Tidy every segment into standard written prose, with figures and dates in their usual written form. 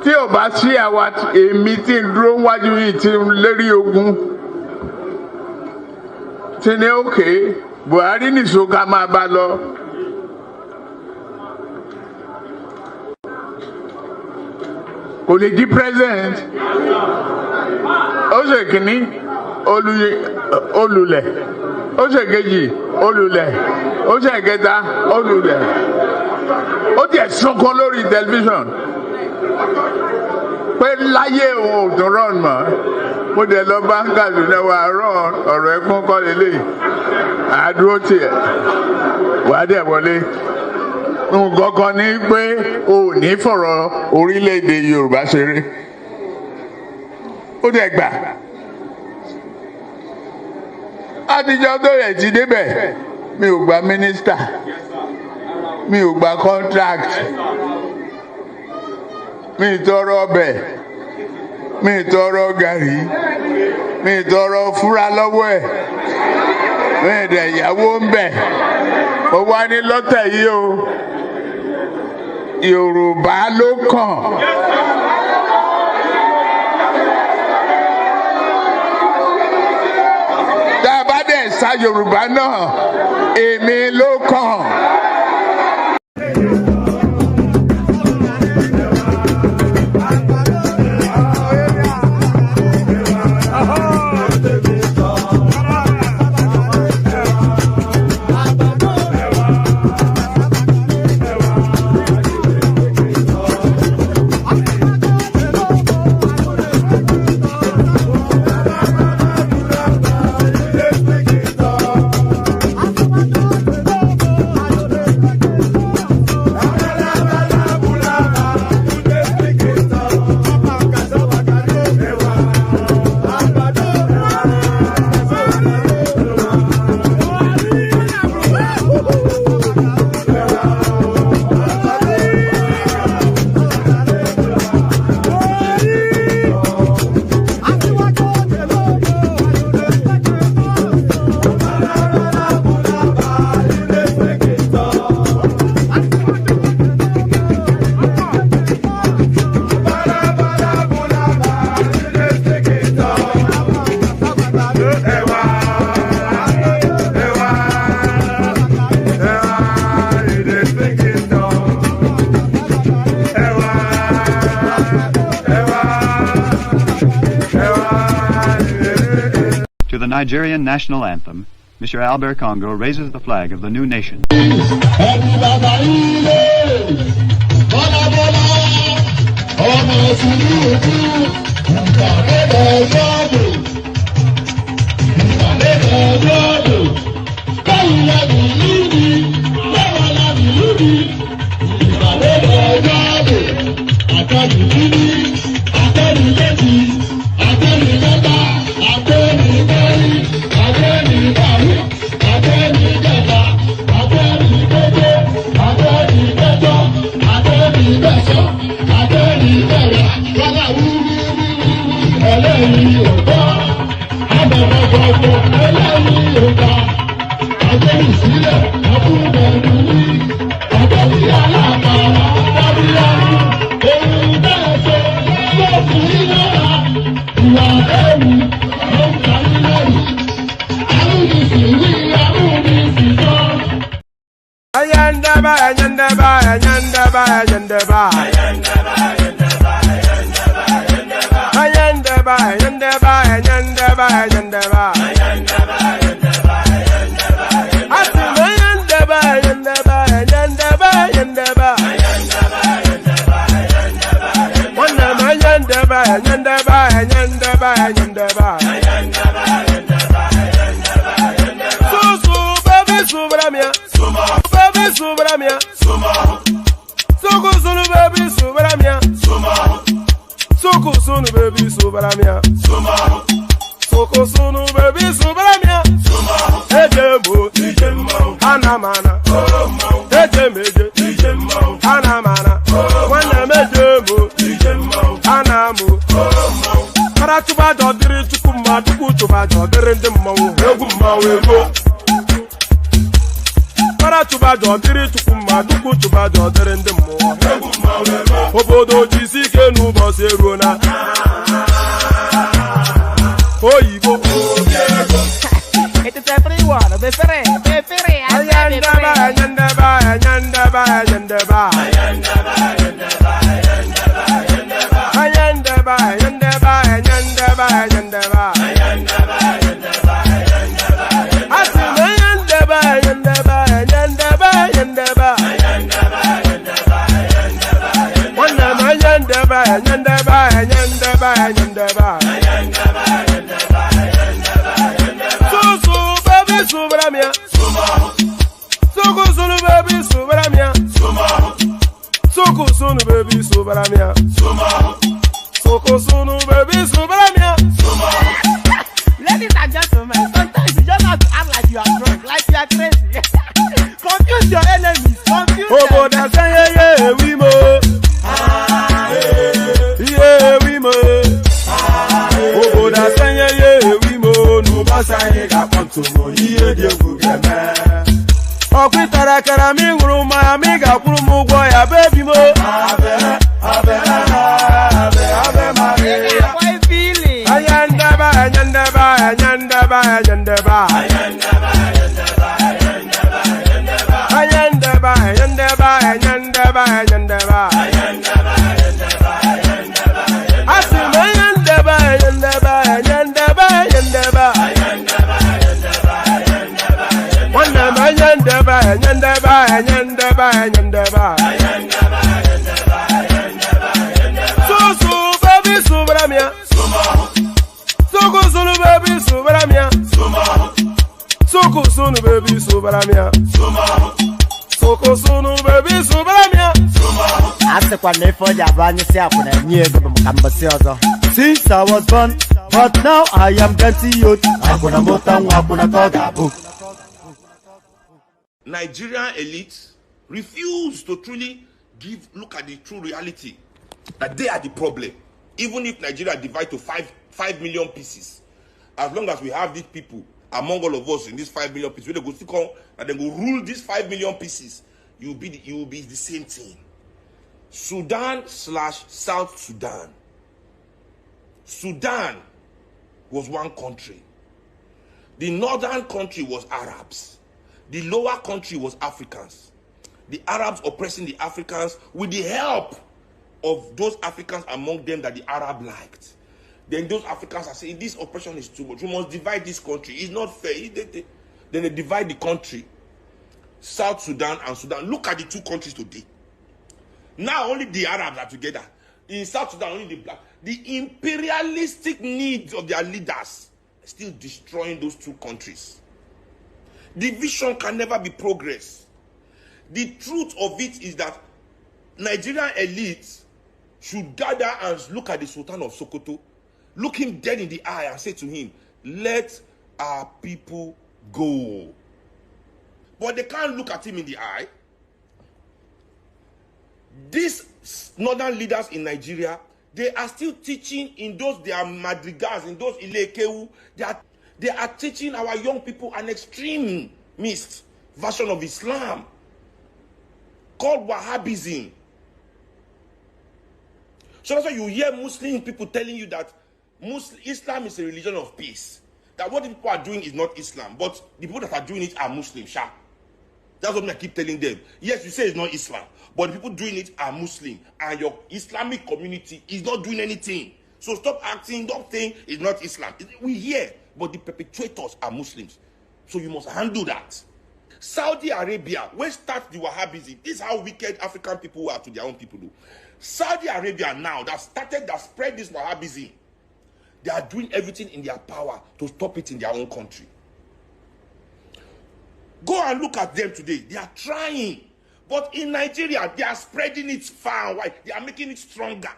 tí ò bá sí àwa èmi tí ń dúró wájú yìí tí ń lérí ogun tí ní òkè Buhari nìṣó ká máa bá lọ. Kò lè di president. Ó ṣe kìíní olùlẹ̀, ó ṣe kejì olùlẹ̀, ó ṣe kẹta olùlẹ̀. Ó tiẹ̀ sunkún lórí tẹlifíṣàn pé láyé òun ò tún rán mọ́. Mo dẹ̀ lọ bá ń Kaduna wà rán ọ̀rọ̀ ẹkún kọ́ lélẹ̀ àdúró tiẹ̀ wà dẹ̀ wọlé. Nǹkan kan ní pé o ò ní fọ̀rọ̀ orílẹ̀-èdè Yorùbá ṣeré. Ó dẹ̀ gbà. Àtijọ́ tó rẹ̀ ti débẹ̀ mi ò gba mínísítà, mi ò gba contract, mi ì tọrọ ọbẹ̀, mi ì tọrọ gàrí, mi ì tọrọ fúra lọ́wọ́ ẹ̀, mi ì dẹ̀ yàwó ń bẹ̀. Ó wá ní lọ́tẹ̀ yìí o, Yorùbá ló kàn. Tá a bá dẹ̀ sa Yorùbá náà, èmi ló kàn. To the Nigerian national anthem, Mr. Albert Congo raises the flag of the new nation. Obodo jisi ke n'ụbọ Ladies and gentlemen, sometimes you just have to act like you are drunk, like you are crazy. Confuse your enemies, confuse them. We mo. Yeah, we mo. Oh, that's we mo. No, but I got come to mo. Yeah, you go get me. Oh, quit tarakara mi nguru my amiga kuru mo boy a baby mo. Ave Maria. Boy feeling. Ayandaba. Since I was born, but now I am getting youth. Nigerian elites refuse to truly look at the true reality that they are the problem. Even if Nigeria divides to 5 million pieces, as long as we have these people among all of us in these 5 million pieces, we go still come and then go rule these 5 million pieces. You will be the same thing. Sudan/South Sudan. Sudan was one country. The northern country was Arabs. The lower country was Africans. The Arabs oppressing the Africans with the help of those Africans among them that the Arab liked. Then those Africans are saying, this oppression is too much. We must divide this country. It's not fair. Then they divide the country. South Sudan and Sudan. Look at the two countries today. Now only the Arabs are together. In South Sudan, only the black. The imperialistic needs of their leaders are still destroying those two countries. Division can never be progress. The truth of it is that Nigerian elites should gather and look at the Sultan of Sokoto, look him dead in the eye and say to him, let our people go. But they can't look at him in the eye. These northern leaders in Nigeria, they are still teaching in those their madrigals, in those Ilekeu, they are teaching our young people an extremist version of Islam called Wahhabism. So that's why you hear Muslim people telling you that Islam is a religion of peace. That what the people are doing is not Islam, but the people that are doing it are Muslim. Sha. That's what I keep telling them. Yes, you say it's not Islam, but the people doing it are Muslim, and your Islamic community is not doing anything. So stop acting, don't think it's not Islam. We hear, but the perpetrators are Muslims. So you must handle that. Saudi Arabia, where starts the Wahhabism, this is how wicked African people are to their own people do. Saudi Arabia now, that spread this Wahhabism, they are doing everything in their power to stop it in their own country. Go and look at them today. They are trying. But in Nigeria, they are spreading it far and wide. They are making it stronger.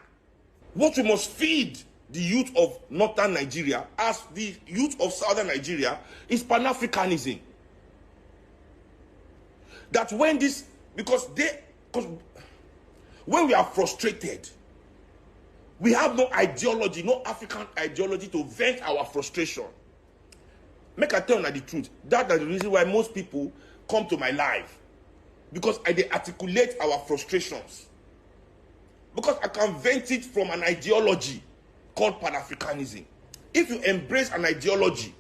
What we must feed the youth of northern Nigeria as the youth of southern Nigeria is Pan-Africanism. That when when we are frustrated, we have no ideology, no African ideology to vent our frustration. Make I tell you the truth. That's the reason why most people come to my life. Because they articulate our frustrations. Because I can vent it from an ideology called Pan-Africanism. If you embrace an ideology,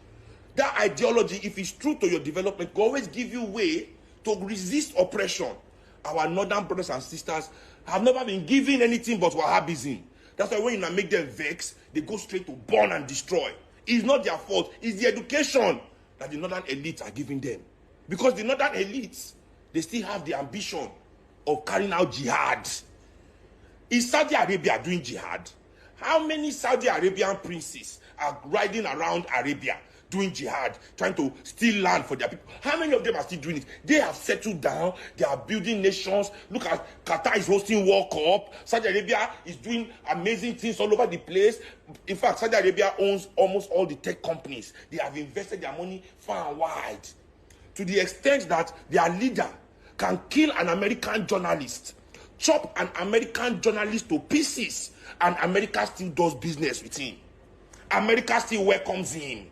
that ideology, if it's true to your development, will always give you way to resist oppression Our northern brothers and sisters have never been given anything but Wahhabism. That's why when you make them vex, they go straight to burn and destroy. It's not their fault. It's the education that the northern elites are giving them. Because the northern elites, they still have the ambition of carrying out jihad. Is Saudi Arabia doing jihad? How many Saudi Arabian princes are riding around Arabia doing jihad, trying to steal land for their people? How many of them are still doing it? They have settled down. They are building nations. Look at Qatar is hosting World Cup. Saudi Arabia is doing amazing things all over the place. In fact, Saudi Arabia owns almost all the tech companies. They have invested their money far and wide, to the extent that their leader can kill an American journalist, chop an American journalist to pieces, and America still does business with him. America still welcomes him.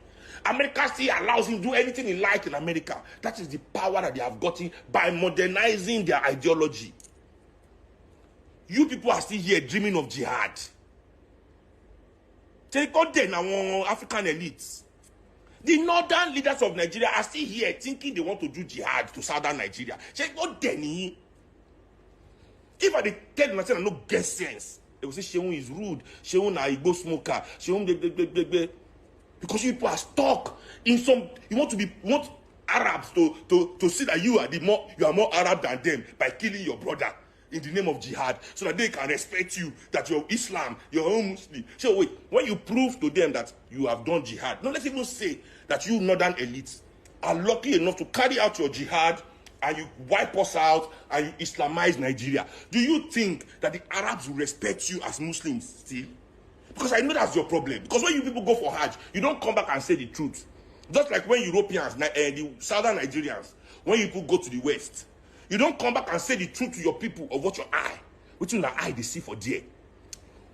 America still allows him to do anything he likes in America. That is the power that they have gotten by modernizing their ideology. You people are still here dreaming of jihad. Take out then our African elites. The northern leaders of Nigeria are still here thinking they want to do jihad to southern Nigeria. Check out Denny. If I tell them I no get sense, they will say Seun is rude, Seun na Igbo smoker, Seun because you people are stuck in some. You want Arabs to see that you are more Arab than them by killing your brother in the name of jihad, so that they can respect you, that you're Islam, you're own Muslim. So wait, when you prove to them that you have done jihad, no, let's even say that you northern elites are lucky enough to carry out your jihad and you wipe us out and you Islamize Nigeria, do you think that the Arabs will respect you as Muslims still? Because I know that's your problem. Because when you people go for Hajj, you don't come back and say the truth. Just like when Europeans, the southern Nigerians, when you people go to the West, you don't come back and say the truth to your people of what your eye, which in the eye they see for there.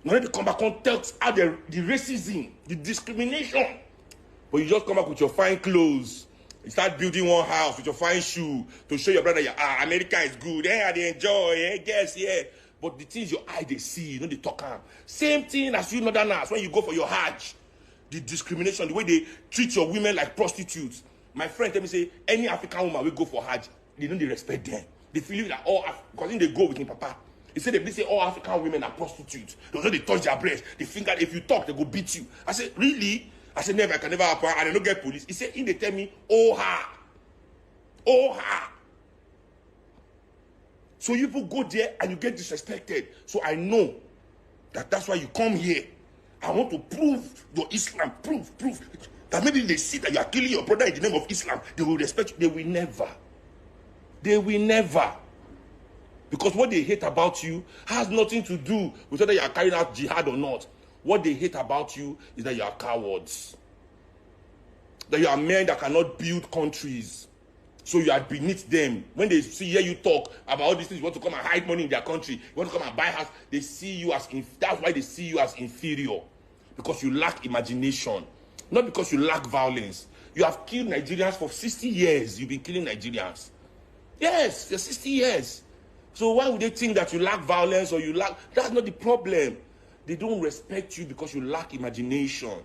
When they come back and tell how the racism, the discrimination, but you just come back with your fine clothes. You start building one house with your fine shoe to show your brother, America is good. Yeah, they enjoy. Guess, yeah. But the things your eye they see, they talk. Same thing as you northerners when you go for your Hajj. The discrimination, the way they treat your women like prostitutes. My friend tell me say any African woman will go for Hajj, they don't respect them. They feel that because they go with him papa. He said they say all African women are prostitutes. They touch their breasts. They think that if you talk, they go beat you. I said, really? I said, never, I can never happen. And I don't get police. He said, they tell me, oh ha. So you people go there and you get disrespected. So I know that's why you come here. I want to prove your Islam. Prove. That maybe they see that you are killing your brother in the name of Islam. They will respect you. They will never. Because what they hate about you has nothing to do with whether you are carrying out jihad or not. What they hate about you is that you are cowards. That you are men that cannot build countries. So you are beneath them. When they hear you talk about all these things, you want to come and hide money in their country, you want to come and buy house, they see you as, that's why they see you as inferior. Because you lack imagination. Not because you lack violence. You have killed Nigerians for 60 years. You've been killing Nigerians. Yes, for 60 years. So why would they think that you lack violence or you lack... That's not the problem. They don't respect you because you lack imagination.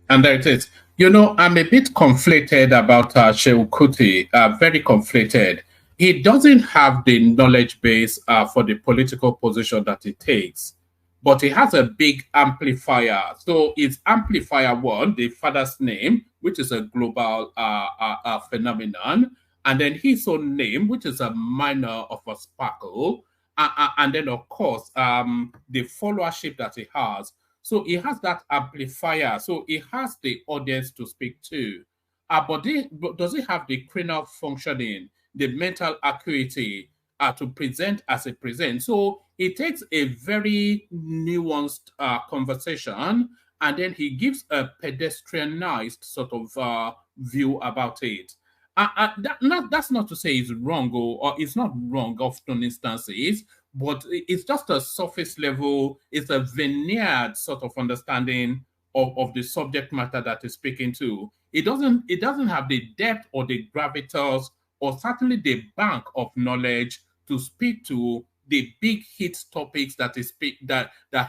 And there it is. You know, I'm a bit conflicted about Seun Kuti, very conflicted. He doesn't have the knowledge base for the political position that he takes, but he has a big amplifier. So it's amplifier one, the father's name, which is a global phenomenon, and then his own name, which is a minor of a sparkle, and then, of course, the followership that he has. So he has that amplifier. So he has the audience to speak to. But does he have the cranial functioning, the mental acuity to present as he presents? So he takes a very nuanced conversation, and then he gives a pedestrianized sort of view about it. That's not to say it's wrong or it's not wrong often instances, but it's just a surface level, it's a veneered sort of understanding of the subject matter that he's speaking to. It doesn't have the depth or the gravitas or certainly the bank of knowledge to speak to the big hit topics that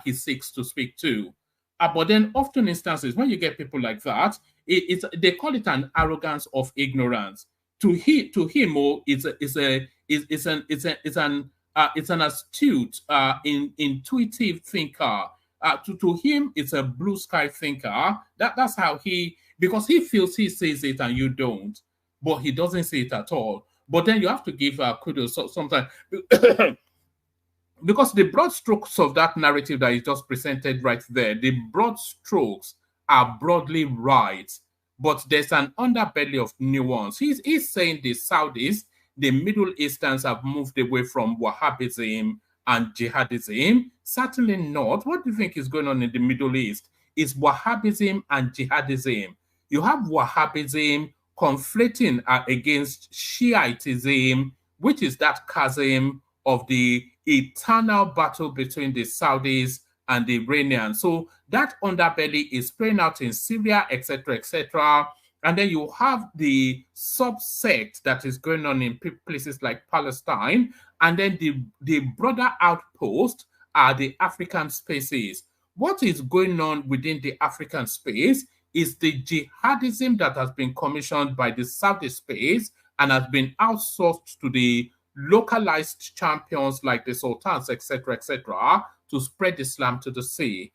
he seeks to speak to. But then often instances when you get people like that, they call it an arrogance of ignorance. To him, it's an astute, intuitive thinker. To him, it's a blue sky thinker. That's how because he feels he says it and you don't, but he doesn't say it at all. But then you have to give kudos sometimes. Because the broad strokes of that narrative that is just presented right there, the broad strokes are broadly right, but there's an underbelly of nuance. He's saying the Saudis, the Middle Easterns have moved away from Wahhabism and jihadism. Certainly not. What do you think is going on in the Middle East? Is Wahhabism and jihadism. You have Wahhabism conflating against Shiitism, which is that chasm of the eternal battle between the Saudis and the Iranians. So that underbelly is playing out in Syria, etc., etc. And then you have the subsect that is going on in places like Palestine. And then the broader outpost are the African spaces. What is going on within the African space is the jihadism that has been commissioned by the Saudi space and has been outsourced to the localized champions like the sultans, etc., etc., to spread Islam to the sea.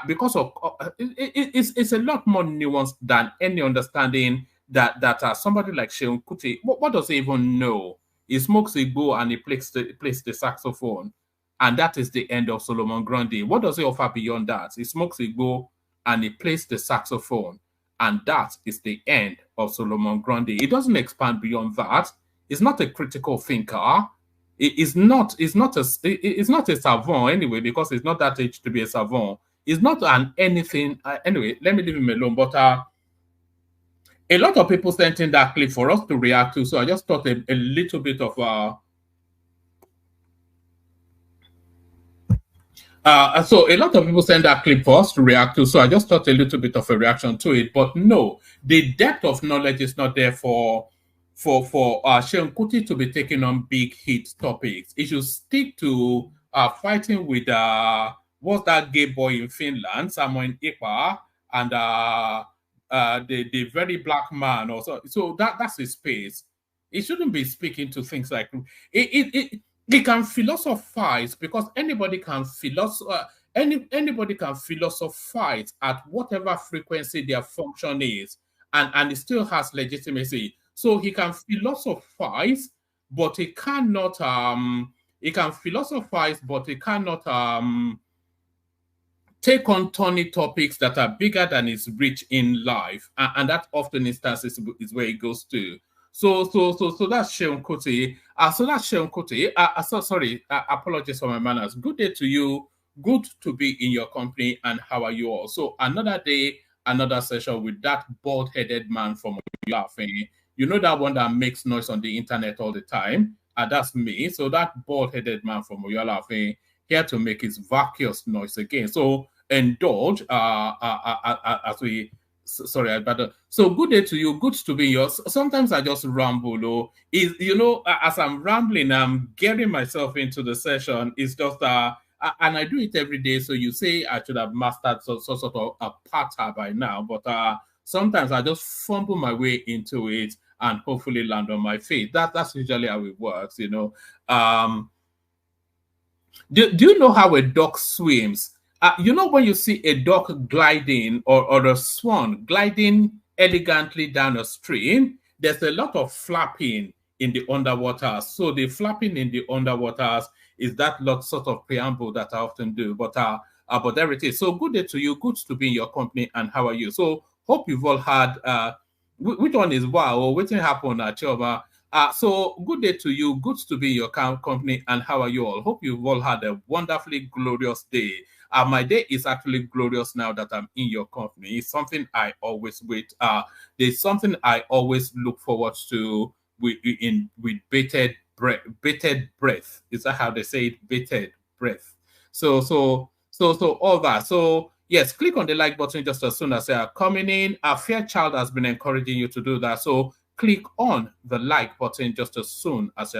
Because of it's a lot more nuanced than any understanding that somebody like Seun Kuti, what does he even know? He smokes a bow and he plays the saxophone, and that is the end of Solomon Grundy. What does he offer beyond that? He smokes a bow and he plays the saxophone, and that is the end of Solomon Grundy. It doesn't expand beyond that. It's not a critical thinker. It's not a savant anyway, because it's not that age to be a savant. It's not an anything. Anyway, let me leave him alone. But a lot of people sent in that clip for us to react to, so I just thought a little bit of so a lot of people sent that clip for us to react to, so I just thought a little bit of a reaction to it. But no, the depth of knowledge is not there for Seun Kuti to be taking on big hit topics. He should stick to fighting with what's that gay boy in Finland, Samuel Ipa, and the very black man also. So that's his space. He shouldn't be speaking to things like he can philosophize, because anybody can anybody can philosophize at whatever frequency their function is, and it still has legitimacy. So he can philosophize, but he cannot take on thorny topics that are bigger than his reach in life, and that often instances is where he goes to. So that's Seun Kuti. Sorry, apologies for my manners. Good day to you. Good to be in your company, and how are you all? So another day, another session with that bald-headed man from Laughing. You know that one that makes noise on the internet all the time? That's me. So that bald-headed man from Laughing, here to make his vacuous noise again. So indulge as we... Sorry, I better. So good day to you. Good to be yours. Sometimes I just ramble. As I'm rambling, I'm getting myself into the session. It's just and I do it every day. So you say I should have mastered some sort of a pattern by now, but sometimes I just fumble my way into it and hopefully land on my feet. That's usually how it works. Do you know how a duck swims? When you see a duck gliding or a swan gliding elegantly down a stream, there's a lot of flapping in the underwaters. So the flapping in the underwaters is that sort of preamble that I often do. But there it is. So good day to you. Good to be in your company. And how are you? So hope you've all had... which one is wow? Or what happened at Chova? So good day to you. Good to be in your company. And how are you all? Hope you've all had a wonderfully glorious day. My day is actually glorious now that I'm in your company. It's something I always wait. There's something I always look forward to with bated breath. Is that how they say it? Bated breath. So all that. So yes, click on the like button just as soon as they are coming in. Fairchild has been encouraging you to do that. So click on the like button just as soon as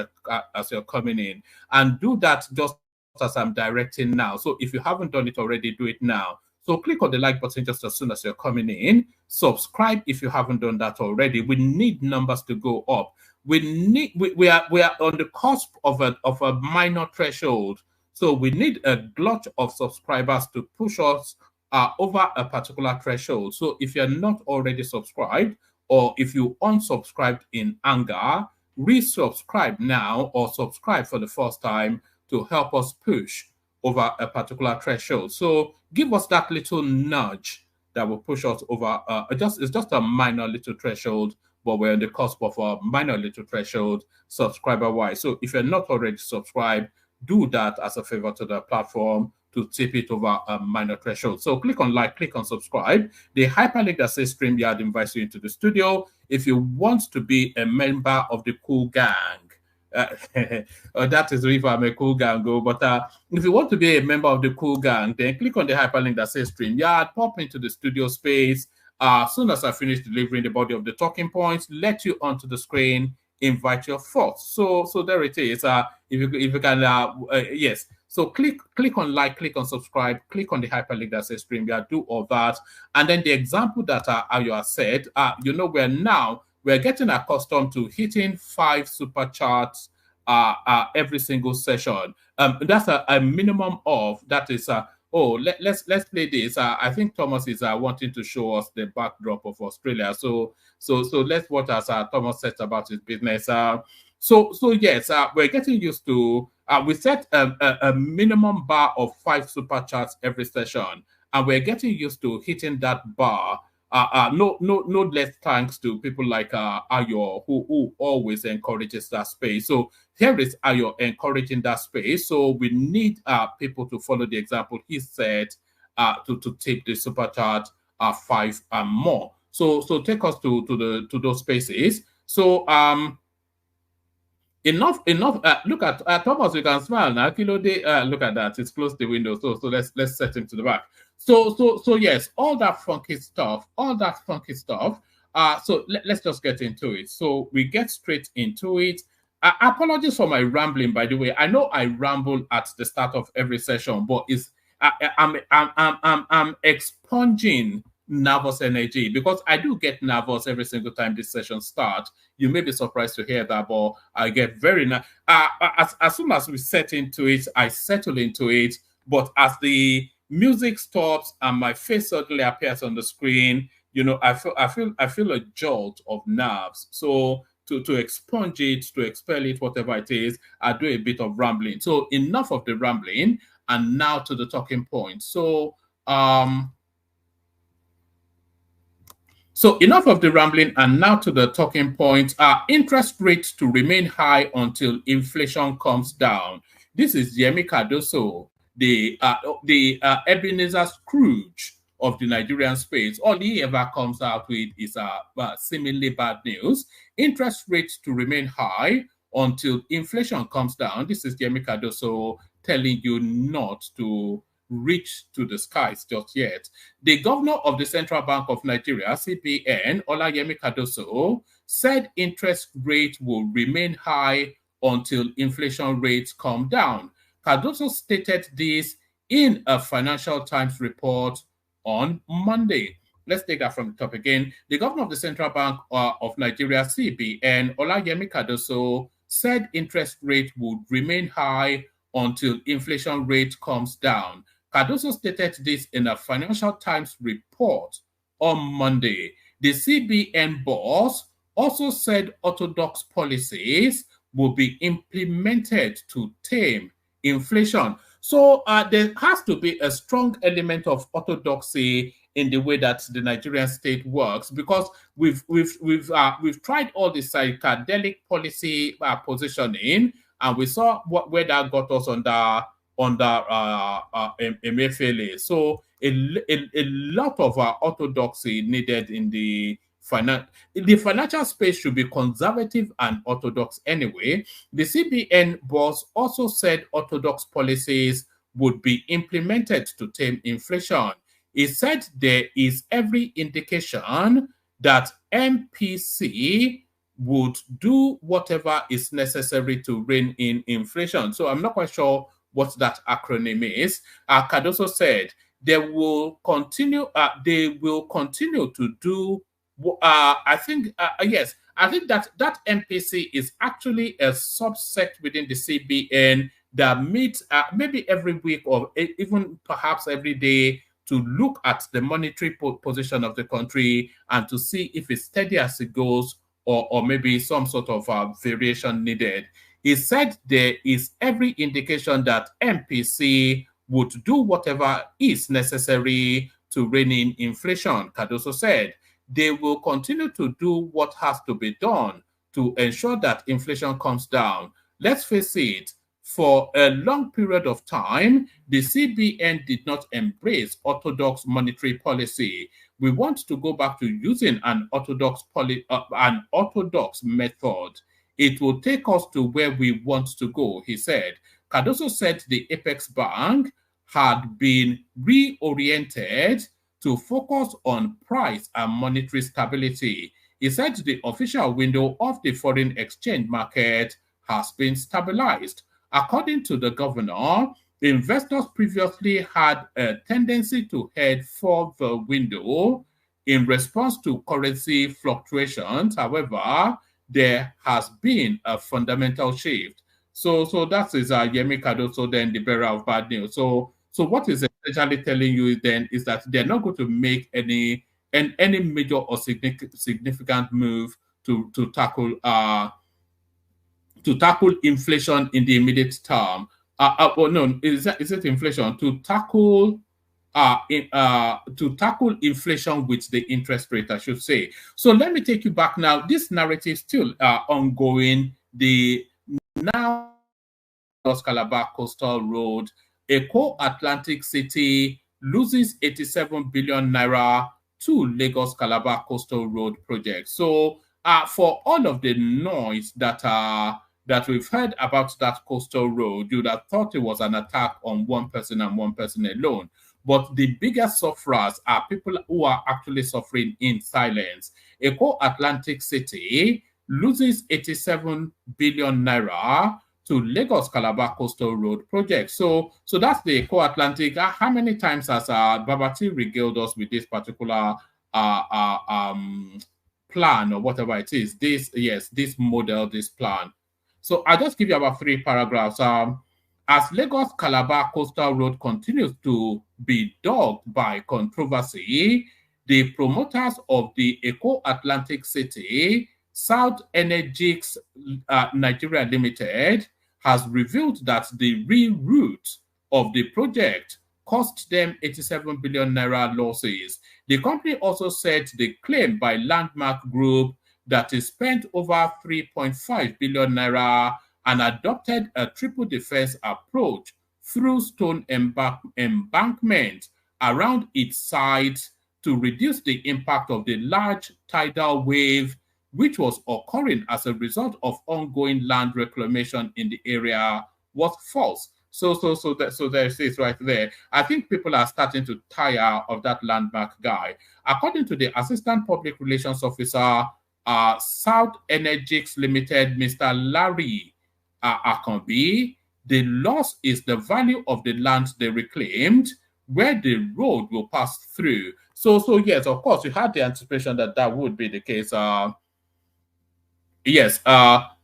you're coming in, and do that just as I'm directing now. So if you haven't done it already, do it now. So click on the like button just as soon as you're coming in. Subscribe if you haven't done that already. We need numbers to go up. We are on the cusp of a minor threshold. So we need a glut of subscribers to push us over a particular threshold. So if you're not already subscribed, or if you unsubscribed in anger, resubscribe now or subscribe for the first time to help us push over a particular threshold. So give us that little nudge that will push us over. It's just a minor little threshold, but we're on the cusp of a minor little threshold subscriber-wise. So if you're not already subscribed, do that as a favor to the platform to tip it over a minor threshold. So click on like, click on subscribe. The hyperlink that says StreamYard invites you into the studio. If you want to be a member of the cool gang, that is if I'm a cool gang, but if you want to be a member of the cool gang, then click on the hyperlink that says StreamYard, pop into the studio space. As soon as I finish delivering the body of the talking points, let you onto the screen, invite your thoughts. So there it is. If you can, yes. So click on like, click on subscribe, click on the hyperlink that says StreamYard, do all that. And then the example that you said, we're getting accustomed to hitting 5 super chats every single session. That's a minimum of, that is, let's play this. I think Thomas is wanting to show us the backdrop of Australia. So let's watch as Thomas says about his business. So yes, we're getting used to, we set a minimum bar of 5 super chats every session, and we're getting used to hitting that bar. No less thanks to people like Ayo, who always encourages that space. So here is Ayo encouraging that space. So we need people to follow the example he said to take the super chat 5 and more. So take us to those spaces. So enough. Look at Thomas. You can smile now. Look at that. It's close the window. So let's set him to the back. So yes, all that funky stuff. So let's just get into it. So we get straight into it. Apologies for my rambling, by the way. I know I ramble at the start of every session, but I'm expunging nervous energy because I do get nervous every single time this session starts. You may be surprised to hear that, but I get very as soon as we set into it, I settle into it. But as the music stops and my face suddenly appears on the screen, I feel a jolt of nerves. So to expunge it, to expel it, whatever it is, I do a bit of rambling. So enough of the rambling, and now to the talking point. So enough of the rambling, and now to the talking point. Interest rates to remain high until inflation comes down. This is Yemi Cardoso, the Ebenezer Scrooge of the Nigerian space. All he ever comes out with is seemingly bad news. Interest rates to remain high until inflation comes down. This is Yemi Cardoso telling you not to reach to the skies just yet. The governor of the Central Bank of Nigeria, CBN, Olayemi Cardoso, said interest rate will remain high until inflation rates come down. Cardoso stated this in a Financial Times report on Monday. Let's take that from the top again. The governor of the Central Bank of Nigeria, CBN, Olayemi Cardoso, said interest rate would remain high until inflation rate comes down. Cardoso stated this in a Financial Times report on Monday. The CBN boss also said orthodox policies will be implemented to tame inflation. So there has to be a strong element of orthodoxy in the way that the Nigerian state works, because we've tried all the psychedelic policy positioning, and we saw where that got us under Emefiele. So a lot of orthodoxy needed in the financial space should be conservative and orthodox anyway. The CBN boss also said orthodox policies would be implemented to tame inflation. He said there is every indication that MPC would do whatever is necessary to rein in inflation. So I'm not quite sure what that acronym is. Cardoso said they will continue. They will continue to do. I think yes. I think that MPC is actually a subset within the CBN that meets maybe every week or even perhaps every day to look at the monetary position of the country and to see if it's steady as it goes or maybe some sort of variation needed. He said there is every indication that MPC would do whatever is necessary to rein in inflation. Cardoso said they will continue to do what has to be done to ensure that inflation comes down. Let's face it, for a long period of time, the CBN did not embrace orthodox monetary policy. We want to go back to using an orthodox method. It will take us to where we want to go, he said. Cardoso said the Apex Bank had been reoriented to focus on price and monetary stability. He said the official window of the foreign exchange market has been stabilized. According to the governor, investors previously had a tendency to head for the window in response to currency fluctuations. However, there has been a fundamental shift. So that is Yemi Cardoso, then the bearer of bad news. So what is essentially telling you then is that they're not going to make any major or significant move to tackle inflation in the immediate term. No, is it inflation? To tackle inflation with the interest rate, I should say. So let me take you back now. This narrative still ongoing. The now Calabar Coastal Road, Eko Atlantic City loses 87 billion naira to Lagos Calabar Coastal Road project. So for all of the noise that we've heard about that coastal road, you'd have thought it was an attack on one person and one person alone. But the biggest sufferers are people who are actually suffering in silence. Eko Atlantic City loses 87 billion naira to Lagos Calabar Coastal Road project. So that's the Eko Atlantic. How many times has Babati regaled us with this particular plan or whatever it is? This model, this plan. So I'll just give you about 3 paragraphs. As Lagos Calabar Coastal Road continues to be dogged by controversy, the promoters of the Eko Atlantic City, South Energies Nigeria Limited, has revealed that the reroute of the project cost them 87 billion naira losses. The company also said the claim by Landmark Group that it spent over 3.5 billion naira and adopted a triple defense approach through stone embankment around its sites to reduce the impact of the large tidal wave which was occurring as a result of ongoing land reclamation in the area was false. So there it is right there. I think people are starting to tire of that Landmark guy. According to the Assistant Public Relations Officer, South Energies Limited, Mr. Larry Akanbi, the loss is the value of the land they reclaimed where the road will pass through. So yes, of course, you had the anticipation that that would be the case. Yes.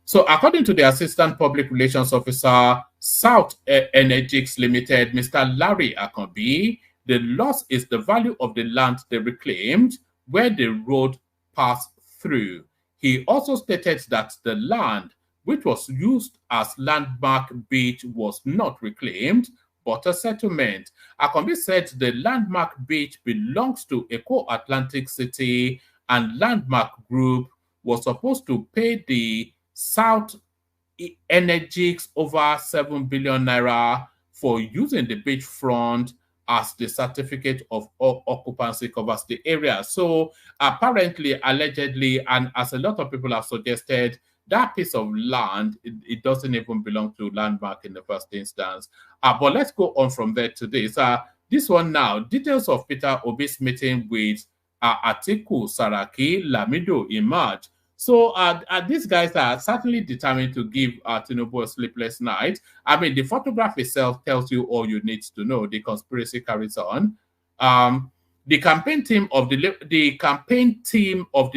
So according to the Assistant Public Relations Officer, South Energies Limited, Mr. Larry Akanbi, the loss is the value of the land they reclaimed where the road passed through. He also stated that the land which was used as Landmark Beach was not reclaimed, but a settlement. Akanbi said the Landmark Beach belongs to Eko Atlantic City and Landmark Group was supposed to pay the South Energies over 7 billion naira for using the beachfront as the certificate of occupancy covers the area. So apparently, allegedly, and as a lot of people have suggested, that piece of land, it doesn't even belong to Landmark in the first instance. But let's go on from there to this. This one now, details of Peter Obi's meeting with Atiku Saraki Lamido emerge. So these guys are certainly determined to give Tinubu a sleepless night. I mean, the photograph itself tells you all you need to know. The conspiracy carries on. The campaign team of the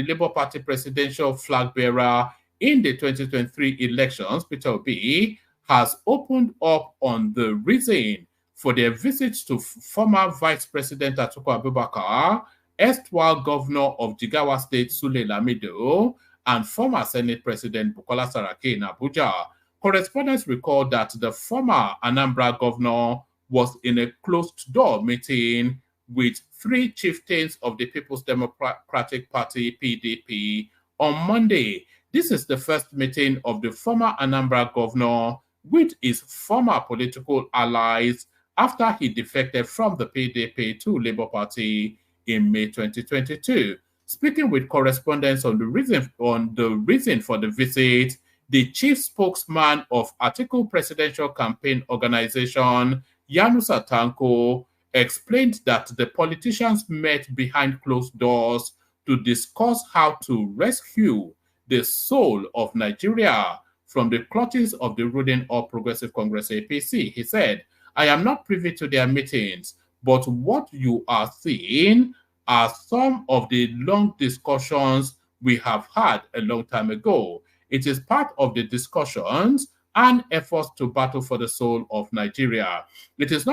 Labour Party presidential flag bearer in the 2023 elections, Peter Obi, has opened up on the reason for their visits to former Vice President Atiku Abubakar, erstwhile Governor of Jigawa State Sule Lamido, and former Senate President Bukola Saraki in Abuja. Correspondents recall that the former Anambra governor was in a closed-door meeting with 3 chieftains of the People's Democratic Party, PDP, on Monday. This is the first meeting of the former Anambra governor with his former political allies after he defected from the PDP to Labour Party in May 2022. Speaking with correspondents on the reason for the visit, the chief spokesman of Atiku Presidential Campaign Organization, Yanusa Tanko, explained that the politicians met behind closed doors to discuss how to rescue the soul of Nigeria from the clutches of the ruling All Progressive Congress APC. He said, "I am not privy to their meetings, but what you are seeing are some of the long discussions we have had a long time ago. It is part of the discussions and efforts to battle for the soul of Nigeria. It is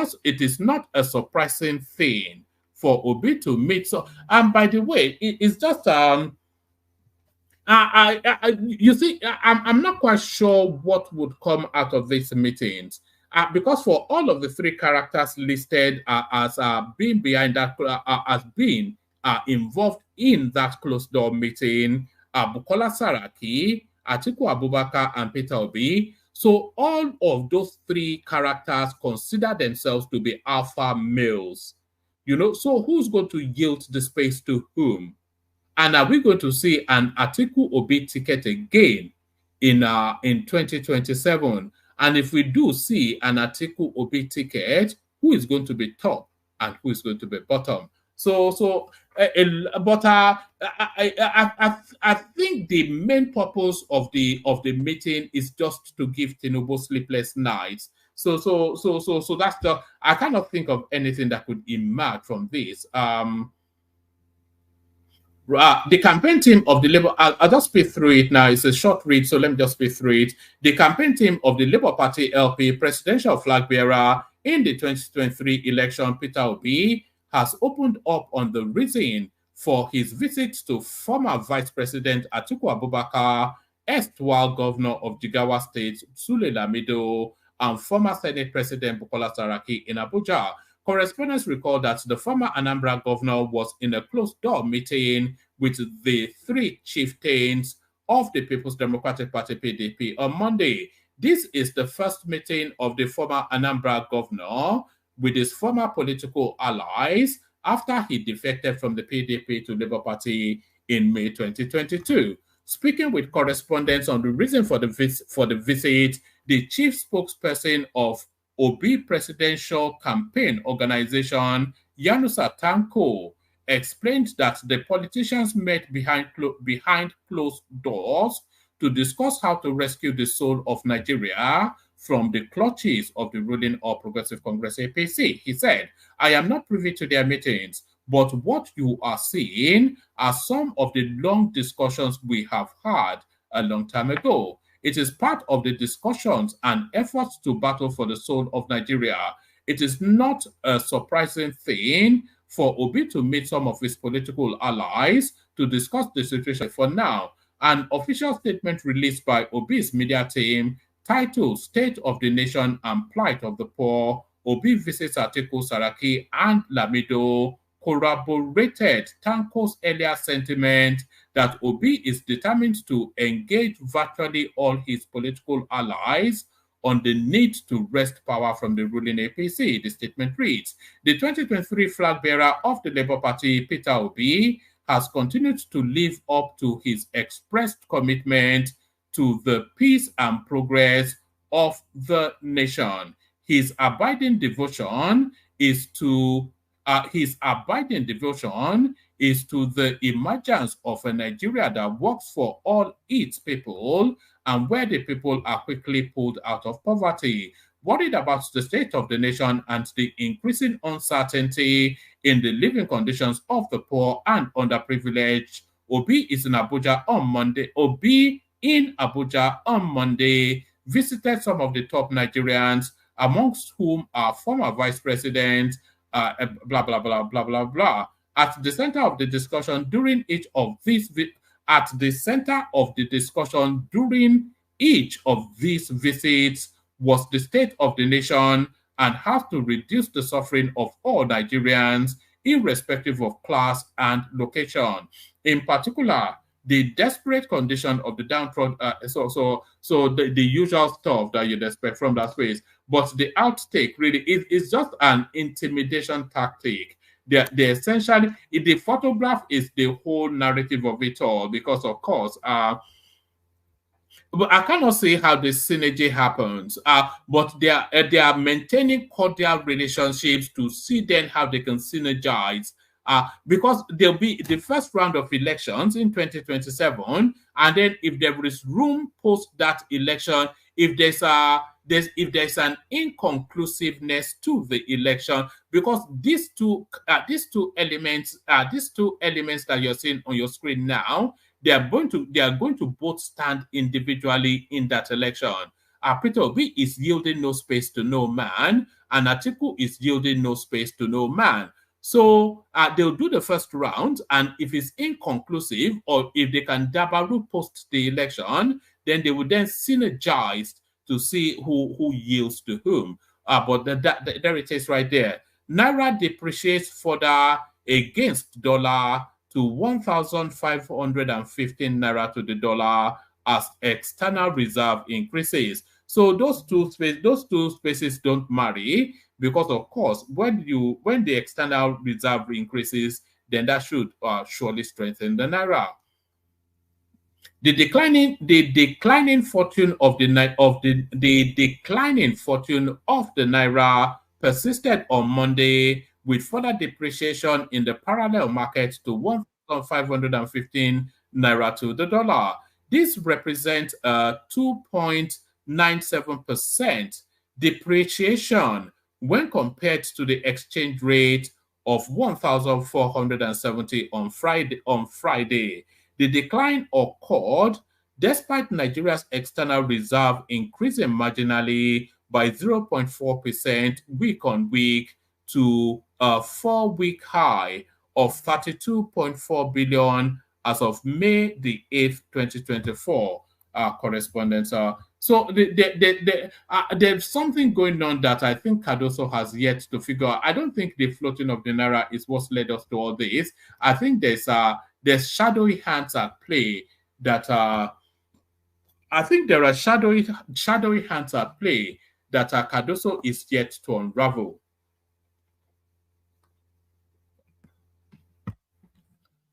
not a surprising thing for Obi to meet." So, and by the way, it's just you see, I'm not quite sure what would come out of these meetings. Because for all of the 3 characters listed as being behind that, as being involved in that closed-door meeting, Bukola Saraki, Atiku Abubakar, and Peter Obi. So all of those 3 characters consider themselves to be alpha males. So who's going to yield the space to whom? And are we going to see an Atiku Obi ticket again in 2027? And if we do see an Atiku Obi ticket, who is going to be top and who is going to be bottom? But I think the main purpose of the meeting is just to give Tinubu sleepless nights. So that's I cannot think of anything that could emerge from this. The campaign team of the Labour, I'll just speed through it now. It's a short read, so let me just speed through it. The campaign team of the Labour Party LP presidential flag bearer in the 2023 election, Peter Obi, has opened up on the reason for his visit to former Vice President Atiku Abubakar, erstwhile Governor of Jigawa State Sule Lamido, and former Senate President Bukola Saraki in Abuja. Correspondents recall that the former Anambra governor was in a closed-door meeting with the 3 chieftains of the People's Democratic Party, PDP, on Monday. This is the first meeting of the former Anambra governor with his former political allies after he defected from the PDP to Labour Party in May 2022. Speaking with correspondents on the reason for the visit, the chief spokesperson of Obi Presidential Campaign Organization, Yanusa Tanko, explained that the politicians met behind closed doors to discuss how to rescue the soul of Nigeria from the clutches of the ruling All Progressive Congress APC. He said, "I am not privy to their meetings, but what you are seeing are some of the long discussions we have had a long time ago. It is part of the discussions and efforts to battle for the soul of Nigeria. It is not a surprising thing for Obi to meet some of his political allies to discuss the situation. For now, an official statement released by Obi's media team titled State of the Nation and Plight of the Poor, Obi visits Atiku, Saraki, and Lamido, corroborated Tanko's earlier sentiment that Obi is determined to engage virtually all his political allies on the need to wrest power from the ruling APC. The statement reads, "The 2023 flag bearer of the Labour Party, Peter Obi, has continued to live up to his expressed commitment to the peace and progress of the nation. His abiding devotion is to the emergence of a Nigeria that works for all its people and where the people are quickly pulled out of poverty. worried about the state of the nation and the increasing uncertainty in the living conditions of the poor and underprivileged. Obi is in Abuja on Monday. Obi in Abuja on Monday visited some of the top Nigerians, amongst whom are former vice president, blah, blah, blah, blah, blah, blah. At the center of the discussion during each of these visits was the state of the nation and how to reduce the suffering of all Nigerians, irrespective of class and location. In particular, the desperate condition of the downtrodden, so the usual stuff that you'd expect from that space. But the outtake really is just an intimidation tactic. They essentially, the photograph is the whole narrative of it all, because of course, but I cannot say how the synergy happens. But they are maintaining cordial relationships to see then how they can synergize. Because there'll be the first round of elections in 2027, and then if there is room post that election, if there's an inconclusiveness to the election, because these two elements that you're seeing on your screen now, they are going to both stand individually in that election. Peter Obi is yielding no space to no man, and Atiku is yielding no space to no man. So they'll do the first round, and if it's inconclusive, or if they can dabaru post the election, then they will then synergize to see who yields to whom. But there it is right there. Naira depreciates further against dollar to 1,515 naira to the dollar as external reserve increases. So those two spaces don't marry, because of course when the external reserve increases, then that should surely strengthen the naira. The declining fortune of the naira persisted on Monday, with further depreciation in the parallel market to 1,515 naira to the dollar. This represents a 2.97% depreciation when compared to the exchange rate of 1,470 on Friday. The decline occurred despite Nigeria's external reserve increasing marginally by 0.4% week on week to a 4-week high of 32.4 billion as of May the 8th, 2024. Correspondence. So there's something going on that I think Cardoso has yet to figure out. I don't think the floating of the naira is what's led us to all this. I think there's shadowy hands at play that Cardoso is yet to unravel.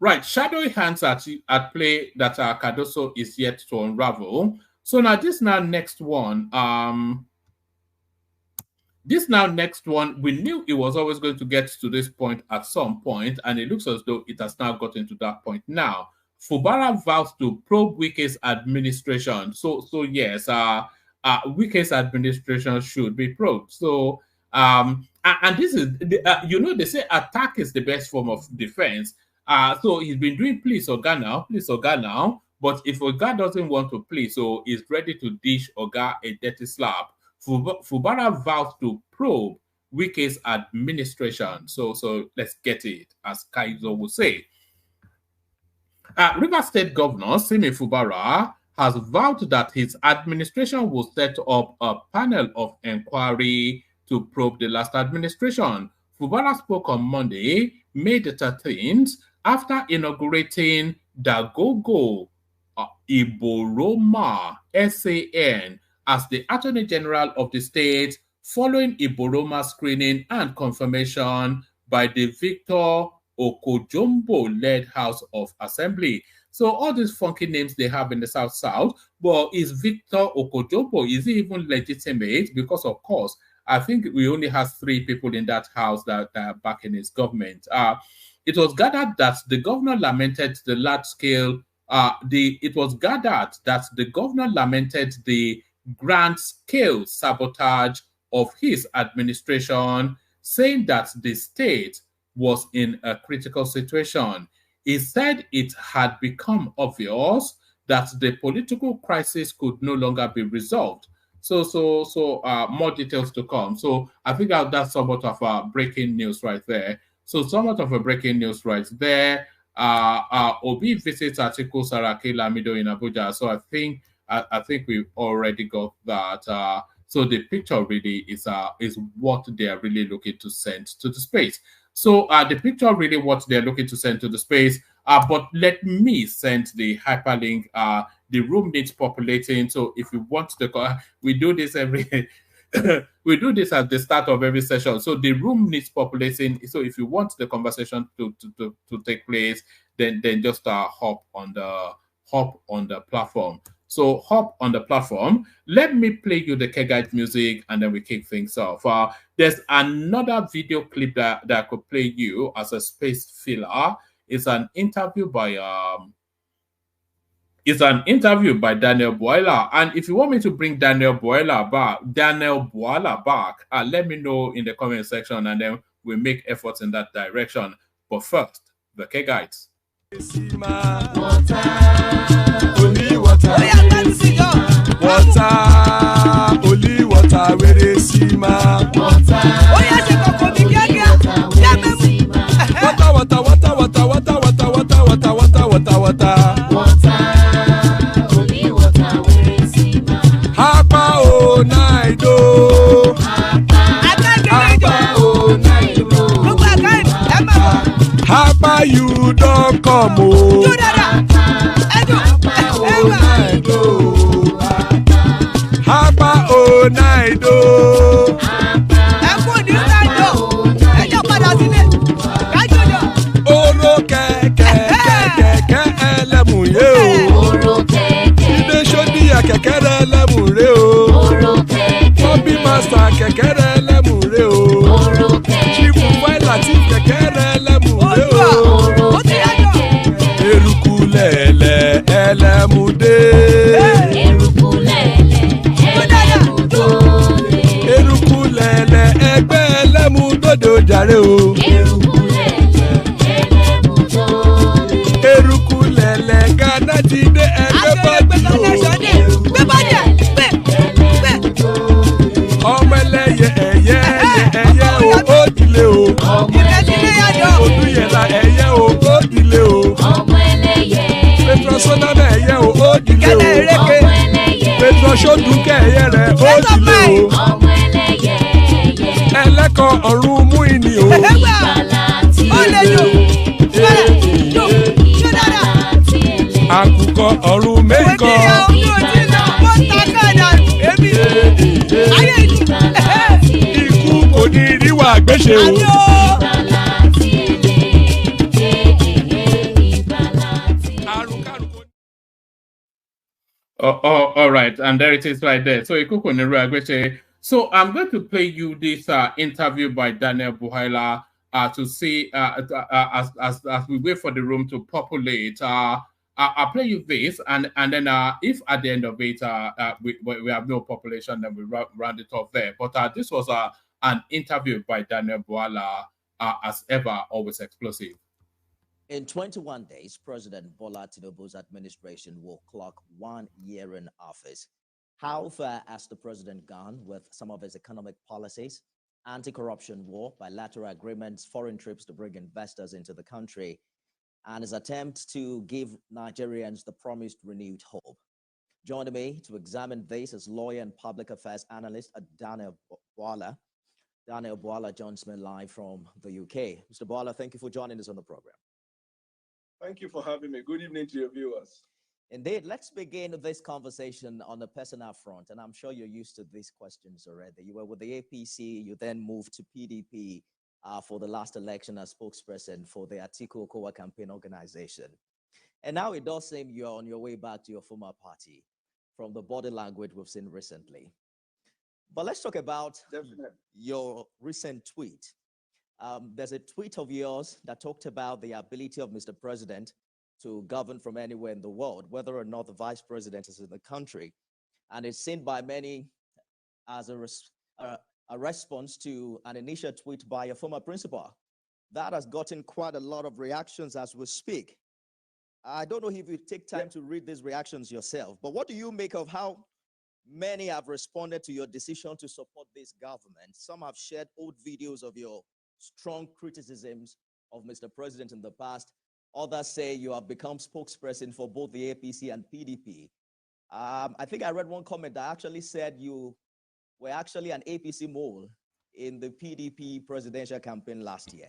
Right, shadowy hands at play that Cardoso is yet to unravel. So now this next one, we knew it was always going to get to this point at some point, and it looks as though it has now gotten to that point now. Fubara vows to probe Wike's administration. So yes, Wike's administration should be probed. So and this is they say attack is the best form of defense. So he's been doing please Oga now. But if Oga doesn't want to please, so he's ready to dish Oga a dirty slap. Fubara vows to probe Wike's administration. So let's get it, as Kaizo will say. River State Governor Simi Fubara has vowed that his administration will set up a panel of inquiry to probe the last administration. Fubara spoke on Monday, May the 13th, after inaugurating Dagogo Iboroma SAN as the Attorney General of the state, following Iboroma screening and confirmation by the Victor Okojombo-led House of Assembly. So all these funky names they have in the South, but is Victor Okojombo, is he even legitimate? Because of course, I think we only have 3 people in that house that are backing his government. It was gathered that the governor lamented the large-scale. It was gathered that the governor lamented the grand-scale sabotage of his administration, saying that the state was in a critical situation. He said it had become obvious that the political crisis could no longer be resolved. So, more details to come. So, I think that's somewhat of breaking news right there. So, somewhat of a breaking news right there. Obi visits Atiku Saraki Lamido in Abuja. So, I think we've already got that. So, the picture really is what they are really looking to send to the space. So, the picture really what they're looking to send to the space. But let me send the hyperlink. The room needs populating. So if you want the, we do this every, we do this at the start of every session. So the room needs populating. So if you want the conversation to take place, then just hop on the platform. So hop on the platform. Let me play you the Kegite music, and then we kick things off. There's another video clip that I could play you as a space filler. It's an interview by Daniel Boiler. And if you want me to bring Daniel Boiler back, let me know in the comment section, and then we'll make efforts in that direction. But first, the Kegites. Only water, where they see my water. Hapa o naido. Hapa you don't come o. Hapa o naido. Oro kẹ̀kẹ́ ẹlẹ́mù yé o. Ilé sọ́díyà kẹ̀kẹ́ rẹ̀ ẹlẹ́mù rẹ̀ o. Bobby master kẹ̀kẹ́ rẹ̀ ẹlẹ́mù rẹ̀ o. Chifu Faila ti kẹ̀kẹ́ rẹ̀ ẹlẹ́mù rẹ̀ o. Eruku lẹ̀lẹ̀ ẹlẹ́mù dé. Eruku lẹ̀lẹ̀ ẹgbẹ́ ẹlẹ́mù dòdò jàre o. Eruku lẹ̀lẹ̀ Ghana ti dé ẹgbẹ́ bọ́dì o. Ọmọ ẹlẹ́yẹ ẹyẹ o ó dìlé o. Odúyẹ̀lá ẹyẹ o ó dìlé o. Petrosoname ẹyẹ o ó dìlé o. Petrosodúnkẹ́ ẹyẹ rẹ̀ ó dìlé o. Ẹlẹ́kọ̀ ọ̀run mú ìní o. Àkùkọ ọ̀run mẹ́kọ̀. Ikú kò ní ríwà gbéṣe o. All right, and there it is right there. So Ikuku Niru Agbeche. So I'm going to play you this interview by Daniel Buhaila to see as we wait for the room to populate. I'll play you this, and then if at the end of it we have no population, then we round it off there. But this was an interview by Daniel Buhaila, as ever, always explosive. In 21 days, President Bola Tinubu's administration will clock 1 year in office. How far has the president gone with some of his economic policies, anti-corruption war, bilateral agreements, foreign trips to bring investors into the country, and his attempt to give Nigerians the promised renewed hope? Joining me to examine this is lawyer and public affairs analyst Daniel Bola. Daniel Bola joins me live from the UK. Mr. Bola, thank you for joining us on the program. Thank you for having me. Good evening to your viewers. Indeed, let's begin this conversation on the personal front. And I'm sure you're used to these questions already. You were with the APC, you then moved to PDP for the last election as spokesperson for the Atiku Okowa campaign organization. And now it does seem you're on your way back to your former party from the body language we've seen recently. But let's talk about your recent tweet. There's a tweet of yours that talked about the ability of Mr. President to govern from anywhere in the world, whether or not the vice president is in the country. And it's seen by many as a response to an initial tweet by a former principal. That has gotten quite a lot of reactions as we speak. I don't know if you take time to read these reactions yourself, but what do you make of how many have responded to your decision to support this government? Some have shared old videos of your strong criticisms of Mr. President in the past. Others say you have become spokesperson for both the APC and PDP. I think I read one comment that actually said you were actually an APC mole in the PDP presidential campaign last year.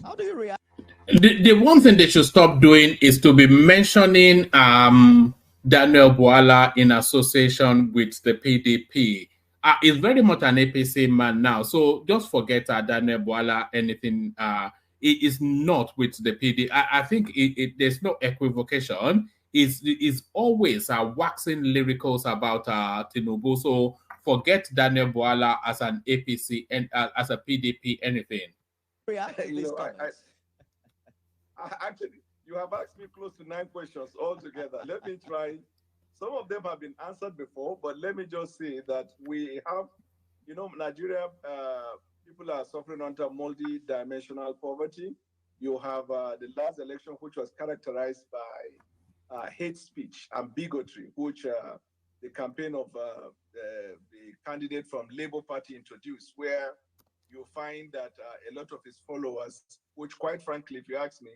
How do you react? The one thing they should stop doing is to be mentioning Daniel Bwala in association with the PDP. He's very much an APC man now, so just forget Daniel Bwala anything. It is not with the PD. I think there's no equivocation. Is always waxing lyricals about Tinubu. So forget Daniel Bwala as an APC and as a PDP anything. Actually, you have asked me close to 9 questions altogether. Let me try. Some of them have been answered before, but let me just say that we have, Nigeria, people are suffering under multi-dimensional poverty. You have the last election, which was characterized by hate speech and bigotry, which the campaign of the candidate from Labour Party introduced, where you find that a lot of his followers, which quite frankly, if you ask me,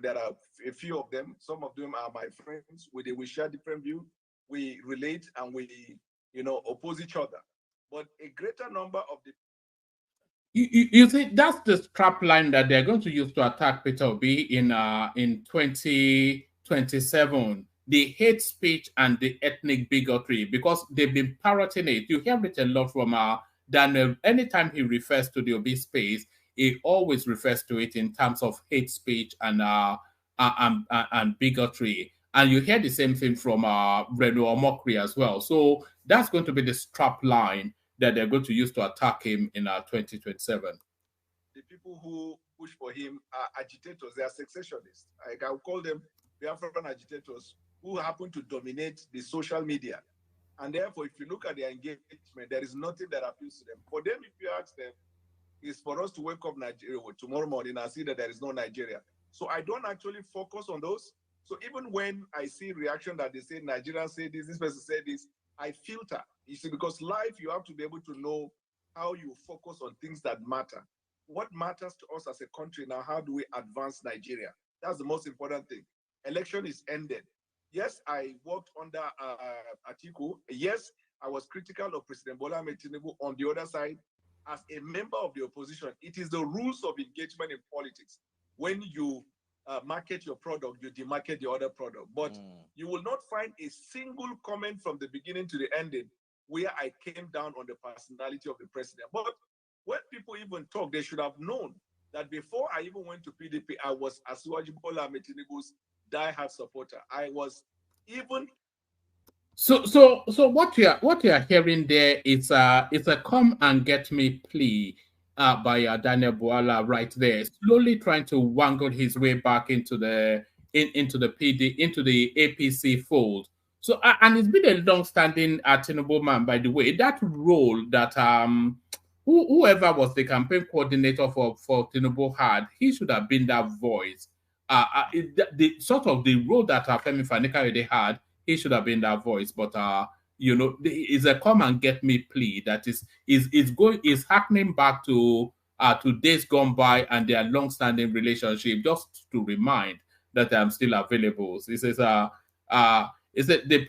there are a few of them. Some of them are my friends. We share different views. We relate and we, oppose each other. But a greater number of the you see, that's the strap line that they're going to use to attack Peter Obi in 2027. The hate speech and the ethnic bigotry, because they've been parroting it. You hear it a lot from Daniel. Anytime he refers to the Obi space, he always refers to it in terms of hate speech and bigotry. And you hear the same thing from Reno Omokri as well. So that's going to be the strap line that they're going to use to attack him in 2027. The people who push for him are agitators. They are secessionists. I'll call them Biafran agitators who happen to dominate the social media. And therefore, if you look at their engagement, there is nothing that appeals to them. For them, if you ask them, it's for us to wake up Nigeria tomorrow morning and see that there is no Nigeria. So I don't actually focus on those. So even when I see reaction that they say Nigerians say this person said this, I filter. You see, because life, you have to be able to know how you focus on things that matter. What matters to us as a country now, how do we advance Nigeria? That's the most important thing. Election is ended. Yes, I worked under Atiku. Yes, I was critical of President Bola Ahmed Tinubu. On the other side, as a member of the opposition, it is the rules of engagement in politics. When you market your product, you demarket the other product. But you will not find a single comment from the beginning to the ending where I came down on the personality of the president. But when people even talk, they should have known that before I even went to PDP, I was Asiwaju Bola Ahmed Tinubu's diehard supporter. I was even. So what you are hearing there is a come and get me plea by Daniel Bwala right there, slowly trying to wangle his way back into the APC fold. So and it's been a long-standing Tinubu man, by the way. That role that whoever was the campaign coordinator for Tinubu had, he should have been that voice. The sort of the role that Femi Fani-Kayode had, he should have been that voice. But it's a come and get me plea that is happening back to days gone by and their long-standing relationship, just to remind that I'm still available. So he says is that the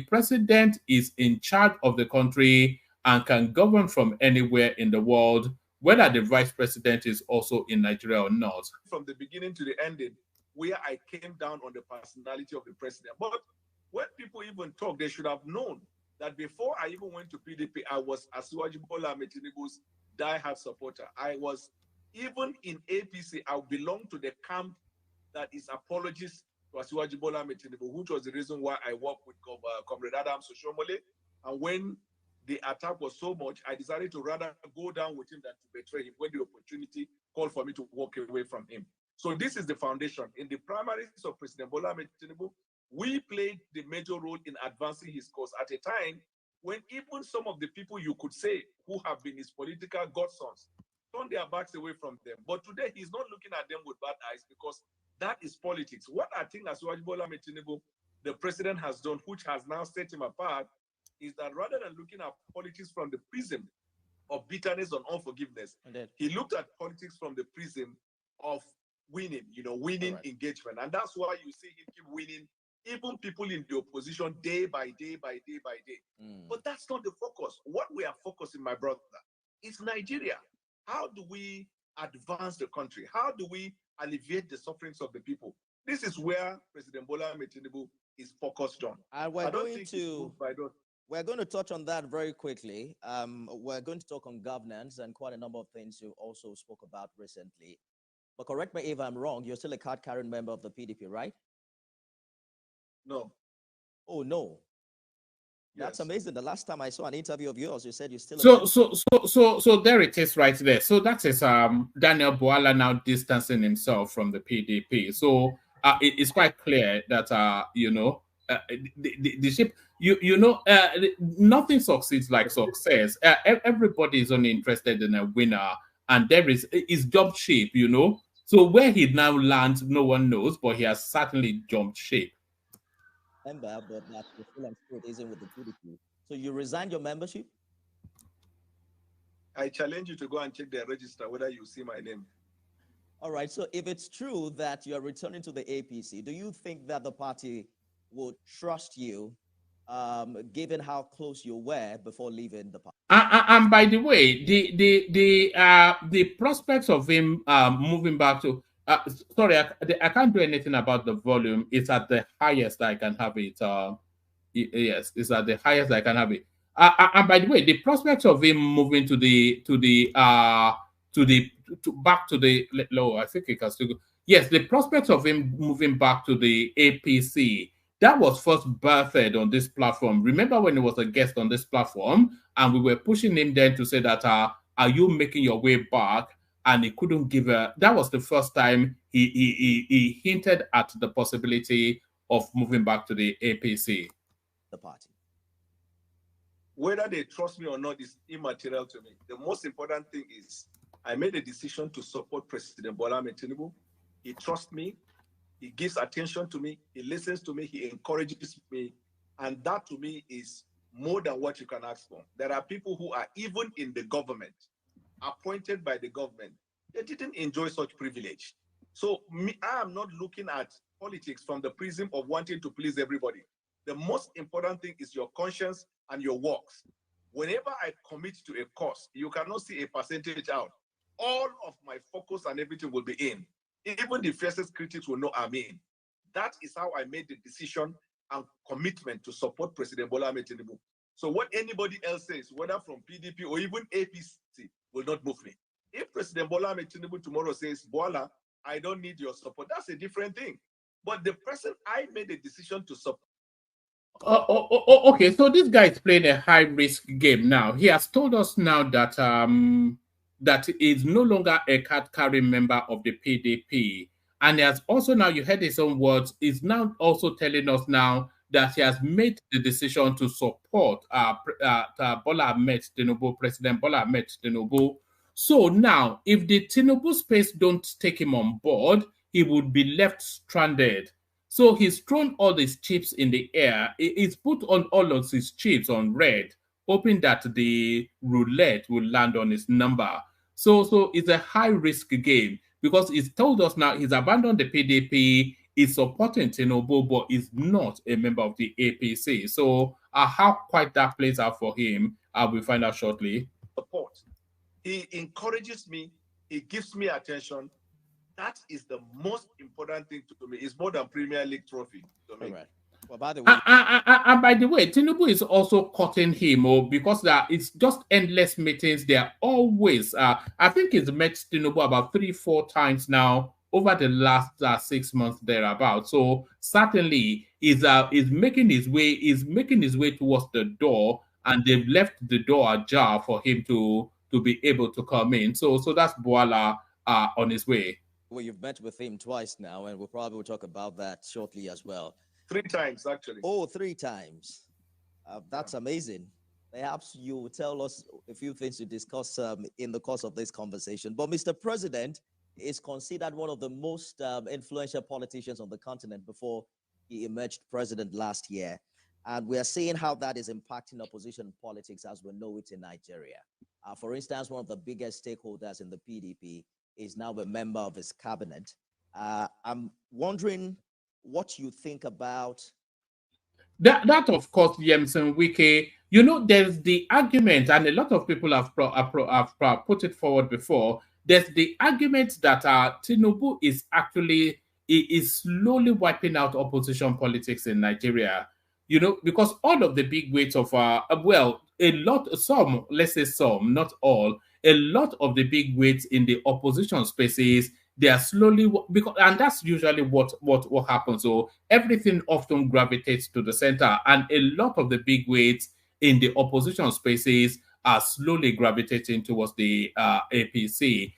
president is in charge of the country and can govern from anywhere in the world, whether the vice president is also in Nigeria or not. From the beginning to the ending, where I came down on the personality of the president. But when people even talk, they should have known that before I even went to PDP, I was Asiwaju Bola Ahmed Tinubu's diehard supporter. I was, even in APC, I belonged to the camp that is apologists to Asiwaju Bola Ahmed Tinubu, which was the reason why I worked with Comrade Adams Oshomole. And when the attack was so much, I decided to rather go down with him than to betray him when the opportunity called for me to walk away from him. So this is the foundation. In the primaries of President Bola Ahmed Tinubu, we played the major role in advancing his cause at a time when even some of the people you could say who have been his political godsons turn their backs away from them. But today he's not looking at them with bad eyes because that is politics. What I think Asiwaju Bola Ahmed Tinubu, the president, has done, which has now set him apart, is that rather than looking at politics from the prism of bitterness and unforgiveness, he looked at politics from the prism of winning, winning engagement. And that's why you see him keep winning even people in the opposition day by day by day by day. But that's not the focus. What we are focusing, my brother, is Nigeria. How do we advance the country? How do we alleviate the sufferings of the people? This is where President Bola Ahmed Tinubu is focused on. And we're going to touch on that very quickly. We're going to talk on governance and quite a number of things you also spoke about recently. But correct me if I'm wrong, you're still a card-carrying member of the PDP, right? No. Oh, no. Yes. That's amazing. The last time I saw an interview of yours, you said you're still So there it is right there. So that is Daniel Bwala now distancing himself from the PDP. So it's quite clear that the ship, nothing succeeds like success. Everybody is only interested in a winner, and there is jumped ship, So where he now lands, no one knows, but he has certainly jumped ship. But that the full and spirit isn't with the PDP. So you resigned your membership? I challenge you to go and check their register whether you see my name. All right. So if it's true that you're returning to the APC, do you think that the party would trust you, given how close you were before leaving the party? And by the way, the prospects of him moving back to sorry, I can't do anything about the volume. It's at the highest I can have it. Yes, it's at the highest I can have it. And by the way, the prospects of him moving back to the low, I think it can still go. Yes, the prospects of him moving back to the APC, that was first birthed on this platform. Remember when he was a guest on this platform, and we were pushing him then to say that, are you making your way back? And he couldn't give that was the first time he hinted at the possibility of moving back to the APC. The party. Whether they trust me or not is immaterial to me. The most important thing is I made a decision to support President Bola Ahmed Tinubu. He trusts me. He gives attention to me. He listens to me. He encourages me. And that to me is more than what you can ask for. There are people who are even in the government, appointed by the government. They didn't enjoy such privilege. So I am not looking at politics from the prism of wanting to please everybody. The most important thing is your conscience and your works. Whenever I commit to a cause, you cannot see a percentage out. All of my focus and everything will be in. Even the fiercest critics will know I'm in. That is how I made the decision and commitment to support President Bola Ahmed Tinubu. So what anybody else says, whether from PDP or even APC, will not move me. If President Bola Ahmed Tinubu tomorrow says, Bola, I don't need your support, that's a different thing. But the person I made a decision to support. Okay, so this guy is playing a high-risk game now. He has told us now that that he is no longer a card-carrying member of the PDP. And he has also now, you heard his own words, is now also telling us now that he has made the decision to support Bola Ahmed Tinubu, President Bola Ahmed Tinubu. So now, if the Tinubu space don't take him on board, he would be left stranded. So he's thrown all his chips in the air. He's put on all of his chips on red, hoping that the roulette will land on his number. So it's a high-risk game because he's told us now he's abandoned the PDP, he's supporting Tinubu, but he's not a member of the APC. So how quite that plays out for him, we'll find out shortly. Support. He encourages me. He gives me attention. That is the most important thing to me. It's more than Premier League trophy to me. Right. Well, by the way, and by the way, Tinubu is also cutting him because it's just endless meetings. They are always, I think he's met Tinubu about 3-4 times now over the last 6 months thereabout. So certainly he's making his way towards the door, and they've left the door ajar for him to be able to come in. So that's Bwala on his way. Well, you've met with him twice now, and we'll probably talk about that shortly as well. 3 times, actually. Oh, 3 times. That's amazing. Perhaps you will tell us a few things to discuss in the course of this conversation. But Mr. President is considered one of the most influential politicians on the continent before he emerged president last year. And we are seeing how that is impacting opposition politics as we know it in Nigeria. For instance, one of the biggest stakeholders in the PDP is now a member of his cabinet. I'm wondering what you think about that of course, Yemsen Wike, you know, there's the argument, and a lot of people have put it forward before. There's the argument that Tinubu is actually is slowly wiping out opposition politics in Nigeria. You know, because all of the big weights of well, a lot, some, let's say some, not all, a lot of the big weights in the opposition spaces, they are slowly, because, and that's usually what happens. So everything often gravitates to the center, and a lot of the big weights in the opposition spaces are slowly gravitating towards the APC.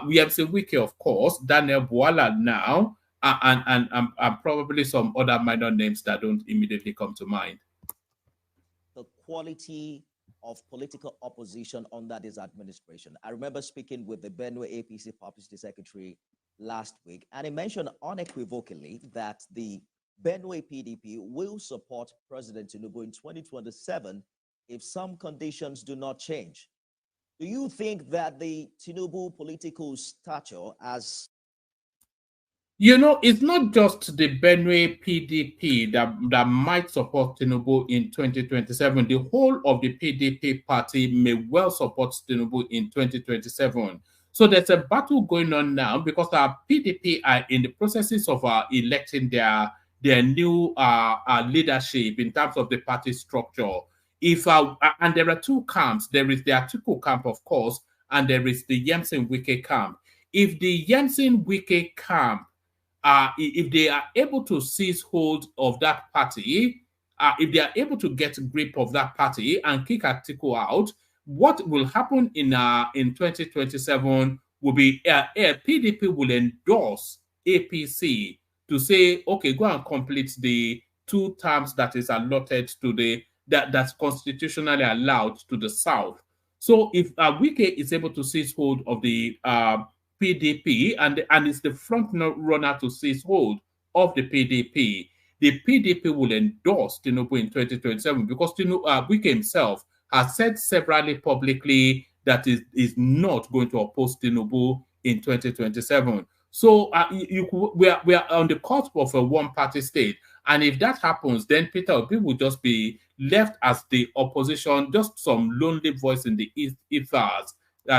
We have seen Wiki, of course, Daniel Bwala now, and probably some other minor names that don't immediately come to mind. The quality of political opposition under this administration. I remember speaking with the Benue APC Publicity Secretary last week, and he mentioned unequivocally that the Benue PDP will support President Tinubu in 2027 if some conditions do not change. Do you think that the Tinubu political stature as... You know, it's not just the Benue PDP that might support Tinubu in 2027. The whole of the PDP party may well support Tinubu in 2027. So there's a battle going on now because our PDP are in the processes of electing their new leadership in terms of the party structure. And there are two camps. There is the Atiku camp, of course, and there is the Yemsen Wike camp. If the Yemsen Wike camp, if they are able to seize hold of that party, if they are able to get a grip of that party and kick Atiku out, what will happen in 2027 will be PDP will endorse APC to say, okay, go and complete the 2 terms that is allotted to that's constitutionally allowed to the South. So if Wike is able to seize hold of the PDP and is the front runner to seize hold of the PDP will endorse Tinubu in 2027 because Wike himself has said severally publicly that is not going to oppose Tinubu in 2027. So we are on the cusp of a one-party state, and if that happens, then Peter Obi will just be left as the opposition, just some lonely voice in the ethers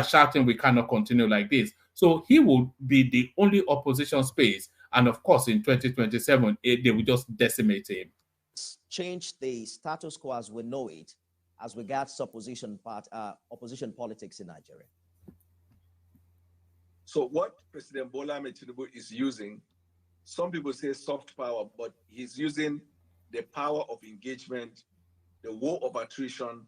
shouting, "We cannot continue like this." So he will be the only opposition space. And of course, in 2027, they will just decimate him. Change the status quo as we know it, as regards opposition politics in Nigeria. So what President Bola Ahmed Tinubu is using, some people say soft power, but he's using the power of engagement, the war of attrition,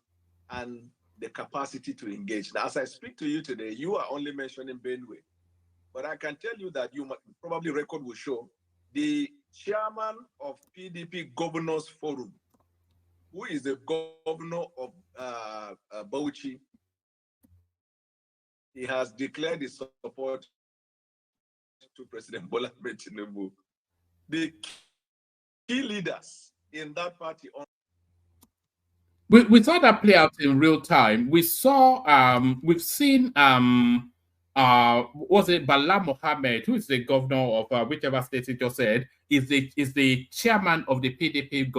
and the capacity to engage. Now, as I speak to you today, you are only mentioning Benue, but I can tell you that you probably record will show the chairman of PDP Governors Forum, who is the governor of Bauchi. He has declared his support to President Bola Ahmed Tinubu. The key leaders in that party. We saw that play out in real time. We've seen was it Bala Mohammed, who is the governor of whichever state he just said, is the chairman of the PDP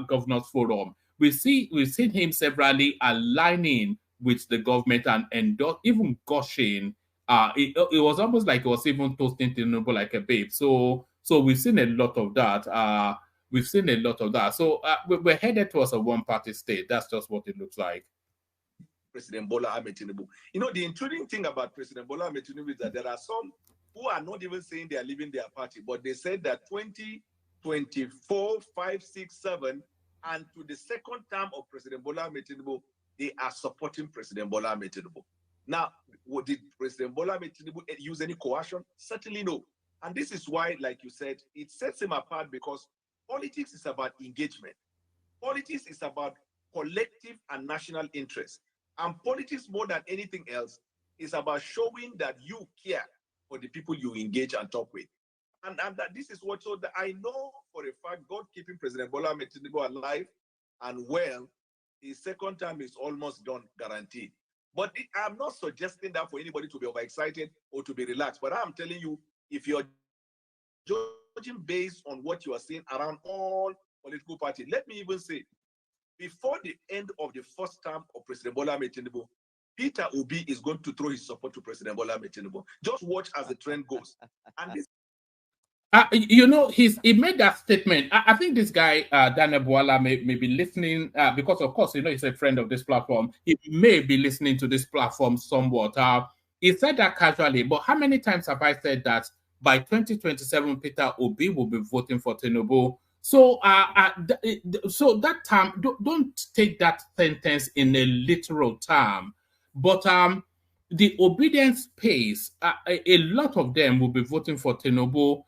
Governors Forum. We've seen him severally aligning with the government and even gushing. It was almost like he was even toasting Tinubu like a babe. So we've seen a lot of that. So we're headed towards a one-party state. That's just what it looks like. President Bola Ahmed Tinubu. You know, the intriguing thing about President Bola Ahmed Tinubu is that there are some who are not even saying they are leaving their party, but they said that 2024, 5, 6, 7, and to the second term of President Bola Ahmed Tinubu, they are supporting President Bola Ahmed Tinubu. Now, did President Bola Ahmed Tinubu use any coercion? Certainly no. And this is why, like you said, it sets him apart because politics is about engagement. Politics is about collective and national interest. And politics, more than anything else, is about showing that you care for the people you engage and talk with. And that this is what, so that I know for a fact, God keeping President Bola Ahmed Tinubu alive and well, his second term is almost done, guaranteed. But I'm not suggesting that for anybody to be overexcited or to be relaxed. But I'm telling you, if you're judging based on what you are seeing around all political parties, let me even say, before the end of the first term of President Bola Ahmed Tinubu, Peter Obi is going to throw his support to President Bola Ahmed Tinubu. Just watch as the trend goes. And this you know, he made that statement. I think this guy, Daniel Bwala, may be listening because, of course, you know, he's a friend of this platform. He may be listening to this platform somewhat. He said that casually, but how many times have I said that by 2027, Peter Obi will be voting for Tinubu? So, so that term, don't take that sentence in a literal term, but the obedience pace, a lot of them will be voting for Tinubu.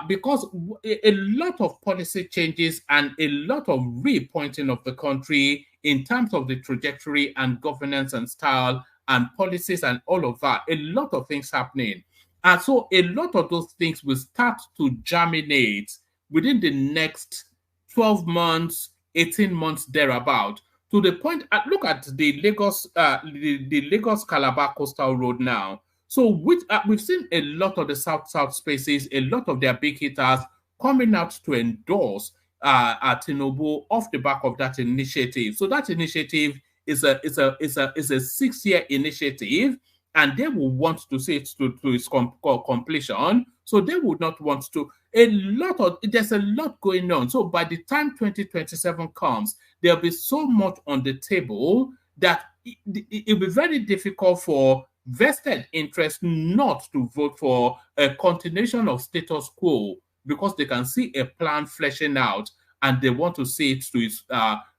Because a lot of policy changes and a lot of repointing of the country in terms of the trajectory and governance and style and policies and all of that, a lot of things happening. And so a lot of those things will start to germinate within the next 12 months, 18 months thereabout, to the point, look at the the Lagos Calabar Coastal Road now. So we've seen a lot of the South-South spaces, a lot of their big hitters coming out to endorse Tinubu off the back of that initiative. So that initiative is a 6-year initiative, and they will want to see it to its completion. So they would not want to. There's a lot going on. So by the time 2027 comes, there'll be so much on the table that it'll be very difficult for vested interest not to vote for a continuation of status quo, because they can see a plan fleshing out and they want to see it to its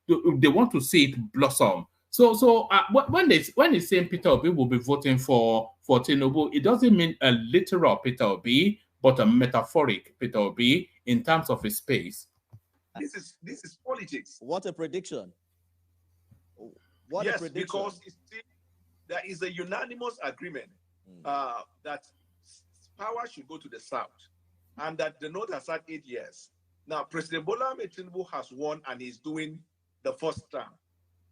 they want to see it blossom. So when it's saying Peter Obi will be voting for Tinubu, it doesn't mean a literal Peter Obi, but a metaphoric Peter Obi in terms of his space. This is politics. What a prediction! What yes, a prediction. Because there is a unanimous agreement that power should go to the South, and that the North has had 8 years. Now, President Bola Ahmed Tinubu has won and he's doing the first term.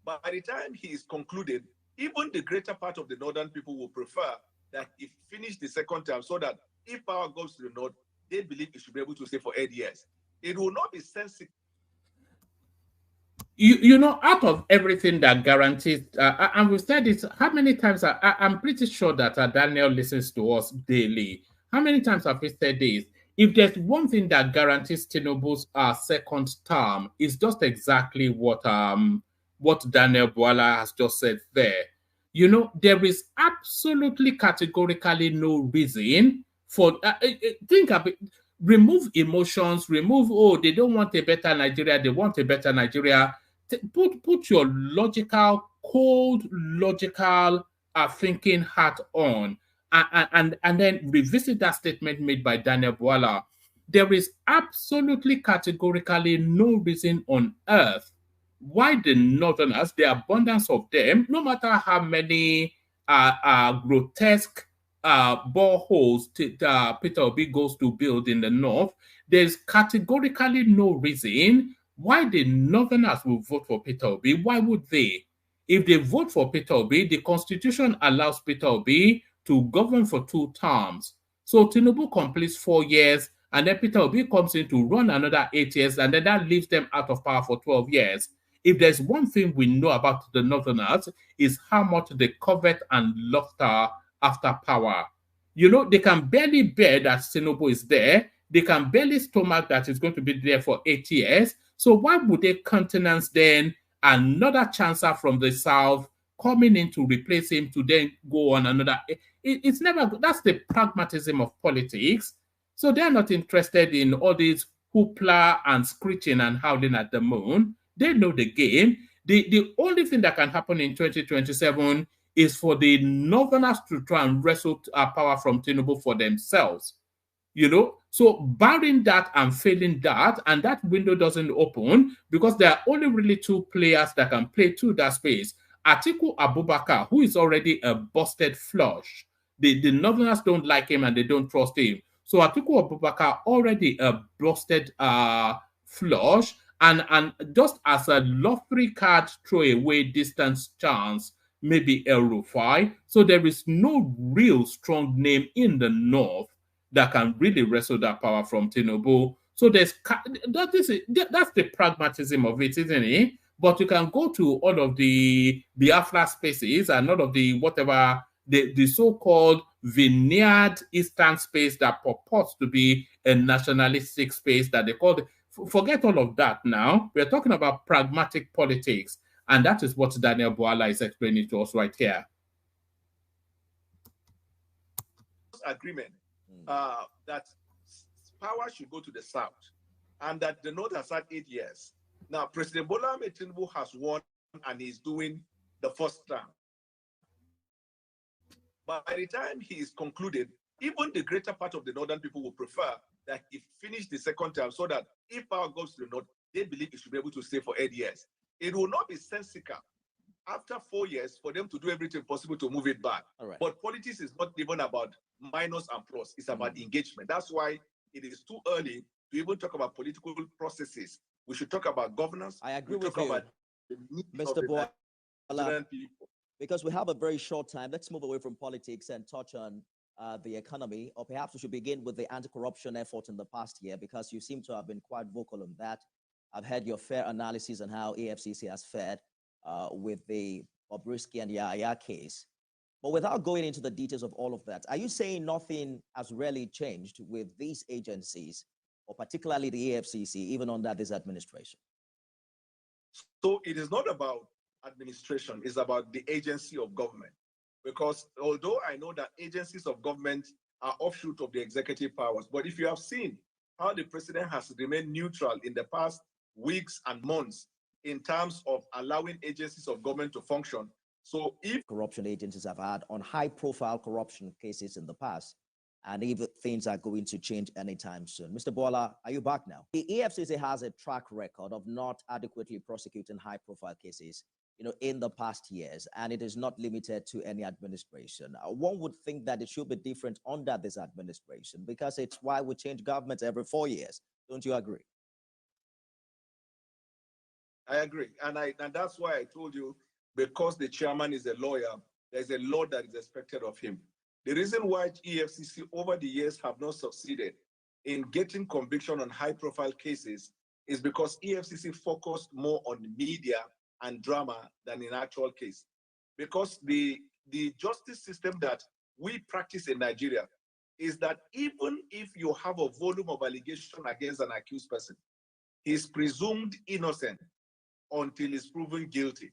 But by the time he is concluded, even the greater part of the Northern people will prefer that he finish the second term, so that if power goes to the North, they believe he should be able to stay for 8 years. It will not be sensitive. You know, out of everything that guarantees, and we've said it, how many times, I'm pretty sure that Daniel listens to us daily. How many times have we said this? If there's one thing that guarantees Tinubu's second term, is just exactly what Daniel Bwala has just said there. You know, there is absolutely categorically no reason for, think of it, remove emotions, remove, they don't want a better Nigeria, they want a better Nigeria. Put your logical, cold, logical thinking hat on, and then revisit that statement made by Daniel Bwala. There is absolutely categorically no reason on earth why the Northerners, the abundance of them, no matter how many grotesque boreholes Peter Obi goes to build in the North, there's categorically no reason why the Northerners will vote for Peter Obi. Why would they? If they vote for Peter Obi, the Constitution allows Peter Obi to govern for 2 terms. So Tinubu completes 4 years, and then Peter Obi comes in to run another 8 years, and then that leaves them out of power for 12 years. If there's one thing we know about the Northerners, is how much they covet and luster after power. You know, they can barely bear that Tinubu is there. They can barely stomach that he's going to be there for 8 years. So why would they countenance then another chancer from the South coming in to replace him to then go on another? It's never, that's the pragmatism of politics. So they're not interested in all this hoopla and screeching and howling at the moon. They know the game. The only thing that can happen in 2027 is for the Northerners to try and wrestle power from Tinubu for themselves. you know. So barring that and failing that, and that window doesn't open because there are only really two players that can play to that space. Atiku Abubakar, who is already a busted flush. The Northerners don't like him and they don't trust him. So Atiku Abubakar already a busted flush, and just as a lottery card throwaway distance chance, maybe El Rufai. So there is no real strong name in the North that can really wrestle that power from Tinubu. So that's the pragmatism of it, isn't it? But you can go to all of the Biafra spaces and all of the whatever, the so-called vineyard eastern space that purports to be a nationalistic space that they call it. Forget all of that now. We're talking about pragmatic politics. And that is what Daniel Boala is explaining to us right here. Agreement that power should go to the South and that the North has had 8 years. Now, President Bola Ahmed Tinubu has won and is doing the first term. But by the time he is concluded, even the greater part of the Northern people will prefer that he finish the second term so that if power goes to the North, they believe he should be able to stay for 8 years. It will not be sensical after 4 years for them to do everything possible to move it back. Right. But politics is not even about minus and plus. It's about engagement. That's why it is too early to even talk about political processes. We should talk about governance. I agree with talk you, about the needs Mr. of the Boala. people. Because we have a very short time, let's move away from politics and touch on the economy, or perhaps we should begin with the anti-corruption effort in the past year, because you seem to have been quite vocal on that. I've heard your fair analysis on how AFCC has fared with the Bobrisky and Yahya case. But without going into the details of all of that, are you saying nothing has really changed with these agencies, or particularly the AFCC, even under this administration? So it is not about administration, it's about the agency of government. Because although I know that agencies of government are offshoot of the executive powers, but if you have seen how the president has remained neutral in the past weeks and months in terms of allowing agencies of government to function. So if corruption agencies have had on high-profile corruption cases in the past, and if things are going to change anytime soon. Mr. Boala, are you back now? The EFCC has a track record of not adequately prosecuting high-profile cases, in the past years, and it is not limited to any administration. One would think that it should be different under this administration, because it's why we change governments every 4 years. Don't you agree? I agree, and that's why I told you, because the chairman is a lawyer, there's a law that is expected of him. The reason why EFCC over the years have not succeeded in getting conviction on high-profile cases is because EFCC focused more on media and drama than in actual case. Because the justice system that we practice in Nigeria is that even if you have a volume of allegation against an accused person, he's presumed innocent until he's proven guilty.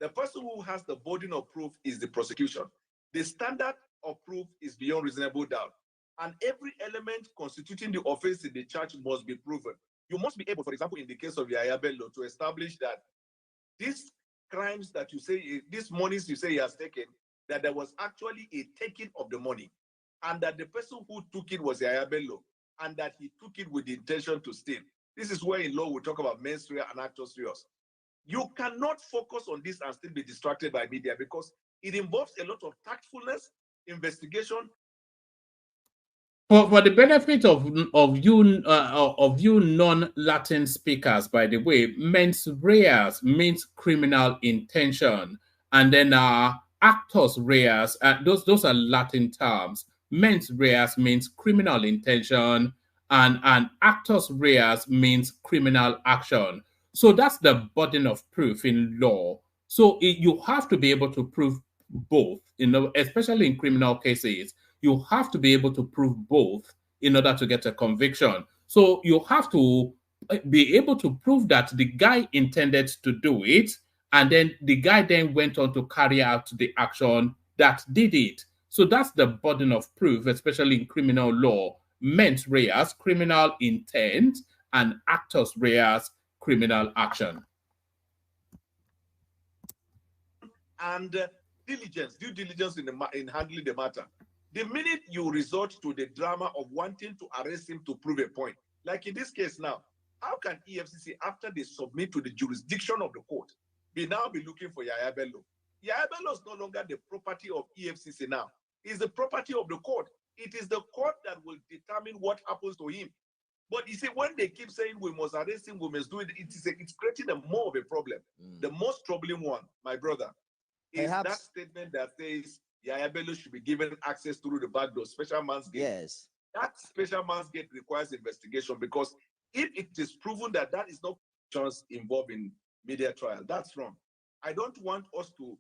The person who has the burden of proof is the prosecution. The standard of proof is beyond reasonable doubt. And every element constituting the offense in the charge must be proven. You must be able, for example, in the case of Yahya Bello, to establish that these crimes that you say, these monies you say he has taken, that there was actually a taking of the money, and that the person who took it was Yahya Bello, and that he took it with the intention to steal. This is where in law we talk about mens rea and actus reus. You cannot focus on this and still be distracted by media, because it involves a lot of tactfulness, investigation. For the benefit of you non-Latin speakers, by the way, mens reas means criminal intention, and then actus reas, those are Latin terms. Mens reas means criminal intention, and actus reas means criminal action. So that's the burden of proof in law. So you have to be able to prove both, especially in criminal cases. You have to be able to prove both in order to get a conviction. So you have to be able to prove that the guy intended to do it, and then the guy then went on to carry out the action that did it. So that's the burden of proof, especially in criminal law. Mens reas, criminal intent, and actus reas, criminal action. And diligence, due diligence in handling the matter. The minute you resort to the drama of wanting to arrest him to prove a point, like in this case now, how can EFCC, after they submit to the jurisdiction of the court, be looking for Yaya Bello? Yaya Bello is no longer the property of EFCC now. It's the property of the court. It is the court that will determine what happens to him. But you see, when they keep saying we must arrest him, we must do it, it's creating more of a problem. The most troubling one, my brother, is that statement that says Yaya Bello should be given access through the back door, special man's gate. Yes. That special man's gate requires investigation, because if it is proven that that is not chance involved in media trial, that's wrong. I don't want us to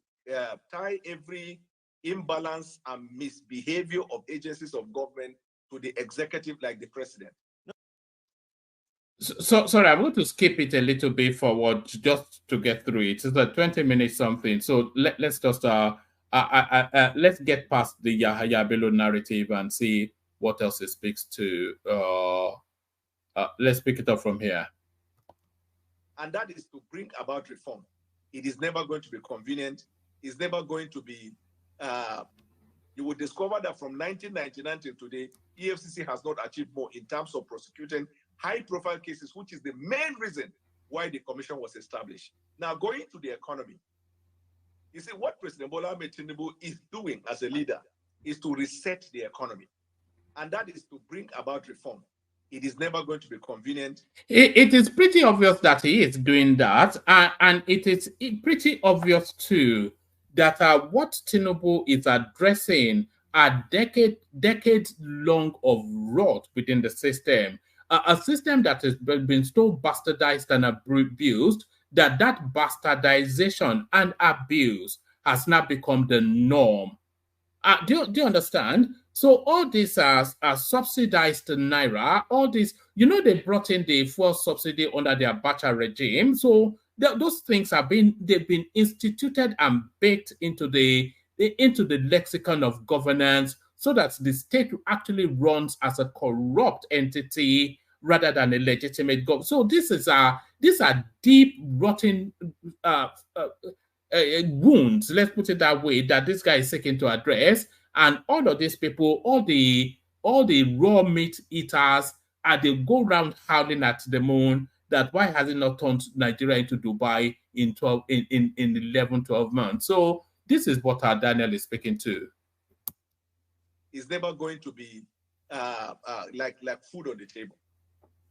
tie every imbalance and misbehavior of agencies of government to the executive, like the president. So sorry, I'm going to skip it a little bit forward just to get through it. It's a 20 minutes something. So let's just let's get past the Yahya Bello narrative and see what else it speaks to. Let's pick it up from here. And that is to bring about reform. It is never going to be convenient. It's never going to be. You will discover that from 1999 till today, EFCC has not achieved more in terms of prosecuting high-profile cases, which is the main reason why the commission was established. Now, going to the economy, you see, what President Bola Ahmed Tinubu is doing as a leader is to reset the economy, and that is to bring about reform. It is never going to be convenient. It is pretty obvious that he is doing that, and it is pretty obvious too that what Tinubu is addressing are decades long of rot within the system. A system that has been so bastardized and abused that bastardization and abuse has now become the norm. Do you understand? So all these are subsidized naira. All this, they brought in the fuel subsidy under the Abacha regime. So those things they've been instituted and baked into the lexicon of governance, so that the state actually runs as a corrupt entity rather than a legitimate government. So these are deep, rotten wounds, let's put it that way, that this guy is seeking to address. And all of these people, all the raw meat eaters, they go around howling at the moon that why has it not turned Nigeria into Dubai in 11, 12 months? So this is what our Daniel is speaking to. It's never going to be like food on the table.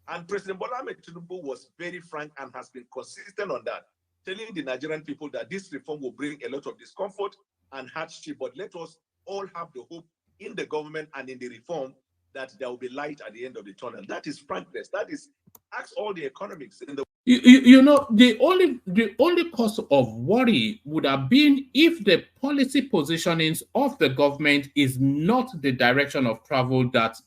And President Bola Ahmed Tinubu was very frank and has been consistent on that, telling the Nigerian people that this reform will bring a lot of discomfort and hardship, but let us all have the hope in the government and in the reform that there will be light at the end of the tunnel. That is frankness. That is, ask all the economics in the. The only cause of worry would have been if the policy positionings of the government is not the direction of travel that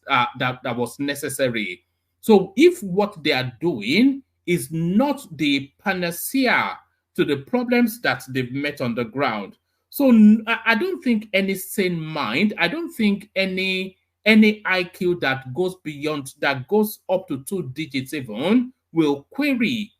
was necessary. So if what they are doing is not the panacea to the problems that they've met on the ground, so I don't think any sane mind, I don't think any IQ that goes beyond, that goes up to 2 digits even, will query.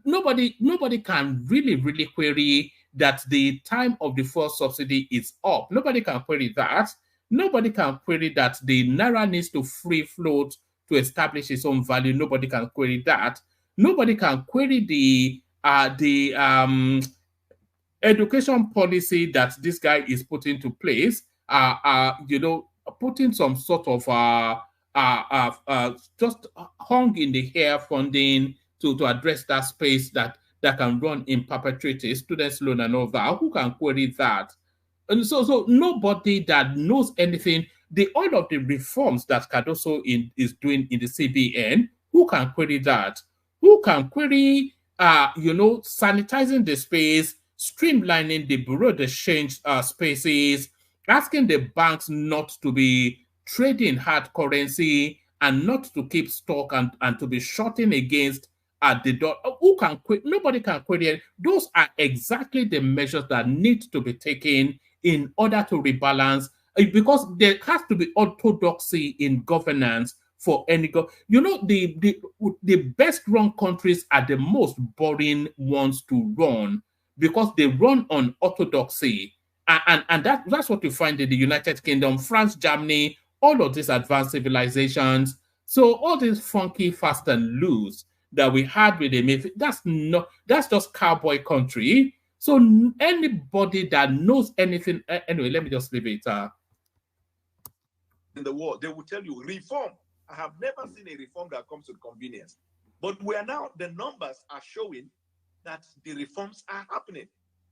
Nobody can really query that the time of the fuel subsidy is up. Nobody can query that. Nobody can query that the naira needs to free float to establish its own value. Nobody can query that. Nobody can query the education policy that this guy is putting into place. Putting some sort of just hung in the air funding to address that space that can run in perpetuity, students' loan and all that. Who can query that? And so nobody that knows anything, all of the reforms that Cardoso is doing in the CBN, who can query that? Who can query, sanitizing the space, streamlining the bureau de change spaces, asking the banks not to be trading hard currency and not to keep stock and to be shorting against at the door? Who can query? Nobody can query it. Those are exactly the measures that need to be taken in order to rebalance, because there has to be orthodoxy in governance for any the best run countries are the most boring ones to run, because they run on orthodoxy. And that's what you find in the United Kingdom, France, Germany, all of these advanced civilizations. So all this funky fast and loose that we had with the that's just cowboy country. So anybody that knows anything, anyway, let me just leave it. In the world, they will tell you reform. I have never seen a reform that comes with convenience. But we are now, the numbers are showing that the reforms are happening.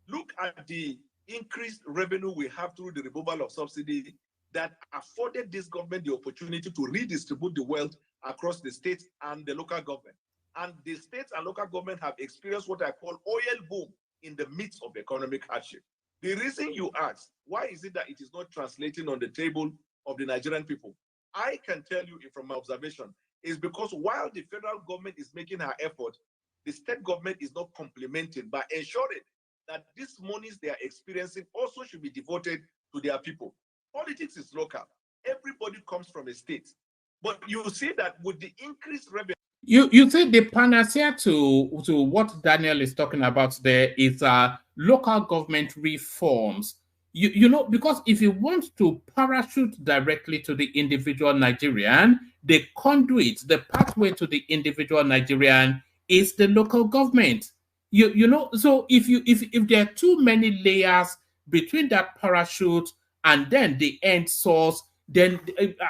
Look at the increased revenue we have through the removal of subsidy that afforded this government the opportunity to redistribute the wealth across the states and the local government. And the states and local government have experienced what I call oil boom in the midst of economic hardship. The reason you ask, why is it that it is not translating on the table of the Nigerian people? I can tell you from my observation, is because while the federal government is making her effort, the state government is not complementing by ensuring that these monies they are experiencing also should be devoted to their people. Politics is local. Everybody comes from a state. But you see that with the increased revenue. You think the panacea to what Daniel is talking about there is local government reforms. You know, because if you want to parachute directly to the individual Nigerian, the conduit, the pathway to the individual Nigerian is the local government. You know, so if there are too many layers between that parachute and then the end source, then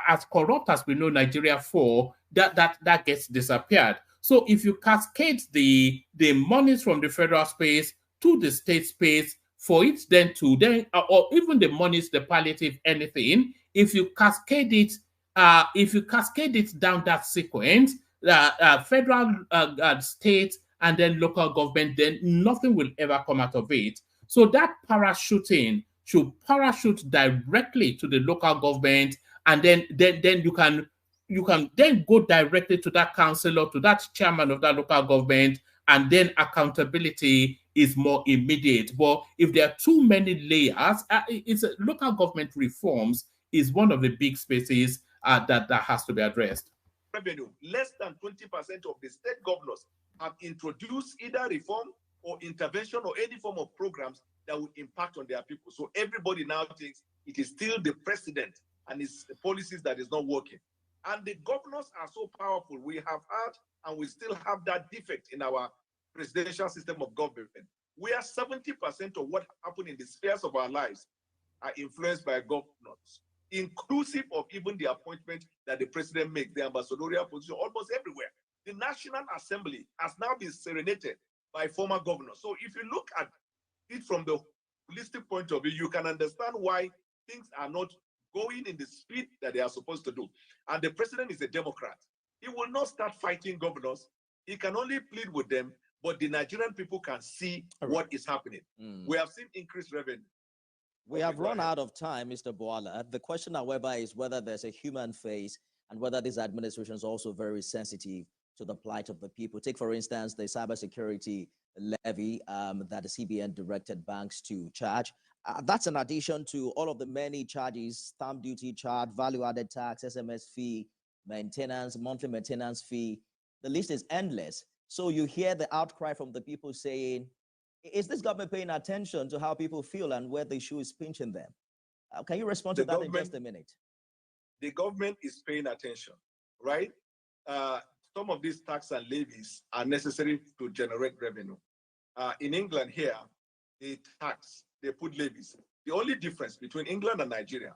as corrupt as we know Nigeria for, that gets disappeared. So if you cascade the monies from the federal space to the state space, for it then to then, or even the monies, the palliative, anything, if you cascade it down that sequence, federal, state, and then local government, then nothing will ever come out of it. So that parachuting should parachute directly to the local government, and then you can then go directly to that councillor, to that chairman of that local government, and then accountability is more immediate. But if there are too many layers, it's local government reforms is one of the big spaces that has to be addressed. Revenue, less than 20% of the state governors have introduced either reform or intervention or any form of programs that will impact on their people. So everybody now thinks it is still the president and his policies that is not working. And the governors are so powerful. We have had and we still have that defect in our presidential system of government, where 70% of what happened in the spheres of our lives are influenced by governors, inclusive of even the appointment that the president makes, the ambassadorial position, almost everywhere. The National Assembly has now been serenaded by former governors. So if you look at it from the holistic point of view, you can understand why things are not going in the speed that they are supposed to do. And the president is a Democrat. He will not start fighting governors. He can only plead with them, but the Nigerian people can see what is happening. We have seen increased revenue. We have run out of time, Mr. Boala. The question, however, is whether there's a human face and whether this administration is also very sensitive to the plight of the people. Take, for instance, the cybersecurity levy that the CBN directed banks to charge. That's in addition to all of the many charges: stamp duty charge, value-added tax, SMS fee, maintenance, monthly maintenance fee. The list is endless. So you hear the outcry from the people saying, is this government paying attention to how people feel and where the shoe is pinching them? Can you respond to that in just a minute? The government is paying attention, right? Some of these tax and levies are necessary to generate revenue. In England here, they tax, they put levies. The only difference between England and Nigeria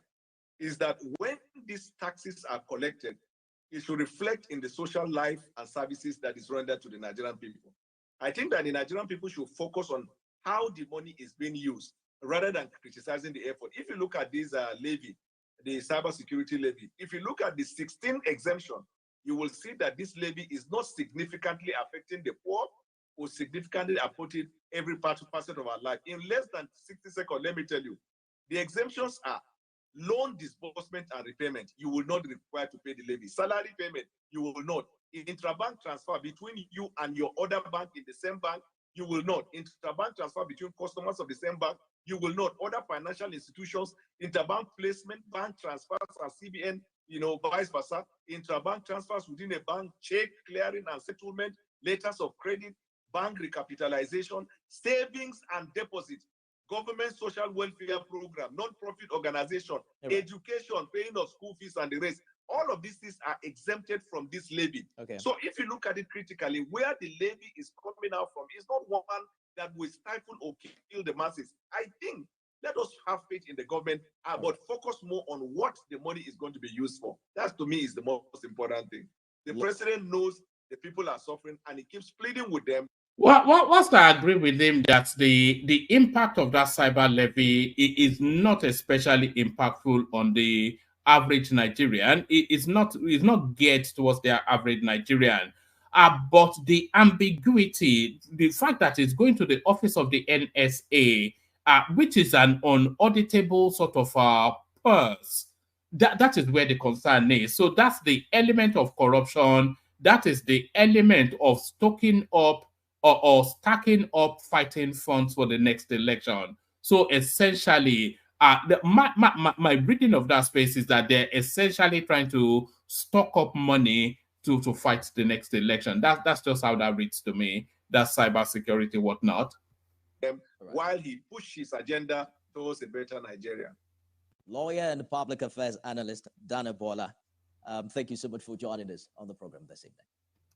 is that when these taxes are collected, it should reflect in the social life and services that is rendered to the Nigerian people. I think that the Nigerian people should focus on how the money is being used rather than criticizing the effort. If you look at this levy, the cybersecurity levy, if you look at the 16 exemption, you will see that this levy is not significantly affecting the poor or significantly affecting every facet of our life. In less than 60 seconds, let me tell you, the exemptions are loan disbursement and repayment. You will not be required to pay the levy. Salary payment, you will not. Interbank transfer between you and your other bank in the same bank, you will not. Interbank transfer between customers of the same bank, you will not. Other financial institutions, interbank placement, bank transfers and CBN, vice versa. Interbank transfers within a bank, check clearing and settlement, letters of credit, bank recapitalization, savings and deposits. government social welfare program, non-profit organization, education, paying of school fees and the rest. All of these things are exempted from this levy. Okay. So if you look at it critically, where the levy is coming out from is not one that will stifle or kill the masses. I think let us have faith in the government, but focus more on what the money is going to be used for. That, to me, is the most important thing. The president knows the people are suffering, and he keeps pleading with them. Well, whilst I agree with him that the impact of that cyber levy is not especially impactful on the average Nigerian, it's not geared towards the average Nigerian. But the ambiguity, the fact that it's going to the office of the NSA, which is an unauditable sort of purse, that is where the concern is. So that's the element of corruption. That is the element of stocking up or stacking up fighting funds for the next election. So essentially, my reading of that space is that they're essentially trying to stock up money to fight the next election. That's just how that reads to me. That's cybersecurity, whatnot. While he pushed his agenda towards a better Nigeria. Lawyer and public affairs analyst Daniel Bola, thank you so much for joining us on the program this evening.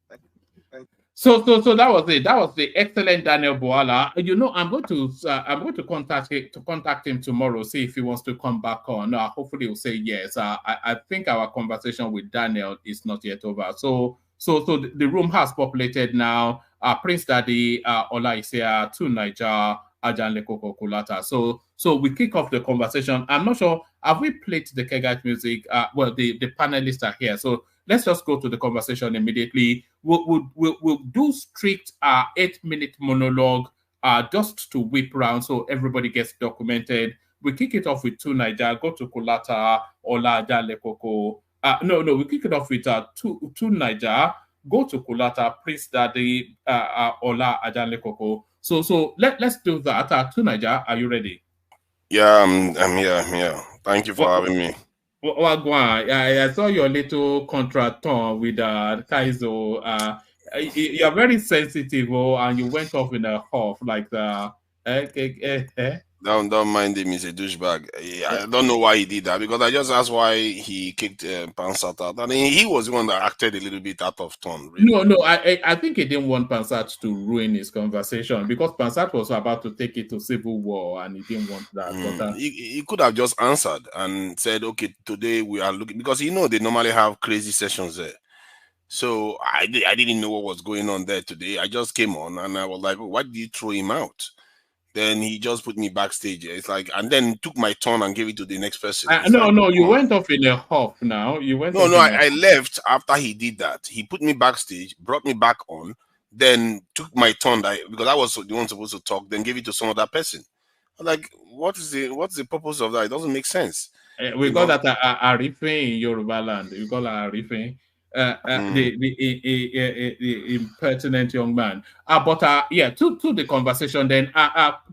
Thank you. Thank you. So that was it. That was the excellent Daniel Boala. You know, I'm going to contact him tomorrow, see if he wants to come back on. Hopefully he'll say yes. I think our conversation with Daniel is not yet over. So the room has populated now. Prince Daddy, Ola Isea, to Niger, Ajan Lekoko Kulata. So we kick off the conversation. I'm not sure, have we played the Kegite music? Well, the panelists are here. So let's just go to the conversation immediately. We'll do strict 8-minute monologue just to whip round so everybody gets documented. We kick it off with 2 Niger, go to Kulata, Ola, Ajan Lekoko. No, we kick it off with 2 Niger, go to Kulata, Prince Daddy, Ola, Ajan Lekoko. So let's do that. 2 Niger, are you ready? Yeah, I'm here. Thank you for having me. Wagwan, I saw your little contraton with Kaizo. You're very sensitive, and you went off in a huff like the. Don't mind him. He's a douchebag. I don't know why he did that, because I just asked why he kicked Pansat out. I mean, he was the one that acted a little bit out of tone. Really. No, I think he didn't want Pansat to ruin his conversation, because Pansat was about to take it to civil war, and he didn't want that. But, he could have just answered and said, "Okay, today we are looking," because they normally have crazy sessions there. So I didn't know what was going on there today. I just came on and I was like, "Why did you throw him out?" Then he just put me backstage. It's like, and then took my turn and gave it to the next person. You went off in a huff now. You went. I left after he did that. He put me backstage, brought me back on, then took my turn because I was the one supposed to talk, then gave it to some other person. I'm like, what's the purpose of that? It doesn't make sense. We got that Arife in Yoruba land. We call Arife. The impertinent young man. But to the conversation then,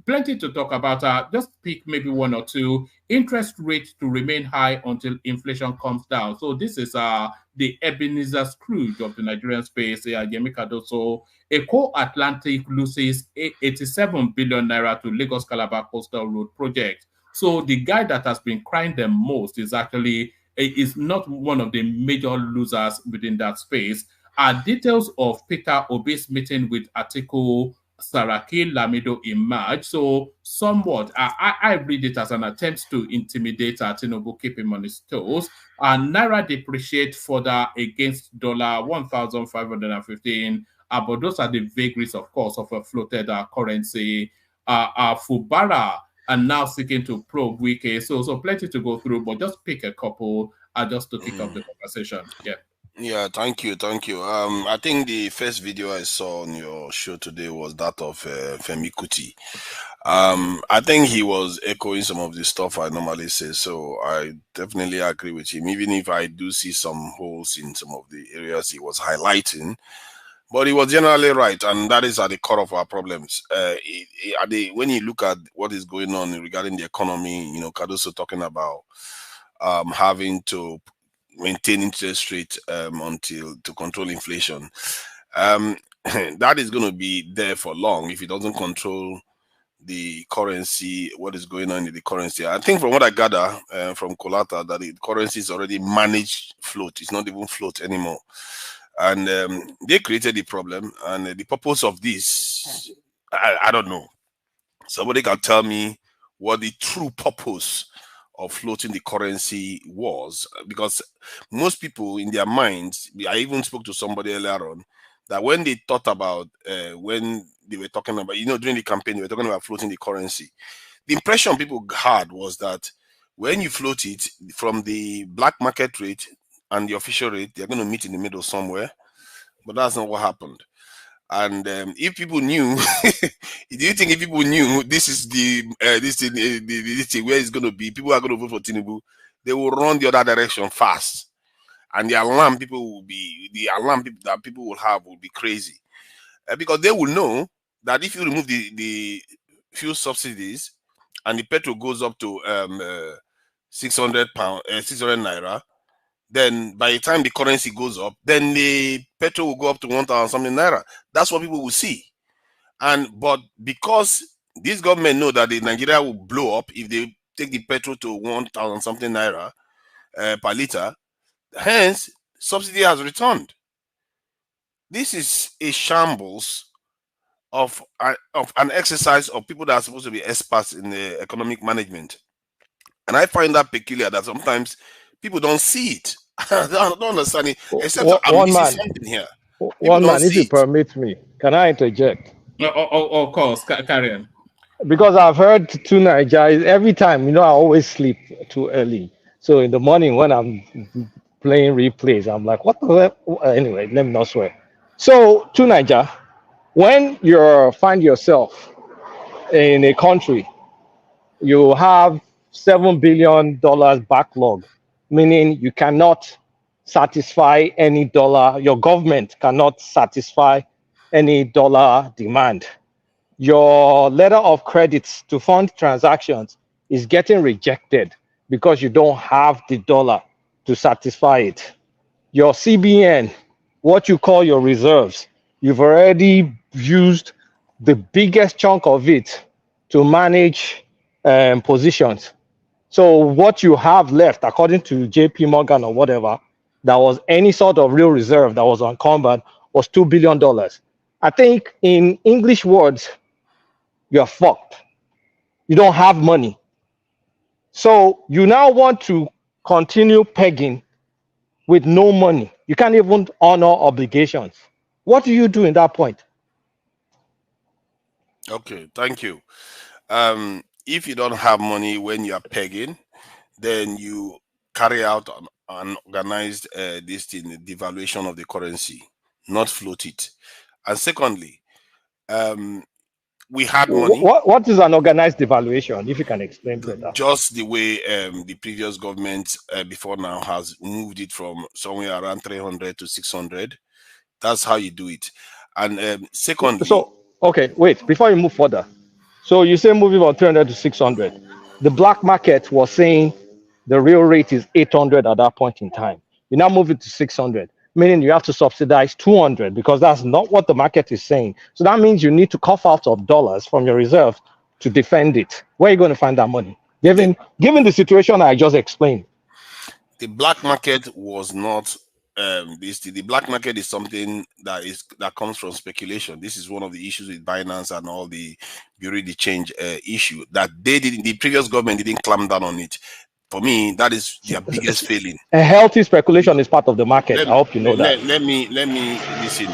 plenty to talk about. Just pick maybe 1 or 2. Interest rates to remain high until inflation comes down. So this is the Ebenezer Scrooge of the Nigerian space. Yemi Cardoso. Eco Atlantic loses 87 billion naira to Lagos Calabar Coastal Road project. So the guy that has been crying the most is actually is not one of the major losers within that space. Details of Peter Obi's meeting with Atiku Saraki Lamido emerge. So somewhat, I read it as an attempt to intimidate Tinubu, keep him on his toes. And Naira depreciate further against dollar 1,515. But those are the vagaries, of course, of a floated currency. Fubara and now seeking to probe Wike. So plenty to go through, but just pick a couple just to kick off the conversation. Yeah, thank you. I think the first video I saw on your show today was that of Seun Kuti. I think he was echoing some of the stuff I normally say, so I definitely agree with him, even if I do see some holes in some of the areas he was highlighting. But he was generally right, and that is at the core of our problems. When you look at what is going on regarding the economy, Cardoso talking about having to maintain interest rate to control inflation. That is going to be there for long if it doesn't control the currency, what is going on in the currency. I think from what I gather from Colata, that the currency is already managed float. It's not even float anymore. And they created the problem. And the purpose of this, I don't know. Somebody can tell me what the true purpose of floating the currency was, because most people in their minds, I even spoke to somebody earlier on, that when they thought about, when they were talking about, during the campaign, they were talking about floating the currency. The impression people had was that when you float it from the black market rate and the official rate, they're going to meet in the middle somewhere. But that's not what happened. And if people knew, do you think if people knew this is this thing where it's going to be, people are going to vote for Tinubu, they will run the other direction fast, and the alarm that people will have will be crazy, because they will know that if you remove the fuel subsidies and the petrol goes up to 600 naira. Then by the time the currency goes up, then the petrol will go up to 1,000 something naira. That's what people will see. But because this government know that the Nigeria will blow up if they take the petrol to 1,000 something naira per liter, hence subsidy has returned. This is a shambles of an exercise of people that are supposed to be experts in the economic management. And I find that peculiar that sometimes people don't see it. I don't understand it. Except I'm missing something here. One man, if you permit me, can I interject? Of course, carry on. Because I've heard two Nigerians every time. I always sleep too early. So in the morning when I'm playing replays, I'm like, what the hell? Anyway, let me not swear. So to Niger, when you find yourself in a country, you have $7 billion backlog, meaning you cannot satisfy any dollar. Your government cannot satisfy any dollar demand. Your letter of credits to fund transactions is getting rejected because you don't have the dollar to satisfy it. Your CBN, what you call your reserves, you've already used the biggest chunk of it to manage positions. So what you have left, according to JP Morgan or whatever, that was any sort of real reserve that was encumbered, was $2 billion. I think in English words, you're fucked. You don't have money. So you now want to continue pegging with no money. You can't even honor obligations. What do you do in that point? Okay, thank you. If you don't have money when you are pegging, then you carry out an organized devaluation of the currency, not float it. And secondly, we had money. What is an organized devaluation, if you can explain better? Just the way the previous government before now has moved it from somewhere around 300 to 600. That's how you do it. And secondly... So, okay, wait, before you move further. So you say moving from 300 to 600. The black market was saying the real rate is 800 at that point in time. You now move it to 600, meaning you have to subsidize 200 because that's not what the market is saying. So that means you need to cough out of dollars from your reserve to defend it. Where are you going to find that money? Given the situation I just explained. The black market was not the black market is something that comes from speculation. This is one of the issues with Binance and all the Bureau de Change issue that the previous government didn't clamp down on it. For me, that is their biggest failing. A healthy speculation is part of the market. I hope you know that. Let me listen.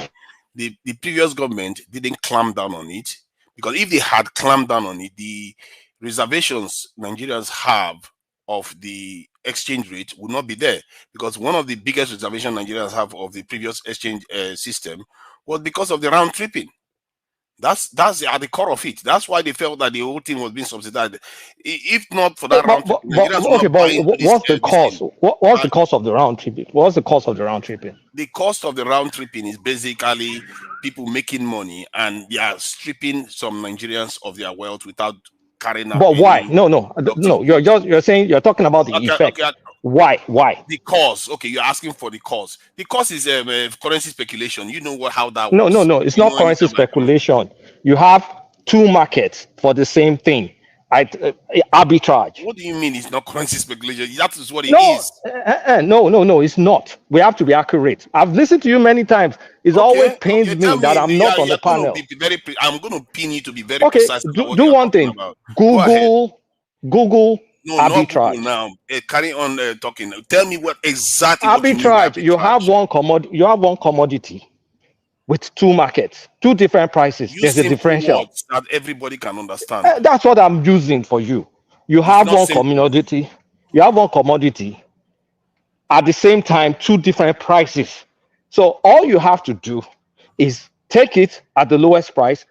The previous government didn't clamp down on it, because if they had clamped down on it, the reservations Nigerians have of the exchange rate would not be there, because one of the biggest reservations Nigerians have of the previous exchange system was because of the round tripping. That's at the core of it. That's why they felt that the whole thing was being subsidized. If not for that round tripping, what's the cost? What's the cost of the round tripping? What's the cost of the round tripping? The cost of the round tripping is basically people making money and they are stripping some Nigerians of their wealth without carrying out. But why? No. You're saying you're talking about the effect. Okay. Why? The cause. Okay, you're asking for the cause. The cause is currency speculation. You know how that works. No. It's not currency speculation. You have two markets for the same thing. Arbitrage. What do you mean it's not currency speculation? That is what it No, is. no, it's not. We have to be accurate. I've listened to you many times. It always pains me that I'm not on the panel. I'm going to pin you to be very Okay, precise about what do you're one talking thing. about. Google No, arbitrage. not Google now. Carry on talking. Tell me what exactly Arbitrage. You have one commodity with two markets, two different prices. There's a differential words that everybody can understand. That's what I'm using for you. You have one commodity. You have one commodity. At the same time, two different prices. So all you have to do is take it at the lowest price,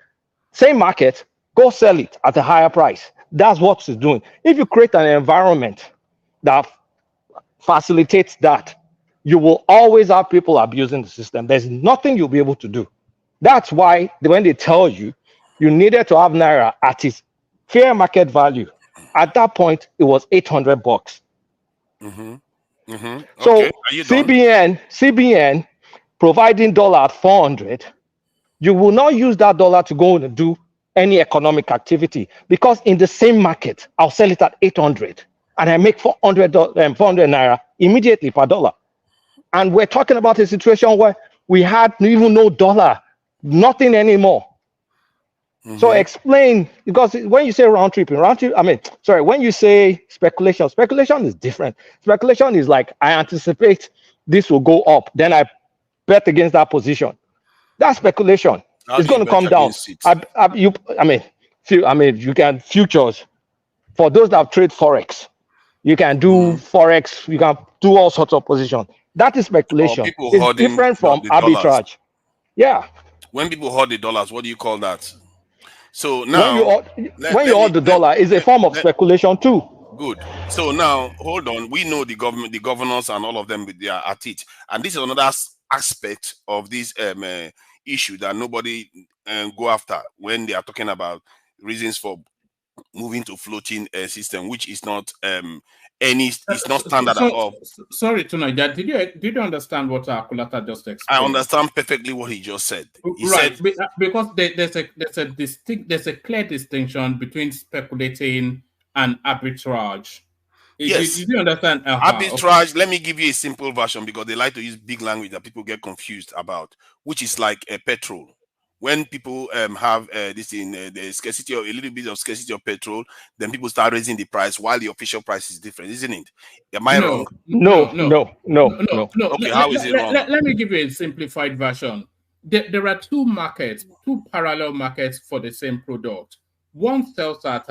same market, go sell it at a higher price. That's what it's doing. If you create an environment that facilitates that, you will always have people abusing the system. There's nothing you'll be able to do. That's why when they tell you you needed to have Naira at its fair market value, at that point, it was $800. So okay. CBN providing dollar at 400, you will not use that dollar to go and do any economic activity, because in the same market, I'll sell it at 800 and I make 400 Naira immediately per dollar. And we're talking about a situation where we had even no dollar, nothing anymore. So explain, because when you say round trip, when you say speculation is different. Speculation is like, I anticipate this will go up, then I bet against that position. That's speculation. It's going to come down. You can futures. For those that trade forex, you can do forex. You can do all sorts of positions. That is speculation. It's different from arbitrage. Yeah. When people hoard the dollars, what do you call that? So now, when you hoard the dollar, is a form of speculation too. Good. So now, hold on. We know the government, the governors, and all of them, they are at it. And this is another aspect of this issue that nobody go after when they are talking about reasons for moving to floating system, which is not it's not standard at all. Sorry, Tunaja, did you understand what Akulata just explained? I understand perfectly what he just said. He said, because there's a clear distinction between speculating and arbitrage. Yes. Did you understand? Arbitrage, let me give you a simple version, because they like to use big language that people get confused about, which is like a petrol. When people have this in the scarcity of a little bit of scarcity of petrol, then people start raising the price while the official price is different, isn't it? Am I wrong? No. Okay, how is it wrong? Let me give you a simplified version. There are two markets, two parallel markets for the same product. One sells at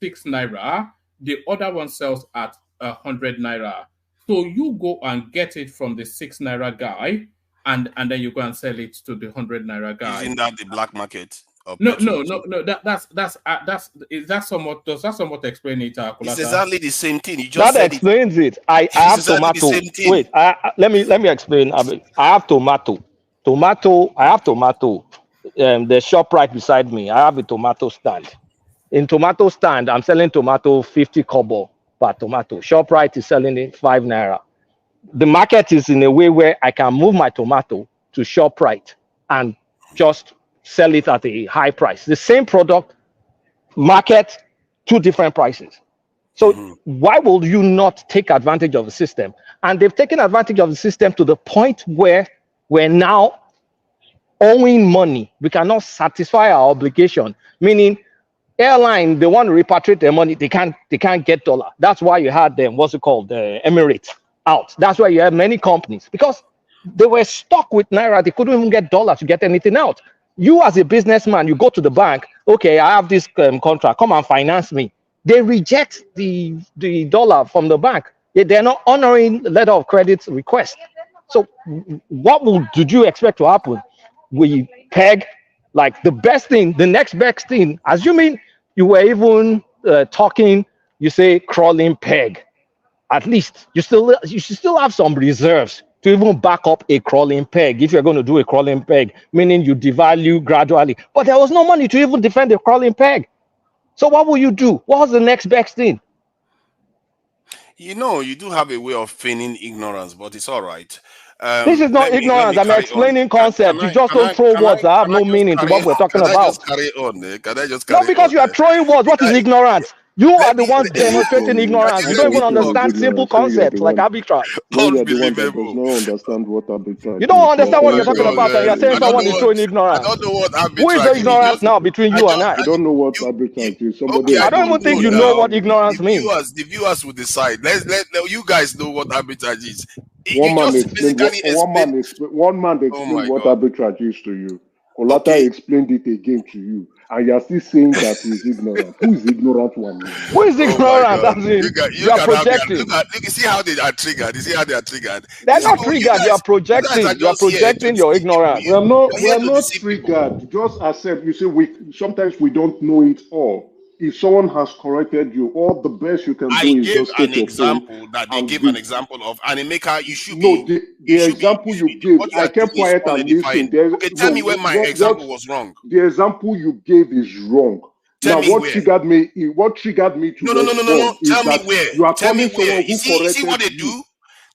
6 Naira, the other one sells at 100 Naira. So you go and get it from the 6 Naira guy, and then you go and sell it to the 100 Naira guy. Isn't that the black market? No. Does that somewhat explain it? It's exactly the same thing. You just that explains it. I have tomato. Wait, let me explain. I have tomato. I have tomato. The shop right beside me, I have a tomato stand. In tomato stand, I'm selling tomato 50 kobo per tomato. Shop right is selling it 5 Naira. The market is in a way where I can move my tomato to ShopRite and just sell it at a high price. The same product, market, two different prices. So why will you not take advantage of the system? And they've taken advantage of the system to the point where we're now owing money. We cannot satisfy our obligation, meaning airline, they want to repatriate their money. They can't get dollar. That's why you had them, the Emirates out. That's why you have many companies, because they were stuck with Naira. They couldn't even get dollar to get anything out. You as a businessman, you go to the bank, okay, I have this contract, come and finance me. They reject the dollar from the bank. They're not honoring the letter of credit request. So what did you expect to happen? We peg like the best thing, the next best thing, assuming you were even talking, you say crawling peg. At least you should still have some reserves to even back up a crawling peg if you're going to do a crawling peg, meaning you devalue gradually. But there was no money to even defend the crawling peg. So what will you do? What was the next best thing? You know, you do have a way of feigning ignorance, but it's all right. This is not let ignorance. me I'm carry explaining on. concepts. You just don't throw words that have no meaning to what we're talking Can I about. just carry on? Can I just carry Not because on? you are throwing words. What is ignorance? You are the ones Can demonstrating ignorance. You don't even understand simple concepts like arbitrage. No, you're the one that does not understand what arbitrage You don't understand what you're Oh my talking God, about, and you're saying I don't someone know is what showing ignorance. I don't know what Who is the arbitrage ignorance means. now between you and I? I don't know what arbitrage is. Somebody Okay, I don't even think you know know now. what ignorance means. The viewers will decide. Let you guys know what arbitrage is. One You man just explained basically one man Oh explained my what God. arbitrage is to you. Kolata explained it again to you, and you are still saying that he's ignorant. Who is the ignorant one? Who is Oh my ignorant? God! As in, You you are can have projecting. you see how they are triggered. You see how they are triggered. They're These not people, triggered. You are you guys are projecting. You are just here to projecting your deceive people. ignorance. You're We here are to not deceive people. triggered. Just accept. You say sometimes we don't know it all. If someone has corrected you, all the best you can I do is gave just an take your phone example that they and gave an do. example of, and it make her. You should No, be. the example you gave, What you I are doing kept is quiet and listened. unedifying. Okay, tell me where my example was wrong. The example you gave is wrong. Tell Now, me where. what triggered me to No. respond is Tell me that where. you are Tell me calling where. someone You who see what corrected they you. do?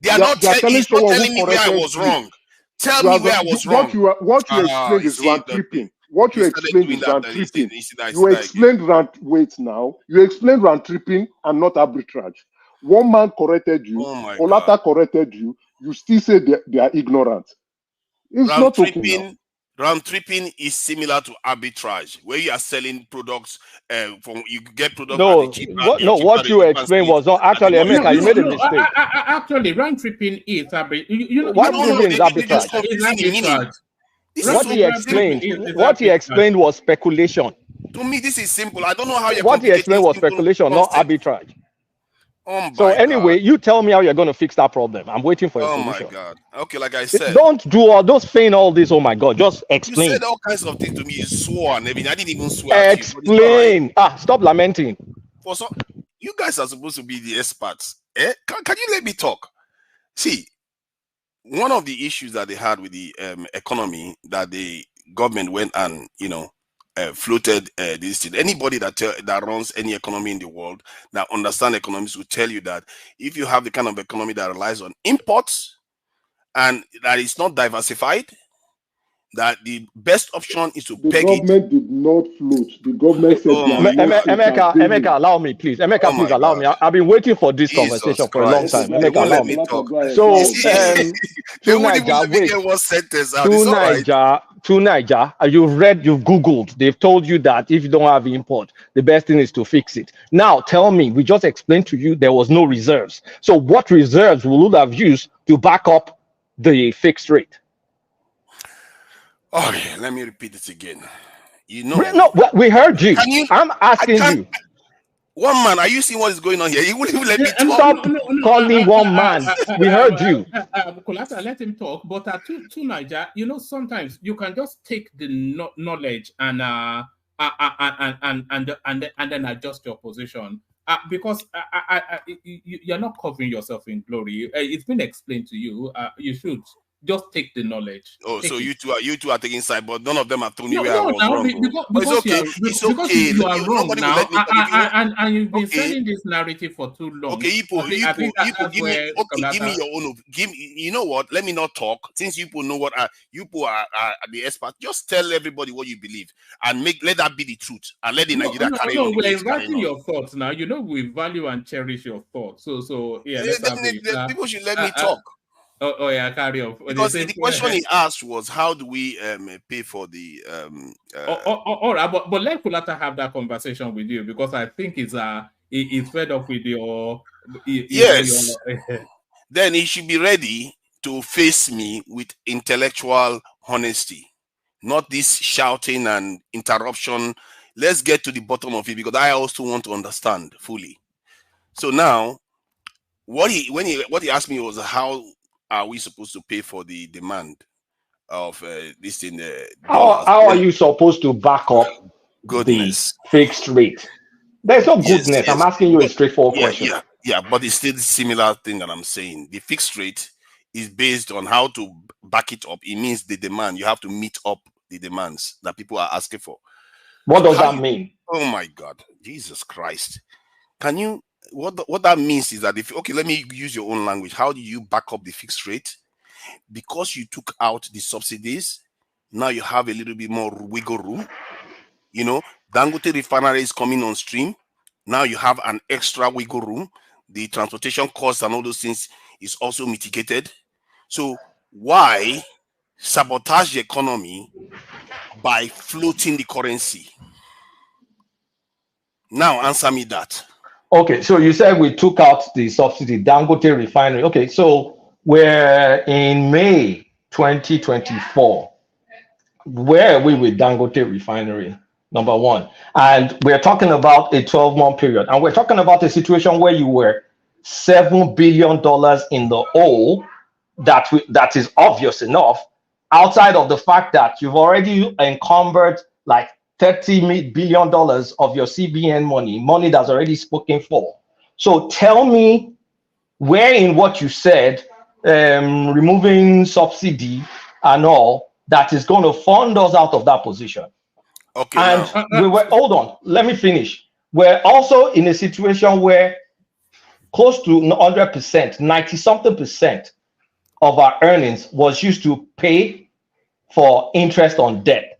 They are not. You are telling He's not someone telling who me where I corrected was you. wrong. Tell me where I was wrong. What you explained You is see, round tripping. What you you started explained doing is that. round You see, tripping. you see that. You explained you explained round tripping and not arbitrage. One man corrected you, Oh my God. Olata corrected you. You still say they are ignorant. It's not okay now. Round tripping is similar to arbitrage, where you are selling products from you get products at the No, cheaper. what you You can explained see it was not at the actually, more Emeka, you expensive. made a mistake. Actually, round tripping is What tripping is They just arbitrage? confusing the meaning. What he explained, what he arbitrage. explained was speculation. To me, this is simple. I don't know how you're What he complicating explained was simple speculation, not concept. arbitrage. Oh So my God. anyway, you tell me how you're going to fix that problem. I'm waiting for a Oh my solution. God. Okay, like I said, Don't do all those feign all this. Oh my God, just you said explain. all kinds of things to me. You swore and everything. I didn't even swear at you, but it's all right. Explain. Stop lamenting. For some, you guys are supposed to be the experts. Can you let me talk? See, one of the issues that they had with the economy that the government went and floated this thing. Anybody that runs any economy in the world that understands economics will tell you that if you have the kind of economy that relies on imports and that is not diversified, that the best option is to The peg it. government did not float. The government said Oh they are my not intervening. Emeka, allow me, please. Emeka, Oh please my allow God. me. I've been waiting for this Jesus conversation for a long Christ. time. They Emeka, won't allow let me. me talk. So, They to won't even Niger, let me wait. get one sentence out. It's all right. To Niger, you've Googled. They've told you that if you don't have import, the best thing is to fix it. Now, tell me, we just explained to you there was no reserves. So what reserves will you have used to back up the fixed rate? Okay, let me repeat it again. No, we heard you. I'm asking you. One man, are you seeing what is going on here? He wouldn't even let me talk. Stop calling one man. We heard you. Kolata, let him talk. But to Niger, sometimes you can just take the knowledge and then adjust your position. Because you're not covering yourself in glory. It's been explained to you. You should just take the knowledge. Oh, so you two are taking side, but none of them have told me where I was now, wrong. Because it's okay. Because You are wrong nobody now, will let me talk. and you've been selling this narrative for too long. Okay, give me your own. You know what? Let me not talk. Since you know what are the expert, just tell everybody what you believe and let that be the truth and let the Nigeria carry on. We're inviting your thoughts now. We value and cherish your thoughts. So yeah, let's have it. People should let me talk. Yeah, carry on. Because the question he asked was, how do we pay for the all right, but let Kulata have that conversation with you, because I think it's fed up with your yes. Then he should be ready to face me with intellectual honesty, not this shouting and interruption. Let's get to the bottom of it, because I also want to understand fully. So now, what he asked me was, how are we supposed to pay for the demand of this in the dollars? How are you supposed to back up the fixed rate? There's no goodness. Yes. I'm asking you a straightforward question. Yeah, but it's still the similar thing that I'm saying. The fixed rate is based on how to back it up. It means the demand. You have to meet up the demands that people are asking for. What does that mean? Oh my God, Jesus Christ! Can you? What that means is that let me use your own language. How do you back up the fixed rate? because you took out the subsidies, now you have a little bit more wiggle room. You know, Dangote refinery is coming on stream. Now you have an extra wiggle room. The transportation costs and all those things is also mitigated. So why sabotage the economy by floating the currency? Now answer me that. Okay, so you said we took out the subsidy, Dangote refinery. Okay, so we're in May 2024. Where are we with Dangote refinery? Number one. And we're talking about a 12-month period. And we're talking about a situation where you were $7 billion in the hole. That is obvious enough, outside of the fact that you've already encumbered like $30 billion of your CBN money that's already spoken for. So tell me where in what you said, removing subsidy and all, that is going to fund us out of that position. Okay. And we were, hold on, let me finish. We're also in a situation where close to 100%, 90 something percent of our earnings was used to pay for interest on debt.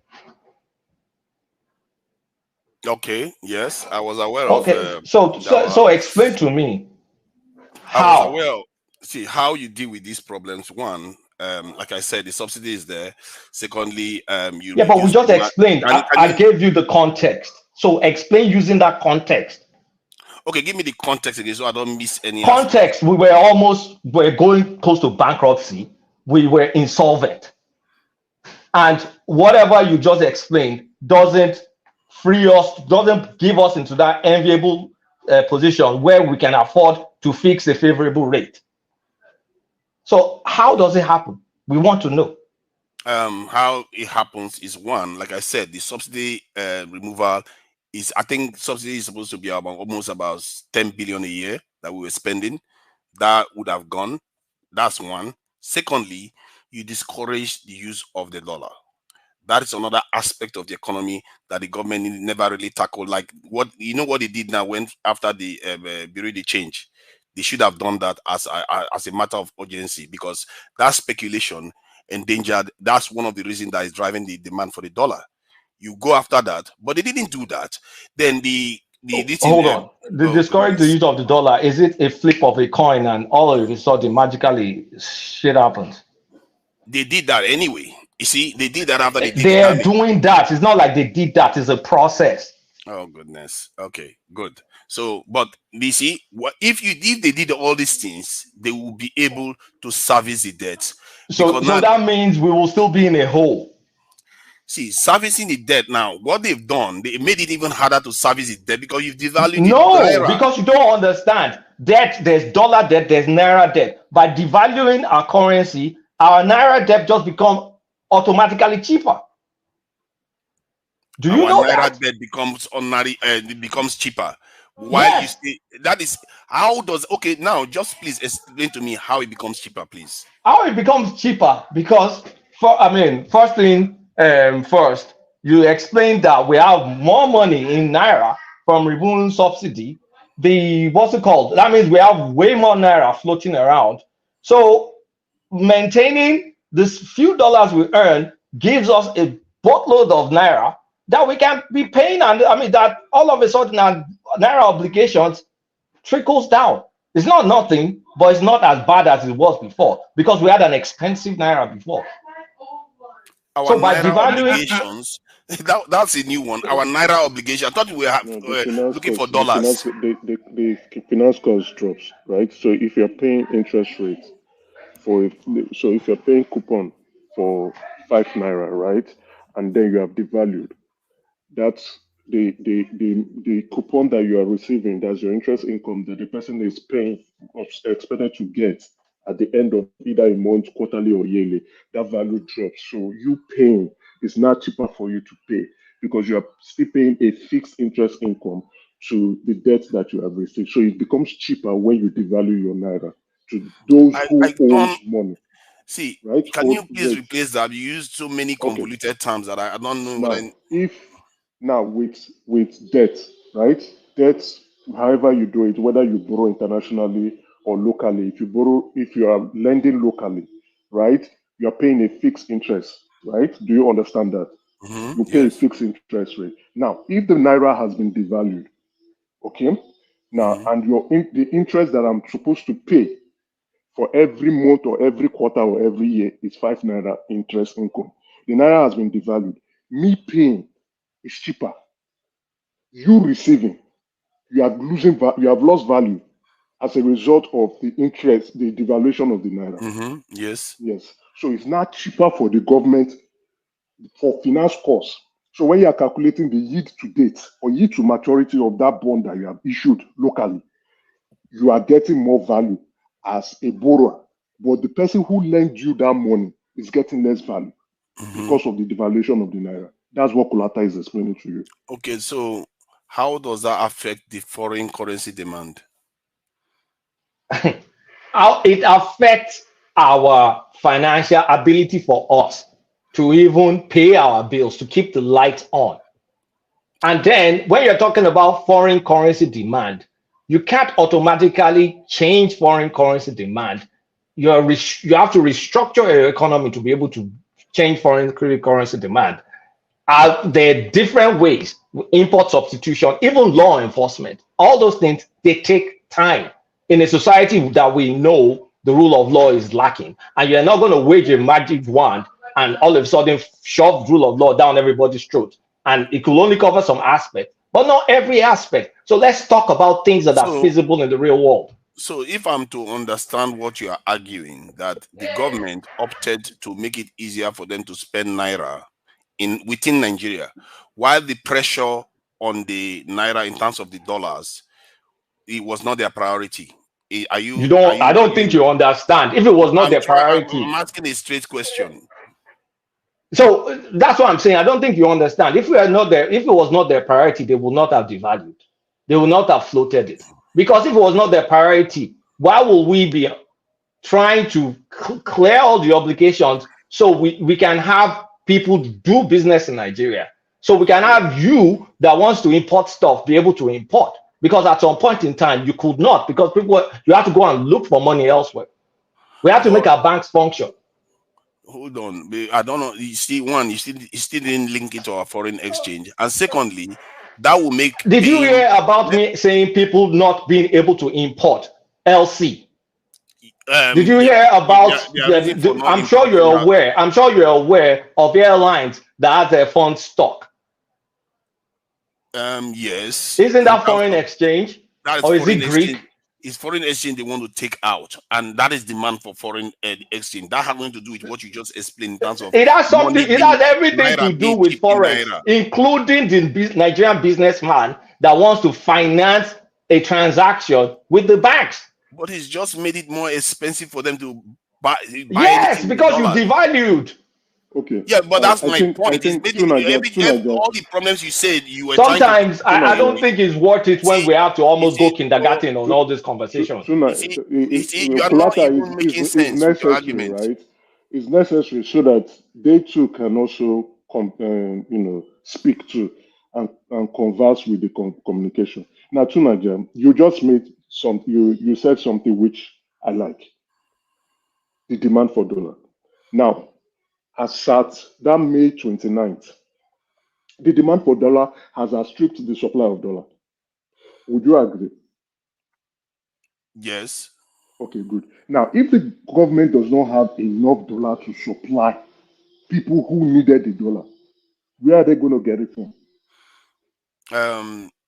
Okay, yes, I was aware of. Okay, so explain to me how. I was aware. See how you deal with these problems. One, like I said, the subsidy is there. Secondly, you. Yeah, but we just explained. I gave you the context. So explain using that context. Okay, give me the context again so I don't miss any context. We're going close to bankruptcy. We were insolvent. And whatever you just explained doesn't free us, doesn't give us into that enviable position where we can afford to fix a favorable rate. So how does it happen? We want to know. How it happens is one, like I said, the subsidy removal is, I think subsidy is supposed to be about almost about 10 billion a year that we were spending. That would have gone. That's one. Secondly, you discourage the use of the dollar. That is another aspect of the economy that the government never really tackled. Like what they did now when after the Bureau de change, they should have done that as a matter of urgency, because that speculation endangered. That's one of the reasons that is driving the demand for the dollar. You go after that, but they didn't do that. Then the discourage the use of the dollar. Is it a flip of a coin and all of a sudden magically shit happens? They did that anyway. You see, they did that after they did. They are doing that. It's not like they did that. It's a process. Oh goodness. Okay, good. So, but you see, if they did all these things, they will be able to service the debt. So that means we will still be in a hole. See, servicing the debt now, what they've done, they made it even harder to service the debt because you've devalued the because you don't understand. Debt, there's dollar debt, there's naira debt. By devaluing our currency, our naira debt just becomes automatically cheaper. Do you know that? Naira debt becomes ordinary, it becomes cheaper. Why you say that is how does now just please explain to me how it becomes cheaper, please. How it becomes cheaper because first thing first, you explained that we have more money in naira from removing subsidy. What's it called? That means we have way more naira floating around. So maintaining this few dollars we earn gives us a boatload of naira that we can be paying, and that all of a sudden our naira obligations trickles down. It's not nothing, but it's not as bad as it was before because we had an expensive naira before. Our naira obligations, that's a new one. Our naira obligation. I thought we were looking for dollars. The finance cost drops, right? So if you're paying interest rates if you're paying coupon for 5 naira, right, and then you have devalued, that's the coupon that you are receiving, that's your interest income that the person is paying, expected to get at the end of either a month, quarterly or yearly, that value drops. So you paying is not cheaper for you to pay because you are still paying a fixed interest income to the debt that you have received. So it becomes cheaper when you devalue your naira to those who own money. See, right? Can you please replace that? You use so many convoluted terms that I don't know. Now, with debt, right? Debt, however you do it, whether you borrow internationally or locally, if you are lending locally, right? You're paying a fixed interest, right? Do you understand that? You pay a fixed interest rate. Now, if the naira has been devalued, okay, now and the interest that I'm supposed to pay for every month or every quarter or every year is 5 naira interest income. The naira has been devalued. Me paying is cheaper. You receiving, you are losing, you have lost value as a result of the interest, the devaluation of the naira. Yes. Yes. So it's not cheaper for the government for finance costs. So when you are calculating the yield to date or yield to maturity of that bond that you have issued locally, you are getting more value as a borrower. But the person who lent you that money is getting less value because of the devaluation of the naira. That's what Kulata is explaining to you. Okay, so how does that affect the foreign currency demand? How it affects our financial ability for us to even pay our bills, to keep the lights on. And then when you're talking about foreign currency demand, you can't automatically change foreign currency demand. You have to restructure your economy to be able to change foreign currency demand. There are different ways, import substitution, even law enforcement. All those things, they take time. In a society that we know the rule of law is lacking, and you're not going to wage a magic wand and all of a sudden shove rule of law down everybody's throat. And it could only cover some aspect, but not every aspect. So let's talk about things that are feasible in the real world. So if I'm to understand what you are arguing, that the government opted to make it easier for them to spend naira within Nigeria, while the pressure on the naira in terms of the dollars, it was not their priority. I don't think you understand. If it was not their priority, I'm asking a straight question. So that's what I'm saying. I don't think you understand. If it was not their priority, they would not have devalued. They would not have floated it. Because if it was not their priority, why will we be trying to clear all the obligations so we can have people do business in Nigeria? So we can have you that wants to import stuff be able to import. Because at some point in time, you could not, because you have to go and look for money elsewhere. We have to make our banks function. Hold on. I don't know. You see, one, you still didn't link it to our foreign exchange. And secondly, that will make... Did you hear about me saying people not being able to import LC? Did you hear about... I'm sure you're aware. I'm sure you're aware of airlines that have their funds stuck. Yes. Isn't that foreign exchange? Or is it Greek? It's foreign exchange they want to take out, and that is demand for foreign exchange. That has nothing to do with what you just explained in terms of... It has something. It has everything to do with forex, including the Nigerian businessman that wants to finance a transaction with the banks. But it's just made it more expensive for them to buy. Yes, because you devalued. Okay. Yeah, but that's my point. All the problems you said you were sometimes I don't think it's worth it when we have to almost go kindergarten on all this conversation. You are not even making sense with your argument. Right? It's necessary so that they too can also speak to and converse with the communication. Now, Tunaja, you just made you said something which I like. The demand for dollar. Now, as at that May 29th, the demand for dollar has outstripped the supply of dollar. Would you agree? Yes. Okay, good. Now, if the government does not have enough dollar to supply people who needed the dollar, where are they going to get it from?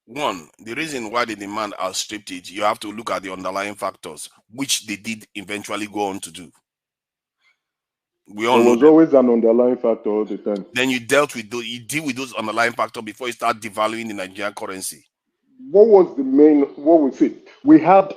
One, the reason why the demand outstripped it, you have to look at the underlying factors, which they did eventually go on to do. We all know there was always an underlying factor all the time. Then you deal with those underlying factors before you start devaluing the Nigerian currency. What was the main? What was it? We had.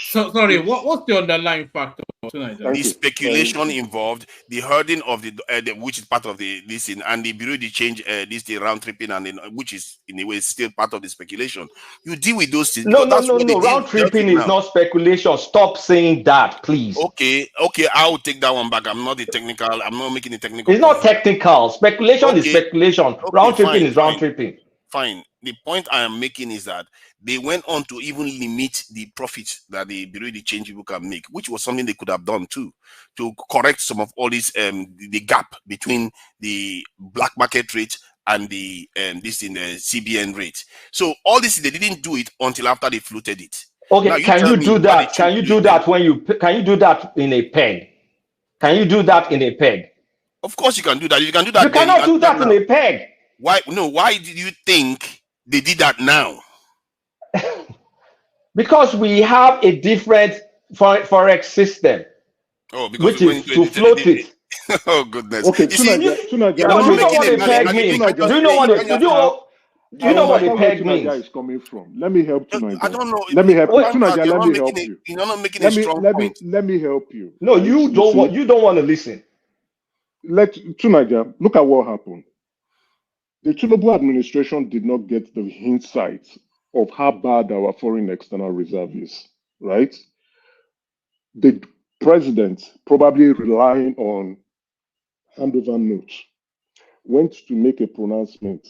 So sorry. What's the underlying factor? The speculation involved, the herding of the which is part of this thing, and the bureau de change the round tripping, and then which is in a way still part of the speculation. You deal with those things. No. Round tripping is not speculation. Stop saying that, please. Okay. I will take that one back. I'm not technical. I'm not making the technical. It's not technical. Speculation is speculation. Round tripping is round tripping. fine. The point I am making is that they went on to even limit the profits that the really change people can make, which was something they could have done too, to correct some of all this the gap between the black market rate and the this in the CBN rate. So all this, they didn't do it until after they floated it. Okay, now, can you do that? Can you do that when you can you do that in a peg? Can you do that in a peg? Of course you can do that. You can do that. You cannot do that in a peg. Why? No. Why did you think they did that now? Because we have a different forex system. Oh, because which is to float it. Oh goodness. Okay, do you know what a peg means? Do you know what a peg means? Is coming from. Let me help you. I don't know. Let me help you. Let me help you. You're not making a strong point. Let me help you. No, you don't want to listen. Tunaja, look at what happened. The Tinubu administration did not get the insight of how bad our foreign external reserve is, right? The president, probably relying on handover notes, went to make a pronouncement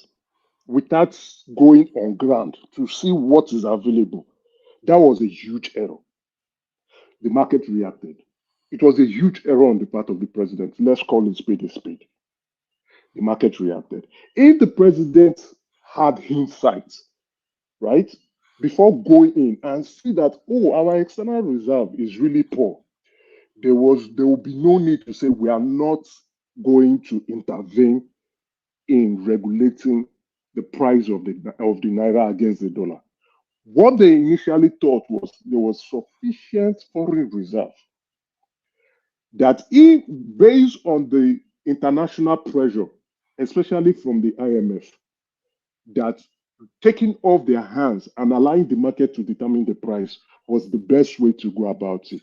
without going on ground to see what is available. That was a huge error. The market reacted. It was a huge error on the part of the president. Let's call it spade a spade. The market reacted. If the president had insight, right, before going in and see that, oh, our external reserve is really poor, there will be no need to say we are not going to intervene in regulating the price of the naira against the dollar. What they initially thought was there was sufficient foreign reserve that if, based on the international pressure, especially from the IMF, that taking off their hands and allowing the market to determine the price was the best way to go about it.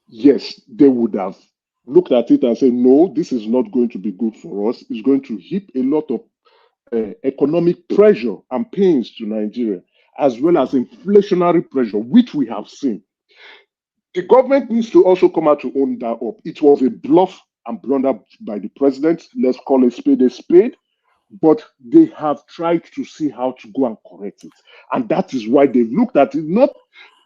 Yes, they would have looked at it and said, no, this is not going to be good for us. It's going to heap a lot of economic pressure and pains to Nigeria, as well as inflationary pressure, which we have seen. The government needs to also come out to own that up. It was a bluff and blunder by the president. Let's call a spade, but they have tried to see how to go and correct it. And that is why they've looked at it.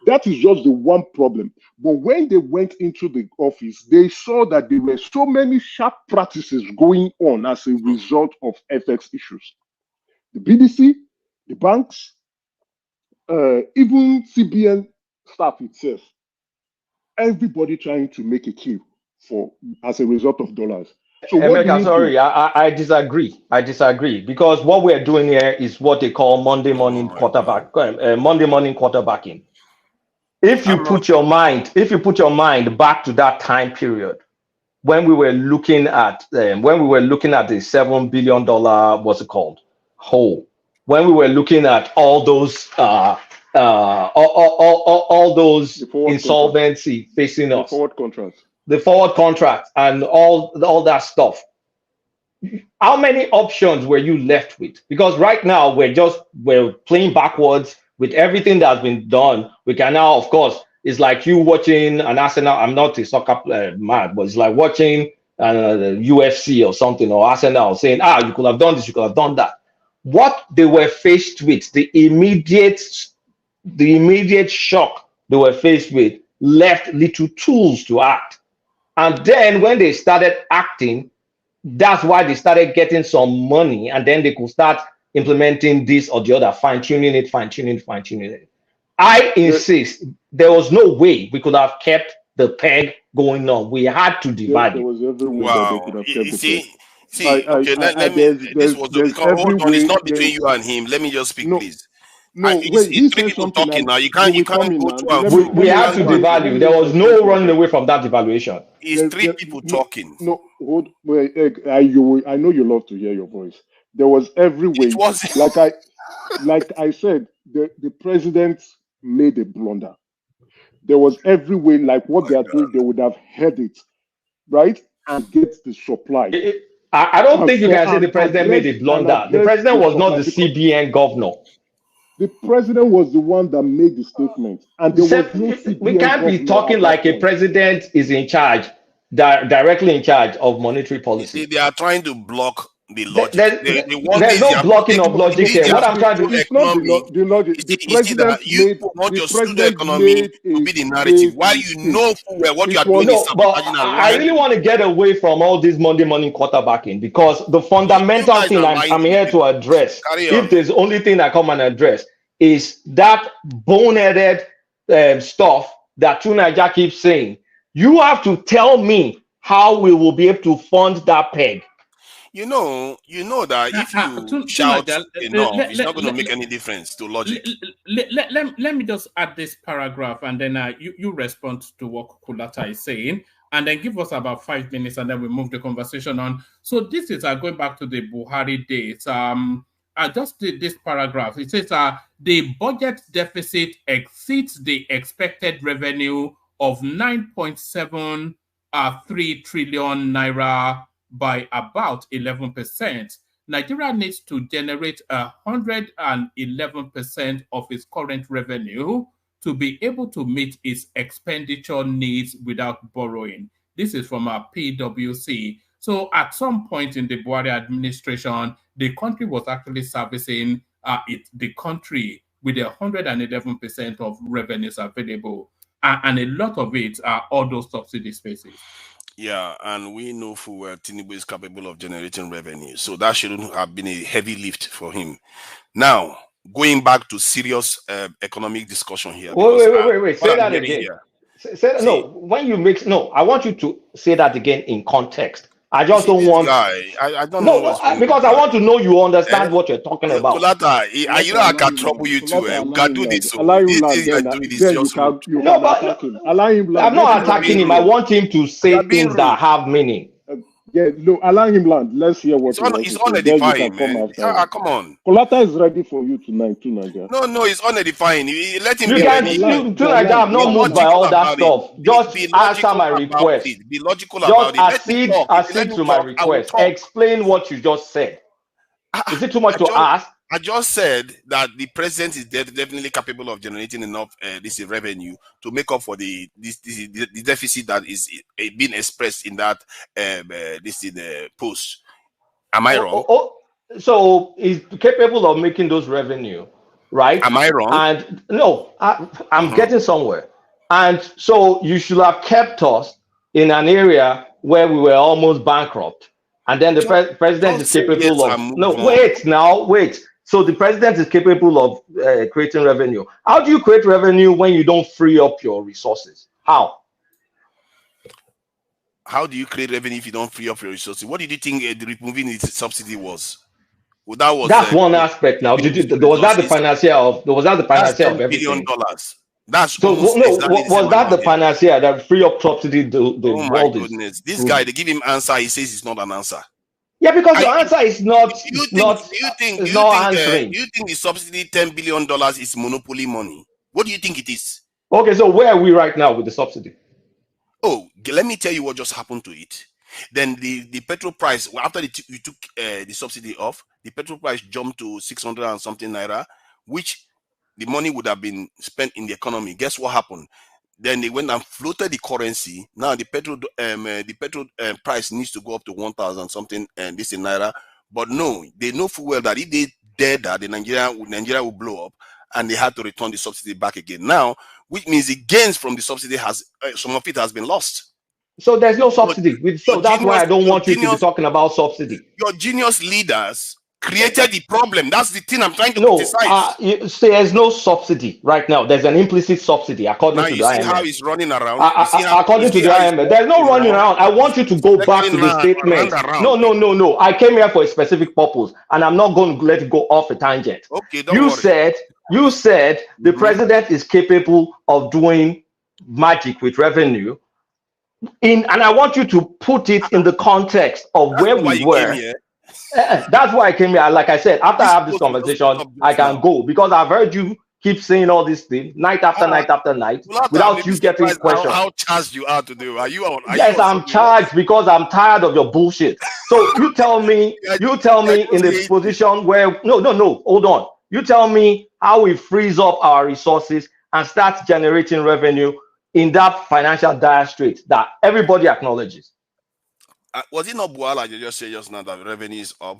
That is just the one problem. But when they went into the office, they saw that there were so many sharp practices going on as a result of FX issues. The BDC, the banks, even CBN staff itself, everybody trying to make a kill as a result of dollars. So Emeka, sorry, I disagree. I disagree because what we're doing here is what they call Monday morning quarterbacking. If you put your mind back to that time period when we were looking at the $7 billion hole, when we were looking at all those all those insolvency facing us, the forward contracts and all that stuff. How many options were you left with? Because right now we're playing backwards with everything that's been done. We can now, of course, it's like you watching an Arsenal. I'm not a soccer mad, but it's like watching the UFC or something, or Arsenal saying, you could have done this, you could have done that. What they were faced with, the immediate shock they were faced with, left little tools to act. And then when they started acting, that's why they started getting some money, and then they could start implementing this or the other, fine-tuning it. I insist, there was no way we could have kept the peg going on. We had to divide it. Wow. It's not between you and him. Let me just speak, please. It's three people talking now. You can't go to we had to devalue. There was no running away from that devaluation. It's three people talking. I know you love to hear your voice. There was every way. Like I said, the president made a blunder. There was every way, like what they are doing, they would have had it, right? And get the supply. I don't think you can say the president made a blunder. The president was not the CBN governor. The president was the one that made the statement. And there was no CBN we can't be talking like a president is in charge, directly in charge of monetary policy. They are trying to block the logic. The one There's is no blocking of logic here. What I'm trying to it's not the logic. The president made want your pseudo the economy to be the narrative, while you know full well what you are doing is sabotaging and I really want to get away from all this Monday morning quarterbacking, because the fundamental thing I'm here to address, if there's only thing I come and address, is that boneheaded stuff that Tunaja keeps saying. You have to tell me how we will be able to fund that peg. You know that if you shout enough, it's not going to make any difference to logic. Let me just add this paragraph, and then you respond to what Kulata is saying, and then give us about 5 minutes, and then we move the conversation on. So this is going back to the Buhari days. I just did this paragraph. It says the budget deficit exceeds the expected revenue of 9.73 trillion naira by about 11%. Nigeria needs to generate 111% of its current revenue to be able to meet its expenditure needs without borrowing. This is from our PwC. So at some point in the Buhari administration, the country was actually servicing the country with 111% of revenues available. And a lot of it are all those subsidy spaces. Yeah, and we know full well Tinubu is capable of generating revenue. So that shouldn't have been a heavy lift for him. Now, going back to serious economic discussion here. Wait. Say that again. Say that, no, when you mix, no, I want you to say that again in context. I just don't want. I don't know. No, because I want to know you understand what you're talking about. Kulata, you know I can trouble you too. We can do this. Allow him No, but allow him. I'm not attacking him. I want him to say things that have meaning. Yeah, no, allow him land. Let's hear what it's unedifying, man. Come on. Kulata is ready for you tonight, too, Naija. No, it's unedifying. Let him be ready. Tonight, I'm not moved by all that stuff. Just answer my request. Be logical about it. Just accede to my request. Explain what you just said. Is it too much to ask? I just said that the president is definitely capable of generating enough revenue to make up for the deficit that is being expressed in that post. Am I wrong? So he's capable of making those revenue, right? Am I wrong? And no, I'm getting somewhere. And so you should have kept us in an area where we were almost bankrupt. And then the president is capable of wait. So the president is capable of creating revenue. How do you create revenue when you don't free up your resources? How? How do you create revenue if you don't free up your resources? What did you think removing the subsidy was? Well, that's one aspect. Now, was that the panacea of everything? $10 billion. That's was that the panacea that free up subsidy? Oh my goodness! This guy, they give him answer. He says it's not an answer. Yeah, because your answer is not. Do you think the subsidy $10 billion is monopoly money? What do you think it is? Okay, so where are we right now with the subsidy? Oh, let me tell you what just happened to it. Then the petrol price, after you took the subsidy off, the petrol price jumped to 600 and something naira, which the money would have been spent in the economy. Guess what happened? Then they went and floated the currency. Now the petrol price needs to go up to 1,000 something, and this in naira. But no, they know full well that if they did that, Nigeria will blow up, and they had to return the subsidy back again. Now, which means the gains from the subsidy some of it has been lost. So there's no subsidy. So that's why I don't want you to be talking about subsidy. Your genius leaders created the problem. That's the thing I'm trying to criticize. There's no subsidy right now. There's an implicit subsidy according to the IMF. How it's running around. According to the IMF, there's no running around. I want you to go back to the statement. No. I came here for a specific purpose, and I'm not going to let it go off a tangent. Okay, don't worry. You said the president is capable of doing magic with revenue. And I want you to put it in the context of where we were. That's why I came here. Like I said, after I have this conversation, I can go, because I've heard you keep saying all these things night after night after night without you getting questions. How charged you are to do? Yes, I'm charged because I'm tired of your bullshit. So you tell me in the position where hold on. You tell me how we freeze up our resources and start generating revenue in that financial dire strait that everybody acknowledges. Was it not Boala you just said just now that revenue is up?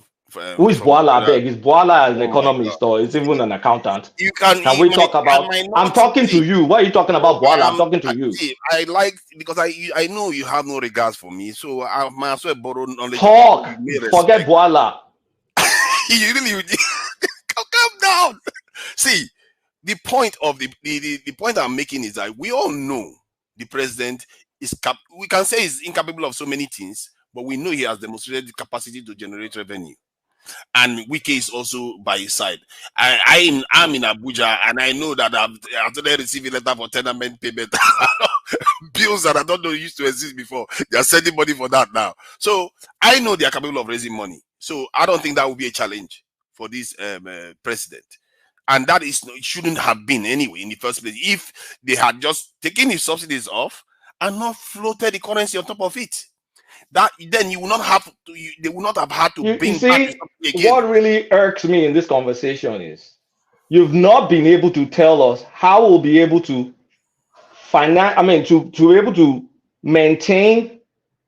Who is Boala? Beg, is Boala an Oh my economist or is even an accountant? You can. Can we talk about? I'm talking to you. What are you talking about, Boala? I'm talking to you. I like because I know you have no regards for me, so I might as well borrow knowledge. Talk. Forget Boala. You really calm down. See, the point of the point I'm making is that we all know the president is we can say he's incapable of so many things, but we know he has demonstrated the capacity to generate revenue. And Wike is also by his side. I'm in Abuja, and I know that after they receive a letter for tenement payment, bills that I don't know used to exist before, they are sending money for that now. So I know they are capable of raising money. So I don't think that will be a challenge for this president. And that is it shouldn't have been anyway in the first place. If they had just taken his subsidies off and not floated the currency on top of it, that then you will not have to. They will not have had to bring back the again. What really irks me in this conversation is you've not been able to tell us how we'll be able to to be able to maintain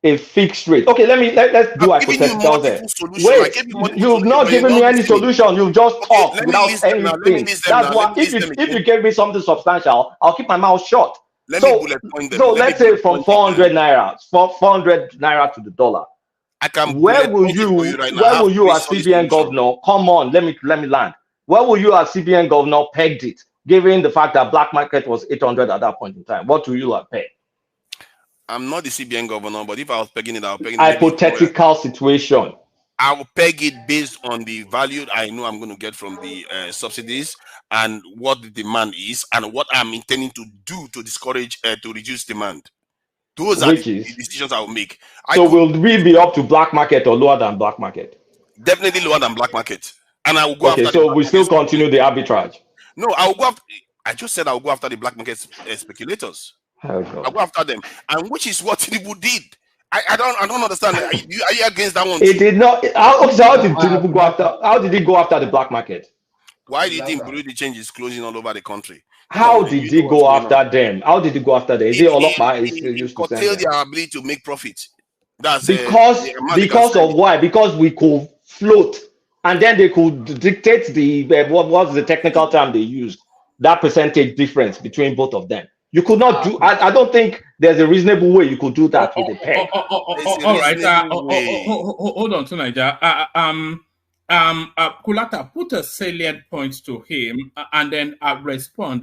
a fixed rate. Okay, let's do hypotheticals there. Wait, you've not given me any solution. You've just talked without anything. That's why if you gave me something substantial, I'll keep my mouth shut. So let's say from 400 naira, 400 naira to the dollar. Where will you as CBN governor? Come on, let me land. Where will you as CBN governor pegged it, given the fact that black market was 800 at that point in time? What will you have pegged? I'm not the CBN governor, but if I was pegging it, I would peg it. Hypothetical situation. I will peg it based on the value I know I'm going to get from the subsidies and what the demand is and what I'm intending to do to discourage, to reduce demand. Those are the decisions I will make. So will we be up to black market or lower than black market? Definitely lower than black market. And I will go after. Okay, so we still continue the arbitrage. No, I will go after. I just said I will go after the black market speculators. I'll go after them, and which is what Tinubu did. I don't understand. Are you against that one? It did not. How did Tinubu go after? How did he go after the black market? Why do you think Bureau de Change is closing all over the country? How did he go after them? How did he go after them? Is it all up? It curtailed their ability to make profit. That's because of why? Because we could float, and then they could dictate the what was the technical term they used, that percentage difference between both of them. You could not do. I don't think there's a reasonable way you could do that with a peg. All right. Hold on to Niger. Kulata, put a salient point to him, and then respond.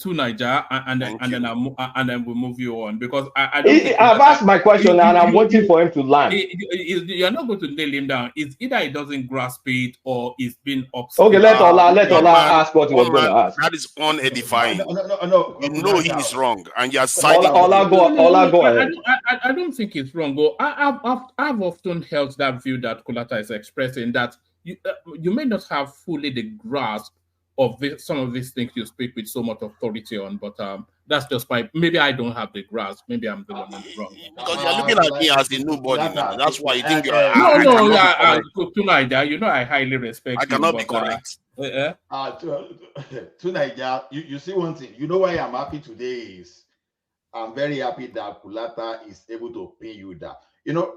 To Niger, and then we'll move you on because I've asked my question and I'm waiting for him to land. You're not going to nail him down. It's either he doesn't grasp it or he's been upset. Okay, let Ola ask what he was going to ask. That is unedifying. No. You know he is wrong, and you're siding. Ola, go ahead. I don't think it's wrong. I've often held that view that Kulata is expressing, that you may not have fully the grasp of some of these things you speak with so much authority on, but that's just maybe I don't have the grasp. Maybe I'm the one in the wrong. Because you're looking at me as a nobody now. That's why you think you're. To Niger, you know I highly respect. I cannot be correct. To Niger, you see one thing. You know why I'm happy today is I'm very happy that Kulata is able to pay you that. You know,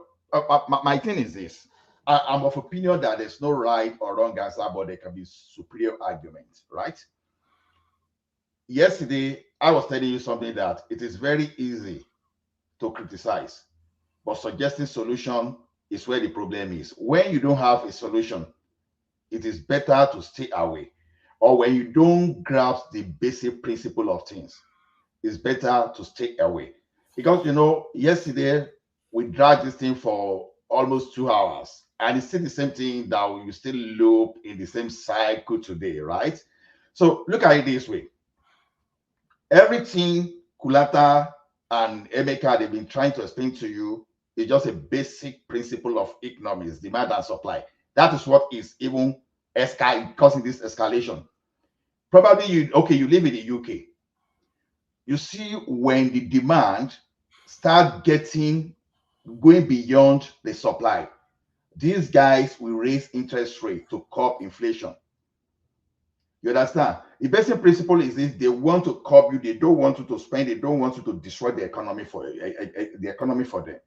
my thing is this. I'm of opinion that there's no right or wrong answer, but there can be superior arguments, right? Yesterday, I was telling you something that it is very easy to criticize, but suggesting solution is where the problem is. When you don't have a solution, it is better to stay away. Or when you don't grasp the basic principle of things, it's better to stay away. Because, you know, yesterday, we dragged this thing for almost 2 hours. And it's still the same thing that we still loop in the same cycle today, right? So look at it this way. Everything Kulata and Emeka they've been trying to explain to you is just a basic principle of economics, demand and supply. That is what is even causing this escalation. Probably you live in the UK. You see when the demand start going beyond the supply, these guys will raise interest rate to curb inflation. You understand? The basic principle is this: they want to curb you. They don't want you to spend. They don't want you to destroy the economy for them.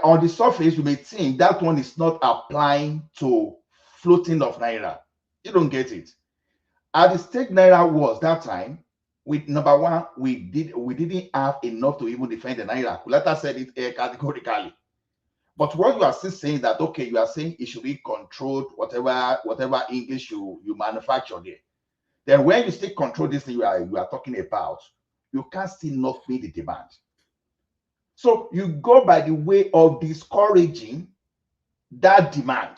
On the surface, you may think that one is not applying to floating of naira. You don't get it. At the stake naira was that time, with number one, we didn't have enough to even defend the naira. Kulata said it categorically. But what you are still saying that, okay, you are saying it should be controlled, whatever English you manufacture there. Then when you still control this thing you are talking about, you can still not meet the demand. So you go by the way of discouraging that demand.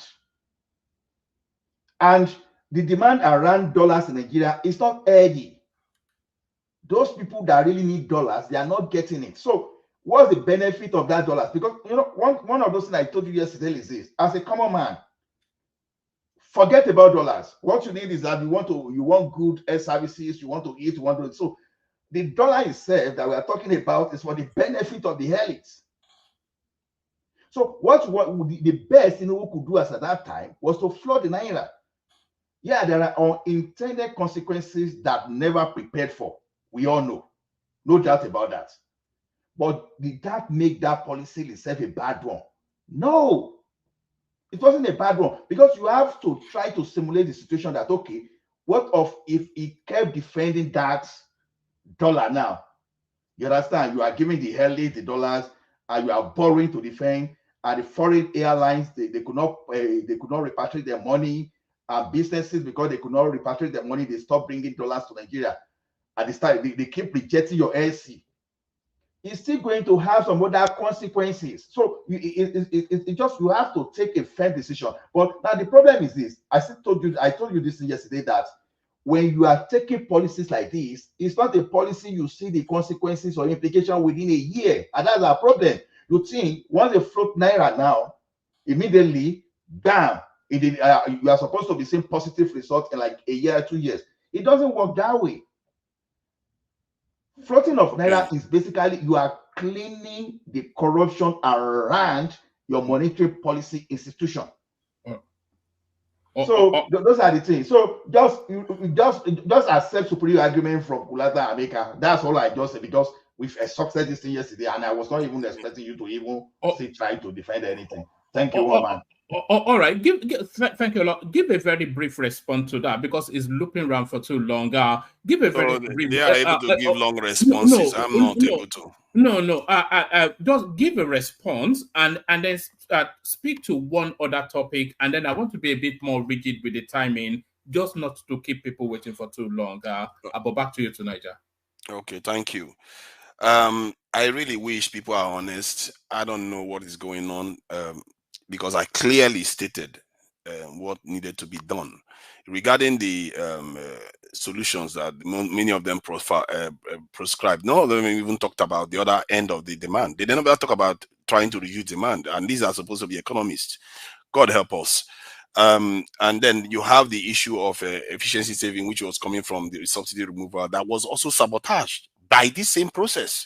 And the demand around dollars in Nigeria is not heavy. Those people that really need dollars, they are not getting it. So what's the benefit of that dollars? Because one of those things I told you yesterday is this: as a common man, forget about dollars. What you need is that you want good air services, you want to eat, you want to. So the dollar itself that we are talking about is for the benefit of the elites. So what the best thing we could do as at that time was to flood the naira. Yeah, there are unintended consequences that never prepared for. We all know, no doubt about that. But did that make that policy itself a bad one? No, it wasn't a bad one, because you have to try to simulate the situation that, okay, what if it kept defending that dollar now? You understand? You are giving the elites the dollars, and you are borrowing to defend, and the foreign airlines, they could not repatriate their money, and businesses, because they could not repatriate their money, they stopped bringing dollars to Nigeria. At the start, they keep rejecting your LC. It's still going to have some other consequences. So it just, you have to take a firm decision. But now the problem is this: I told you this yesterday, that when you are taking policies like this, it's not a policy you see the consequences or implication within a year, and that's our problem. You think once they float naira now, immediately, bam, you are supposed to be seeing positive results in like a year or 2 years. It doesn't work that way. Floating of naira is basically you are cleaning the corruption around your monetary policy institution. Those are the things. So just accept superior argument from Kulata America. That's all I just said, because we've succeeded this thing yesterday, and I was not even expecting you to even try to defend anything. Thank you, man. All right. Thank you a lot. Give a very brief response to that, because it's looping around for too long. Give a very brief. They are able to give long responses. I'm not able to. No. Just give a response and then speak to one other topic, and then I want to be a bit more rigid with the timing, just not to keep people waiting for too long. But back to you tonight. Okay, thank you. I really wish people are honest. I don't know what is going on, because I clearly stated what needed to be done regarding the solutions that many of them prescribed. None of them even talked about the other end of the demand. They never talk about trying to reduce demand, and these are supposed to be economists. God help us. And then you have the issue of efficiency saving, which was coming from the subsidy removal, that was also sabotaged by this same process.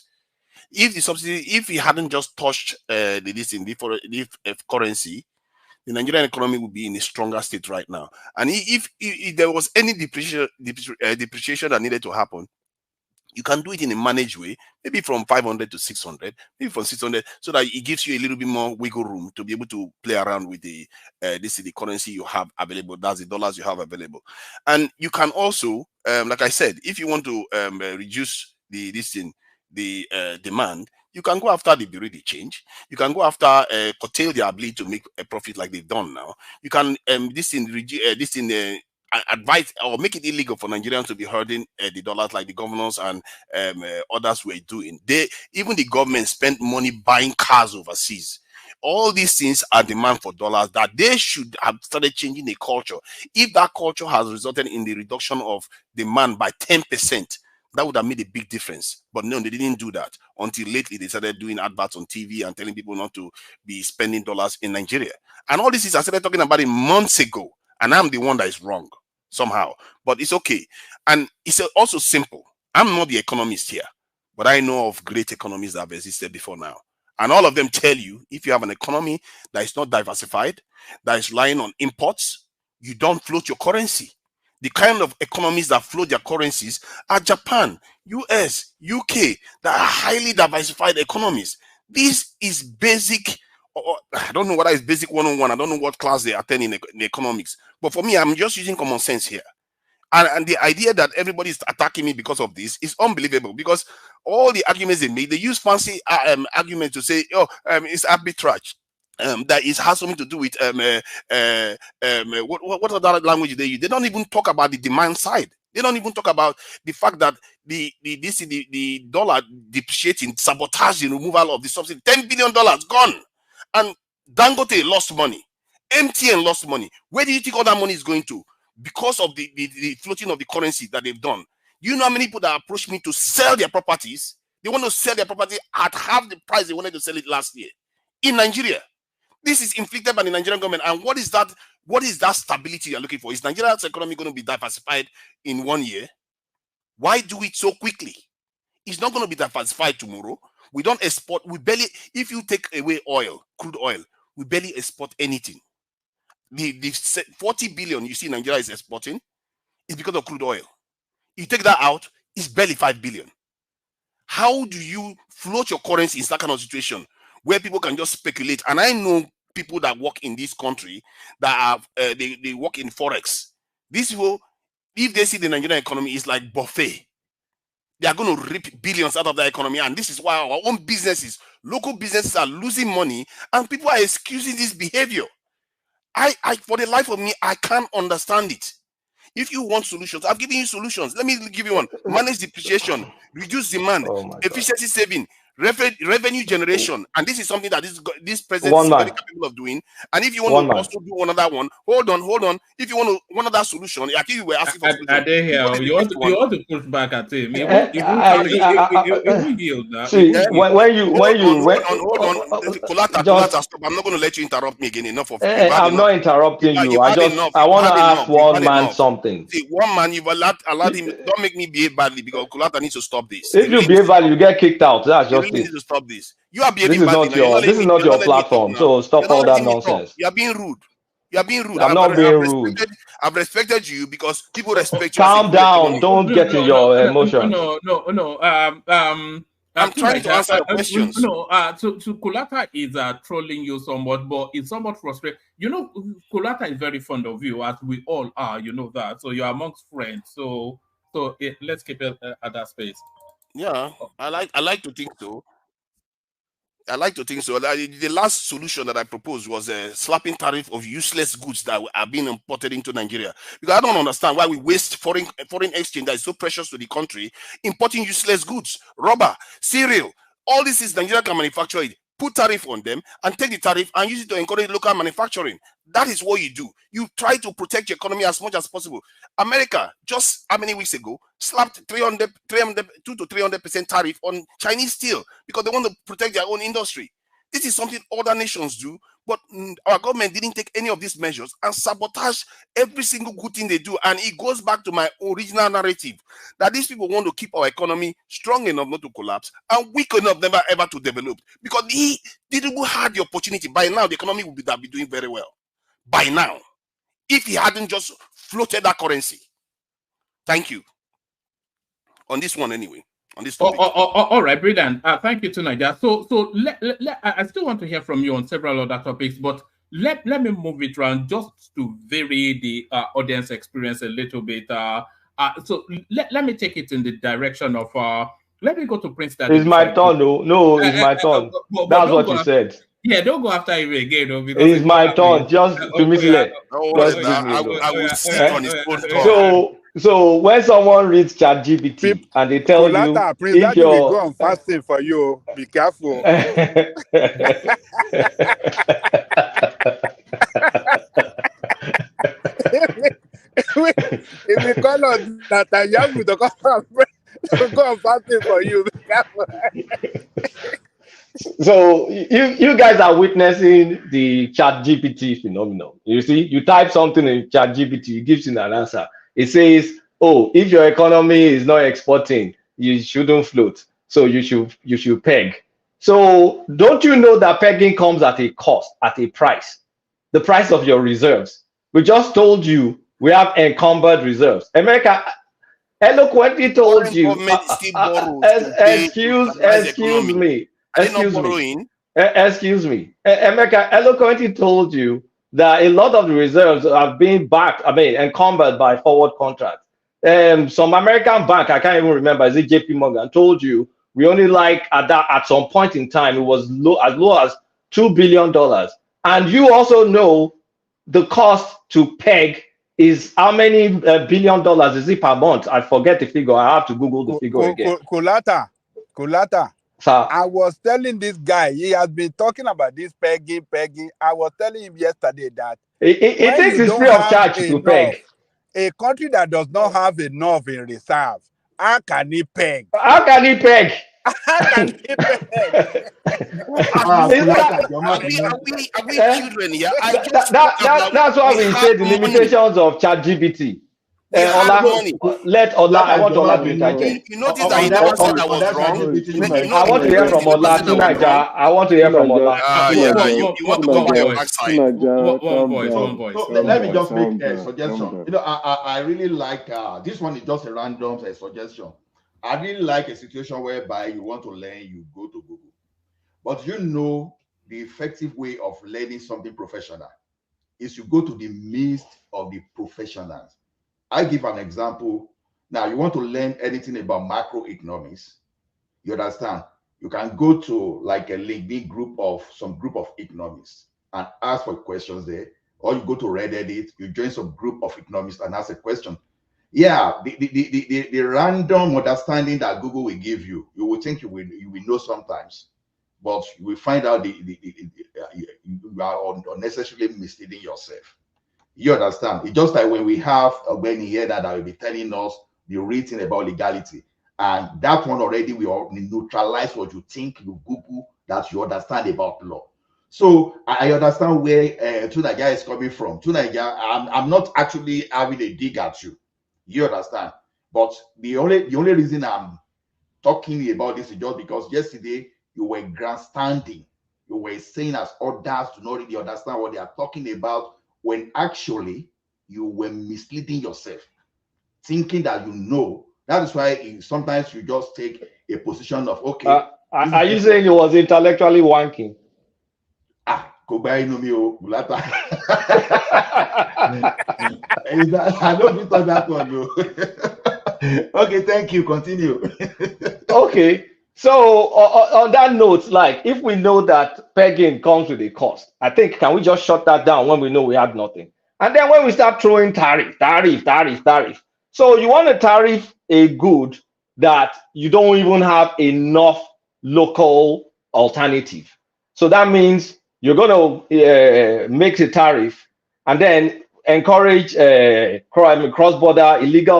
If the subsidy, if we hadn't just touched the currency, the Nigerian economy would be in a stronger state right now. And if there was any depreciation that needed to happen, you can do it in a managed way, maybe from 500 to 600, maybe from 600, so that it gives you a little bit more wiggle room to be able to play around with the currency you have available. That's the dollars you have available. And you can also, like I said, if you want to reduce the demand, you can go after the bureau de change. You can go after curtail their ability to make a profit like they've done now. You can advise or make it illegal for Nigerians to be holding the dollars like the governors and others were doing. Even the government spent money buying cars overseas. All these things are demand for dollars that they should have started changing the culture. If that culture has resulted in the reduction of demand by 10%, that would have made a big difference. But no, they didn't do that until lately. They started doing adverts on TV and telling people not to be spending dollars in Nigeria. And all this is, I started talking about it months ago. And I'm the one that is wrong somehow. But it's okay. And it's also simple. I'm not the economist here, but I know of great economists that have existed before now. And all of them tell you, if you have an economy that is not diversified, that is relying on imports, you don't float your currency. The kind of economies that float their currencies are Japan, US, UK, that are highly diversified economies. This is basic, or I don't know whether it's basic 101. I don't know what class they attend in economics. But for me, I'm just using common sense here. And the idea that everybody is attacking me because of this is unbelievable, because all the arguments they made, they use fancy arguments to say, oh, it's arbitrage. That it has something to do with what other language they use. They don't even talk about the demand side. They don't even talk about the fact that the dollar depreciating, sabotage the removal of the subsidy. $10 billion gone, and Dangote lost money. MTN lost money. Where do you think all that money is going to? Because of the floating of the currency that they've done. You know how many people that approached me to sell their properties? They want to sell their property at half the price they wanted to sell it last year in Nigeria. This is inflicted by the Nigerian government. And what is that? What is that stability you're looking for? Is Nigeria's economy going to be diversified in 1 year? Why do it so quickly? It's not going to be diversified tomorrow. We don't export. We barely, if you take away oil, crude oil, we barely export anything. The 40 billion you see Nigeria is exporting is because of crude oil. You take that out, it's barely 5 billion. How do you float your currency in that kind of situation where people can just speculate? And I know people that work in this country that have they work in forex. These people, if they see the Nigerian economy is like buffet, they are going to rip billions out of the economy. And this is why our own businesses, local businesses, are losing money, and people are excusing this behavior. I for the life of me, I can't understand it. If you want solutions, I've given you solutions. Let me give you one. Manage depreciation, reduce demand, efficiency saving, revenue generation. And this is something that this president is very capable of doing. And if you want to also do another one, hold on. If you want one other solution, I think you were asking for solution. You want to push back at him. See, hold on. Kolata, stop. I'm not going to let you interrupt me again. Enough of it. I'm not interrupting you. I want to ask one man something. See, one man, you've allowed him. Don't make me behave badly, because Kolata needs to stop this. If you behave badly, you get kicked out. That's just it. Need to stop this. You are behaving this is not your platform, so stop all that nonsense. You are being rude. You are being rude. I'm not being rude. I've respected you because people respect you. Calm down. Don't get in your emotions. No. I'm trying to answer your questions. So Kulata is trolling you somewhat, but it's somewhat frustrating. You know, Kulata is very fond of you, as we all are. You know that. So you're amongst friends. So let's keep it at that space. Yeah, I like to think so. The last solution that I proposed was a slapping tariff of useless goods that are being imported into Nigeria. Because I don't understand why we waste foreign exchange that is so precious to the country importing useless goods, rubber, cereal. All this is Nigeria can manufacture it. Put tariff on them and take the tariff and use it to encourage local manufacturing. That is what you do. You try to protect your economy as much as possible. America, just how many weeks ago, slapped 2 to 300% tariff on Chinese steel because they want to protect their own industry. This is something other nations do, but our government didn't take any of these measures and sabotage every single good thing they do. And it goes back to my original narrative that these people want to keep our economy strong enough not to collapse and weak enough never ever to develop. Because they didn't have the opportunity. By now, the economy would be doing very well. By now, if he hadn't just floated that currency. Thank you. On this one, anyway. On this topic. All right, brilliant. Thank you, Tunaja. So I still want to hear from you on several other topics, but let me move it around just to vary the audience experience a little bit. So let me take it in the direction of let me go to Prince. It's my turn, no, it's my turn. That's what you said. Yeah, don't go after him again. It's my turn, just to mislead. I will sit on his own turn. So when someone reads ChatGPT and they tell you if you're go on fasting for you, be careful. If you call on that young to go on fasting for you, be careful. So you guys are witnessing the ChatGPT phenomenon. You see, you type something in ChatGPT, it gives you an answer. It says, "Oh, if your economy is not exporting, you shouldn't float. So you should peg." So don't you know that pegging comes at a cost, at a price, the price of your reserves? We just told you we have encumbered reserves. America eloquently told you. Excuse me. America eloquently told you that a lot of the reserves are being encumbered by forward contracts. Some American bank, I can't even remember, is it JP Morgan, told you we only at some point in time it was as low as $2 billion. And you also know the cost to peg is how many $1 billion is it per month? I forget the figure. I have to Google the figure again. Kulata. Sir. I was telling this guy, he has been talking about this pegging. I was telling him yesterday that it thinks it's free of charge to peg. A country that does not have enough in reserve, how can he peg? How can he peg? How can he peg? Are we children here? That's why we say the limitations of ChatGPT. Let Ola. I want Ola to interject. You notice that he never said I was wrong. I want to hear from Ola. I want to hear from Ola. You want to come on your backside. One voice. Let me just make a suggestion. I really like this one is just a random suggestion. I really like a situation whereby you want to learn, you go to Google. But the effective way of learning something professional is you go to the midst of the professionals. I give an example. Now, you want to learn anything about macroeconomics. You understand? You can go to like a LinkedIn group of economists and ask for questions there. Or you go to Reddit, you join some group of economists and ask a question. Yeah, the random understanding that Google will give you, you will think you will know sometimes, but you will find out you are unnecessarily misleading yourself. You understand? It's just like when we have here that will be telling us the written about legality, and that one already will neutralize what you think you Google that you understand about law. So I understand where Tunaja is coming from. Tunaja, I'm not actually having a dig at you. You understand? But the only reason I'm talking about this is just because yesterday you were grandstanding. You were saying as others do not really understand what they are talking about, when actually you were misleading yourself, thinking that you know. That is why sometimes you just take a position of, okay. Are you saying it was intellectually wanking? I don't think that one, though. Okay, thank you. Continue. Okay. So on that note, like if we know that pegging comes with a cost, I think can we just shut that down when we know we have nothing? And then when we start throwing tariff. So you want to tariff a good that you don't even have enough local alternative. So that means you're going to make a tariff and then encourage illegal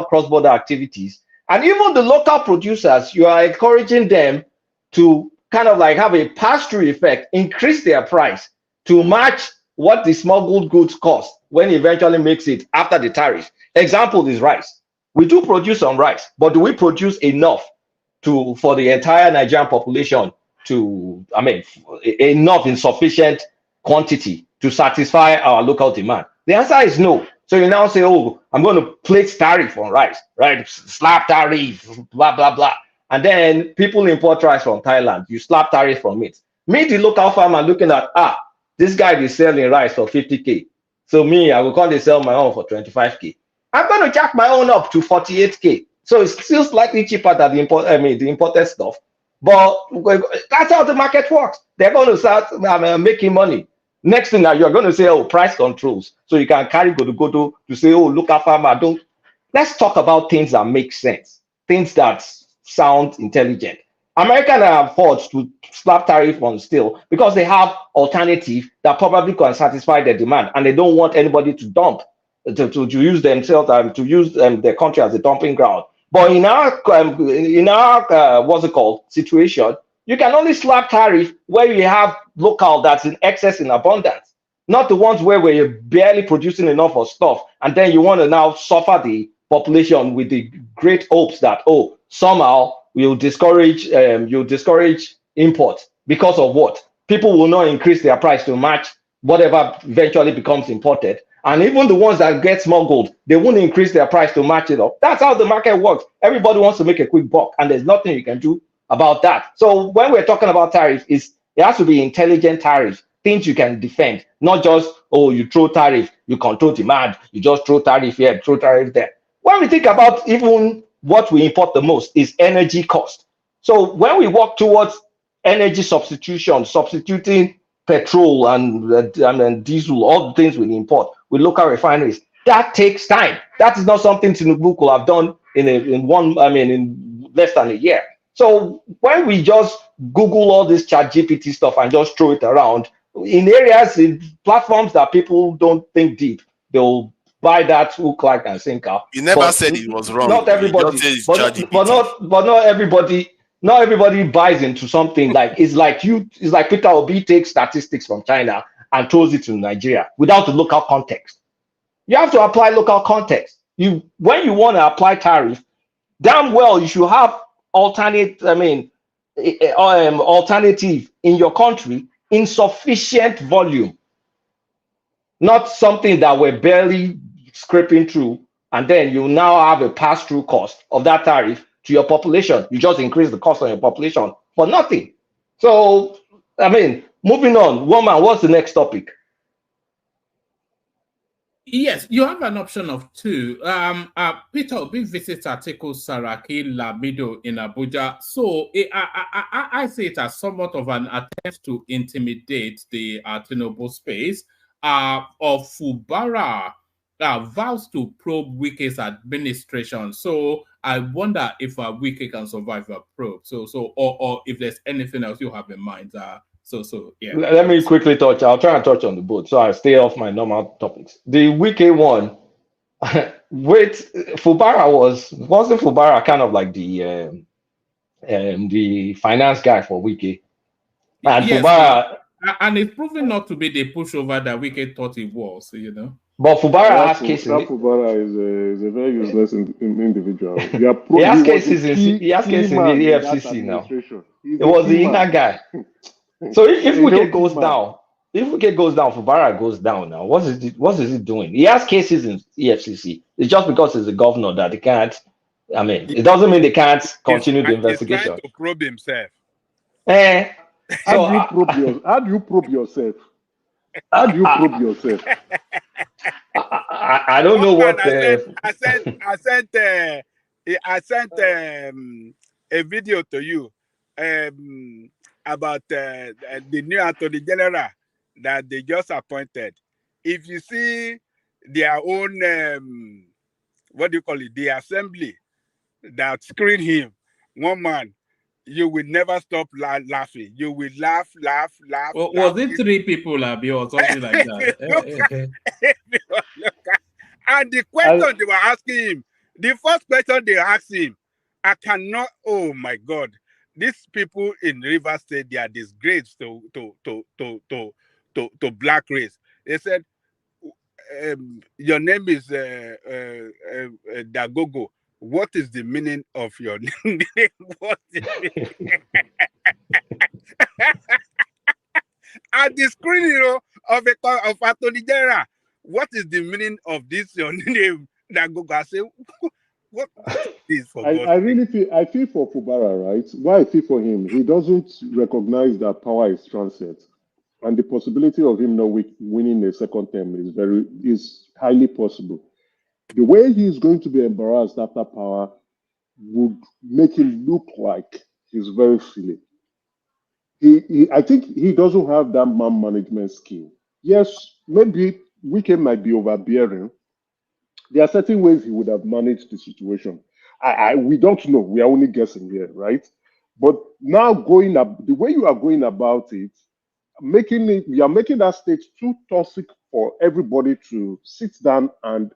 cross-border activities. And even the local producers, you are encouraging them to kind of like have a pass-through effect, increase their price to match what the smuggled goods cost when it eventually makes it after the tariff. Example is rice. We do produce some rice, but do we produce enough for the entire Nigerian population enough in sufficient quantity to satisfy our local demand? The answer is no. So you now say, oh, I'm going to place tariff on rice, right? Slap tariff, blah, blah, blah. And then people import rice from Thailand. You slap tariff from it. Me, the local farmer, looking at, this guy is selling rice for 50K. So me, I will come to sell my own for 25K. I'm going to jack my own up to 48K. So it's still slightly cheaper than the imported stuff. But that's how the market works. They're going to start making money. Next thing now, you're going to say, oh, price controls. So you can carry go to say, oh, look at farmer. Let's talk about things that make sense. Things that sound intelligent. America can afford to slap tariff on steel because they have alternative that probably can satisfy their demand, and they don't want anybody to dump, to use themselves and to use their country as a dumping ground. But in our situation, you can only slap tariff where you have local that's in excess in abundance, not the ones where we're barely producing enough of stuff. And then you want to now suffer the population with the great hopes that, oh, somehow you'll discourage import because of what? People will not increase their price to match whatever eventually becomes imported. And even the ones that get smuggled, they won't increase their price to match it up. That's how the market works. Everybody wants to make a quick buck, and there's nothing you can do about that. So when we're talking about tariffs, it has to be intelligent tariffs, things you can defend, not just, oh, you throw tariff, you control demand, you just throw tariff here, throw tariff there. When we think about even what we import the most is energy cost. So when we work towards energy substitution, substituting petrol and diesel, all the things we import with local refineries, that takes time. That is not something Tinubu could have done in less than a year. So when we just Google all this ChatGPT stuff and just throw it around in areas, in platforms that people don't think deep, they'll buy that hook, line, and sinker. You never said it was wrong. Not everybody, but not everybody. Not everybody buys into something like it's like Peter Obi takes statistics from China and throws it to Nigeria without the local context. You have to apply local context. When you want to apply tariff, damn well you should have alternative in your country in sufficient volume, not something that we're barely scraping through, and then you now have a pass-through cost of that tariff to your population. You just increase the cost on your population for nothing. So, moving on. Woman, what's the next topic? Yes, you have an option of two. Peter Obi visits Atiku Saraki Lamido in Abuja. So I see it as somewhat of an attempt to intimidate the Tinubu space. Of Fubara vows to probe Wike's administration. So I wonder if Wike can survive a probe. Or if there's anything else you have in mind. Yeah. Let me quickly touch. I'll try and touch on the both, so I stay off my normal topics. The Wike one, Fubara wasn't Fubara kind of like the finance guy for Wike, and yes, Fubara. And it's proven not to be the pushover that Wike thought it was, But Fubara has cases. Fubara is a very useless individual. He has cases in the EFCC now. It was the inner guy. So if Wike goes down, Fubara goes down now. What is he doing? He has cases in EFCC. It's just because he's a governor that he can't. It doesn't mean they can't continue the investigation. He's trying to probe himself. How do you probe yourself? How do you probe yourself? I don't know what. I sent a video to you about the new Attorney General that they just appointed. If you see their own, the assembly that screen him, one man, you will never stop laughing. You will laugh. Well, was it 3 people, Abi, or something like that? And the question they were asking him, the first question they asked him, I cannot. Oh my God, these people in Rivers State, they are disgrace to black race. They said, your name is Dagogo. What is the meaning of your name? What is at the screen, of Attorney General, what is the meaning of this your name? Dagogo. I say, what is for I feel for Fubara, right? Why I feel for him, he doesn't recognize that power is transient, and the possibility of him not winning a second term is highly possible. The way he is going to be embarrassed after power would make him look like he's very silly. I think he doesn't have that man management skill. Yes, maybe Wike might be overbearing. There are certain ways he would have managed the situation. We don't know. We are only guessing here, right? But now the way you are going about it, you are making that stage too toxic for everybody to sit down and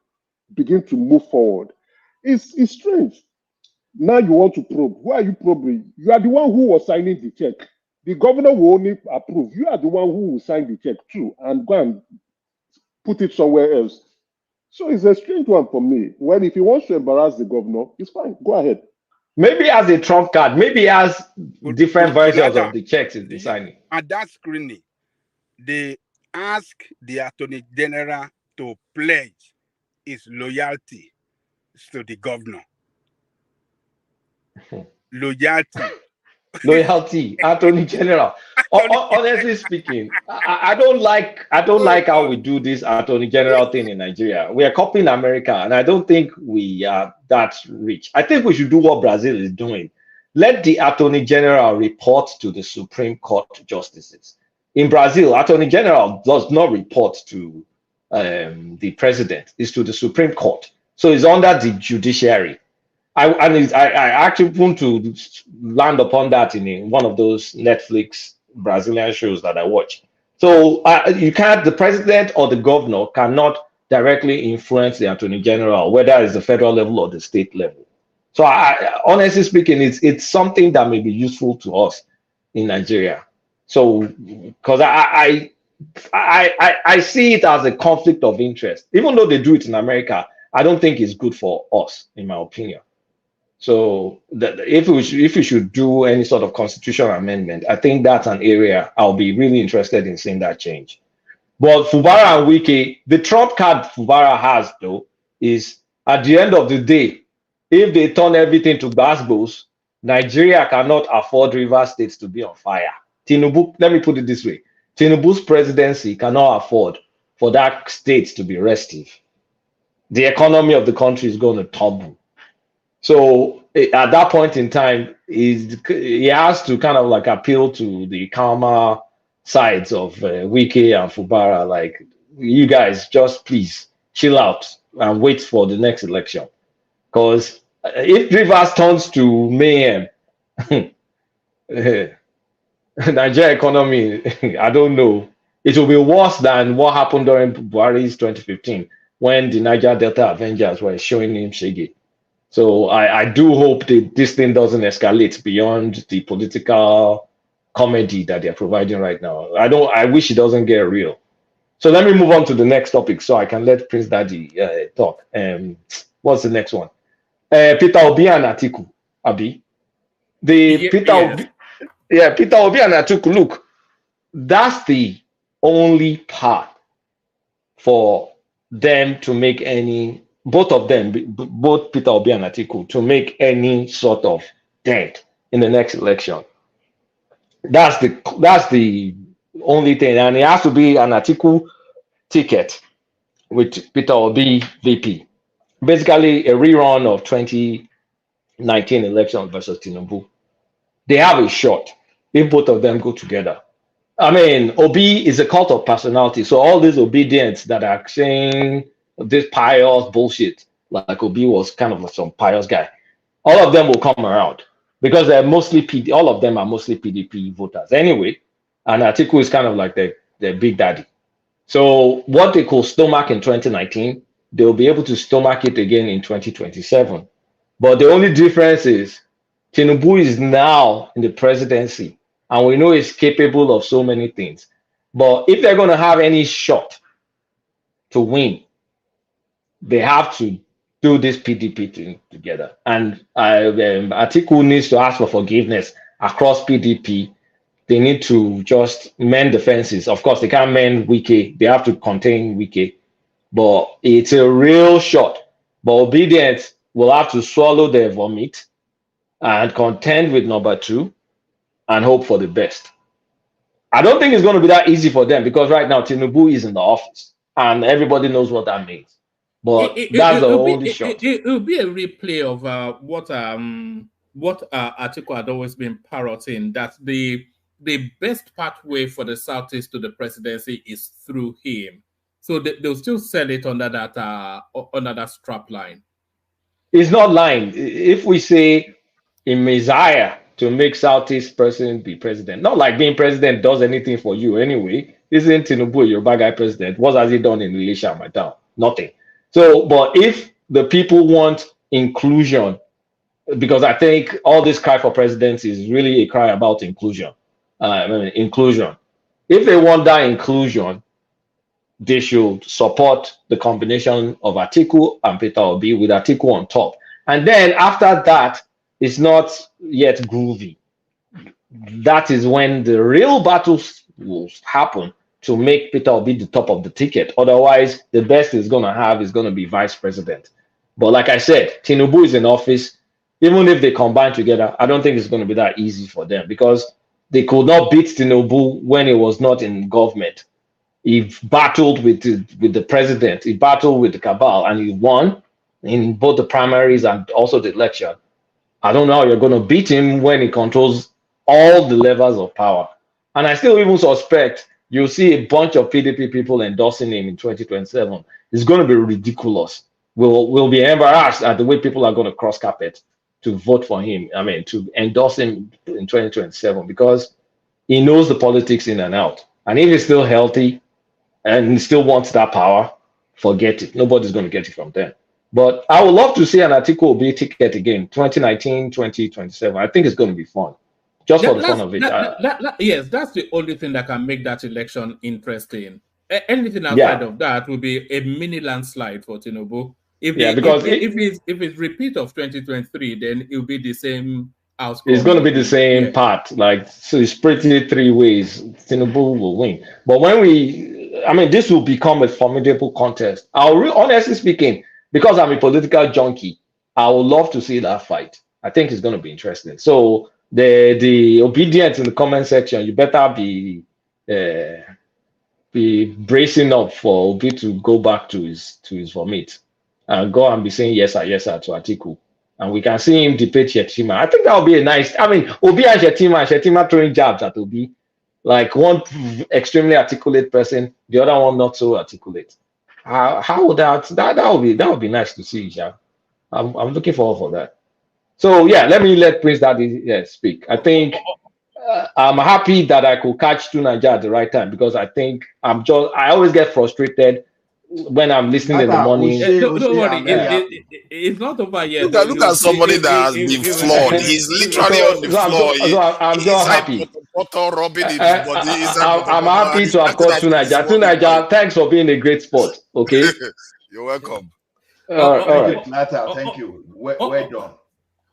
begin to move forward. It's strange. Now you want to probe. Who are you probing? You are the one who was signing the check. The governor will only approve. You are the one who will sign the check too and go and put it somewhere else. So it's a strange one for me. Well, if he wants to embarrass the governor, it's fine. Go ahead. Maybe as a trump card. Maybe as different versions of the checks he's designing. At that screening, they ask the Attorney General to pledge his loyalty to the governor. Loyalty. Loyalty, Attorney General. Honestly speaking, I don't like how we do this Attorney General thing in Nigeria. We are copying America, and I don't think we are that rich. I think we should do what Brazil is doing. Let the Attorney General report to the Supreme Court justices. In Brazil, Attorney General does not report to the president; it's to the Supreme Court. So it's under the judiciary. I actually want to land upon that in one of those Netflix Brazilian shows that I watch. So you can't, the president or the governor cannot directly influence the Attorney General, whether it's the federal level or the state level. So honestly speaking, it's something that may be useful to us in Nigeria. So because I see it as a conflict of interest, even though they do it in America. I don't think it's good for us, in my opinion. So if we should do any sort of constitutional amendment, I think that's an area I'll be really interested in seeing that change. But Fubara and Wike, the trump card Fubara has though is at the end of the day, if they turn everything to Gbasgbos, Nigeria cannot afford Rivers State to be on fire. Tinubu, let me put it this way: Tinubu's presidency cannot afford for that state to be restive. The economy of the country is going to tumble. So at that point in time, he has to kind of like appeal to the calmer sides of Wike and Fubara, like, you guys just please chill out and wait for the next election. Because if Rivers turns to mayhem, Nigeria economy, I don't know, it will be worse than what happened during Buhari's 2015 when the Niger Delta Avengers were showing him shaggy. So I do hope that this thing doesn't escalate beyond the political comedy that they're providing right now. I wish it doesn't get real. So let me move on to the next topic so I can let Prince Daddy talk. What's the next one? Peter Obi and Atiku, Abi. Peter Obi and Atiku, look, that's the only path for them to make any, both of them, both Peter Obi and Atiku, to make any sort of dent in the next election. That's the only thing, and it has to be an Atiku ticket with Peter Obi VP. Basically, a rerun of 2019 election versus Tinubu. They have a shot if both of them go together. I mean, Obi is a cult of personality, so all these obedients that are saying this pious bullshit, like Obi was kind of some pious guy, all of them will come around because they're mostly all of them are mostly PDP voters anyway, and Atiku is kind of like the big daddy. So what they could stomach in 2019, they'll be able to stomach it again in 2027. But the only difference is Tinubu is now in the presidency, and we know he's capable of so many things. But if they're going to have any shot to win, they have to do this PDP thing together. And Atiku needs to ask for forgiveness across PDP. They need to just mend the fences. Of course, they can't mend Wike. They have to contain Wike. But it's a real shot. But obedience will have to swallow their vomit and contend with number two and hope for the best. I don't think it's going to be that easy for them because right now Tinubu is in the office and everybody knows what that means. But that's the only shot. It will be a replay of what Atiku had always been parroting, that the best pathway for the Southeast to the presidency is through him. So they'll still sell it under that strap line. It's not lying. If we say a messiah to make Southeast person be president, not like being president does anything for you anyway. Isn't Tinubu your bad guy president? What has he done in Elisha, my town? Nothing. So, but if the people want inclusion, because I think all this cry for presidency is really a cry about inclusion. Inclusion. If they want that inclusion, they should support the combination of Atiku and Peter Obi with Atiku on top. And then after that, it's not yet groovy. That is when the real battles will happen to make Peter Obi the top of the ticket. Otherwise, the best is going to be vice president. But like I said, Tinubu is in office. Even if they combine together, I don't think it's going to be that easy for them because they could not beat Tinubu when he was not in government. He battled with the president, he battled with the cabal, and he won in both the primaries and also the election. I don't know how you're going to beat him when he controls all the levels of power. And I still even suspect you'll see a bunch of PDP people endorsing him in 2027. It's going to be ridiculous. We'll be embarrassed at the way people are going to cross carpet to vote for him. I mean, to endorse him in 2027 because he knows the politics in and out. And if he's still healthy and he still wants that power, forget it. Nobody's going to get it from them. But I would love to see an Atiku Obi ticket again, 2019, 2027. I think it's going to be fun, just for the fun of it. Yes, that's the only thing that can make that election interesting. Anything outside of that will be a mini landslide for Tinubu. If it's repeat of 2023, then it will be the same outcome. It's going to be the same part. Like, so it's pretty three ways. Tinubu will win. But this will become a formidable contest. Honestly speaking, because I'm a political junkie, I would love to see that fight. I think it's going to be interesting. So the obedience in the comment section, you better be bracing up for Obi to go back to his vomit and go and be saying yes sir to Atiku. And we can see him debate Shetima. I think that would be a nice, Obi and Shetima throwing jabs at Obi. Like one extremely articulate person, the other one not so articulate. How would that would be nice to see, yeah. I'm looking forward for that. So yeah, let Prince Daddy speak. I think I'm happy that I could catch Tunaja at the right time because I think I always get frustrated when I'm listening in the morning. Don't worry, it's not over yet. Look at somebody that has been flawed. He's literally on the floor. I'm just happy. I'm happy to have caught Tunaja. Tunaja, thanks for being a great sport. Okay. You're welcome. All right. Thank you. Well done.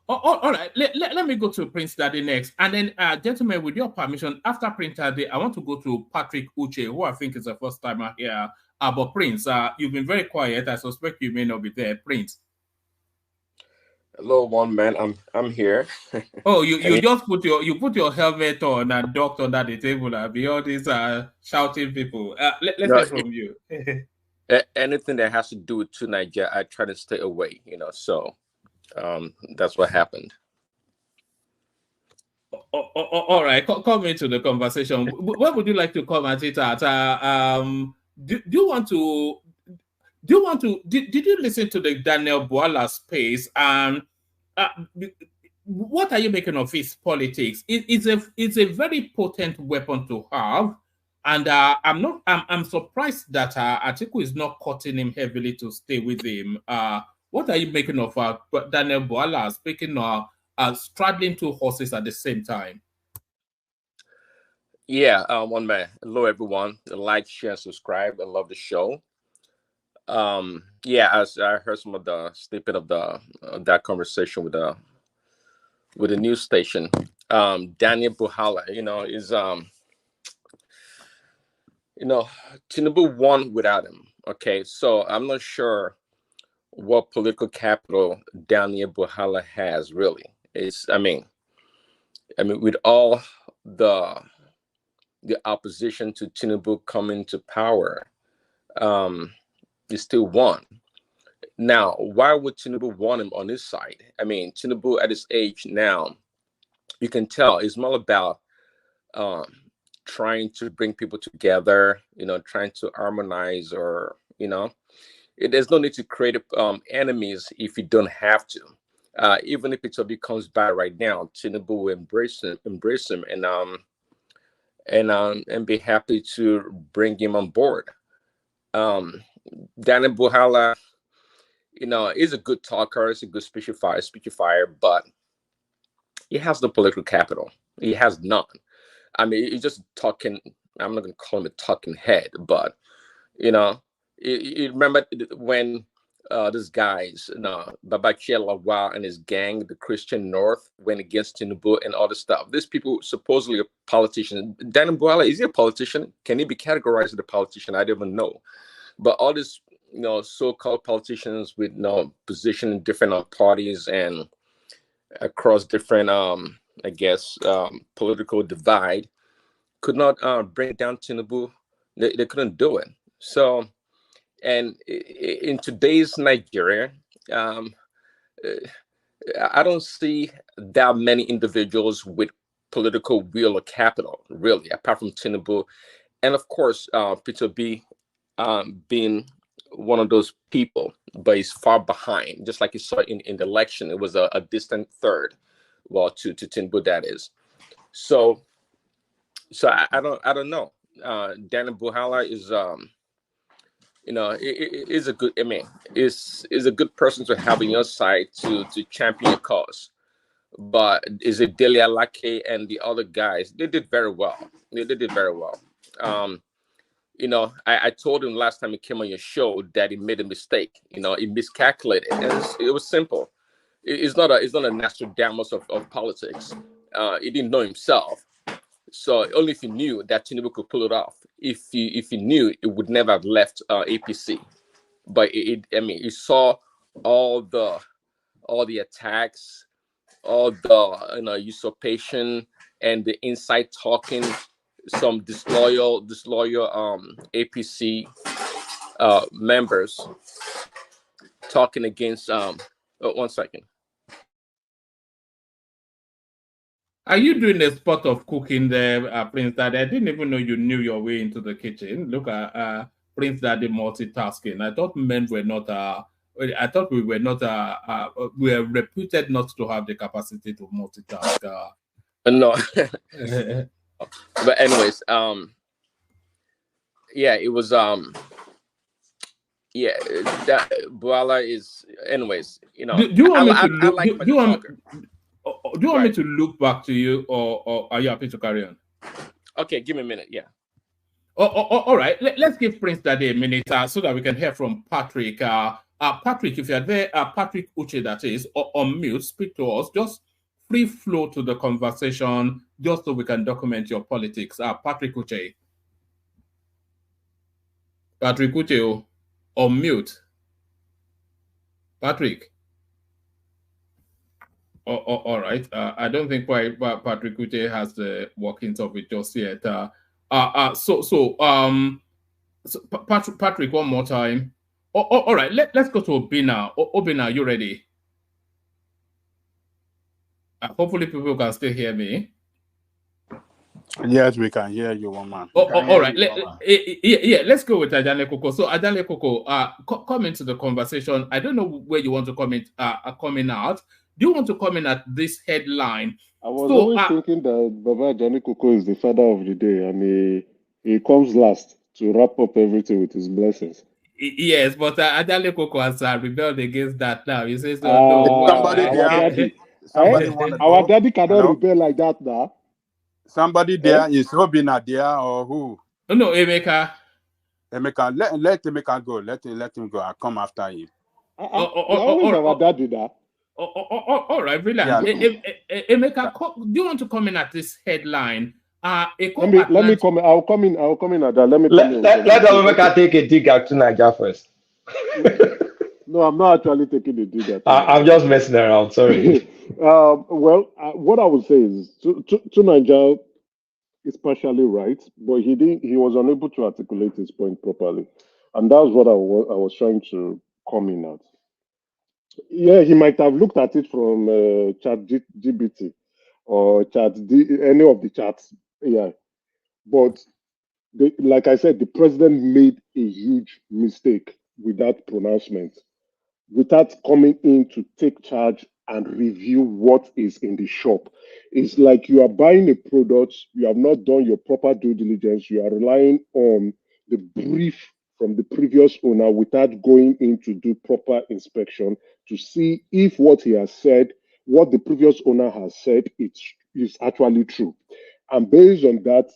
All right. Let me go to Prince Daddy next. And then, gentlemen, with your permission, after Prince Daddy, I want to go to Patrick Uche, who I think is the first timer here. But Prince, you've been very quiet. I suspect you may not be there. Prince. Hello, one man. I'm here. Oh, you just put your helmet on and docked under the table and be all these shouting people. Let's hear from you. Anything that has to do with Nigeria, I try to stay away. So that's what happened. All right, come into the conversation. Where would you like to come at it at? Did you listen to the Daniel Bwala space? What are you making of his politics? It's a very potent weapon to have, and I'm surprised that Atiku is not cutting him heavily to stay with him. What are you making of Daniel Bwala speaking straddling two horses at the same time? Yeah, one man. Hello, everyone. Like, share, and subscribe. I love the show. As I heard some of the snippet of that conversation with the news station. Daniel Buhala, is Tinubu won without him. Okay, so I'm not sure what political capital Daniel Buhala has really. I mean, with all the opposition to Tinubu coming to power, he still won. Now, why would Tinubu want him on his side? I mean, Tinubu at his age now, you can tell it's more about trying to bring people together, trying to harmonize, or there's no need to create enemies if you don't have to. Even if Itobi comes by right now, Tinubu will embrace him, and be happy to bring him on board. Daniel Buhala, is a good talker, is a good speechifier, but he has no political capital. He has none. I mean, he's just talking. I'm not going to call him a talking head, but you remember when these guys, Babachia Lawal and his gang, the Christian North, went against Tinubu and all this stuff. These people supposedly are politicians. Daniel Buala, is he a politician? Can he be categorized as a politician? I don't even know. But all these, so-called politicians with position in different parties and across different, political divide, could not bring down Tinubu. They couldn't do it. So, and in today's Nigeria, I don't see that many individuals with political will or capital, really, apart from Tinubu. And of course, Peter B being one of those people, but he's far behind. Just like you saw in the election, it was a distant third, well, to Tinubu, that is. So I don't know. Daniel Buhala is is a good. I mean, is a good person to have on your side to champion your cause. But is it Dele Alake and the other guys? They did very well. They did very well. I told him last time he came on your show that he made a mistake. He miscalculated. It was simple. It's not a Nostradamus of politics. He didn't know himself. So only if he knew that Tinubu could pull it off. If he knew, it would never have left APC. But he saw all the attacks, all the usurpation and the inside talking, some disloyal APC members talking against. One second. Are you doing a spot of cooking there, Prince Daddy? I didn't even know you knew your way into the kitchen. Look at Prince Daddy multitasking. I thought men were not. I thought we were not. We are reputed not to have the capacity to multitask. No. But anyways, yeah, it was. Yeah, that Buala is. Anyways, Do you want me to look? like Do you want me to look back to you, or are you happy to carry on? Okay, give me a minute. Yeah. All right. Let's give Prince Daddy a minute so that we can hear from Patrick. Patrick, if you're there, Patrick Uche, that is, on mute, speak to us. Just free flow to the conversation, just so we can document your politics. Patrick Uche. Patrick Uche, on mute. Patrick. All right. I don't think Patrick Uche has the workings of it just yet. So Patrick, one more time. All right. Let's go to Obina. Obina, you ready? Hopefully, people can still hear me. Yes, we can hear you, woman. All right. Let's go with Ajane Koko. So Ajane Koko, come into the conversation. I don't know where you want to comment. Coming out. Do you want to comment at this headline? I was always thinking that Baba Ajane Koko is the father of the day, and he comes last to wrap up everything with his blessings. Yes, but Ajane Koko has rebelled against that now. He says, no. Our daddy cannot rebel like that now. Somebody there is Obina there, or who? No, Emeka. Emeka, let Emeka go. Let him go. I'll come after him. Always our daddy there. All right, brilliant. Yeah. Emeka, do you want to comment at this headline? Let me comment. I'll come in at that. Let Emeka take a dig at Nigeria first. No, I'm not actually taking a dig at. I'm just messing around. Sorry. What I would say is to Nigeria is partially right, but he was unable to articulate his point properly, and that's what I was trying to come in at. Yeah, he might have looked at it from ChatGPT or any of the chats. Yeah, but like I said, the president made a huge mistake with that pronouncement, without coming in to take charge and review what is in the shop. It's like you are buying a product, you have not done your proper due diligence, you are relying on the brief from the previous owner without going in to do proper inspection to see if what he has said, what the previous owner has said, is actually true. And based on that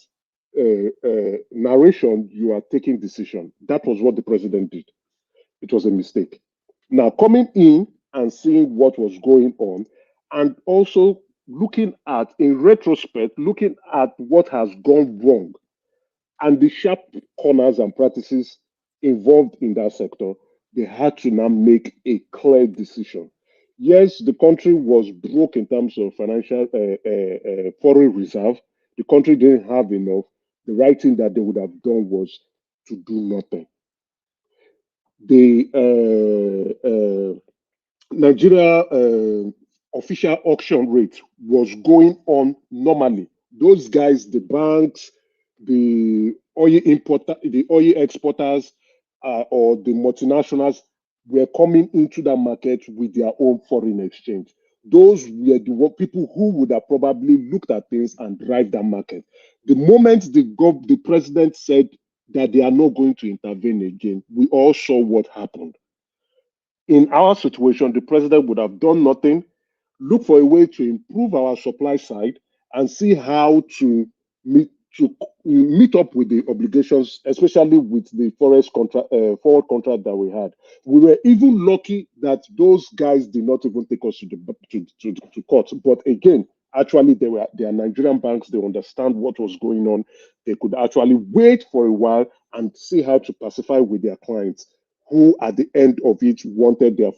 narration, you are taking decision. That was what the president did. It was a mistake. Now, coming in and seeing what was going on, and also looking at, in retrospect, looking at what has gone wrong and the sharp corners and practices involved in that sector, they had to now make a clear decision. Yes, the country was broke in terms of financial foreign reserve. The country didn't have enough. The right thing that they would have done was to do nothing. The Nigeria official auction rate was going on normally. Those guys, the banks, the oil importer, the oil exporters, or the multinationals were coming into that market with their own foreign exchange. Those were the people who would have probably looked at things and drive that market. The moment the president said that they are not going to intervene again, we all saw what happened. In our situation, the president would have done nothing, look for a way to improve our supply side, and see how to meet up with the obligations, especially with the forward contract that we had. We were even lucky that those guys did not even take us to court. But again, actually, they are Nigerian banks. They understand what was going on. They could actually wait for a while and see how to pacify with their clients, who at the end of it wanted their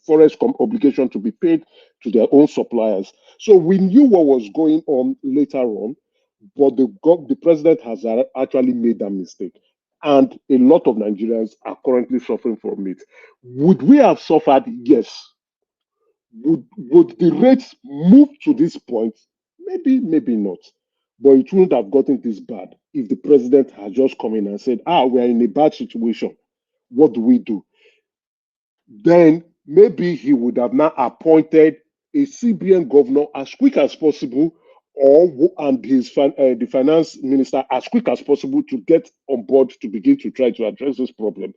forest obligation to be paid to their own suppliers. So we knew what was going on later on, but the president has actually made that mistake. And a lot of Nigerians are currently suffering from it. Would we have suffered? Yes. Would the rates move to this point? Maybe, maybe not. But it wouldn't have gotten this bad if the president had just come in and said, we're in a bad situation. What do we do? Then maybe he would have now appointed a CBN governor as quick as possible, and the finance minister as quick as possible to get on board to begin to try to address this problem.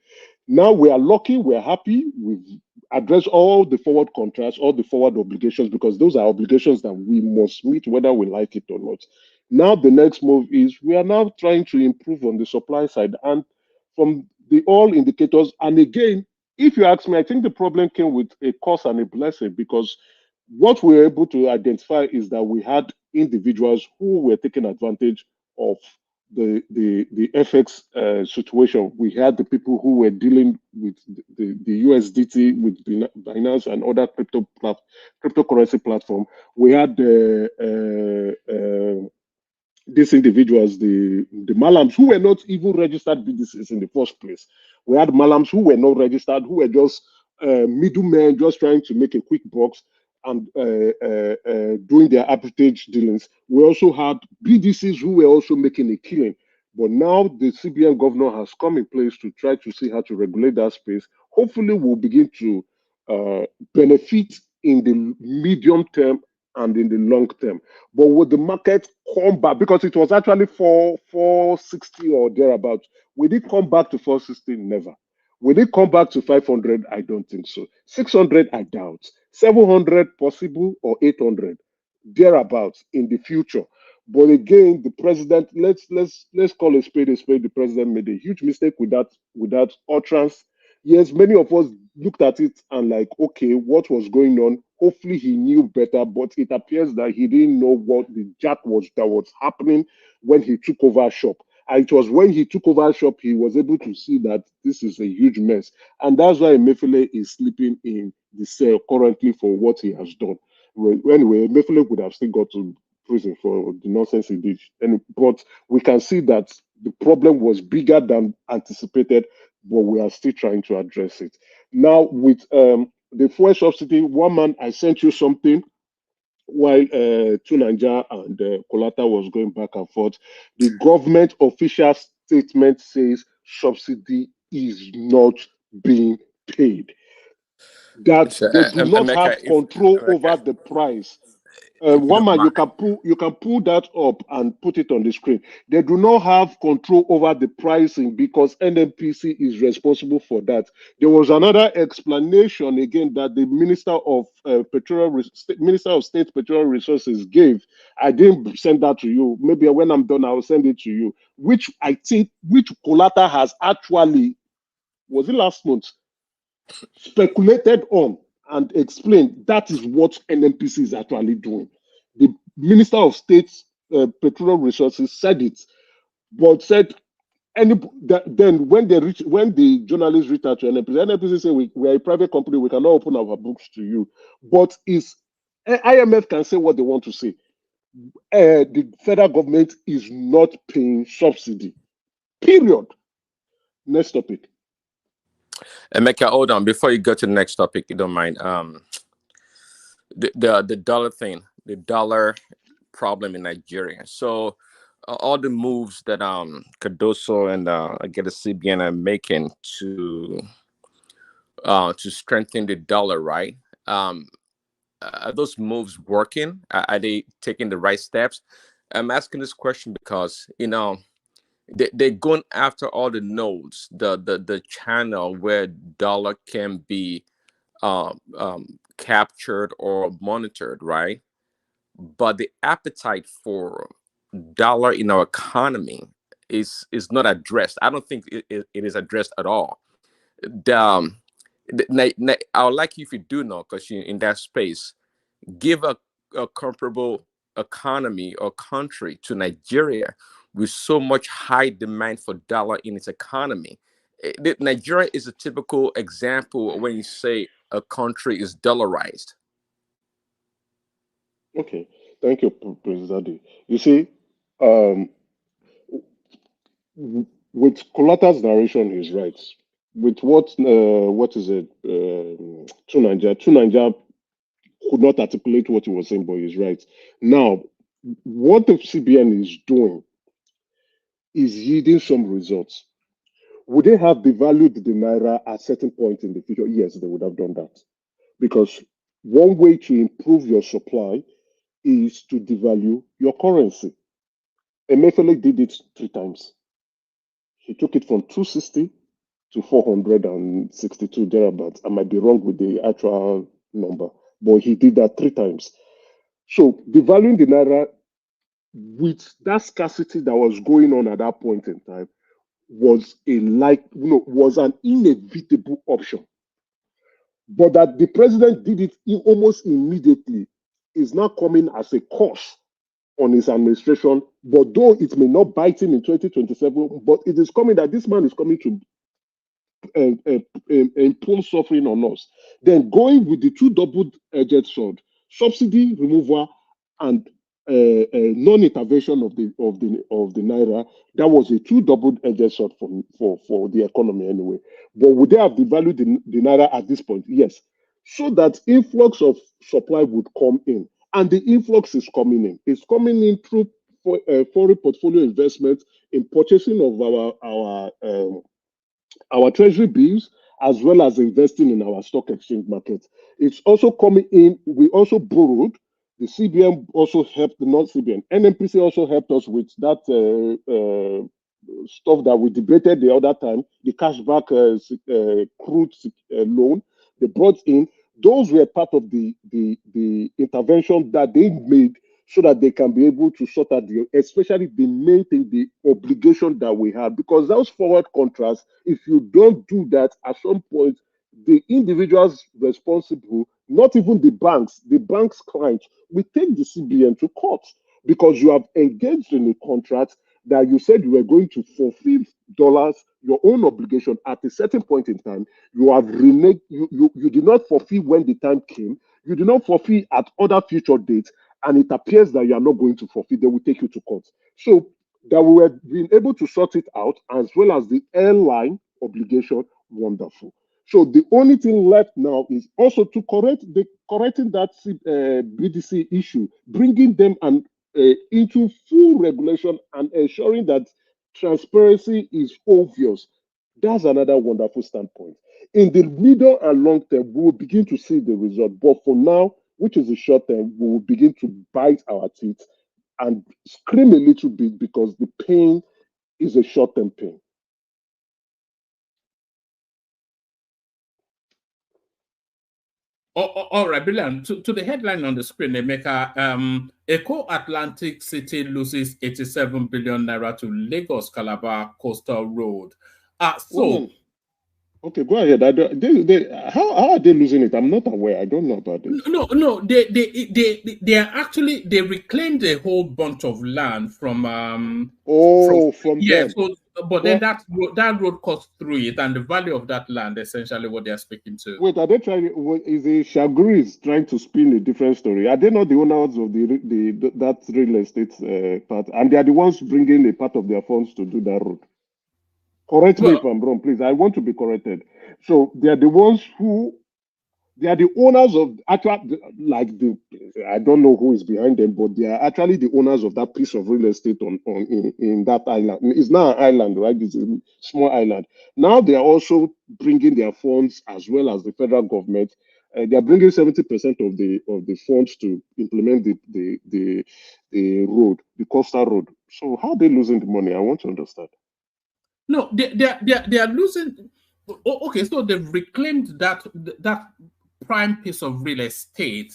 Now we are lucky, we're happy, we've addressed all the forward contracts, all the forward obligations, because those are obligations that we must meet whether we like it or not. Now the next move is we are now trying to improve on the supply side, and from the all indicators, and again, if you ask me, I think the problem came with a curse and a blessing, because what we were able to identify is that we had individuals who were taking advantage of the FX situation. We had the people who were dealing with the USDT, with Binance and other cryptocurrency platform. We had these individuals, the Malams, who were not even registered BDCs in the first place. We had Malams who were not registered, who were just middlemen, just trying to make a quick bucks and doing their arbitrage dealings. We also had BDCs who were also making a killing. But now the CBN governor has come in place to try to see how to regulate that space. Hopefully, we'll begin to benefit in the medium term and in the long term. But would the market come back? Because it was actually 460 or thereabouts. Will it come back to 460? Never. Will it come back to 500? I don't think so. 600, I doubt. 700 possible, or 800 thereabouts in the future. But again, the president, let's call a spade a spade. The president made a huge mistake with that utterance. Yes, many of us looked at it and like, okay, what was going on? Hopefully he knew better, but it appears that he didn't know what the jack was that was happening when he took over shop. And it was when he took over shop, he was able to see that this is a huge mess. And that's why Emefiele is sleeping in the cell currently for what he has done. Well, anyway, Emefiele would have still got to prison for the nonsense he did. But we can see that the problem was bigger than anticipated, but we are still trying to address it. Now, with the fuel subsidy, one man, I sent you something while Tunanja and Kolata was going back and forth. The government official statement says subsidy is not being paid. That they do not have control over the price. One man, you can pull that up and put it on the screen. They do not have control over the pricing because NNPC is responsible for that. There was another explanation again that the Minister of State Petroleum Resources gave. I didn't send that to you. Maybe when I'm done, I will send it to you. Which Kolata has actually was it last month, speculated on and explained that is what NNPC is actually doing. The Minister of State Petroleum Resources said it, but said then when the journalists reached out to NNPC say we are a private company, we cannot open our books to you. But IMF can say what they want to say. The federal government is not paying subsidy. Period. Next topic. Emeka, hold on. Before you go to the next topic, you don't mind. The dollar thing, the dollar problem in Nigeria. So all the moves that Cardoso and I get the CBN are making to strengthen the dollar, right? Are those moves working? Are they taking the right steps? I'm asking this question because they're going after all the nodes, the channel where dollar can be captured or monitored, right? But the appetite for dollar in our economy is not addressed. I don't think it is addressed at all. I would like you, if you do know, because you're in that space, give a comparable economy or country to Nigeria with so much high demand for dollar in its economy. Nigeria is a typical example when you say a country is dollarized. Okay, thank you, President. You see, with Colata's narration, he's right. With what is it? Tunanja could not articulate what he was saying, but he's right. Now, what the CBN is doing is yielding some results. Would they have devalued the naira at a certain point in the future? Yes, they would have done that. Because one way to improve your supply is to devalue your currency. Emefiele did it 3 times. He took it from 260 to 462 thereabouts. I might be wrong with the actual number, but he did that 3 times. So devaluing the naira with that scarcity that was going on at that point in time was was an inevitable option. But that the president did it almost immediately is now coming as a cost on his administration. But though it may not bite him in 2027, but it is coming that this man is coming to impose suffering on us. Then going with the 2 double-edged sword, subsidy removal and non-intervention of the naira, that was a 2 double-edged sword for the economy anyway. But would they have devalued the naira at this point? Yes. So that influx of supply would come in, and the influx is coming in. It's coming in through foreign portfolio investment in purchasing of our treasury bills, as well as investing in our stock exchange market. It's also coming in. We also borrowed. The CBN also helped, the non-CBN. NNPC also helped us with that stuff that we debated the other time, the cashback crude loan they brought in. Those were part of the intervention that they made so that they can be able to sort out especially the main thing, the obligation that we have. Because those forward contracts, if you don't do that, at some point, the individuals responsible, not even the bank's clients, will take the CBN to court because you have engaged in a contract that you said you were going to fulfill dollars, your own obligation at a certain point in time. You have reneged, you did not fulfill when the time came, you did not fulfill at other future dates, and it appears that you are not going to fulfill, they will take you to court. So that we were being able to sort it out, as well as the airline obligation, wonderful. So the only thing left now is also to correcting that BDC issue, bringing them into full regulation and ensuring that transparency is obvious. That's another wonderful standpoint. In the middle and long term, we will begin to see the result. But for now, which is the short term, we will begin to bite our teeth and scream a little bit because the pain is a short-term pain. All right, brilliant. To the headline on the screen, Emeka, Eco Atlantic City loses 87 billion naira to Lagos Calabar Coastal Road. Okay, go ahead. How are they losing it? I'm not aware. I don't know about this. No. They are actually, they reclaimed a whole bunch of land from from yeah. them. So, but then Well, that road cuts through it, and the value of that land, essentially, what they are speaking to. wait, are they trying? Is the Shagris trying to spin a different story? Are they not the owners of that real estate part, and they are the ones bringing a part of their funds to do that road? Correct me Well, if I'm wrong, please. I want to be corrected. So they are the ones who they are the owners of actually I don't know who is behind them, but they are actually the owners of that piece of real estate in that island. It's not an island, right? It's a small island. Now they are also bringing their funds as well as the federal government. They are bringing 70% of the funds to implement the road, the coastal road. So how are they losing the money? I want to understand. no, they are losing. Okay, so they've reclaimed that prime piece of real estate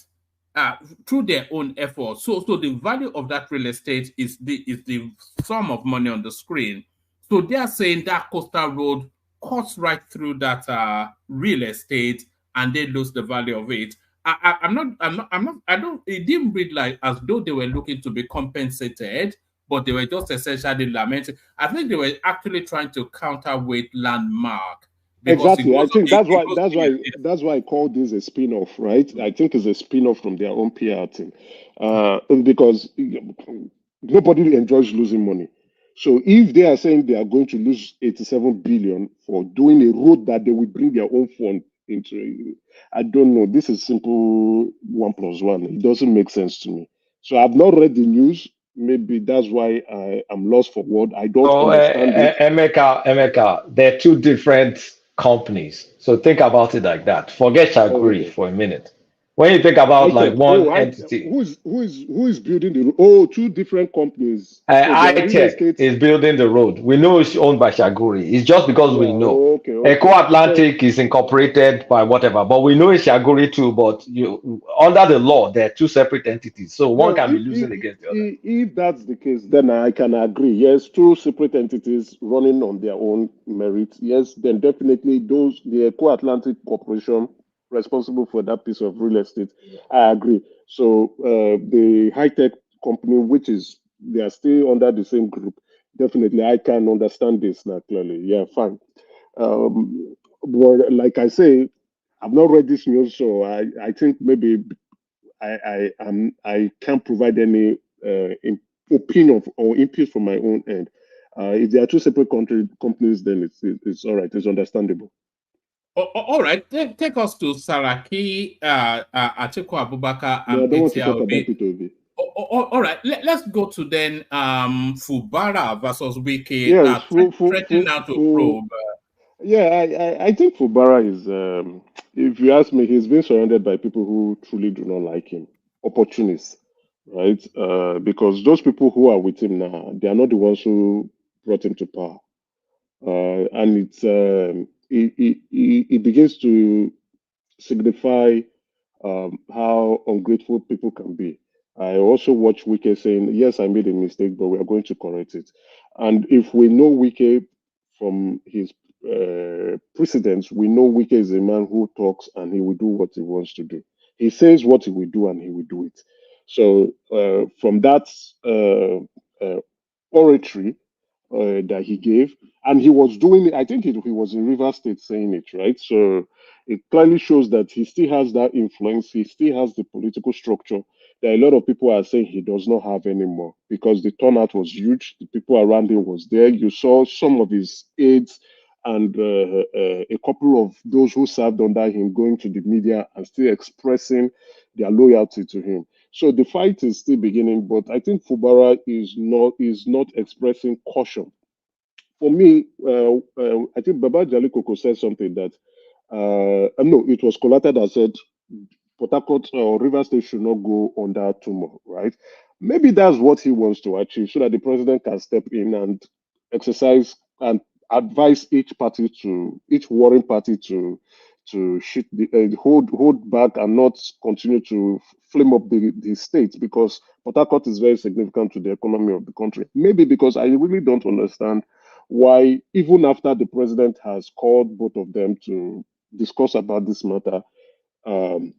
through their own efforts. So the value of that real estate is the sum of money on the screen. So they are saying that coastal road cuts right through that real estate, and they lose the value of it. I'm not. I don't. It didn't read like as though they were looking to be compensated, but they were just essentially lamenting. I think they were actually trying to counterweight landmark because Exactly. I think that's why I call this a spin-off, right? I think it's a spin-off from their own PR thing. Because nobody enjoys losing money. So if they are saying they are going to lose 87 billion for doing a road that they will bring their own fund into, I don't know. This is simple 1+1. It doesn't make sense to me. So I've not read the news. Maybe that's why I am lost for word. I don't So, understand it. Emeka, they're two different companies. So think about it like that. Forget Oh, Shaguri okay. for a minute. When you think about like High-tech. one entity, Who is building the? Oh, two different companies. So they are real Tech estate. is building the road. We know it's owned by Shaguri. It's just because Yeah. we know. Okay. Eco So Atlantic is incorporated by whatever, but we know it's Shaguri too. But under the law, they're two separate entities. So one no, can be losing against the other. if that's the case, then I can agree. Yes, two separate entities running on their own merit. Yes, then definitely the Eco Atlantic Corporation responsible for that piece of real estate. I agree. So the high-tech company, which is they are still under the same group, definitely I can understand this now clearly. Yeah, fine. But like I say, I've not read this news, so I think maybe I can't provide any opinion or input from my own end. If they are two separate companies, then it's all right. It's understandable. All right, take us to Saraki, Atiku Abubakar, No, I and don't want to Peter talk about Obi. it, Obi. All right, let's go to then Fubara versus Wiki, Yes, threatening now to probe. yeah, I think Fubara is, if you ask me, he's been surrounded by people who truly do not like him, opportunists, right? Because those people who are with him now, they are not the ones who brought him to power. And it begins to signify how ungrateful people can be. I also watch Wike saying, "Yes, I made a mistake, but we are going to correct it." And if we know Wike from his precedents, we know Wike is a man who talks and he will do what he wants to do. He says what he will do and he will do it. So from that oratory that he gave, and he was doing it. I think he was in River State saying it, right? So it clearly shows that he still has that influence. He still has the political structure that a lot of people are saying he does not have anymore because the turnout was huge. The people around him was there. You saw some of his aides and a couple of those who served under him going to the media and still expressing their loyalty to him. So the fight is still beginning, but I think Fubara is not expressing caution. For me, I think Baba Jali Koko said something that no, it was Kolata that said Port Harcourt or River State should not go under Tumo, right? Maybe that's what he wants to achieve, so that the president can step in and exercise and advise each warring party to hold back and not continue to flame up the state because Port Harcourt is very significant to the economy of the country. Maybe because I really don't understand why, even after the president has called both of them to discuss about this matter,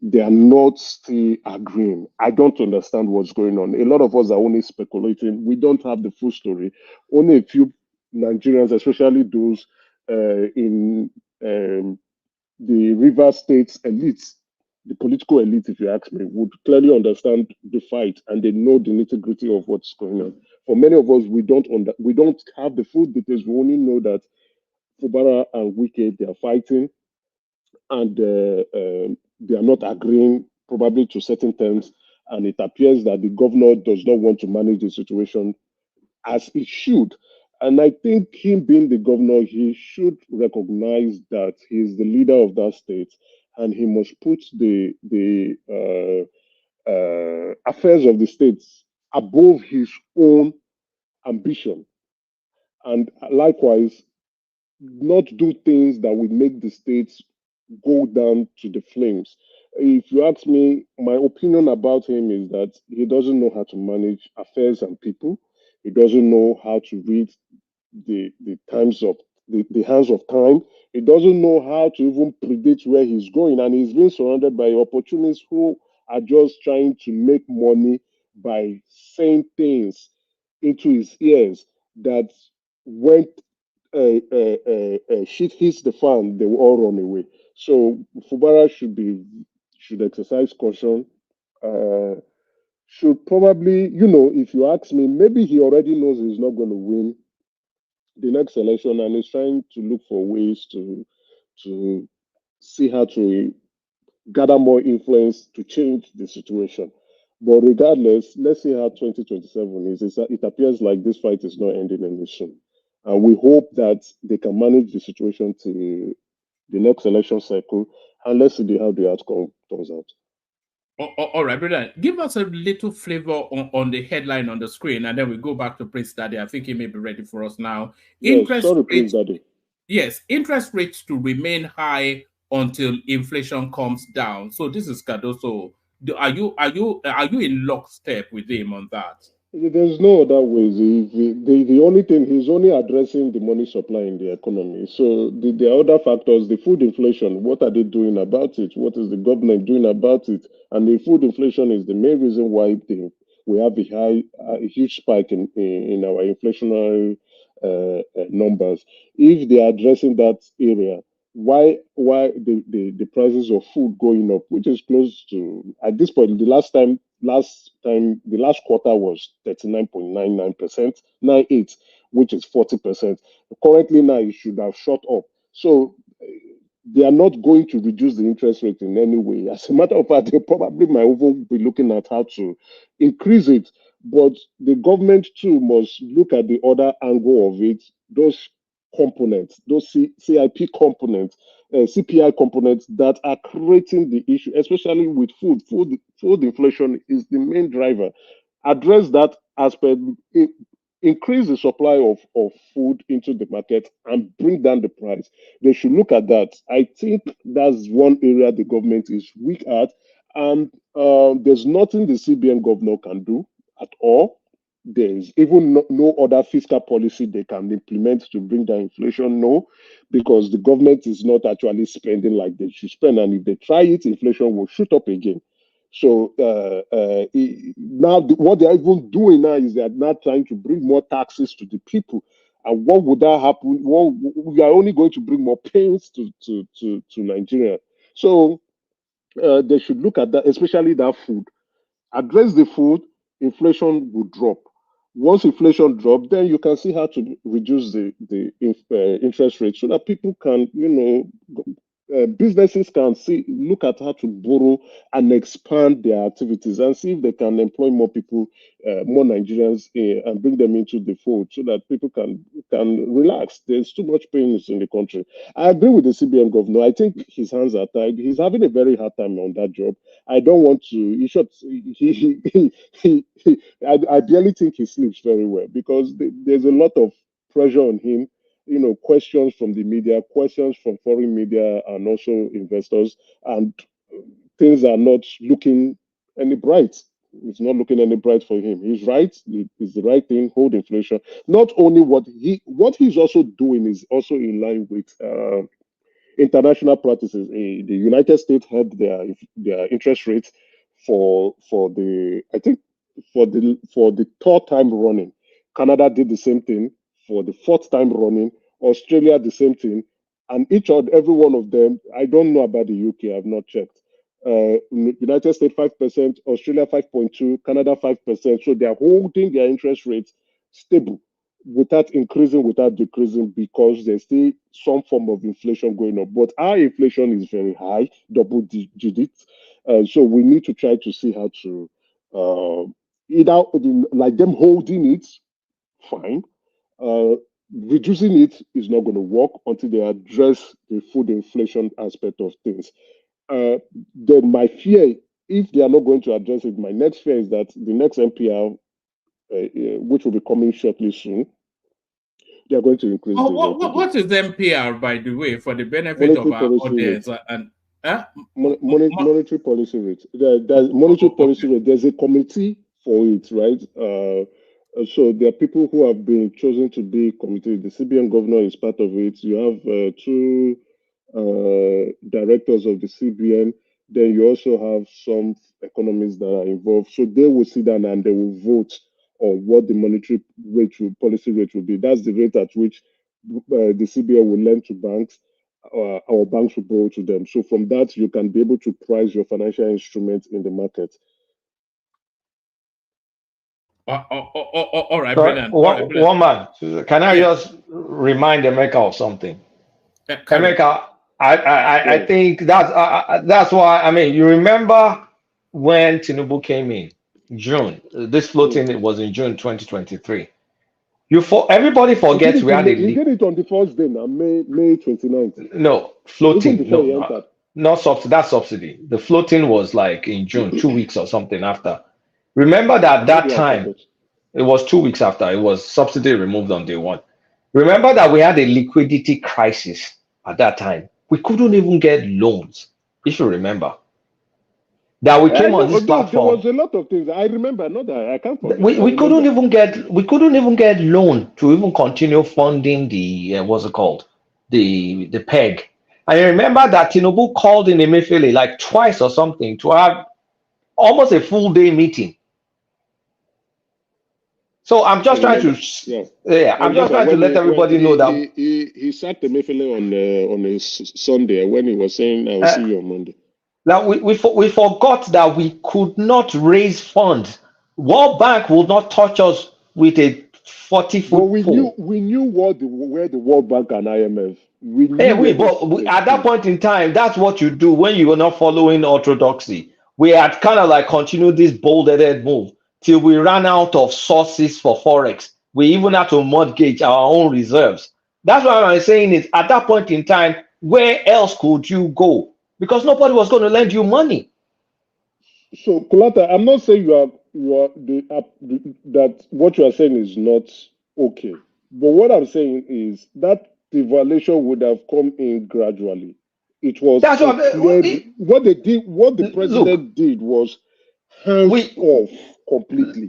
they are not still agreeing. I don't understand what's going on. A lot of us are only speculating. We don't have the full story. Only a few Nigerians, especially those in the river states elites, the political elite, if you ask me, would clearly understand the fight and they know the nitty gritty of what's going on. For many of us, we don't have the full details. We only know that Fubara and Wike, they are fighting and they are not agreeing probably to certain terms. And it appears that the governor does not want to manage the situation as he should. And I think him being the governor, he should recognize that he's the leader of that state, and he must put the affairs of the states above his own ambition, and likewise not do things that will make the states go down to the flames. If you ask me, my opinion about him is that he doesn't know how to manage affairs and people. He doesn't know how to read the times of the hands of time. He doesn't know how to even predict where he's going, and he's being surrounded by opportunists who are just trying to make money by saying things into his ears that when shit hits the fan, they will all run away. So Fubara should exercise caution. Should probably, if you ask me, maybe he already knows he's not going to win the next election and is trying to look for ways to see how to gather more influence to change the situation. But regardless, let's see how 2027 is. It appears like this fight is not ending any soon. And we hope that they can manage the situation to the next election cycle. And let's see how the outcome turns out. All right, brother. Give us a little flavor on the headline on the screen, and then we go back to Prince Daddy. I think he may be ready for us now. Yes, sorry, Prince Daddy. Yes, interest rates to remain high until inflation comes down. So this is Cardoso. Are you in lockstep with him on that? There's no other ways. The only thing, he's only addressing the money supply in the economy. So the other factors, the food inflation, what are they doing about it? What is the government doing about it? And the food inflation is the main reason why we have a huge spike in our inflationary numbers. If they are addressing that area, why the prices of food going up, which is close to, at this point, the last quarter was 39.99%, 98, which is 40%. Currently now it should have shot up. So they are not going to reduce the interest rate in any way. As a matter of fact, they probably might even be looking at how to increase it. But the government too must look at the other angle of it, those components, those CIP components, CPI components that are creating the issue, especially with food. Food inflation is the main driver. Address that aspect, increase the supply of food into the market and bring down the price. They should look at that. I think that's one area the government is weak at. And there's nothing the CBN governor can do at all. There's even no other fiscal policy they can implement to bring down inflation. No, because the government is not actually spending like they should spend. And if they try it, inflation will shoot up again. So now what they're even doing now is they're now trying to bring more taxes to the people. And what would that happen? Well, we are only going to bring more pains to Nigeria. So they should look at that, especially that food. Address the food, inflation will drop. Once inflation drops, then you can see how to reduce the interest rate so that people can, businesses can look at how to borrow and expand their activities and see if they can employ more people, more Nigerians, and bring them into the fold so that people can relax. There's too much pain in the country. I agree with the CBN governor. I think his hands are tied. He's having a very hard time on that job. I don't want to. I barely think he sleeps very well because there's a lot of pressure on him. Questions from the media, questions from foreign media, and also investors, and things are not looking any bright. It's not looking any bright for him. He's right. It's the right thing. Hold inflation. Not only what he's also doing is also in line with international practices. The United States had their interest rates for the I think for the third time running. Canada did the same thing for the fourth time running. Australia the same thing, and each and every one of them. I don't know about the UK. I've not checked. United States 5%, Australia 5.2%, Canada 5%. So they are holding their interest rates stable without increasing, without decreasing, because there's still some form of inflation going on. But our inflation is very high, double digits. So we need to try to see how to either like them holding it, fine. Reducing it is not going to work until they address the food inflation aspect of things. Then my fear, if they are not going to address it, my next fear is that the next MPR, which will be coming shortly soon, they are going to increase. What is MPR, by the way, for the benefit of our audience? And monetary policy rate. There's monetary policy rate. There's a committee for it, right? So there are people who have been chosen to be committee. The CBN governor is part of it. You have two directors of the CBN. Then you also have some economists that are involved. So they will sit down and they will vote on what the monetary rate policy rate will be. That's the rate at which the CBN will lend to banks. Our banks will borrow to them. So from that, you can be able to price your financial instruments in the market. All right, brilliant. One man, can I just remind Emeka of something? Emeka, I think that's why. I mean, you remember when Tinubu came in June? This floating it was in June 2023. Everybody forgets we had a leak. He did it on the first day now, May 29th. No, floating. No, not subsidy. That's subsidy. The floating was like in June, 2 weeks or something after. Remember that time, it was 2 weeks after. It was subsidy removed on day one. Remember that we had a liquidity crisis at that time. We couldn't even get loans, if you remember. That we came on this platform. There was a lot of things. I remember. Not that I can't forget. We couldn't even get loan to even continue funding the what's it called, the PEG. I remember that Tinubu called in Emefiele like twice or something to have almost a full day meeting. So I'm just trying to, I'm just trying to let everybody know that he sacked Emefiele on a Sunday when he was saying, "I will see you on Monday." Now we forgot that we could not raise funds. World Bank will not touch us with a 40-foot pole. We knew where the World Bank and IMF. At that point in time, that's what you do when you are not following orthodoxy. We had kind of like continued this bold-headed move till we ran out of sources for forex. We even had to mortgage our own reserves. That's what I'm saying is at that point in time, where else could you go? Because nobody was going to lend you money. So, Kulata, I'm not saying that what you are saying is not okay. But what I'm saying is that devaluation would have come in gradually. It was what they did. What the president did was hands off completely.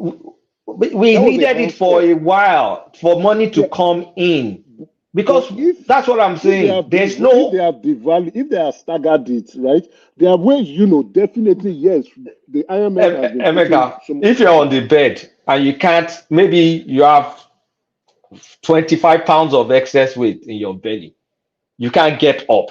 We needed it for a while for money to come in. Because that's what I'm saying. There's no. If they have devalued, if they have staggered it, right? There are ways, definitely, yes. The IMF. Emeka, if you're on the bed and you can't, maybe you have 25 pounds of excess weight in your belly, you can't get up,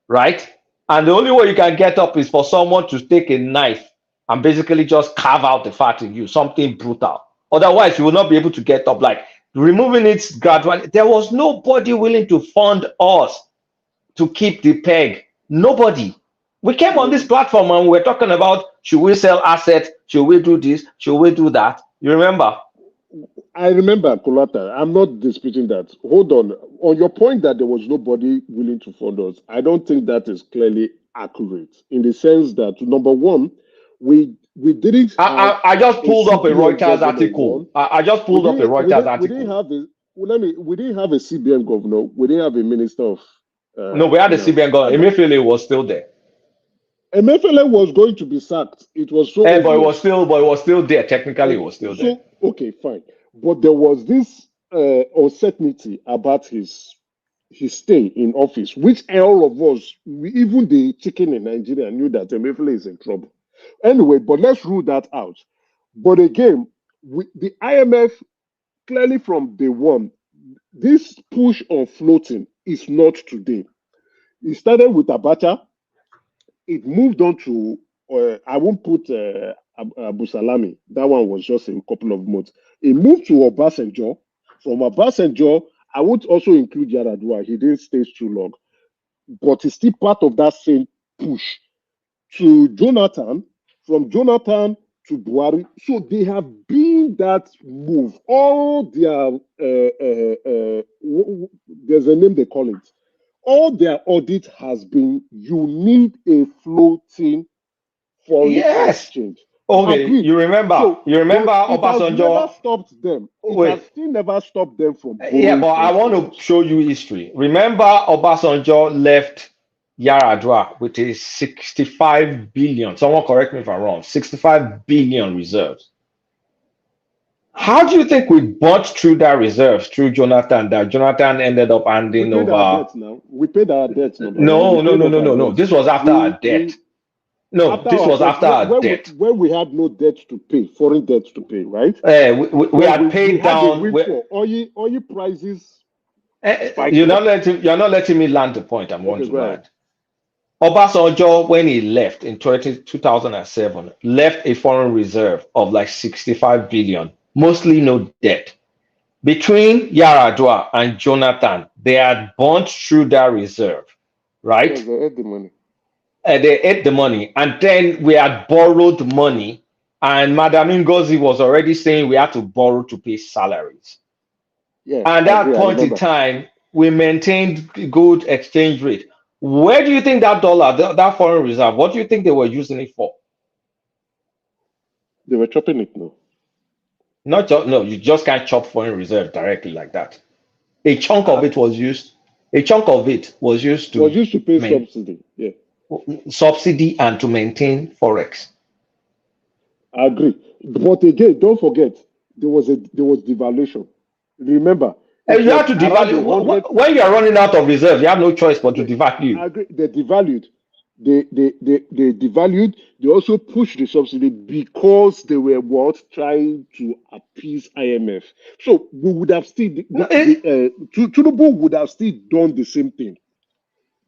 right? And the only way you can get up is for someone to take a knife and basically just carve out the fat in you, something brutal. Otherwise, you will not be able to get up. Like, removing it gradually. There was nobody willing to fund us to keep the peg. Nobody. We came on this platform and we were talking about, should we sell assets? Should we do this? Should we do that? You remember? I remember, Kulata. I'm not disputing that. Hold on. On your point that there was nobody willing to fund us, I don't think that is clearly accurate in the sense that, number one, we didn't. I just pulled up a Reuters article. I just pulled up a Reuters article. We didn't have a CBN governor. We didn't have a minister of. No, we had a CBN governor. Emefiele was still there. Emefiele was going to be sacked. It was so but it obvious. was still there. Technically, it was still there. So okay, fine. But there was this uncertainty about his stay in office, which all of us, even the chicken in Nigeria, knew that Emefiele is in trouble. Anyway, but let's rule that out. But again, the IMF clearly from day one, this push on floating is not today. It started with Abacha. It moved on to, I won't put Abu Salami. That one was just a couple of months. It moved to Obasanjo. From Obasanjo, I would also include Yaradua. He didn't stay too long. But it's still part of that same push to Jonathan. From Jonathan to Buhari. So they have been that move. All their, there's a name they call it. All their audit has been, you need a floating foreign exchange. Okay, Agreed. you remember Obasanjo. It has never stopped them. It has still never stopped them from. Yeah, but I want to show you history. Remember, Obasanjo left Yaradua with a 65 billion. Someone correct me if I'm wrong. 65 billion reserves. How do you think we bought through that reserves through Jonathan? That Jonathan ended up handing over. Our debt now. We paid our debt. No. This was after our debt. This was after our debt. When we had no debt to pay, foreign debt to pay, right? We had paid down. Oil prices. You're not letting me land the point I'm going to land. Obasanjo, when he left in 2007, left a foreign reserve of like 65 billion, mostly no debt. Between Yaradua and Jonathan, they had burnt through that reserve, right? Yeah, they ate the money. They ate the money, and then we had borrowed money, and Madam Ngozi was already saying we had to borrow to pay salaries. Yeah, and at that point in time, we maintained good exchange rate. Where do you think that dollar, that foreign reserve, what do you think they were using it for? They were chopping it, no. No, you just can't chop foreign reserve directly like that. A chunk of it was used. A chunk of it was used to pay subsidy. Yeah. Subsidy and to maintain forex. I agree, but again, don't forget there was devaluation. Remember, and you have to devalue when you are running out of reserve. You have no choice but to devalue. I agree. They devalued. They devalued. They also pushed the subsidy because they were trying to appease IMF. So we would have still Tinubu would have still done the same thing.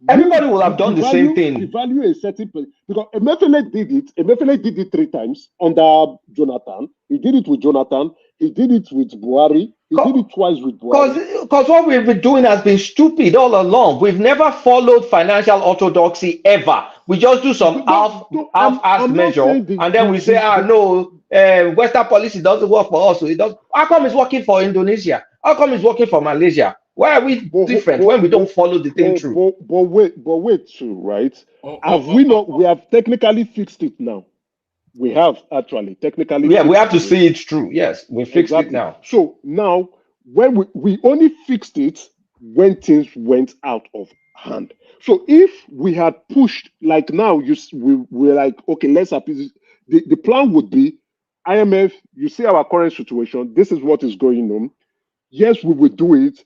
Everybody will have done the same thing. Devalue a certain place because Emefiele did it. Emefiele did it 3 times under Jonathan. He did it with Jonathan. He did it with Buhari. He did it twice with Buhari. Because what we've been doing has been stupid all along. We've never followed financial orthodoxy ever. We just do some half-ass measure, and then we say, no, Western policy doesn't work for us. So it does. How come it's working for Indonesia? How come it's working for Malaysia? Why are we different when we don't follow the thing through? But wait, too, right? We have technically fixed it now. We have actually technically. Yeah, we have to see it through. Yes, we fixed it now. So now, when we only fixed it when things went out of hand. So if we had pushed, like now, we're like, okay, let's appease. The plan would be, IMF, you see our current situation. This is what is going on. Yes, we will do it,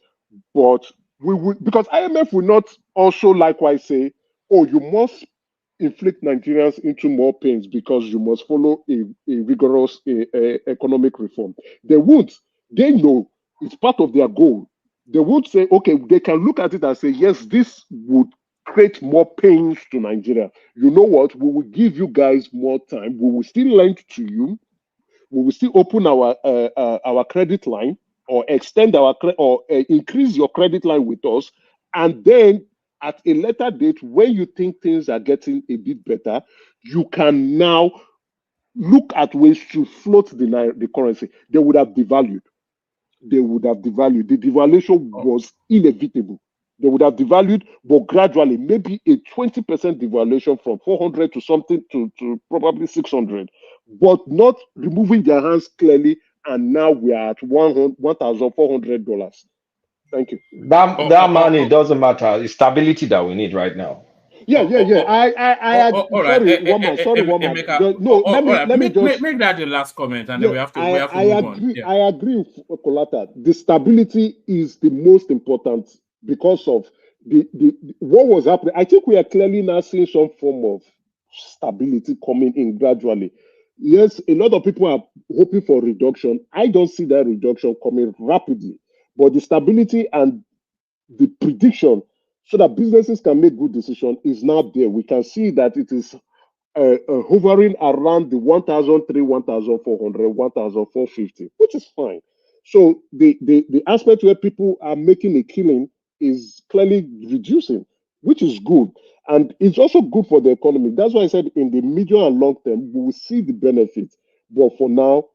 but we would, because IMF will not also likewise say, oh, you must inflict Nigerians into more pains because you must follow a rigorous economic reform. They won't. They know it's part of their goal. They would say, okay, they can look at it and say, yes, this would create more pains to Nigeria. You know what? We will give you guys more time. We will still lend to you. We will still open our credit line or extend or increase your credit line with us. And then at a later date, when you think things are getting a bit better, you can now look at ways to float the currency. They would have devalued. The devaluation was inevitable. They would have devalued, but gradually, maybe a 20% devaluation from 400 to something to probably 600, but not removing their hands clearly. And now we are at $1,400. Thank you. That money doesn't matter. It's stability that we need right now. Yeah. All right. Sorry, one man. No, let me just make that the last comment, and yeah. then we have to move on. Yeah. I agree with Kolata. The stability is the most important because of the what was happening. I think we are clearly now seeing some form of stability coming in gradually. Yes, a lot of people are hoping for reduction. I don't see that reduction coming rapidly, but the stability and the prediction so that businesses can make good decisions is now there. We can see that it is hovering around the 1,300, 1,400, 1,450, which is fine. So the aspect where people are making a killing is clearly reducing, which is good. And it's also good for the economy. That's why I said in the medium and long term, we will see the benefits. But for now,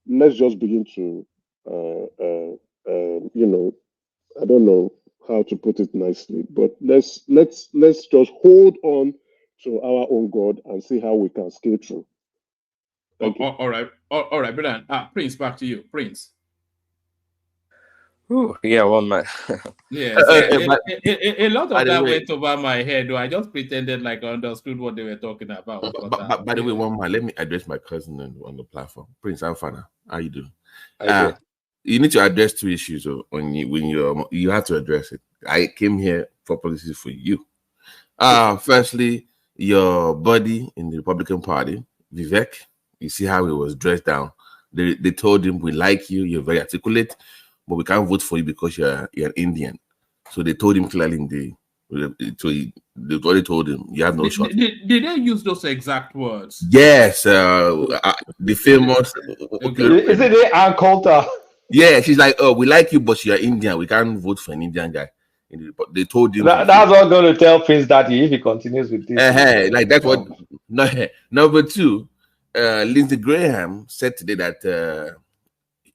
let's just begin to, I don't know how to put it nicely, but let's just hold on to our own God and see how we can scale through. All right, brilliant. Prince, back to you, Prince. Ooh, yeah, one man. Yes, a lot of that went over my head. Though I just pretended like I understood what they were talking about. But by the way, one man, let me address my cousin on the platform, Prince Alfana. How you doing? You need to address two issues when you have to address it. I came here for policies for you. Firstly, your buddy in the Republican Party, Vivek. You see how he was dressed down. They told him, we like you, you're very articulate, but we can't vote for you because you're an Indian. So they told him clearly they already told him you have no shot. Did they use those exact words? Yes, the famous. Is it the Ann Coulter? Yeah, she's like, oh, we like you, but you're Indian. We can't vote for an Indian guy. They told him that's what I'm going to tell Prince Daddy if he continues with this. Like that's what. Number two, Lindsey Graham said today that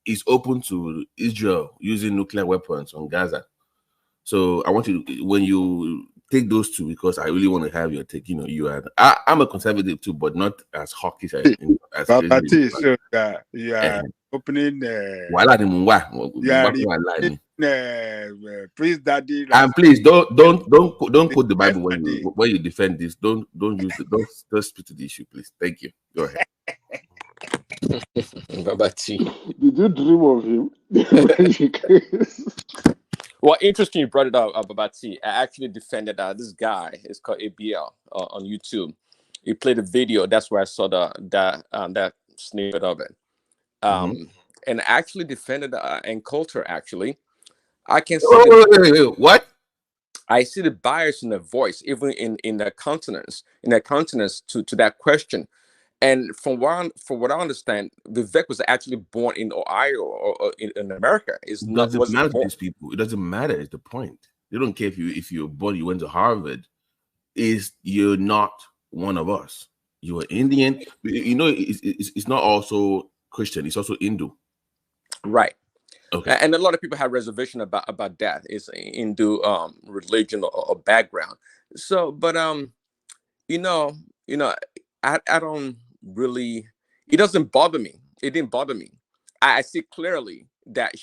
he's open to Israel using nuclear weapons on Gaza. So I want you to, when you take those two, because I really want to have your take. You know, I'm a conservative too, but not as hawkish as Babati, so you are opening. Please, Daddy. And please don't quote the Bible when you defend this. Don't don't speak to the issue, please. Thank you. Go ahead. Babati. Did you dream of him? Well, interesting you brought it up, Babati. I actually defended this guy. It's called ABL on YouTube. He played a video. That's where I saw that snippet of it. And actually defended Encoulter. Actually, I can see what I see the bias in the voice, even in their countenance, to that question. And from what I understand, Vivek was actually born in Ohio or in America. It doesn't matter to these people. It doesn't matter. It's the point. They don't care if you're born, you went to Harvard. You're not one of us. You're Indian. You know, it's not also Christian. It's also Hindu. Right. Okay. And a lot of people have reservation about that. It's Hindu religion or background. So, but you know, I don't really. It doesn't bother me. It didn't bother me. I see clearly that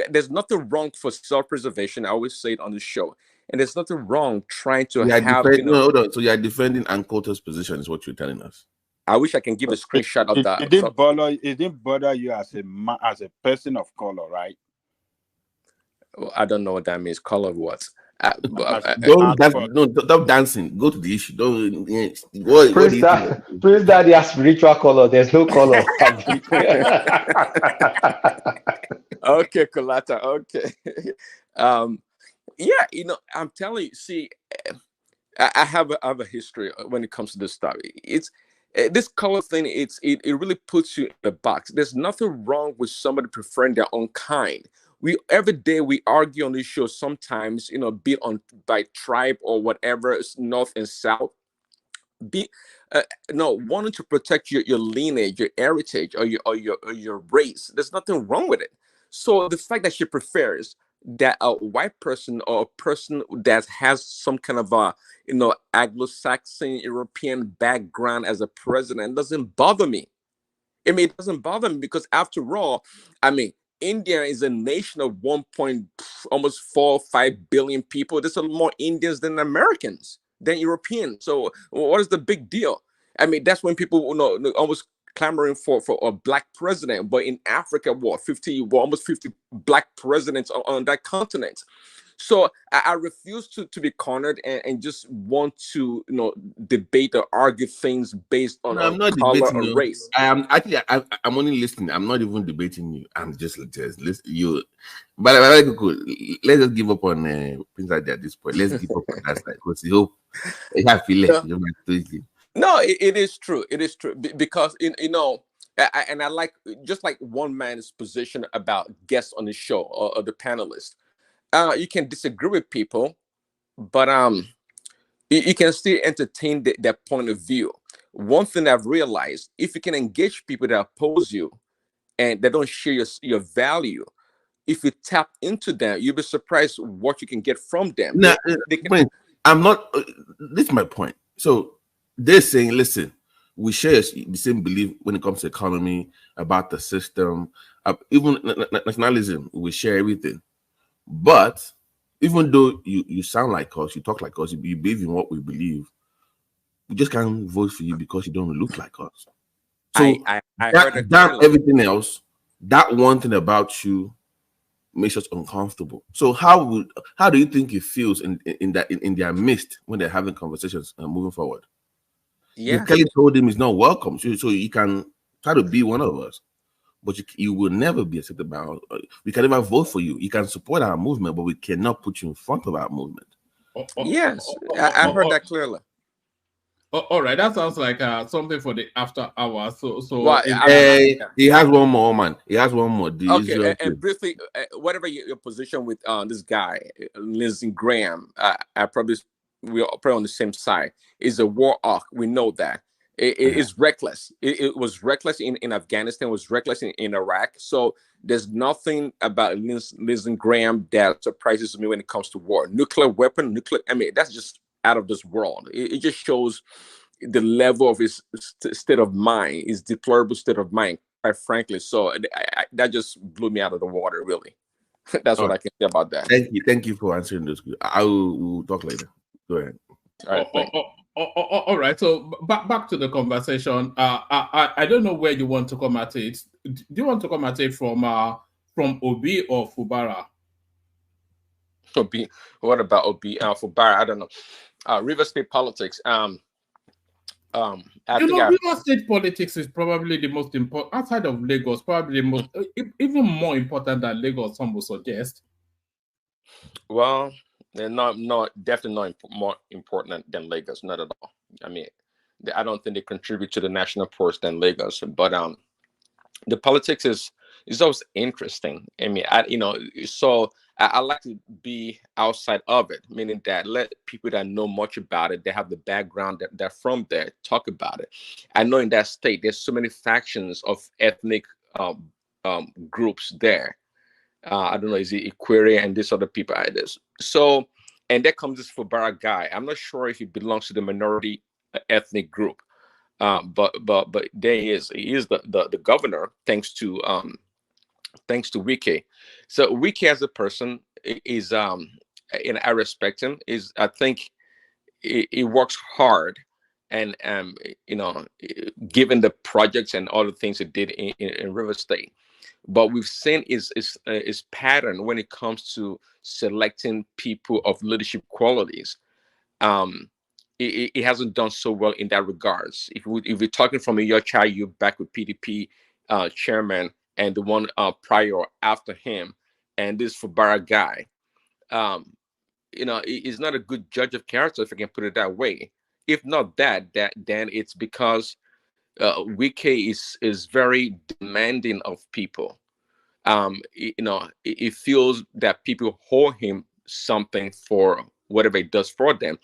there's nothing wrong for self-preservation. I always say it on the show, and there's nothing wrong trying to have. No, hold on. So you are defending Ann Coulter's position, is what you're telling us. I wish I can give a screenshot of that. It didn't bother you as a person of color, right? Well, I don't know what that means. Color of what? Stop dancing. Go to the issue. Prince Daddy has spiritual color. There's no color. Okay, Kolata. Okay. Yeah, I'm telling you. See, I have a history when it comes to this stuff. It's this color thing. It really puts you in the box. There's nothing wrong with somebody preferring their own kind. Every day we argue on this show. Sometimes, be on by tribe or whatever, north and south. Wanting to protect your lineage, your heritage, or your race. There's nothing wrong with it. So the fact that she prefers that a white person or a person that has some kind of Anglo-Saxon European background as a president doesn't bother me. I mean, it doesn't bother me because after all, I mean, India is a nation of almost 4 or 5 billion people. There's a lot more Indians than Americans. than European. So what is the big deal? I mean, that's when people almost clamoring for a black president. But in Africa, almost 50 black presidents on that continent. So I refuse to be cornered and just want to debate or argue things based on, No, I'm not color debating or you. race. I'm only listening. I'm not even debating you. I'm just listen you. But let's just give up on things like that at this point. Let's give up on that side because you hope you have feeling. No, it is true. It is true because I like just like one man's position about guests on the show or the panelists. You can disagree with people, but you can still entertain their point of view. One thing I've realized: if you can engage people that oppose you and they don't share your value, if you tap into them, you'll be surprised what you can get from them. Now, I'm not. This is my point. So they're saying, listen, we share the same belief when it comes to economy, about the system, even nationalism. We share everything. But even though you sound like us, you talk like us, you believe in what we believe, we just can't vote for you because you don't look like us. So I heard that everything else, that one thing about you makes us uncomfortable. So how do you think it feels in their midst when they're having conversations and moving forward? Yeah, Kelly told him he's not welcome, so you can try to be one of us, but you will never be accepted by us. We can never vote for you. You can support our movement, but we cannot put you in front of our movement. Yes, I heard that clearly. All right, that sounds like something for the after hour. So well, he has one more, man. He has one more. Okay, and briefly, whatever your position with this guy, Lindsey Graham, we're probably on the same side. Is a war hawk. We know that. It is reckless. It was reckless in Afghanistan. It was reckless in Iraq. So there's nothing about Lindsey Graham that surprises me when it comes to war. Nuclear weapon, I mean, that's just out of this world. It just shows the level of his state of mind, his deplorable state of mind, quite frankly. So that just blew me out of the water, really. That's what I can say about that. Thank you for answering those. We'll talk later. Go ahead. All right. So back to the conversation. I don't know where you want to come at it. Do you want to come at it from Obi or Fubara? Obi. What about Obi? Fubara? I don't know. River State politics. River State politics is probably the most important outside of Lagos. Probably the most, even more important than Lagos. Some would suggest. Well, they're definitely not more important than Lagos. Not at all. I mean, I don't think they contribute to the national purse than Lagos. But the politics is always interesting. I mean, I like to be outside of it, meaning that let people that know much about it, they have the background, that they're from there, talk about it. I know in that state, there's so many factions of ethnic groups there. I don't know, is it Ikwere and this other people? So, and there comes this Fubara guy. I'm not sure if he belongs to the minority ethnic group, but there he is. He is the governor, thanks to Wike. So Wike as a person is, and I respect him. I think he works hard, and given the projects and all the things he did in River State. But we've seen his pattern when it comes to selecting people of leadership qualities. He hasn't done so well in that regards. If we're talking from your child, you're back with PDP chairman and the one prior after him, and this Fubara guy, he's not a good judge of character, if I can put it that way. If not that then it's because Wike is very demanding of people. He feels that people owe him something for whatever he does for them,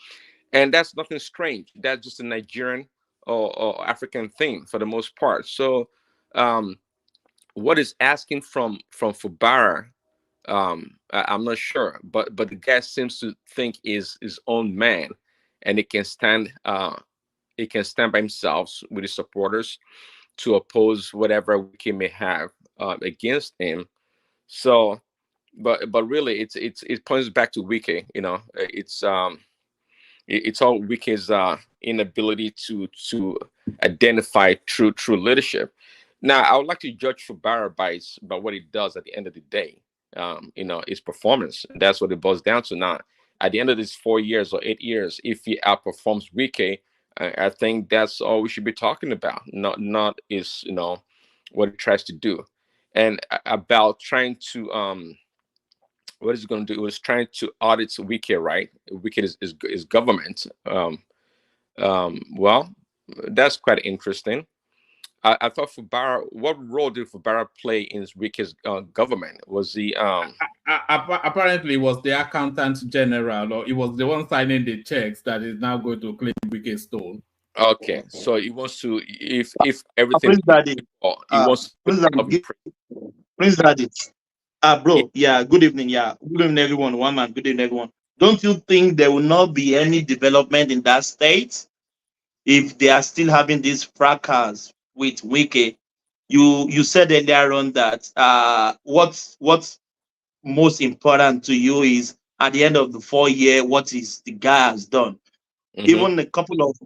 and that's nothing strange. That's just a Nigerian or African thing for the most part. So, what is asking from Fubara? I'm not sure, but the guy seems to think is his own man, and he can stand by himself with his supporters to oppose whatever Wike may have against him. So, but really, it points back to Wike. It's all Wike's inability to identify true leadership. Now, I would like to judge Fubara by what he does at the end of the day. His performance. That's what it boils down to. Now, at the end of these 4 years or 8 years, if he outperforms Wike, I think that's all we should be talking about. Not is what he tries to do, and about trying to what is he going to do? It was trying to audit Wike, right? Wike is government. Well, that's quite interesting. I thought Fubara, what role did Fubara play in Wike's government? Was he apparently it was the accountant general, or it was the one signing the checks that is now going to claim Wike stole. Okay, so he wants to, if everything Prince Daddy, he wants to Prince Daddy, bro, yeah, good evening, good evening everyone, one man, good evening everyone. Don't you think there will not be any development in that state if they are still having this fracas with Wike? You said earlier on that what's most important to you is at the end of the 4 year, what is the guy has done. Even a couple of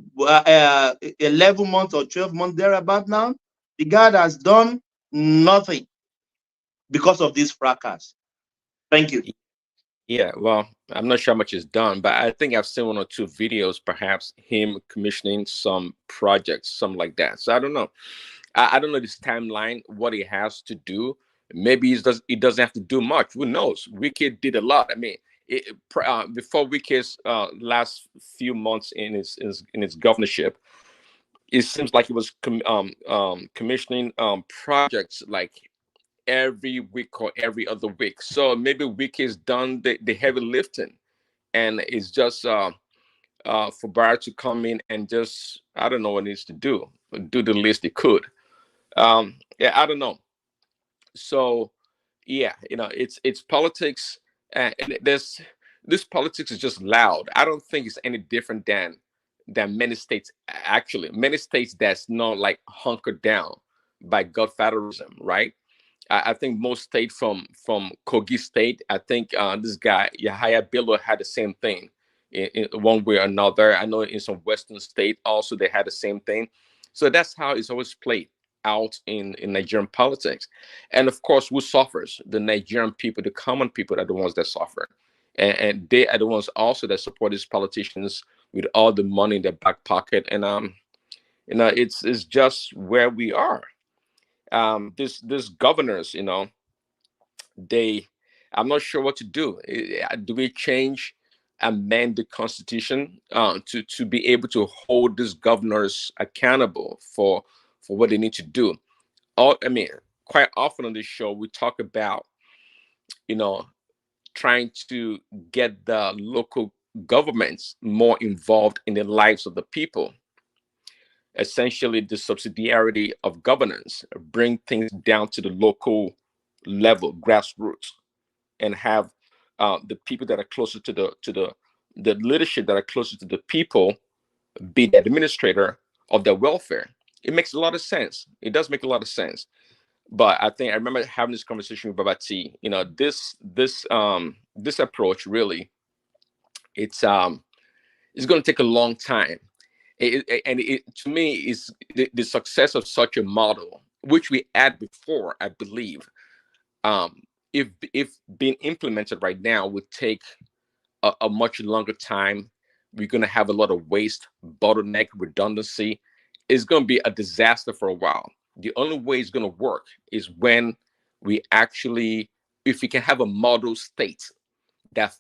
11 months or 12 months thereabout now, the guy has done nothing because of this fracas. Thank you. Yeah, well, I'm not sure how much is done, but I think I've seen 1 or 2 videos, perhaps him commissioning some projects, something like that. So I don't know. I don't know this timeline, what he has to do. Maybe he doesn't have to do much. Who knows? Wike did a lot. I mean, before Wike's last few months in his governorship, it seems like he was commissioning projects like every week or every other week. So maybe Wike has done the heavy lifting, and it's just for Barr to come in and just, I don't know what he needs to do the least he could. Yeah, I don't know. So yeah, it's politics, and this politics is just loud. I don't think it's any different than many states. Actually, many states that's not like hunkered down by godfatherism, right? I think most states from Kogi State, I think this guy Yahaya Bello had the same thing in one way or another. I know in some Western state also they had the same thing. So that's how it's always played out in Nigerian politics. And of course, who suffers? The Nigerian people, the common people are the ones that suffer. And they are the ones also that support these politicians with all the money in their back pocket. And it's just where we are. This governors, I'm not sure what to do. Do we amend the constitution to be able to hold these governors accountable for what they need to do? I mean, quite often on this show we talk about trying to get the local governments more involved in the lives of the people. Essentially, the subsidiarity of governance, bring things down to the local level, grassroots, and have the people that are closer to the leadership that are closer to the people be the administrator of their welfare. It makes a lot of sense. It does make a lot of sense. But I remember having this conversation with Babati. This approach really, it's going to take a long time. To me, is the success of such a model, which we had before, I believe, if being implemented right now, would take a much longer time. We're going to have a lot of waste, bottleneck, redundancy. It's going to be a disaster for a while. The only way it's going to work is when we actually, if we can have a model state that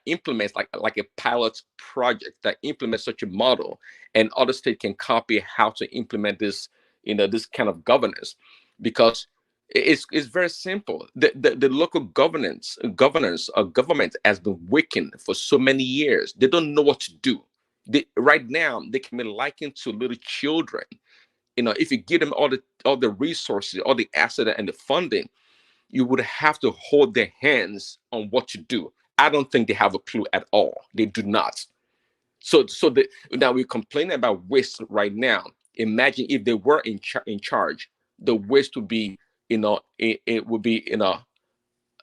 implements like a pilot project that implements such a model, and other states can copy how to implement this this kind of governance, because it's very simple. The local governance or government has been weakened for so many years. They don't know what to do. Right now they can be likened to little children. If you give them all the resources, all the assets and the funding, you would have to hold their hands on what to do. I don't think they have a clue at all. They do not. So now we're complaining about waste right now. Imagine if they were in charge, the waste would be, it would be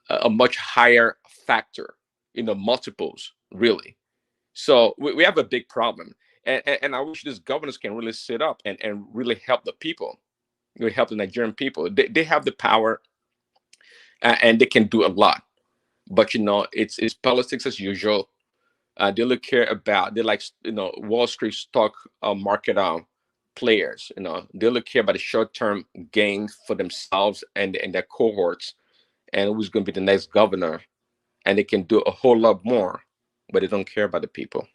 a much higher factor, multiples, really. So we have a big problem. And I wish these governors can really sit up and really help the people, really help the Nigerian people. They have the power and they can do a lot. But, it's politics as usual. They only care about, they're like, Wall Street stock market players. They only care about the short-term gain for themselves and their cohorts, and who's going to be the next governor. And they can do a whole lot more, but they don't care about the people.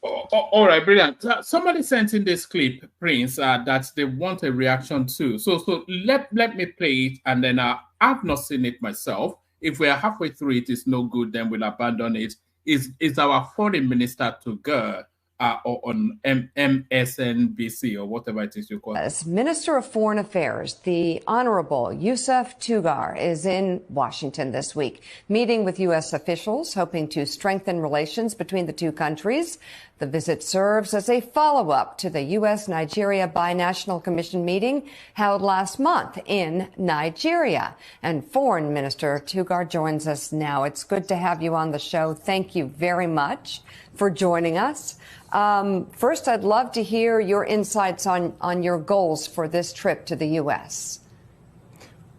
All right, brilliant. Somebody sent in this clip, Prince, that they want a reaction to. So let me play it, and then I've not seen it myself. If we are halfway through it, it's no good, then we'll abandon it. Is our foreign minister to go or on MSNBC or whatever it is you call it? As Minister of Foreign Affairs, the Honorable Yusuf Tugar is in Washington this week, meeting with U.S. officials, hoping to strengthen relations between the two countries. The visit serves as a follow-up to the U.S.-Nigeria Binational Commission meeting held last month in Nigeria. And Foreign Minister Tugar joins us now. It's good to have you on the show. Thank you very much for joining us. First, I'd love to hear your insights on your goals for this trip to the U.S.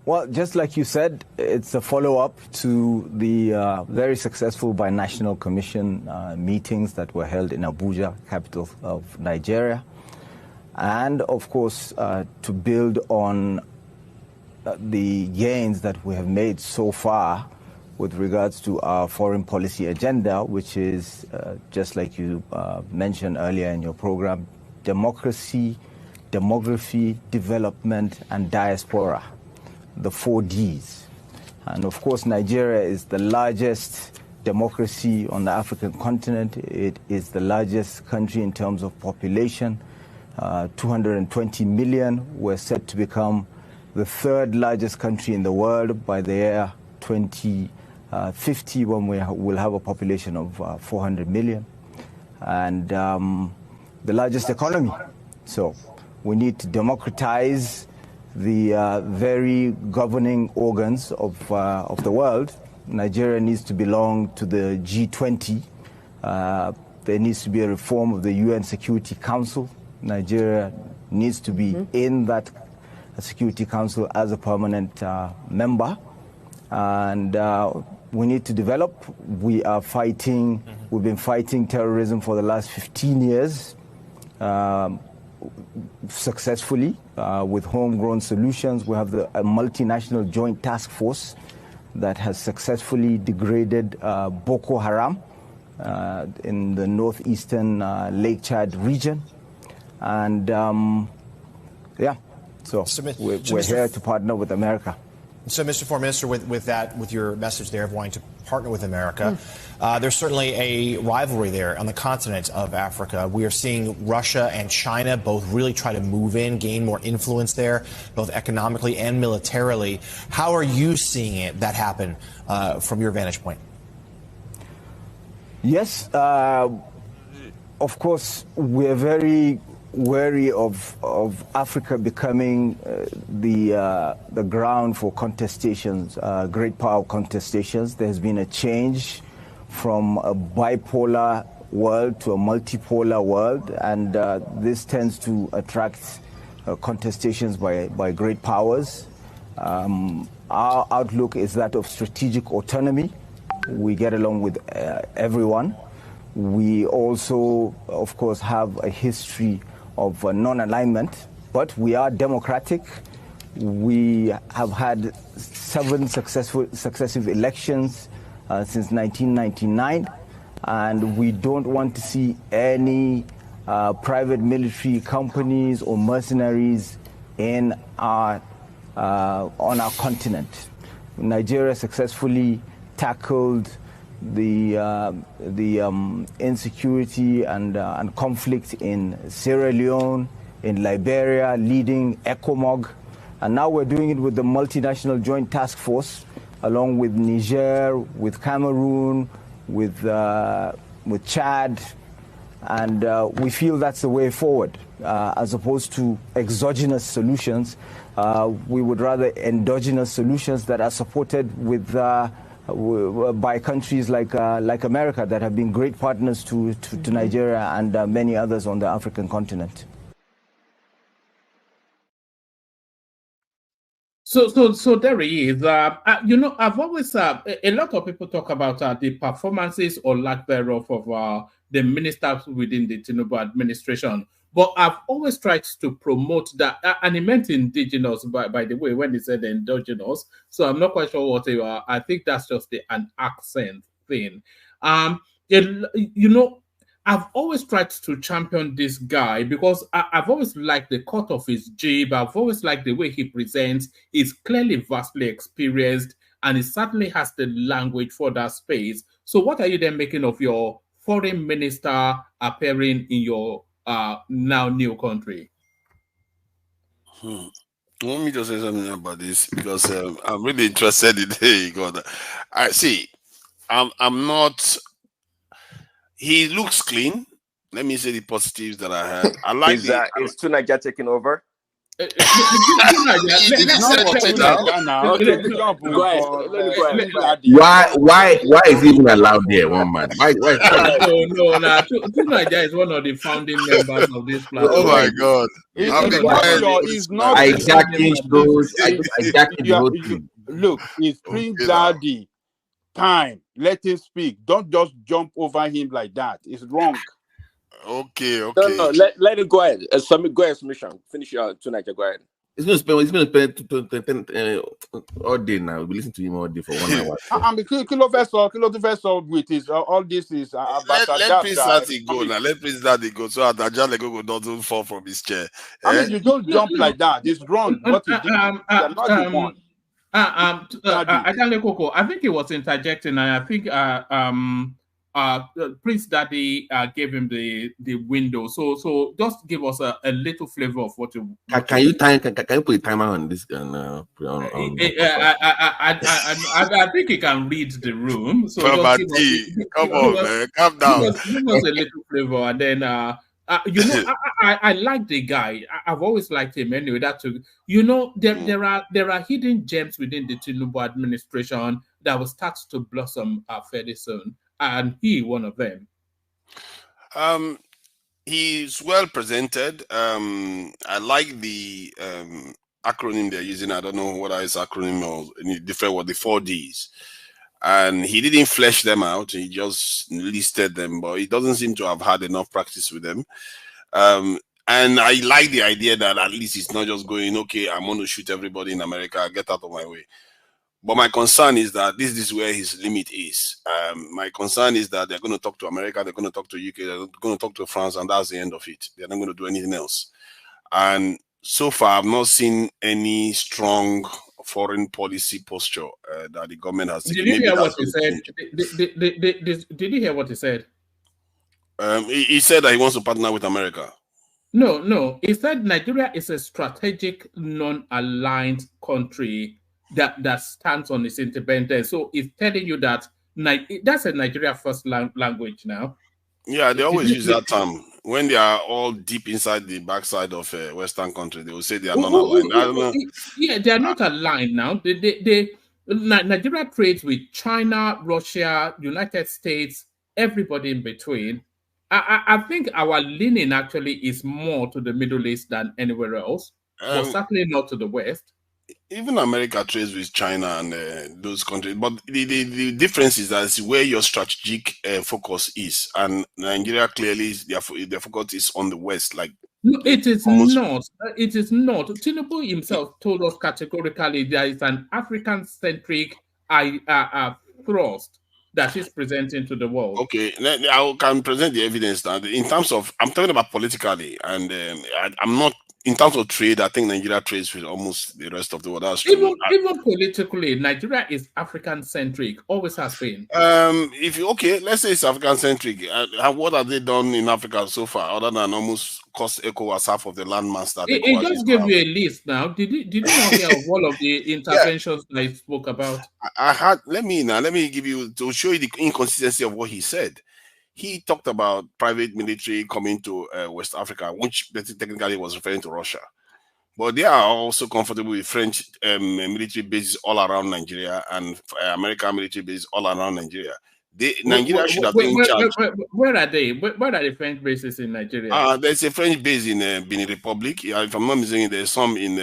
Well, just like you said, it's a follow-up to the very successful Binational Commission meetings that were held in Abuja, capital of Nigeria. And, of course, to build on the gains that we have made so far with regards to our foreign policy agenda, which is, just like you mentioned earlier in your program, democracy, demography, development, and diaspora, the 4 Ds. And of course, Nigeria is the largest democracy on the African continent. It is the largest country in terms of population, 220 million. We're set to become the 3rd largest country in the world by the year 2050, when we will have a population of 400 million, and the largest economy. So we need to democratize the very governing organs of the world. Nigeria needs to belong to the G20. There needs to be a reform of the UN Security Council. Nigeria needs to be in that Security Council as a permanent member. And we need to develop. We are fighting, we've been fighting terrorism for the last 15 years. Successfully with homegrown solutions. We have a multinational joint task force that has successfully degraded Boko Haram in the northeastern Lake Chad region. And yeah, so we're here to partner with America. So, Mr. Foreign Minister, with your message there of wanting to partner with America, there's certainly a rivalry there on the continent of Africa. We are seeing Russia and China both really try to move in, gain more influence there, both economically and militarily. How are you seeing that happen from your vantage point? Yes, of course, we're very wary of Africa becoming the ground for contestations, great power contestations. There's been a change from a bipolar world to a multipolar world, and this tends to attract contestations by great powers. Our outlook is that of strategic autonomy. We get along with everyone. We also, of course, have a history of non-alignment, but we are democratic. We have had 7 successive elections since 1999, and we don't want to see any private military companies or mercenaries in on our continent. Nigeria successfully tackled the insecurity and conflict in Sierra Leone, in Liberia, leading ECOMOG, and now we're doing it with the multinational joint task force, along with Niger, with Cameroon, with Chad, and we feel that's the way forward, as opposed to exogenous solutions. We would rather endogenous solutions that are supported with by countries like America that have been great partners to Nigeria and many others on the African continent. So there he is. You know, I've always a lot of people talk about the performances or lack thereof of the ministers within the Tinubu administration, but I've always tried to promote that, and he meant indigenous, by the way, when he said endogenous. So I'm not quite sure what they are. I think that's just an accent thing. You know, I've always tried to champion this guy because I've always liked the cut of his jib. I've always liked the way he presents. He's clearly vastly experienced, and he certainly has the language for that space. So what are you then making of your foreign minister appearing in your now new country? Let me just say something about this because I'm really interested in it. God, I see. I'm not. He looks clean. Let me say the positives that I had. I like is Tunaja taking over? He didn't say it now. Okay, go ahead. Why is he even allowed there? One man. Why? No. Tunaja is one of the founding members of this platform. Oh my God! He's not hijacking shows. Hijacking the whole thing. Look, it's Prince Daddy time. Let him speak. Don't just jump over him like that. It's wrong. Okay. No, let it go ahead. Go ahead, submission. Finish your tonight. Go ahead. He's going to spend all day now. We'll be listening to him all day for 1 hour. I mean, kilo with his all this is about let Prince Daddy go now. Let Prince Daddy go so that Ajale doesn't fall from his chair. I mean, you don't jump like that. It's wrong. What you did. You're not the one. I think he was interjecting, and I think Prince Daddy gave him the window. So just give us a little flavor of what you. Can you put a timer on this? I think he can read the room. So come on, man, calm down. Give us a little flavor, and then. You know, I like the guy. I've always liked him anyway. There are hidden gems within the Tinubu administration that will start to blossom fairly soon, and he one of them. He's well presented. I like the acronym they're using. I don't know whether it's acronym or any different what the 4Ds. And he didn't flesh them out. He just listed them, but he doesn't seem to have had enough practice with them. And I like the idea that at least it's not just going, okay, I'm going to shoot everybody in America, get out of my way. But my concern is that this is where his limit is. My concern is that they're going to talk to America, they're going to talk to UK, they're going to talk to France, and that's the end of it. They're not going to do anything else. And so far, I've not seen any strong foreign policy posture that the government has taken. Did you hear what he said? Did you hear what he said? He said that he wants to partner with America. No. He said Nigeria is a strategic, non-aligned country that stands on its independence. So he's telling you that that's a Nigeria first language now. Yeah, they always use that term. When they are all deep inside the backside of a Western country, they will say they are not aligned. Yeah, they are not aligned now. Nigeria trades with China, Russia, United States, everybody in between. I think our leaning actually is more to the Middle East than anywhere else, but certainly not to the West. Even America trades with China and those countries, but the difference is that it's where your strategic focus is, and Nigeria clearly their focus is on the West. Like no, it is not. It is not. Tinubu himself told us categorically there is an African-centric thrust that he's presenting to the world. Okay, I can present the evidence now. In terms of, I'm talking about politically, and I'm not. In terms of trade, I think Nigeria trades with almost the rest of the world. That's true. Even politically, Nigeria is African-centric, always has been. Let's say it's African-centric. What have they done in Africa so far, other than almost cost ECOWAS half of the landmass that it just gave you a list now. Did you not hear of all of the interventions that I spoke about? Let me give you to show you the inconsistency of what he said. He talked about private military coming to West Africa, which technically was referring to Russia. But they are also comfortable with French military bases all around Nigeria and American military bases all around Nigeria. Nigeria should have taken charge. Where are they? Where are the French bases in Nigeria? There's a French base in Benin Republic. If I'm not mistaken, there's some in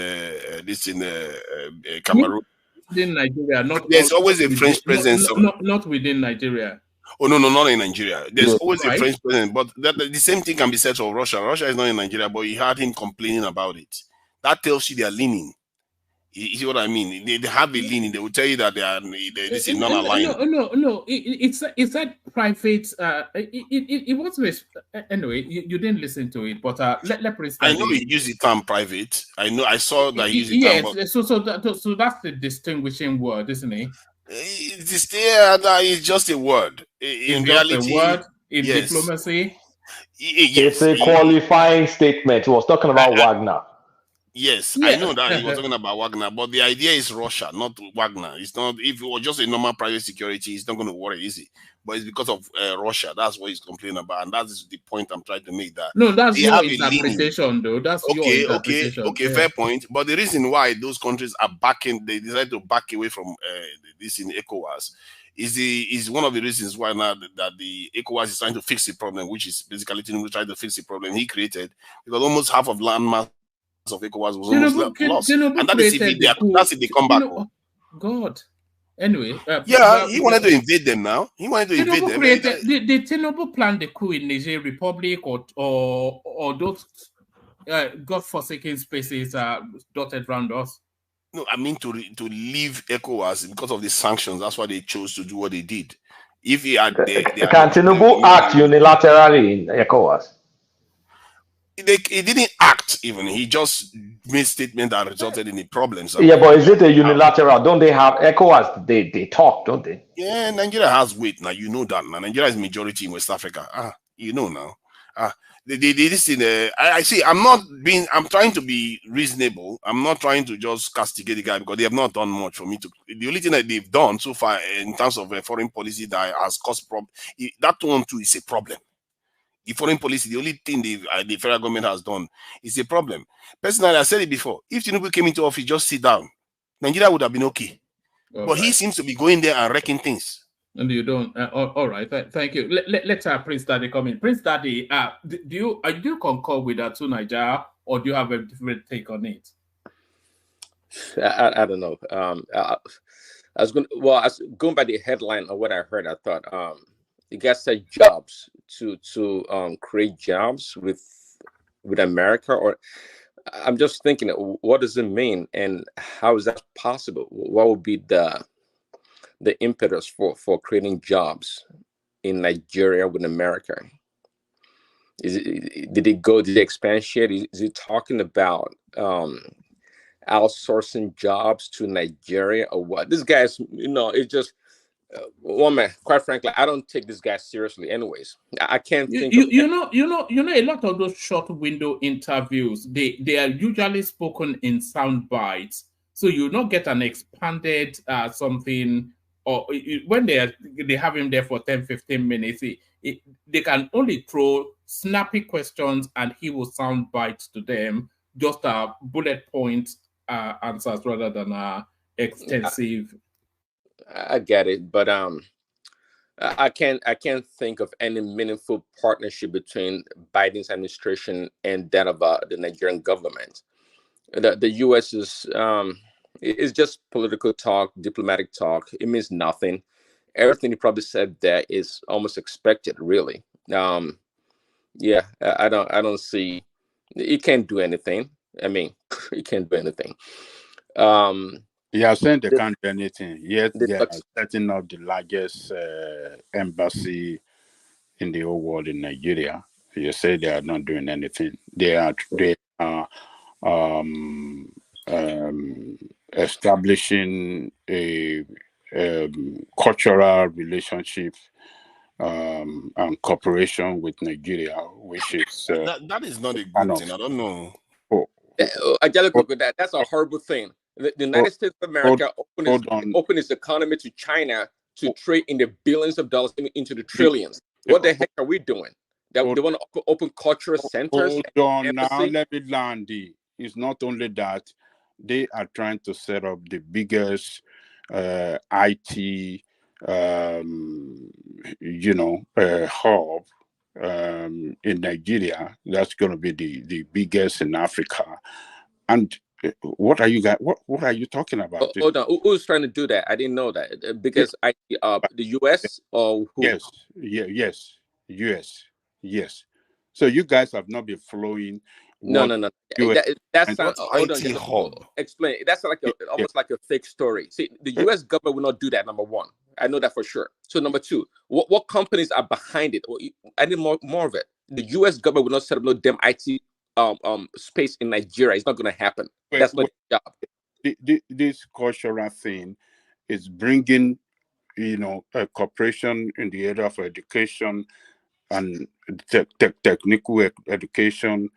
Cameroon. Within Nigeria, there's always a French presence. Not within Nigeria. Oh no, not in Nigeria. There's always a French presence, but the same thing can be said of Russia. Russia is not in Nigeria, but you heard him complaining about it. That tells you they are leaning. You see what I mean? They have a leaning. They will tell you that this is not aligned. No. It's that private. It was anyway. You didn't listen to it, but let I know you use the term private. I know. I saw that you use the term. Yes. So that's the distinguishing word, isn't it? It's just a word. In reality, a word in diplomacy. It's a qualifying statement. He was talking about Wagner. Yes, I know that he was talking about Wagner, but the idea is Russia, not Wagner. It's not. If it was just a normal private security, it's not going to worry, easy. But it's because of Russia. That's what he's complaining about, and that is the point I'm trying to make. That no, that's your interpretation, though. That's your interpretation. Okay, fair point. But the reason why those countries are backing, they decide to back away from this in ECOWAS, is one of the reasons why now that the ECOWAS is trying to fix the problem, which is basically trying to fix the problem he created, because almost half of landmass of ECOWAS was almost lost, and that is if they come back. God. Anyway, he wanted to invade them now. He wanted to invade them. Did Tinubu plan the coup in Niger Republic or those God-forsaken spaces dotted around us? No, I mean to leave ECOWAS because of the sanctions. That's why they chose to do what they did. If he had, can Tinubu act unilaterally in ECOWAS? He didn't act even. He just made statements that resulted in the problems. Yeah, but is it a unilateral? Don't they have ECOWAS? They talk, don't they? Yeah, Nigeria has weight now. You know that now. Nigeria is majority in West Africa. You know now. I see. I'm trying to be reasonable. I'm not trying to just castigate the guy because they have not done much for me to. The only thing that they've done so far in terms of foreign policy that has caused problem, that one too is a problem. The foreign policy, the only thing the federal government has done is a problem. Personally, I said it before. If Tinubu came into office, just sit down, Nigeria would have been okay. But he seems to be going there and wrecking things. And you don't. All right. Thank you. Let's have Prince Daddy come in. Prince Daddy, do you concur with that to Nigeria, or do you have a different take on it? I don't know. I was going by the headline of what I heard. I thought you guys said jobs to create jobs with America, or I'm just thinking, what does it mean and how is that possible? What would be the impetus for creating jobs in Nigeria with America? Did it expand shit? Is it talking about outsourcing jobs to Nigeria or what? This guy's, it's just woman, quite frankly, I don't take this guy seriously anyways. I can't think a lot of those short window interviews, they are usually spoken in sound bites, so you not get an expanded something, or when they have him there for 10-15 minutes, they can only throw snappy questions and he will sound bites to them, just bullet point answers rather than extensive. I get it, but I can't think of any meaningful partnership between Biden's administration and that of the Nigerian government. The U.S. is just political talk, diplomatic talk. It means nothing. Everything he probably said there is almost expected, really. I don't see. He can't do anything. I mean, he can't do anything. Yeah, saying they can't do anything. Yet they are setting up the largest embassy in the whole world in Nigeria. You say they are not doing anything. They are establishing a cultural relationship and cooperation with Nigeria, which is that is not a good thing. I don't know. That's a horrible thing. The United States of America opened its economy to China to trade in the billions of dollars into the trillions. What the heck are we doing? They want to open cultural centers. Hold on now, let me land. is not only that they are trying to set up the biggest IT, hub in Nigeria. That's going to be the biggest in Africa. And what are you guys? What are you talking about? Hold on. Who's trying to do that? I didn't know that. Because the U.S. or who? Yes, yes. So you guys have not been following. No. That's not. Hold on. IT hub. Explain. That's like almost like a fake story. See, the U.S. government will not do that. Number one, I know that for sure. So number two, what companies are behind it? I need more of it. The U.S. government will not set up no damn IT space in Nigeria. It's not going to happen. That's not their job. This cultural thing is bringing, a cooperation in the area of education and technical education,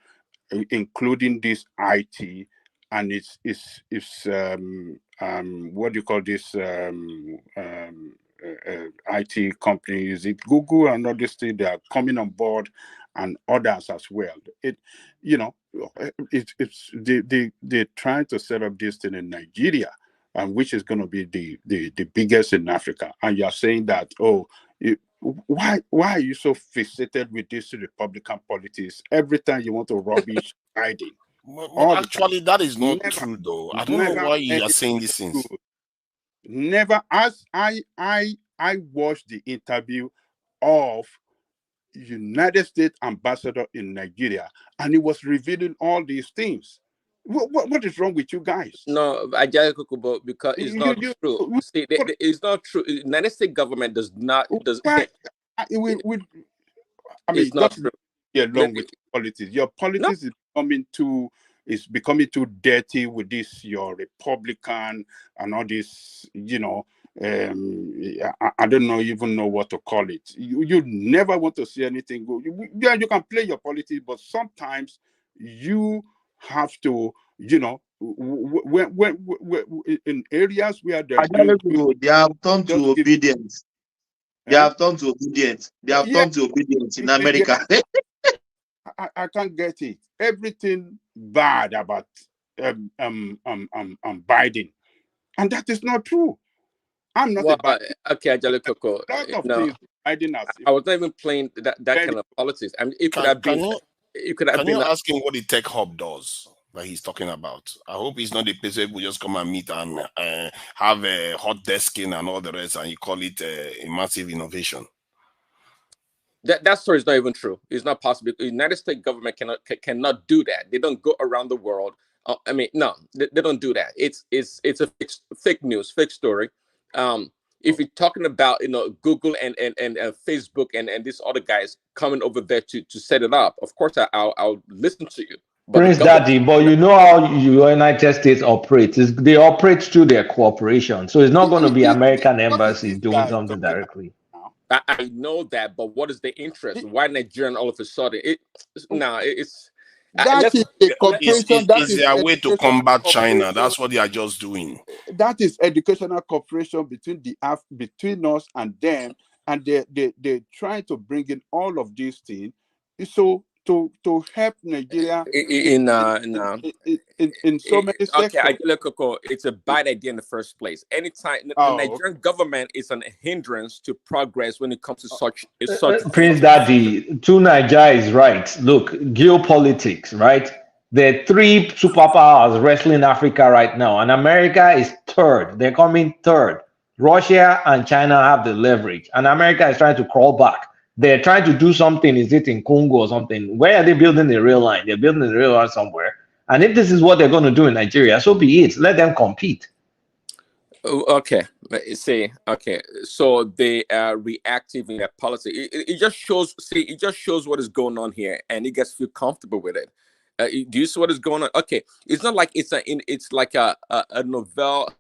including this IT, and it's what do you call this IT company? Is it Google and all this thing? They are coming on board, and others as well. They're trying to set up this thing in Nigeria, and which is going to be the biggest in Africa. And you're saying that, why are you so fixated with this Republican politics? Every time you want to rubbish Biden. Well, actually, that is not true, though. I don't know why you are saying these things. Never. As I watched the interview of United States ambassador in Nigeria, and he was revealing all these things. What is wrong with you guys? No, because it's not true. See, it's not true. The United States government does not. It's not true. Along with politics, your politics is becoming too dirty with this. Your Republican and all this. I don't even know what to call it. You never want to see anything go. You can play your politics, but sometimes you have to, when in areas where they have turned to obedience. They have turned to obedience. They have turned to obedience in America. I can't get it. Everything bad about Biden, and that is not true. I'm not okay, Ajalikoko. No, I was not even playing that kind of politics. I mean, it could have been. Can you ask him what the tech hub does that he's talking about? I hope he's not the place where we just come and meet and have a hot desking and all the rest, and you call it a massive innovation. That story is not even true. It's not possible. The United States government cannot do that. They don't go around the world. No, they don't do that. It's a fake news, fake story. If you're talking about Google and Facebook and these other guys coming over there to set it up, of course I'll listen to you. But Prince Daddy, but you know how the United States operates. They operate through their cooperation, so it's not going to be American embassy doing something directly. I know that, but what is the interest? Why Nigerian all of a sudden? It's that is a cooperation. That is their way to combat China. That's what they are just doing. That is educational cooperation between us and them, and they're trying to bring in all of these things. So to help Nigeria in so many sectors. Okay, it's a bad idea in the first place. Anytime the Nigerian government is a hindrance to progress when it comes to such. Prince Daddy, Nigeria is right. Look, geopolitics, right? There are 3 superpowers wrestling Africa right now, and America is third. They're coming third. Russia and China have the leverage, and America is trying to crawl back. They're trying to do something. Is it in Congo or something? Where are they building the rail line? They're building the rail line somewhere. And if this is what they're going to do in Nigeria, so be it. Let them compete. Okay. Okay. So they are reactive in their policy. It just shows. It just shows what is going on here, and you guys feel comfortable with it. Do you see what is going on? Okay. It's not like it's like a novel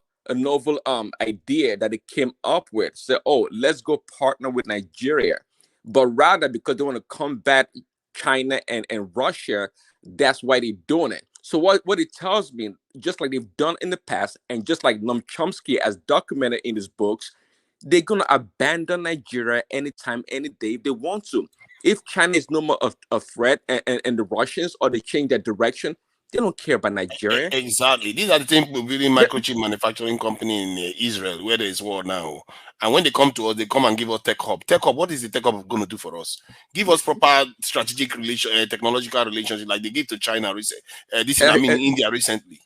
idea that it came up with. So, let's go partner with Nigeria. But rather because they want to combat China and Russia, that's why they're doing it. So what it tells me, just like they've done in the past, and just like Noam Chomsky has documented in his books, they're going to abandon Nigeria anytime, any day if they want to. If China is no more a threat and the Russians, or they change their direction, They don't care about Nigeria. Exactly. These are the same building microchip manufacturing company in Israel, where there is war now. And when they come to us, they come and give us tech hub. Tech hub, what is the tech hub going to do for us? Give us proper strategic technological relationship like they give to China India recently.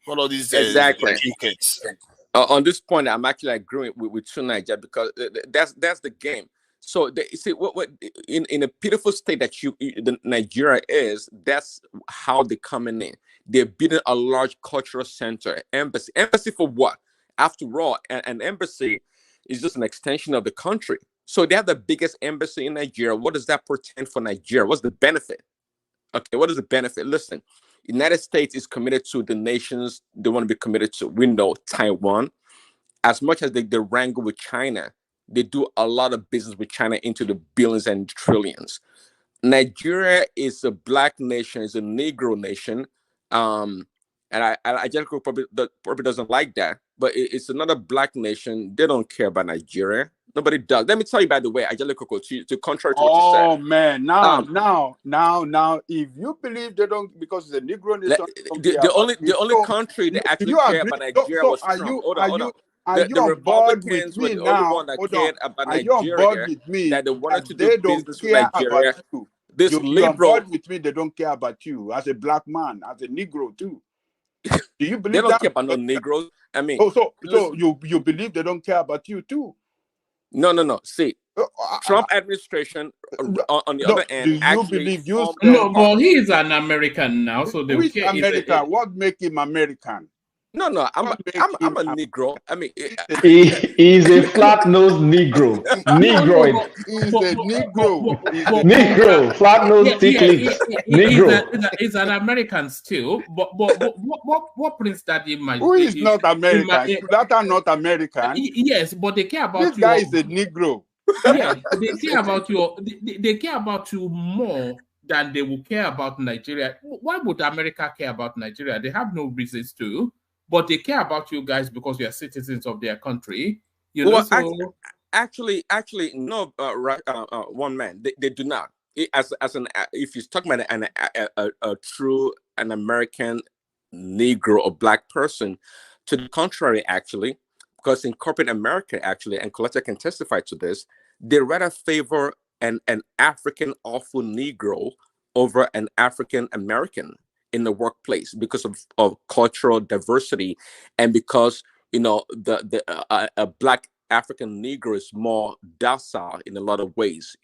All of these Exactly. trinkets. On this point, I'm actually agreeing with Nigeria because that's the game. So see what in a pitiful state that the Nigeria is, that's how they're coming in. They're building a large cultural center, embassy for what? After all, an embassy is just an extension of the country. So they have the biggest embassy in Nigeria. What does that portend for Nigeria? What's the benefit? Okay, what is the benefit? Listen, United States is committed to the nations they want to be committed to. We know Taiwan. As much as they wrangle with China, they do a lot of business with China into the billions and trillions. Nigeria is a black nation, is a Negro nation. And I just probably doesn't like that, but it's another black nation. They don't care about Nigeria. Nobody does. Let me tell you, by the way, to contrary to what you said. Oh man, now, if you believe they don't, because the Negro nation, the only country that actually care about Nigeria was Trump. Are you The on board with Republicans were me the now? only one that cared about Are you on board Nigeria, with me that they wanted to they do don't business with care Nigeria. about you? This You're on liberal, board with me. They don't care about you as a black man, as a Negro too. Do you believe they don't that? care about no Negroes. I mean, so listen, you believe they don't care about you too? no. See, Trump administration, on the other end, do you actually believe you? No, but he is an American now, so they Who is care. American? What make him American? No, I'm a Negro. I mean, He is a flat-nosed Negro. Negroid. He's a Negro. Negro. Flat-nosed thick lips. Negro. He's an American still, but what Prince Daddy might Who is not American? That are not American. Yes, but they care about this guy is a Negro. Yeah, they care about you. They care about you more than they will care about Nigeria. Why would America care about Nigeria? They have no reasons to, but they care about you guys because you are citizens of their country. You know, well, so actually, no. One man, they do not. If you're talking about a true American Negro or black person, to the contrary, actually, because in corporate America, actually, and Coletta can testify to this, they rather favor an African awful Negro over an African American in the workplace because of cultural diversity, and because a black African Negro is more docile in a lot of ways.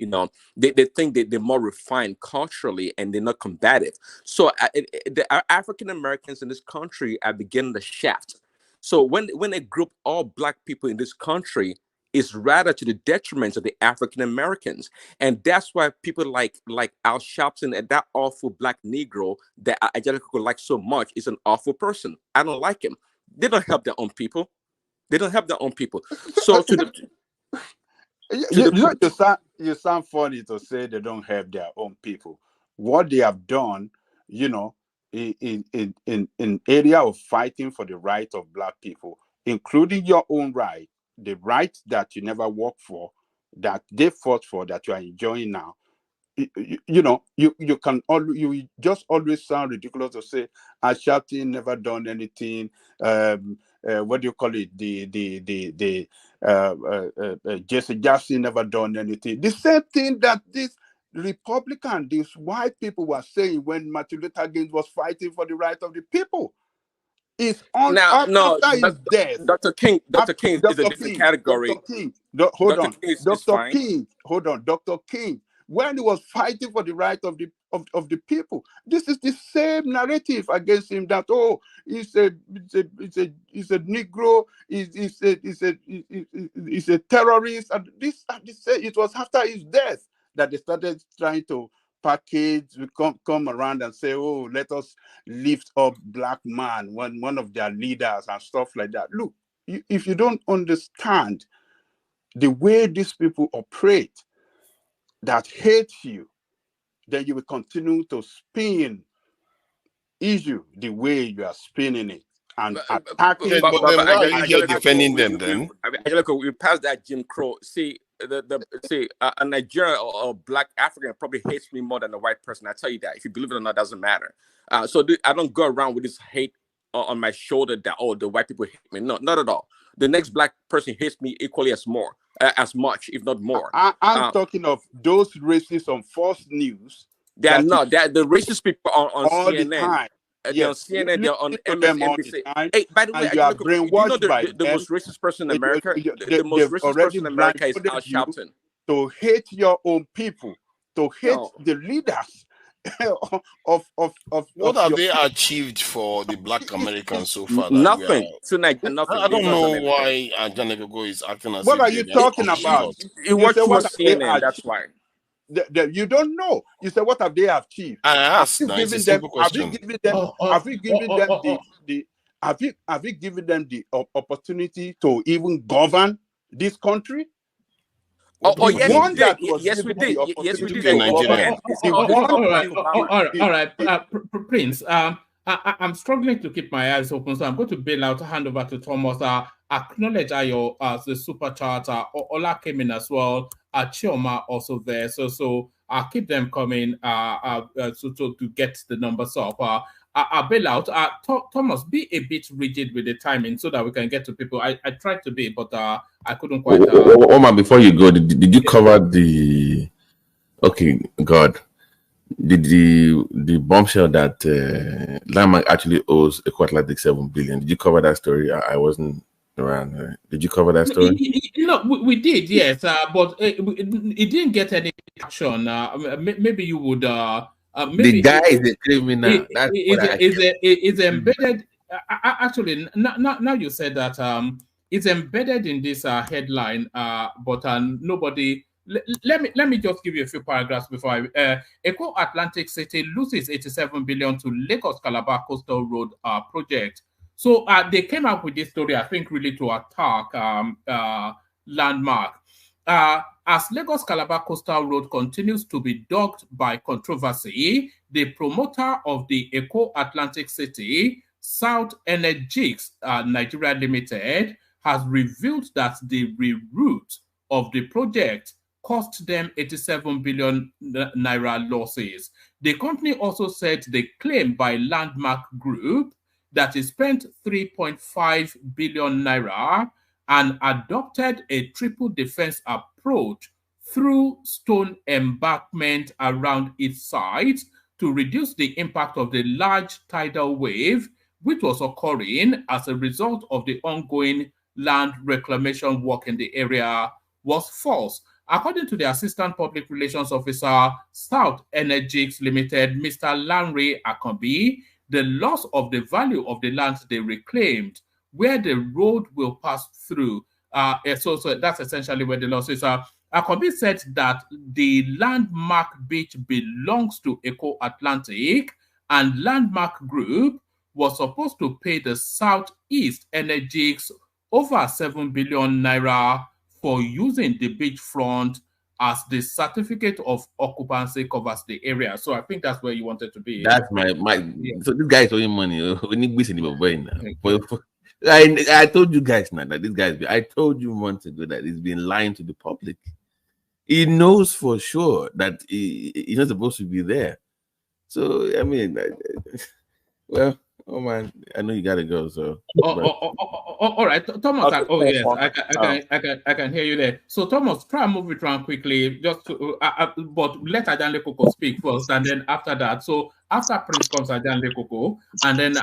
They think that they're more refined culturally and they're not combative. So the African Americans in this country are beginning the shaft. So when they group all black people in this country, is rather to the detriment of the African Americans. And that's why people like Al Sharpton and that awful black Negro that Angelica likes so much is an awful person. I don't like him. They don't help their own people. They don't help their own people. So you sound funny to say they don't have their own people. What they have done, in area of fighting for the right of black people, including your own right, the right that you never worked for, that they fought for, that you are enjoying now. You can you just always sound ridiculous to say Ashati never done anything. What do you call it? The Jesse Jackson never done anything. The same thing that this Republican, these white people were saying when Martin Luther King was fighting for the right of the people. It's on after his death. Dr. King is a different category. Dr. King, when he was fighting for the right of the people, this is the same narrative against him that he's a Negro, he's a terrorist, and this it was after his death that they started trying to package, come around and say, let us lift up black man, one of their leaders and stuff like that. Look, if you don't understand the way these people operate that hate you, then you will continue to spin issue the way you are spinning it and attacking. But then why are you here defending them then? We passed that Jim Crow. See, see a Nigerian or Black African probably hates me more than a white person. I tell you that. If you believe it or not, doesn't matter. So I don't go around with this hate on my shoulder that the white people hate me. No, not at all. The next Black person hates me equally as much, if not more. I'm talking of those racists on false news. They are not. They are the racist people on all CNN. The time. They're on CNN. They're on MSNBC. Hey, by the way, you are do you know the most racist person in America? The most racist person in America is Al Sharpton. To hate your own people, to hate the leaders of what have they achieved for the Black Americans so far? Nothing. Nothing. I don't know why John Gogo is acting as what are you talking about? You watch CNN, that's why. You don't know. You say, what have they achieved? I asked. Have you given them the opportunity to even govern this country? Yes, we did. Yes, we did. Yes, we did. All right, Prince. I'm struggling to keep my eyes open, so I'm going to bail out. Hand over to Thomas. Acknowledge Ayo as the super chat. Ola came in as well. Chioma also there. So I'll keep them coming. To get the numbers up. I'll bail out. Thomas, be a bit rigid with the timing so that we can get to people. I tried to be, but I couldn't quite. Omar, before you go, did you cover the? Okay, God. Did the bombshell that Landmark actually owes Atlantic 7 billion? Did you cover that story? I wasn't around. Did you cover that story? We did, yes, but it didn't get any action. Maybe you would. Maybe the guy is a criminal. It's embedded. Actually, now you said that it's embedded in this headline, but nobody. Let me just give you a few paragraphs before Eco Atlantic City loses 87 billion to Lagos Calabar Coastal Road project. So they came up with this story, I think, really to attack Landmark. As Lagos Calabar Coastal Road continues to be dogged by controversy, the promoter of the Eco Atlantic City, South Energies Nigeria Limited, has revealed that the reroute of the project cost them 87 billion naira losses. The company also said the claim by Landmark Group that it spent 3.5 billion naira and adopted a triple defense approach through stone embankment around its site to reduce the impact of the large tidal wave which was occurring as a result of the ongoing land reclamation work in the area was false. According to the Assistant Public Relations Officer, South Energies Limited, Mr. Lanre Akombi, the loss of the value of the land they reclaimed, where the road will pass through. So that's essentially where the loss is. Akombi said that the Landmark Beach belongs to Eco Atlantic, and Landmark Group was supposed to pay the Southeast Energies over 7 billion naira for using the beachfront as the certificate of occupancy covers the area. So I think that's where you wanted to be. That's my yeah. So this guy is owing money. We need to now. I told you guys now that this guy. I told you months ago that he's been lying to the public. He knows for sure that he's not supposed to be there. So I mean, well. Oh man, I know you gotta go. So all right, Thomas. Oh yes, I can hear you there. So Thomas, try and move it around quickly, just to, but let Ajanle Koko speak first, and then after that. So after Prince comes Ajanle Koko, and then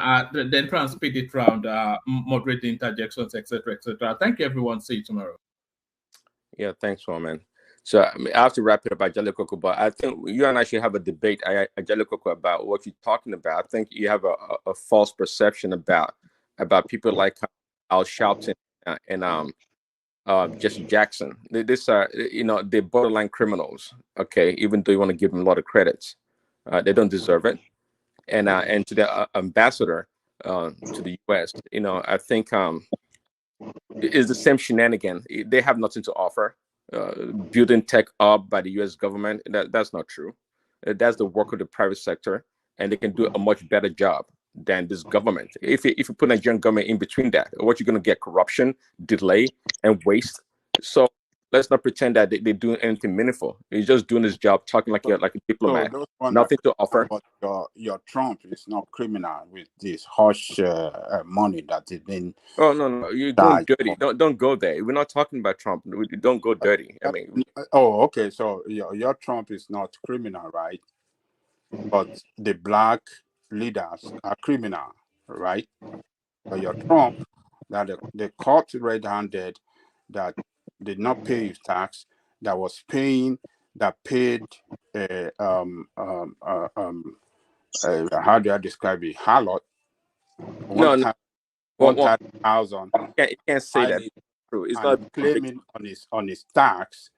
try and speed it around, moderate the interjections, etc., etc. Thank you, everyone. See you tomorrow. Yeah, thanks, man. So I have to wrap it up, Ajale Koko, but I think you and I should have a debate, Ajale Koko, about what you're talking about. I think you have a false perception about people like Al Sharpton and Jesse Jackson. This are they're borderline criminals. Okay, even though you want to give them a lot of credits, they don't deserve it. And to the ambassador to the U.S., I think it's the same shenanigan. They have nothing to offer. Building tech up by the U.S. government, that's not true. That's the work of the private sector, and they can do a much better job than this government. If you put Nigerian government in between that, what you're going to get: corruption, delay, and waste. So let's not pretend that they're doing anything meaningful. He's just doing his job, talking like a diplomat. So those one Nothing to offer. But your Trump is not criminal with this hush money that is being. Oh no, you're going dirty. Don't go there. We're not talking about Trump. Don't go dirty. I mean, oh, okay. So your Trump is not criminal, right? But the black leaders are criminal, right? But your Trump, that the caught red-handed, that did not pay his tax, that was paying, that paid, how do I describe it? Harlot. No. 1,000. You can't say that. True. It's not claiming on his tax,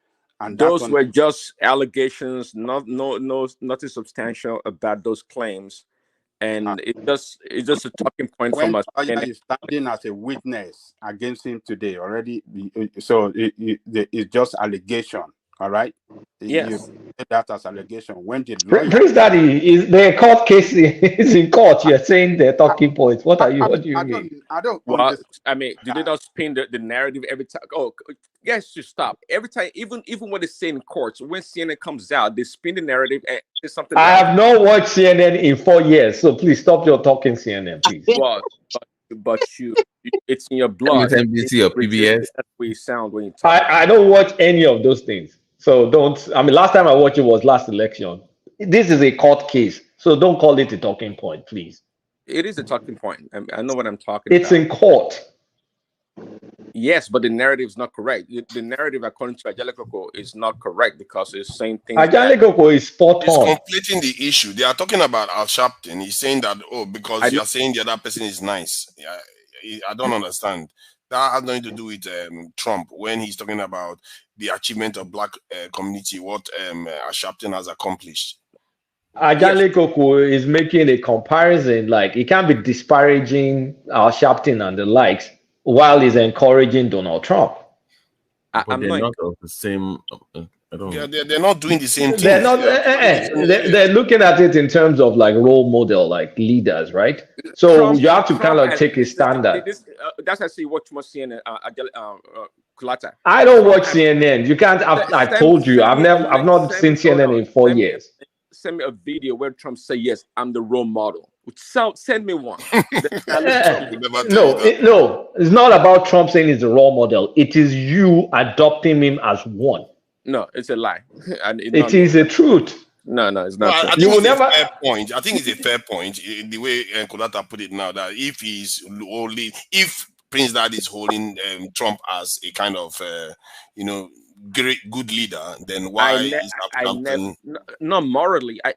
and those were just allegations. Nothing substantial about those claims, and it's just a talking point from us. When is standing as a witness against him today already, so it's just allegation. All right. Yes. You say that as allegation. When did Prince Daddy, is the court case is in court? You're saying they're talking points. What do you mean? I don't. Well, I mean, do they not spin the narrative every time? Oh, yes, you stop every time. Even when they say in courts, when CNN comes out, they spin the narrative and it's something. I have not watched CNN in 4 years, so please stop your talking CNN, please. Well, but it's in your blood. MSNBC or PBS. That's the way you sound when you talk. I don't watch any of those things. So don't. I mean, last time I watched it was last election. This is a court case, so don't call it a talking point, please. It is a talking point. I know what I'm talking about. It's in court. Yes, but the narrative is not correct. The narrative, according to Ajale Koko, is not correct because it's saying things. Ajale Koko is spot on. He's completing the issue. They are talking about Al Sharpton. He's saying that, because you are saying the other person is nice. I don't understand. That has nothing to do with Trump when he's talking about the achievement of black community, what Al Sharpton has accomplished. Ajale Koko is making a comparison, like he can't be disparaging Al Sharpton and the likes while he's encouraging Donald Trump. But they're not of the same. They're not doing the same thing. They're not. They're looking at it in terms of like role model, like leaders, right? So Trump, you have to kind of take a standard. That's actually what you must see in Kulata. I don't watch CNN. You can't. I told you, I've not seen CNN in 4 years. Send me a video where Trump say, "Yes, I'm the role model." Send me one. No, it's not about Trump saying he's the role model. It is you adopting him as one. No, it's a lie. It is a truth. No, it's not. I think it's a fair point. I think it's a fair point. The way Kulata put it now, that if Prince Daddy is holding Trump as a kind of good leader, then why not morally? I've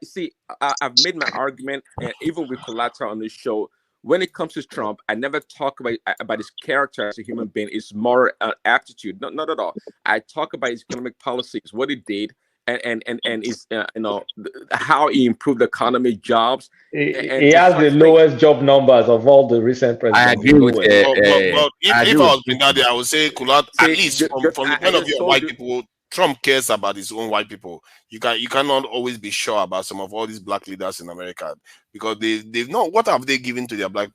made my argument, even with Collateral on this show. When it comes to Trump, I never talk about his character as a human being, his moral aptitude. Not at all. I talk about his economic policies, what he did, and his how he improved the economy, jobs. He has the lowest job numbers of all the recent presidents. I agree with if I was Prince Daddy, I would say Kulat, at least from the point of view of white people, Trump cares about his own white people. You cannot always be sure about some of all these black leaders in America, because they've not. What have they given to their black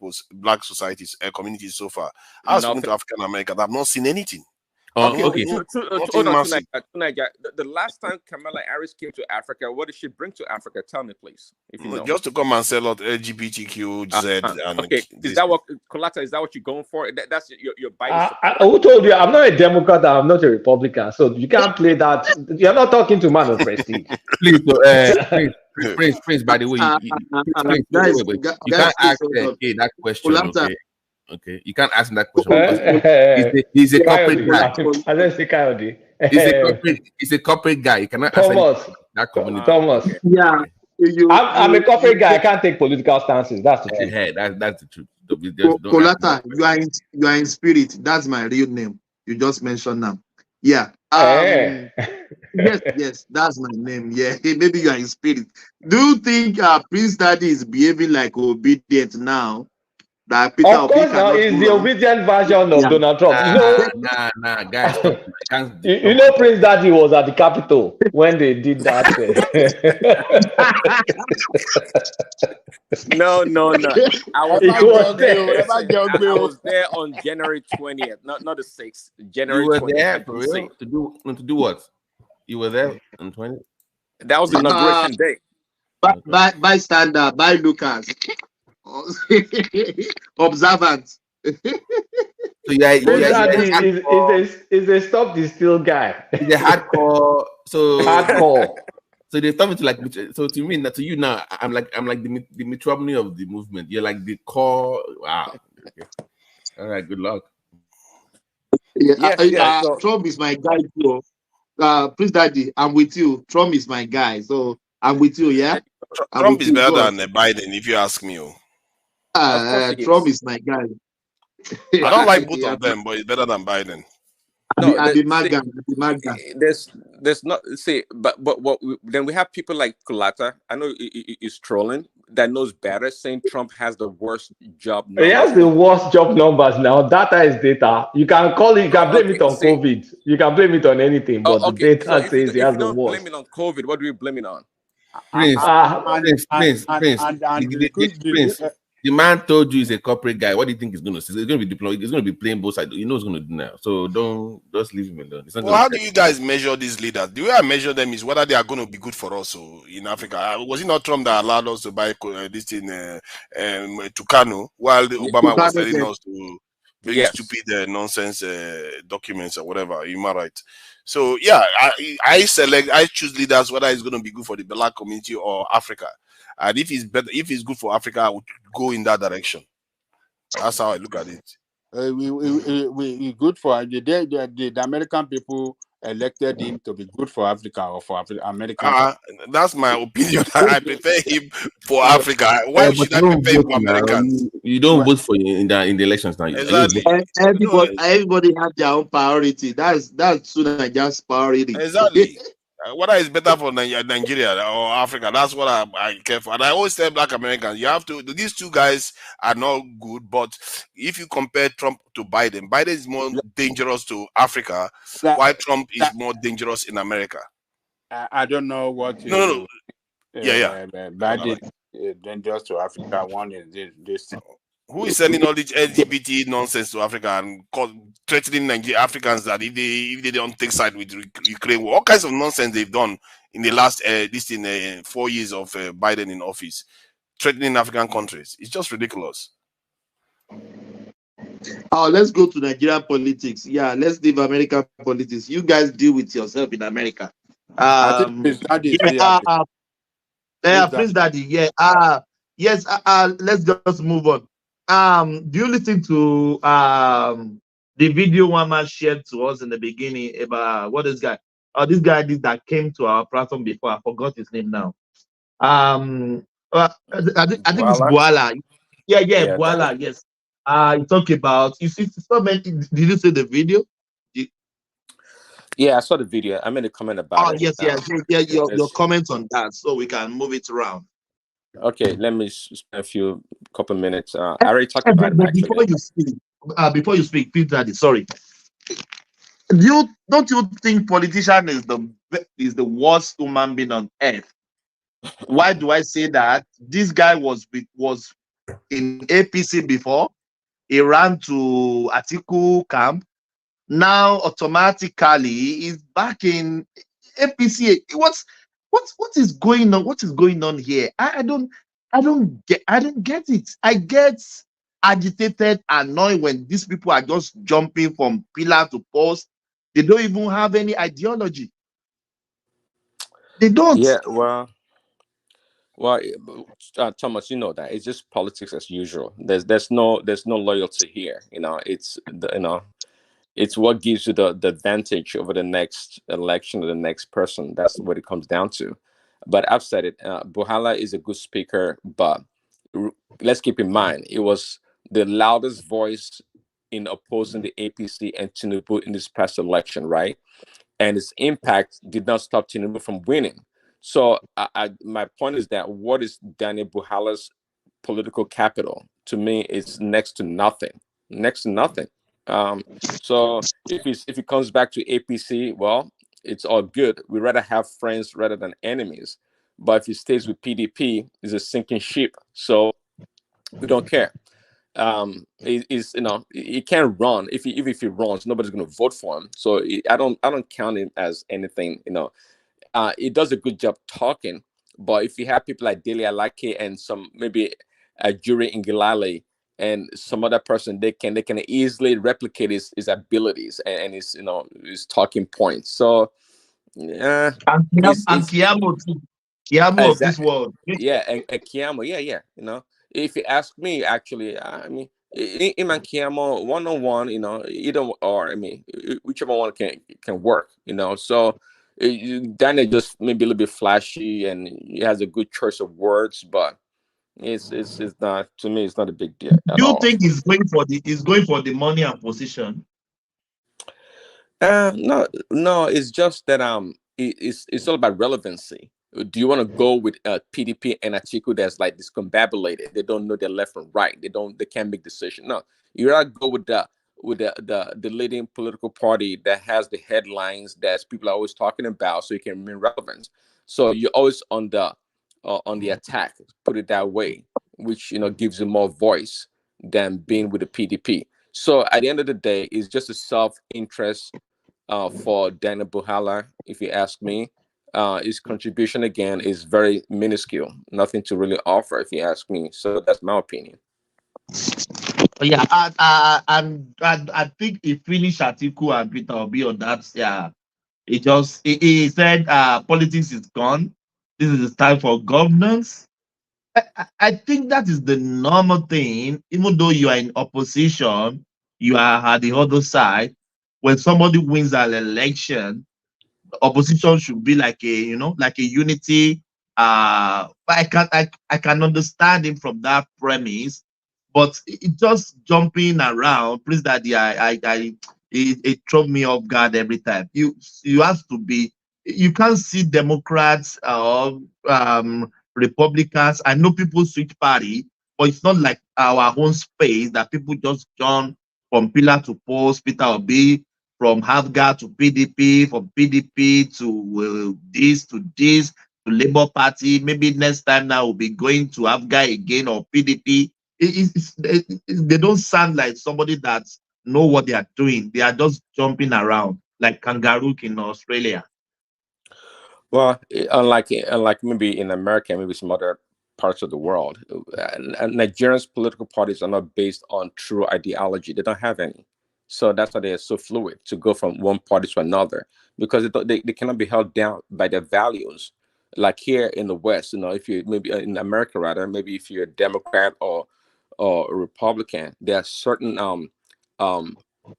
societies, communities so far? I was speaking to African Americans. I've not seen anything. Okay. The last time Kamala Harris came to Africa, what did she bring to Africa? Tell me, please. If you know. Just to come and sell out LGBTQ, and okay. Is that what Colata? Is that what you're going for? That's your bias. Who told you? I'm not a Democrat. I'm not a Republican. So you can't play that. You're not talking to man of prestige. Please, Prince. By the way, you can't ask that question. Okay, you can't ask him that question. He's a corporate guy. He's a corporate guy. You cannot ask that community. Thomas. Yeah. I'm a corporate guy. I can't take political stances. That's the truth. That's the truth. Colata, you are in spirit. That's my real name. You just mentioned now. Yeah. Yes, that's my name. Yeah, maybe you are in spirit. Do you think Prince Daddy is behaving like obedient now Of course, now it's the obedient version of Donald Trump. Nah, guys. You know, Prince Daddy was at the Capitol when they did that. No. I was, He was there. listen, I was there on January 20th, not the 6th. January You were 20th. there for real? To do what? You were there on 20? That was the inauguration day. Bystander, by Lucas. Observant. So is a stop the steal guy. He's a hardcore. So hardcore. So they start me to like. So to me, to you now, I'm like the Mitt Romney of the movement. You're like the core. Wow. Okay. All right. Good luck. Yeah, Trump is my guy too. Please, Daddy, I'm with you. Trump is my guy, so I'm with you. Yeah. Trump is better than Biden, if you ask me. Trump is my guy. I don't like both of them, but it's better than Biden. No, there's not but then we have people like Kulata. I know he's trolling, that knows better, saying Trump has the worst job numbers. He has the worst job numbers now. Data is data. You can call it, you can blame it on COVID. You can blame it on anything, but the data says he has the worst. Blame it on COVID, what do we blame it on? Prince. The man told you he's a corporate guy. What do you think he's going to say? He's going to be deployed. He's going to be playing both sides. You know what he's going to do now. So don't just leave him alone. Well, how do you guys measure these leaders? The way I measure them is whether they are going to be good for us in Africa. Was it not Trump that allowed us to buy this thing to Kano while Obama was telling us to bring stupid nonsense documents or whatever, human rights? So yeah, I choose leaders whether it's going to be good for the Black community or Africa. And if it's good for Africa, I would go in that direction. That's how I look at it. We good for the American people elected him to be good for Africa or for American. That's my opinion. I prefer him for Africa. Why should I prefer him for Americans? You don't vote for in the elections now. Exactly. Everybody have their own priority. That's Nigeria's priority. Exactly. Whether it's better for Nigeria or Africa, that's what I care for. And I always tell Black Americans, you have to. These two guys are not good, but if you compare Trump to Biden, Biden is more dangerous to Africa, while Trump is more dangerous in America. I don't know what. No. Yeah. Biden is dangerous to Africa. One is this. Who is sending all this LGBT nonsense to Africa and threatening Africans that if they don't take side with Ukraine, all kinds of nonsense they've done in the last 4 years of Biden in office, threatening African countries. It's just ridiculous. Let's go to Nigerian politics. Yeah, let's leave American politics. You guys deal with yourself in America. Prince Daddy. Yeah. Yes. Let's just move on. Do you listen to the video one man shared to us in the beginning about what this guy did that came to our platform before? I forgot his name now. I think it's Buala. Yeah, Buala. Yes. You talk about. You see, did you see the video? Yeah, I saw the video. I made a comment about it. Yes. Your comments on that, so we can move it around. Okay, let me spend couple minutes. I already talked about it. Before you speak, Prince Daddy, sorry. Don't you think politician is the worst human being on earth? Why do I say that? This guy was in APC before. He ran to Atiku camp. Now automatically he's back in APC. What is going on? What is going on here? I don't get it. I get agitated, annoyed when these people are just jumping from pillar to post. They don't even have any ideology. They don't. Yeah, well, Thomas, you know that it's just politics as usual. There's no loyalty here. It's what gives you the advantage over the next election or the next person. That's what it comes down to. But I've said it. Buhala is a good speaker, but let's keep in mind, it was the loudest voice in opposing the APC and Tinubu in this past election, right? And its impact did not stop Tinubu from winning. So my point is that what is Daniel Buhala's political capital to me, it's next to nothing. Next to nothing. So if it comes back to APC, well, it's all good. We rather have friends rather than enemies. But if it stays with PDP, it's a sinking ship. So we don't care. He can't run. If he runs, nobody's going to vote for him. So I don't count him as anything. He does a good job talking. But if you have people like Dele Alake and some maybe Jure Ngilale and some other person, they can easily replicate his abilities and his talking points. So yeah, and Kiamo too. Kiamo of this world. Yeah, and Kiamo, yeah. If you ask me, actually, I mean, him and Kiamo one-on-one, either or, I mean, whichever one can work, So Daniel just maybe a little bit flashy and he has a good choice of words, but it's not, to me, it's not a big deal at Do you all. think he's going for the money and position? No, it's just that it's all about relevancy. Do you want to go with PDP and Atiku that's like discombobulated? They don't know their left from right. They can't make decisions. No, you gotta go with the leading political party that has the headlines that people are always talking about, so you can remain relevant. So you're always on the attack, put it that way, which gives you more voice than being with the PDP. So at the end of the day, it's just a self-interest for Daniel Buhala, if you ask me. His contribution again is very minuscule, nothing to really offer, if you ask me. So that's my opinion. Yeah, I think he finished Atiku and Peter Obi on that. Yeah, he said politics is gone. This is the time for governance. I think that is the normal thing. Even though you are in opposition, you are at the other side. When somebody wins an election, opposition should be like a unity. I can understand him from that premise, but it just jumping around, please, Daddy, it throw me off guard every time. You have to be. You can't see Democrats or Republicans. I know people switch party, but it's not like our own space that people just jump from pillar to post. Peter Obi, from Havga to PDP, from PDP to this to Labour Party. Maybe next time now we'll be going to Havga again or PDP. They don't sound like somebody that know what they are doing. They are just jumping around like kangaroo in Australia. Well, unlike maybe in America, maybe some other parts of the world, Nigerians' political parties are not based on true ideology. They don't have any. So that's why they are so fluid to go from one party to another, because they cannot be held down by their values. Like here in the West, if you maybe in America rather, maybe if you're a Democrat or a Republican, there are certain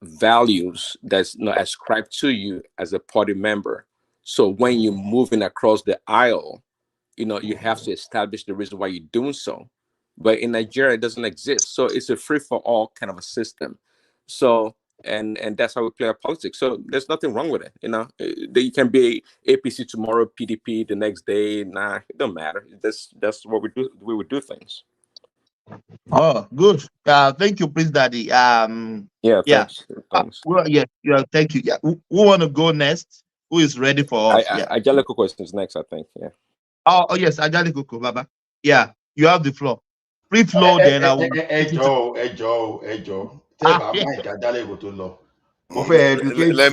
values that's ascribed to you as a party member. So when you're moving across the aisle, you have to establish the reason why you're doing so. But in Nigeria, it doesn't exist. So it's a free-for-all kind of a system. So and that's how we play our politics. So there's nothing wrong with it. You can be APC tomorrow, PDP the next day. Nah, it don't matter. That's what we do. We would do things. Oh, good. Thank you, Prince Daddy. Yeah, thanks. Thank you. Yeah, who want to go next? Who is ready for us? Ajaleco questions next, I think. Yeah. Oh yes, Ajaleco, Baba. Yeah, you have the floor. Free flow, then I will. Let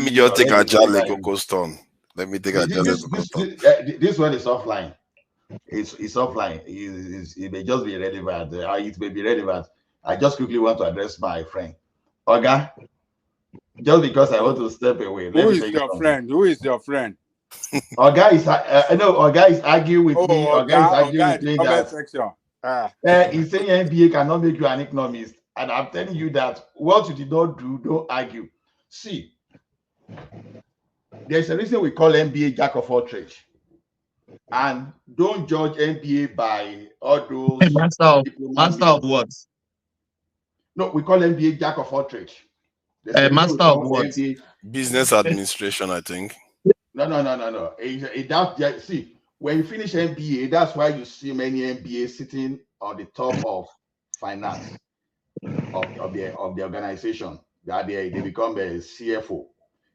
me just take Ajaleco's turn. Let me take Ajaleco's turn. This one is offline. It's offline. It may just be relevant. It may be relevant. I just quickly want to address my friend. Oga, just because I want to step away. Who is your friend? Oga is arguing with me. Oga is arguing with me that he's saying NBA cannot make you an economist. And I'm telling you that what you did not do, don't argue. See, there's a reason we call NBA jack of all trades. And don't judge NBA by all those master of what? No, we call NBA jack of all trades. Master of what? Business administration, I think. No. See, when you finish MBA, that's why you see many MBA sitting on the top of finance. of the organization. That they become a CFO.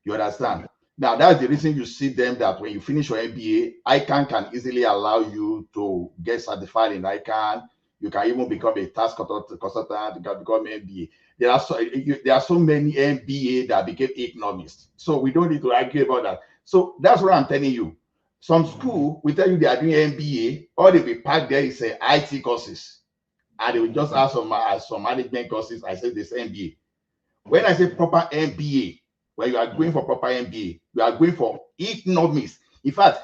You understand? Now that's the reason you see them that when you finish your MBA, ICANN can easily allow you to get certified in ICANN. You can even become a tax consultant. You can become an MBA. There are so many MBA that became economists. So we don't need to argue about that. So that's what I'm telling you. Some school will tell you they are doing MBA, or they be packed there is IT courses, and they will just ask some management courses. I said this MBA. When I say proper MBA, when you are going for proper MBA, you are going for economics. In fact,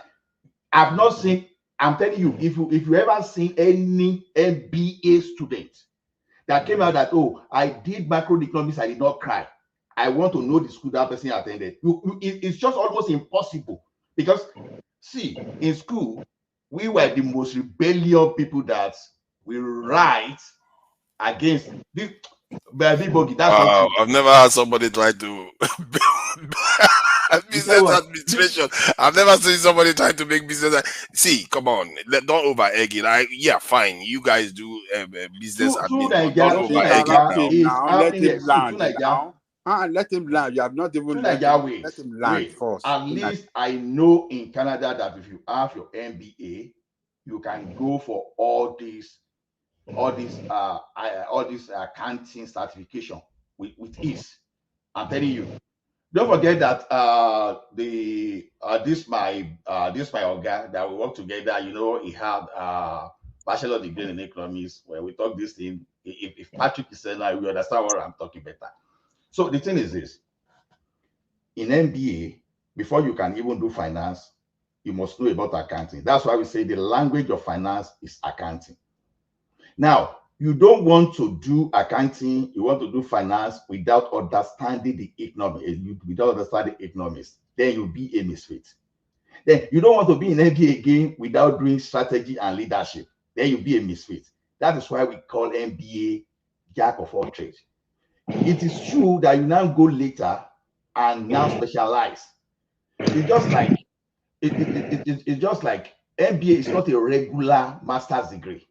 I've not seen. I'm telling you, if you ever seen any MBA student that came out that, oh, I did macroeconomics, I did not cry. I want to know the school that person attended. It's just almost impossible because, see, in school, we were the most rebellious people that we write against this. Wow, I've never had somebody try to business administration. I've never seen somebody try to make business. See, come on, don't over egg it. Yeah, fine. You guys do business admin, but don't over egg it now. Let him land now. Let him land. You have not even let him land first. At least I know in Canada that if you have your MBA, you can go for all these accounting certification with ease. I'm telling you. Don't forget that this my Oga that we work together. You know, he had bachelor degree in economics. Where we talk this thing. If Patrick is saying that, we understand what I'm talking better. So the thing is this: in MBA, before you can even do finance, you must know about accounting. That's why we say the language of finance is accounting. Now, you don't want to do accounting, you want to do finance without understanding the economics, without understanding economics, then you'll be a misfit. Then you don't want to be in MBA again without doing strategy and leadership, then you'll be a misfit. That is why we call MBA jack of all trades. It is true that you now go later and now specialize. It's just like it's just like MBA is not a regular master's degree.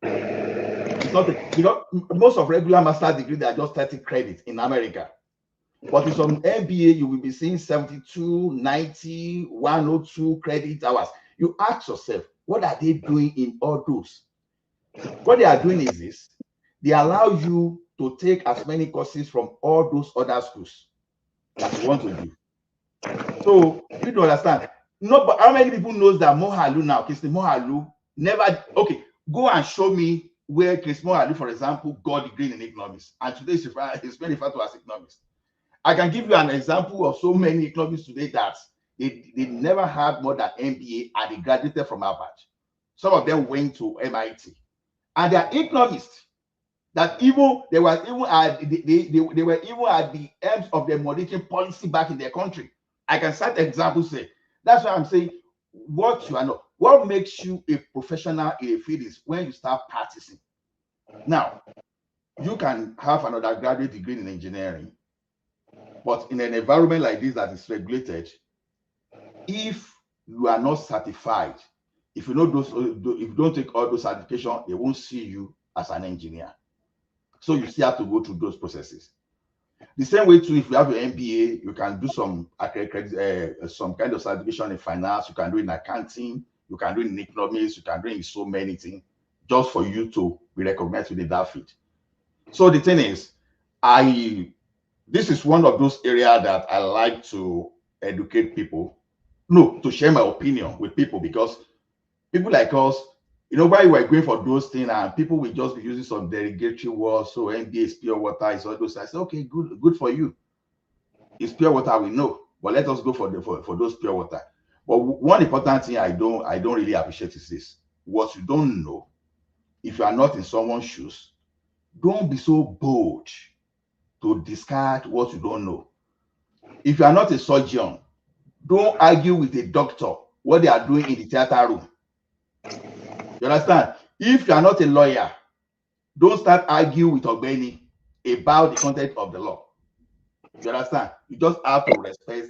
It's not most of regular master's degree, they are just 30 credits in America. But in some MBA, you will be seeing 72, 90, 102 credit hours. You ask yourself, what are they doing in all those? What they are doing is this: they allow you to take as many courses from all those other schools that you want to do. So you don't understand. No, but how many people knows that Mohalu now? Christy Mohalu never. Okay, go and show me where Chris Mohalu, for example, got a degree in economics, and today he's very referred to as economist. I can give you an example of so many economists today that they never had more than MBA and they graduated from Harvard. Some of them went to MIT, and they are economists. That even they were even at the ends of their monetary policy back in their country. I can cite examples. Say that's why I'm saying what you are not. What makes you a professional in a field is when you start practicing. Now, you can have an undergraduate degree in engineering, but in an environment like this that is regulated, if you are not certified, if you don't take all those certifications, they won't see you as an engineer. So you still have to go through those processes. The same way too, if you have your MBA, you can do some kind of certification in finance, you can do in accounting, you can do in economics, you can do in so many things, just for you to be recognized within that field. So the thing is, this is one of those areas that I like to educate people, to share my opinion with people, because people like us, you know, why we're going for those things, and people will just be using some derogatory words. So MBA is pure water, is all those. I say, okay, good for you. It's pure water, we know, but let us go for those pure water. But one important thing I don't really appreciate is this: what you don't know, if you are not in someone's shoes, don't be so bold to discard what you don't know. If you are not a surgeon, don't argue with a doctor what they are doing in the theater room. You understand? If you are not a lawyer, don't start arguing with Ogbeni about the content of the law. You understand? You just have to respect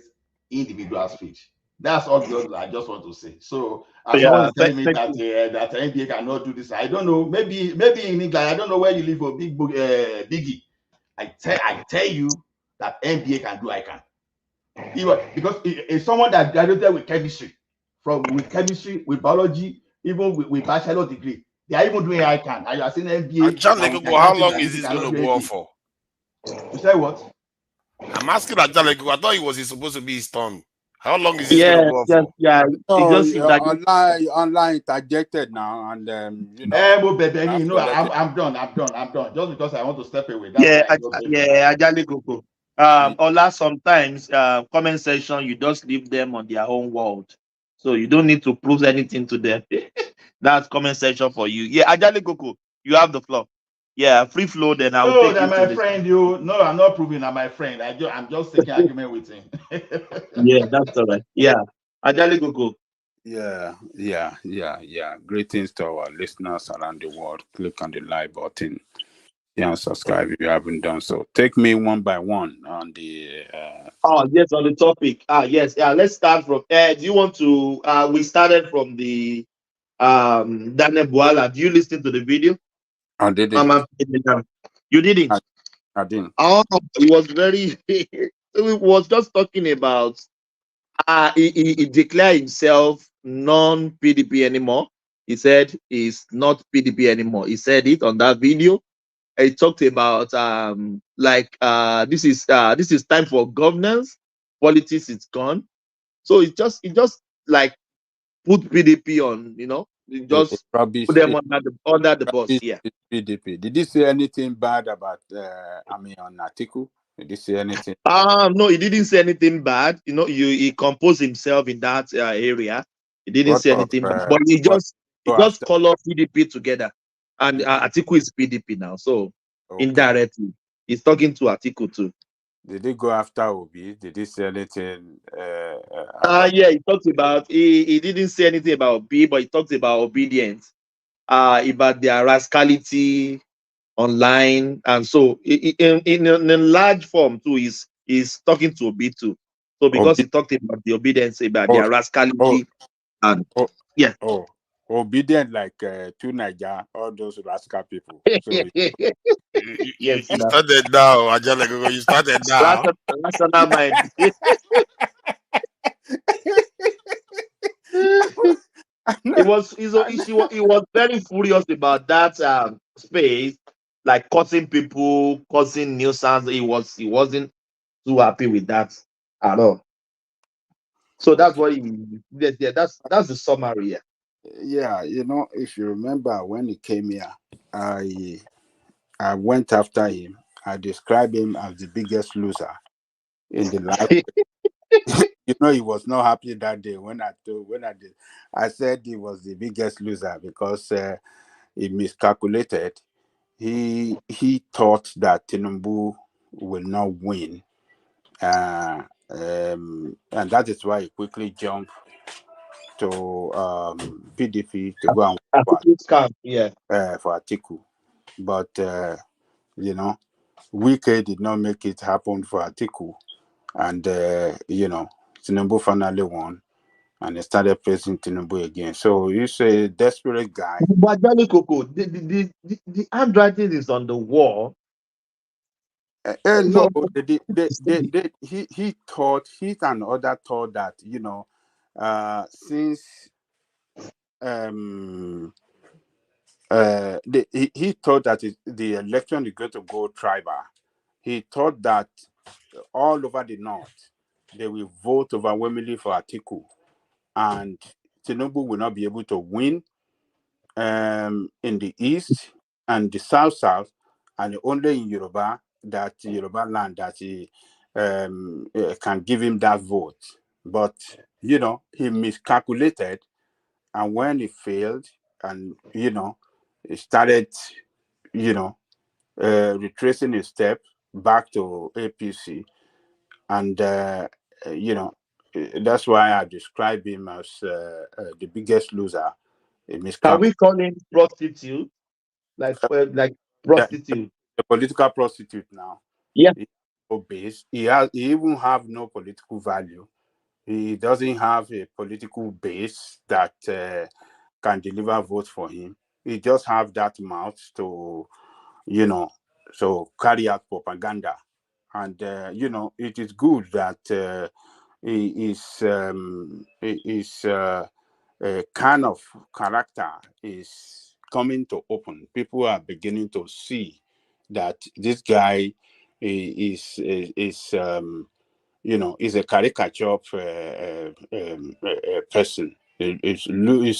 individual speech. That's all I just want to say. So as someone is telling me that that NBA cannot do this, I don't know. Maybe in England, I don't know where you live for Biggie. I tell you that NBA can do, I can. Because it's someone that graduated with chemistry, with biology, even with bachelor degree. They are even doing I can. And you are saying NBA. How long is this going to go on for? You say what? I'm asking Ajalego. I thought it was supposed to be his turn. How long is this going to go on for? Online interjected now, and you know. I'm done. Just because I want to step away. Ajalego. Ola, sometimes comment section, you just leave them on their own world, so you don't need to prove anything to them. That's comment section for you. Yeah, Ajalego, you have the floor. Yeah, free flow. Then I'll take you my friend. No, I'm not proving I'm my friend. I'm just taking argument with him. Yeah, that's all right. Yeah, Ajalego. Yeah. Greetings to our listeners around the world. Click on the like button. Yeah, and subscribe if you haven't done so. Take me one by one on the. On the topic. Yes. Yeah. Let's start from. Do you want to? We started from the Daniel Bwala. Do you listen to the video? I didn't. You didn't. I didn't. Oh, it was very. It was just talking about. He declared himself non-PDP anymore. He said he's not PDP anymore. He said it on that video. He talked about this is time for governance. Politics is gone. So it just like put PDP on, just put them under the bus. Yeah. PDP. Did he say anything bad about on Atiku? Did he say anything? No, he didn't say anything bad. He composed himself in that area. He didn't say anything bad, but he just colored PDP together, and Atiku is PDP now. So indirectly, he's talking to Atiku too. Did he go after Obi? Did he say anything? Yeah, he talked about. He didn't say anything about Obi, but he talked about obedience, about their rascality online, and so in a large form too, he's talking to Obi too. So because he talked about the obedience, about their rascality, and yeah. Obedient like to Niger, all those rascal people. So you started now, Ajalego. You started now. Rational mind. He was very furious about that space, like causing people, causing nuisance. He wasn't too happy with that at all. So that's what that's the summary. Yeah, if you remember when he came here, I went after him. I described him as the biggest loser in the life. He was not happy that day when I did. I said he was the biggest loser because he miscalculated. He thought that Tinubu will not win, and that is why he quickly jumped to PDP to go and for Atiku. But Wike did not make it happen for Atiku, and Tinubu finally won, and he started facing Tinubu again. So he's a desperate guy. But Johnny Coco, the handwriting is on the wall. No, he thought, he and other thought that since he thought that the election is going to go tribal. He thought that all over the north they will vote overwhelmingly for Atiku, and Tinubu will not be able to win in the east and the south, and only in Yoruba land that he can give him that vote. But he miscalculated, and when he failed, and he started retracing his step back to APC, and that's why I describe him as the biggest loser. Can we call him prostitute? Like prostitute? A political prostitute now. Yeah. He even have no political value. He doesn't have a political base that can deliver votes for him. He just have that mouth to, so carry out propaganda. And, it is good that his kind of character is coming to open. People are beginning to see that this guy is a caricature of a person. Is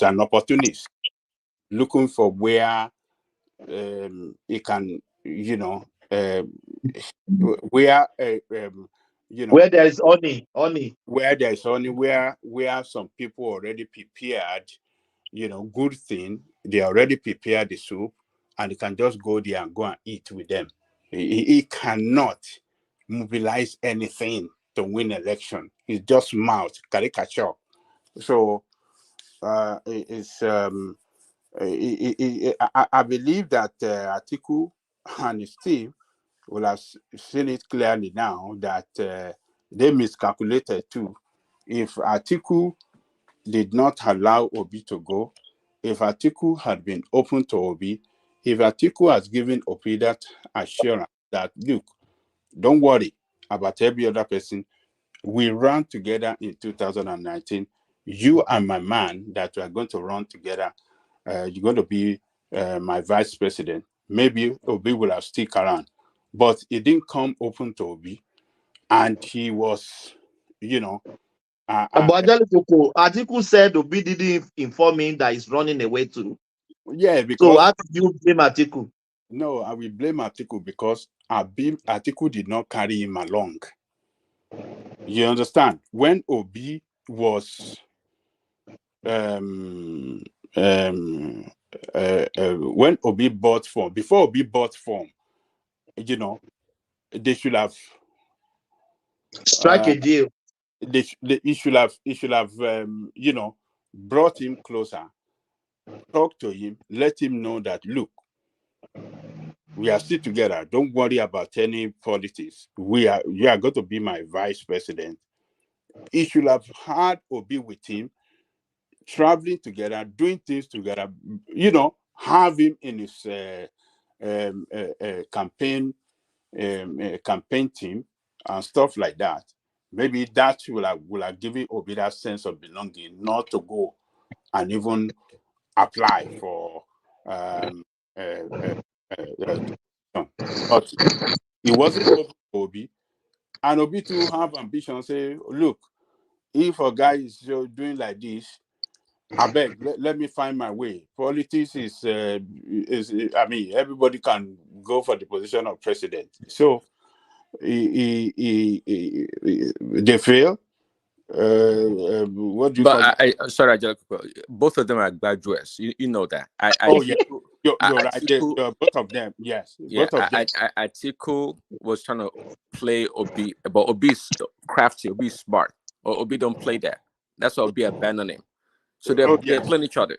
an opportunist looking for where he can, where where there is honey, where there is honey, where some people already prepared, good thing. They already prepared the soup, and he can just go there and go and eat with them. He cannot mobilize anything to win election. It's just mouth caricature. So I believe that Atiku and his team will have seen it clearly now that they miscalculated too. If Atiku did not allow Obi to go, if Atiku had been open to Obi, if Atiku has given Obi that assurance that, look, don't worry about every other person, we ran together in 2019. You are my man that we are going to run together. You're going to be my vice president. Maybe Obi will have stick around. But it didn't come open to Obi. And he was, but Atiku said Obi didn't inform him that he's running away too. Yeah, because so how did you blame Atiku? No, I will blame Atiku because Atiku did not carry him along. You understand? When Obi was when Obi bought form, before Obi bought form, they should have strike a deal. He should have brought him closer, talk to him, let him know that, look, we are still together. Don't worry about any politics. You are going to be my vice president. He should have had Obi with him, traveling together, doing things together, have him in his campaign team and stuff like that. Maybe that will have given Obi that sense of belonging, not to go and even apply for but he wasn't open to Obi, and Obi to have ambition. Say, look, if a guy is doing like this, I beg, let me find my way. Politics is I mean, everybody can go for the position of president. So they fail. What do you call it? Sorry, Angelica, both of them are graduates. You know that. Yeah, you're right. Both of them, yes. Yeah, both of them. Atiku was trying to play Obi, but Obi's crafty, Obi's smart. Or Obi don't play that. That's why Obi abandoned him. So they're playing each other.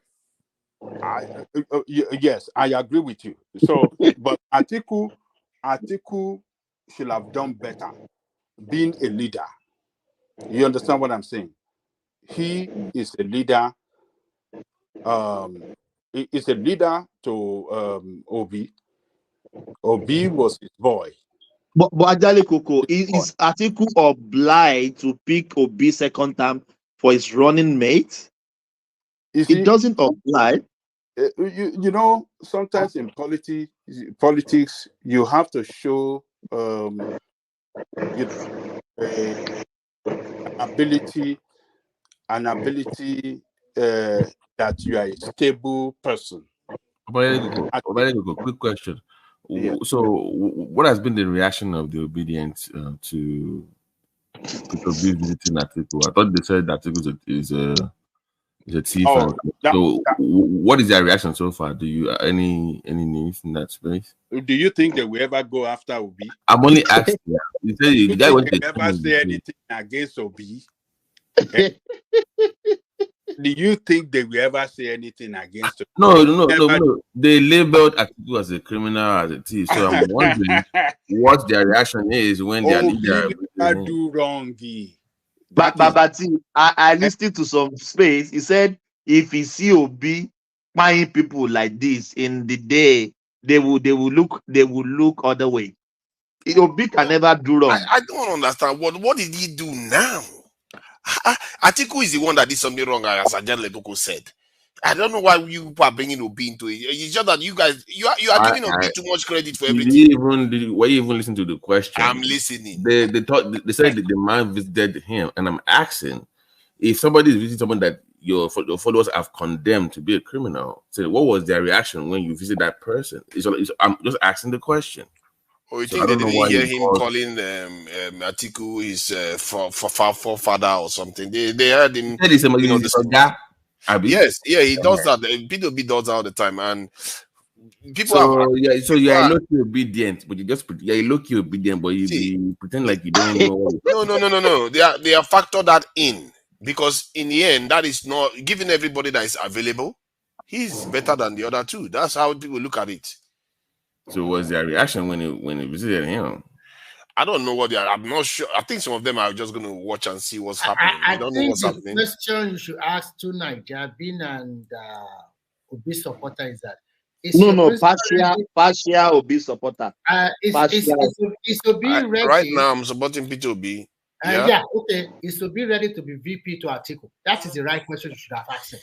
Yes, I agree with you. So, but Atiku should have done better, being a leader. You understand what I'm saying? He is a leader. He is a leader to Obi. Obi was his boy. But Ajali Koko, is Atiku obliged to pick Obi second time for his running mate? It doesn't apply. Sometimes in politics, you have to show an ability that you are a stable person. Quick question. Yeah. So, what has been the reaction of the obedience to Obi visiting Atiku? I thought they said that Atiku is a thief. What is their reaction so far? Do you any news in that space? Do you think they will ever go after Obi? I'm only asking. You say you think they ever say anything against Obi? Do you think they will ever say anything against Obi? No. They labeled Atiku as a criminal, as a thief. So I'm wondering what their reaction is when their leader do wrong. Babati, I listened to some space. He said if he see Obi buying people like this in the day, they will look other way. Obi can never do wrong. I don't understand. What did he do now? Atiku is the one that did something wrong, as Ajan Leboko said. I don't know why you people are bringing Obi into it. It's just that you guys, you are giving Obi too much credit for everything. Why you even listen to the question? I'm listening. They said that the man visited him, and I'm asking if somebody is visiting someone that your followers have condemned to be a criminal. So what was their reaction when you visit that person? I'm just asking the question. Oh, you think they didn't hear him calling Atiku his forefather or something? They heard him. Yes, yeah, he does that. P2B does that all the time, and people. You're low-key obedient, but you're low-key obedient, but you pretend like you don't know. No. They are factor that in, because in the end, that is not giving everybody that is available. He's better than the other two. That's how people look at it. So what's their reaction when he visited him? I don't know what they are. I'm not sure. I think some of them are just going to watch and see what's happening. I don't think know what's the happening. question you should ask to Niger, being and Obi supporter is that. Partial Obi supporter. Is Obi ready? Right now, I'm supporting P2B. Yeah, okay. Is Obi ready to be VP to Atiku? That is the right question you should have asked him.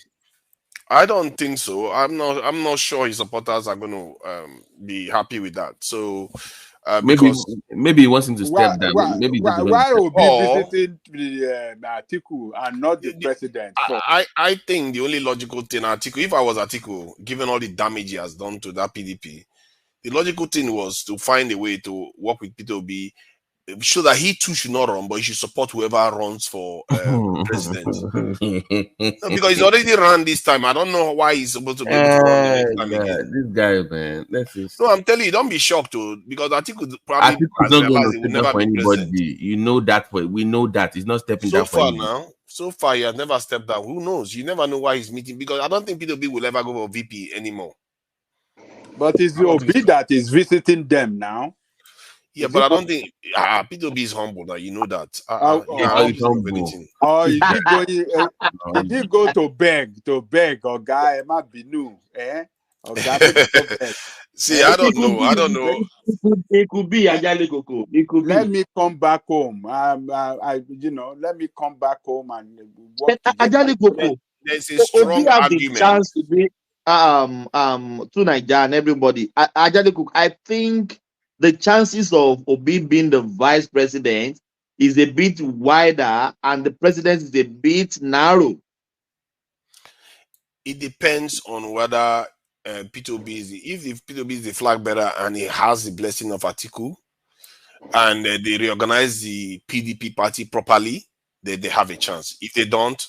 I don't think so. I'm not sure his supporters are going to be happy with that. So maybe he wants him to step down. Why Obi visiting the Atiku and not the president? I think the only logical thing, Atiku, if I was Atiku, given all the damage he has done to that PDP, the logical thing was to find a way to work with P2B, show that he too should not run, but he should support whoever runs for president. No, because he's already run this time. I don't know why he's supposed to be able to run this guy, man. No, I'm telling you, don't be shocked too, because Atiku probably Atiku not going to step down for anybody. You know that way. We know that he's not stepping down for anybody. Now. So far, he has never stepped down. Who knows? You never know why he's meeting, because I don't think P2B will ever go for VP anymore. But it's the Obi that is visiting them now. Yeah, but I don't think P2B is humble now. You know that. He's humble. Oh, he did go to beg, or guy might be new, Or See, I don't know. It could be Ajali Koko. Let me come back home. Let me come back home and work. Ajali Koko. There's a strong argument. The chance to be to Nigeria and everybody. Ajali Koko, I think the chances of Obi being the vice president is a bit wider and the president is a bit narrow. It depends on whether P2B is if P2B is the flag bearer and he has the blessing of Atiku, and they reorganize the PDP party properly, they have a chance. If they don't,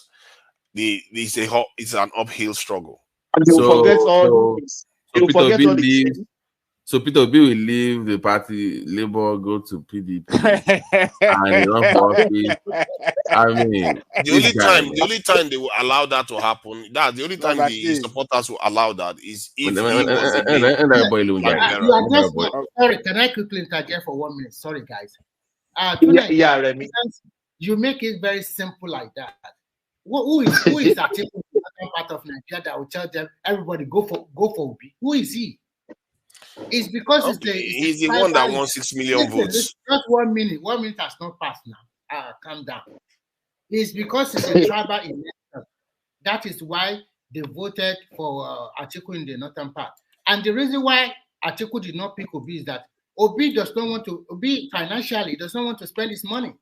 it's an uphill struggle. And So P2B will leave the party, Labour go to PDP, and run for office. I mean, the only time they will allow that to happen, the only time the supporters will allow that is if sorry, can I quickly interject for 1 minute? Sorry, guys. Remy. You make it very simple like that. Who is actually part of Nigeria that will tell them everybody go for Obi? Who is he? It's because he's the one that won 6 million votes. Just 1 minute. 1 minute has not passed now. Calm down. It's because it's a tribal election. That is why they voted for Atiku in the northern part. And the reason why Atiku did not pick Obi is that Obi does not want to, Obi financially does not want to spend his money.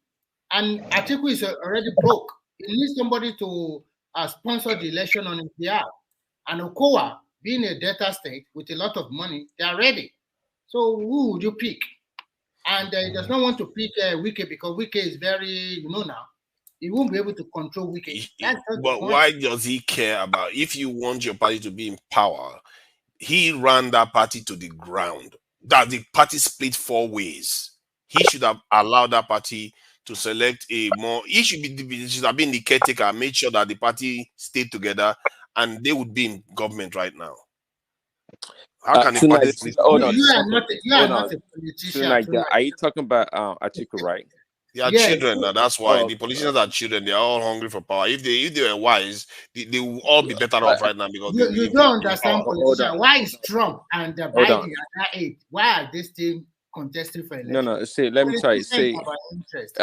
And Atiku is already broke. He needs somebody to sponsor the election on his behalf. And Okowa, being a debtor state with a lot of money, they are ready. So who would you pick? And he does not want to pick Wike because Wike is very, now, he won't be able to control Wike. But why does he care about, if you want your party to be in power, he ran that party to the ground. That the party split 4 ways. He should have allowed that party to select he should have been the caretaker, made sure that the party stayed together, and they would be in government right now. How can the party? You are not a politician. Are you talking about Atiku, right? They are children now. That's why the politicians are children. They are all hungry for power. If they were wise, they will all be better off right now because they will You be don't in understand power. politicians. Why is Trump and Biden at that age? Why are they still contesting for election? No. See, let me tell you. Politicians See, have an interest.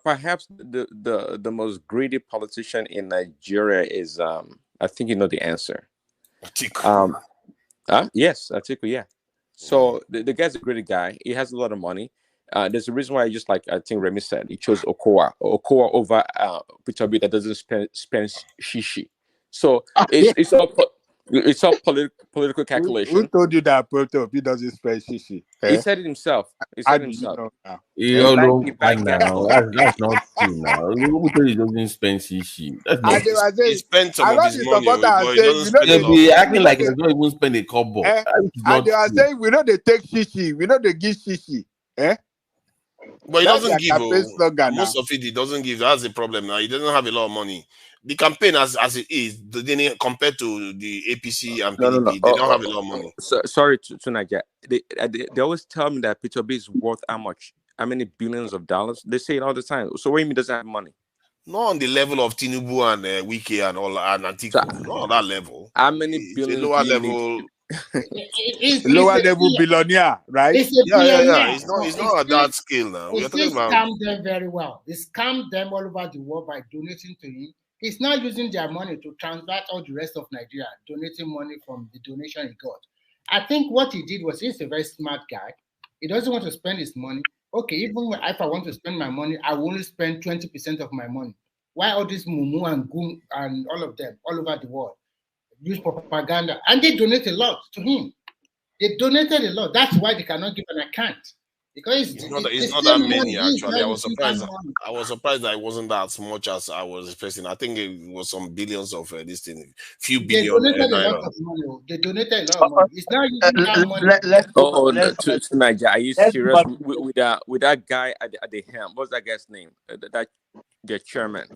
perhaps the most greedy politician in Nigeria is I think you know the answer. Atiku. Yes, Atiku. Yeah. So the guy's a greedy guy. He has a lot of money. There's a reason why, just like I think Remy said, he chose Okowa over Peter B that doesn't spend shishi. So it's all political calculation. Who told you that Peter B doesn't spend shishi? He said it himself. How do you know now? He bagged gas for him. That's not true now. Who told you doesn't spend shishi? That's not true. He spent some I of know his the money, supporter but are he saying, doesn't we know spend They a lot. be acting like they don't even spend a kobo. and they are saying we know they take shishi, we know they give shishi. But he That's doesn't their give. campaign slogan now. Most of it, he doesn't give. That's the problem now. He doesn't have a lot of money. The campaign, as it is, compared to the APC and PDP, No. they don't have a lot of money. Sorry to Nigeria. They always tell me that Peter B is worth how much? How many billions of dollars? They say it all the time. So what do you mean doesn't have money? Not on the level of Tinubu and Wike and all and Atiku. Not on that level. How many It's billions? a lower do you level. Lower level billionaire, right? It's a Yeah. billionaire. It's not at that scale now. He We're still talking about. scammed them very well. He scammed them all over the world by donating to him. He's not using their money to transact all the rest of Nigeria, donating money from the donation he got. I think what he did was, he's a very smart guy. He doesn't want to spend his money. Okay, even if I want to spend my money, I will only spend 20% of my money. Why all this mumu and goon and all of them all over the world use propaganda? And they donate a lot to him. They donated a lot. That's why they cannot give an account. Because It's not that many actually. I was surprised that it wasn't that much as I was expecting. I think it was some billions of this thing, few They billion donated a naira. lot of money. They donated a lot of money. It's not using that money. To Nigeria. Are you serious with that guy at the helm? What's that guy's name? The chairman.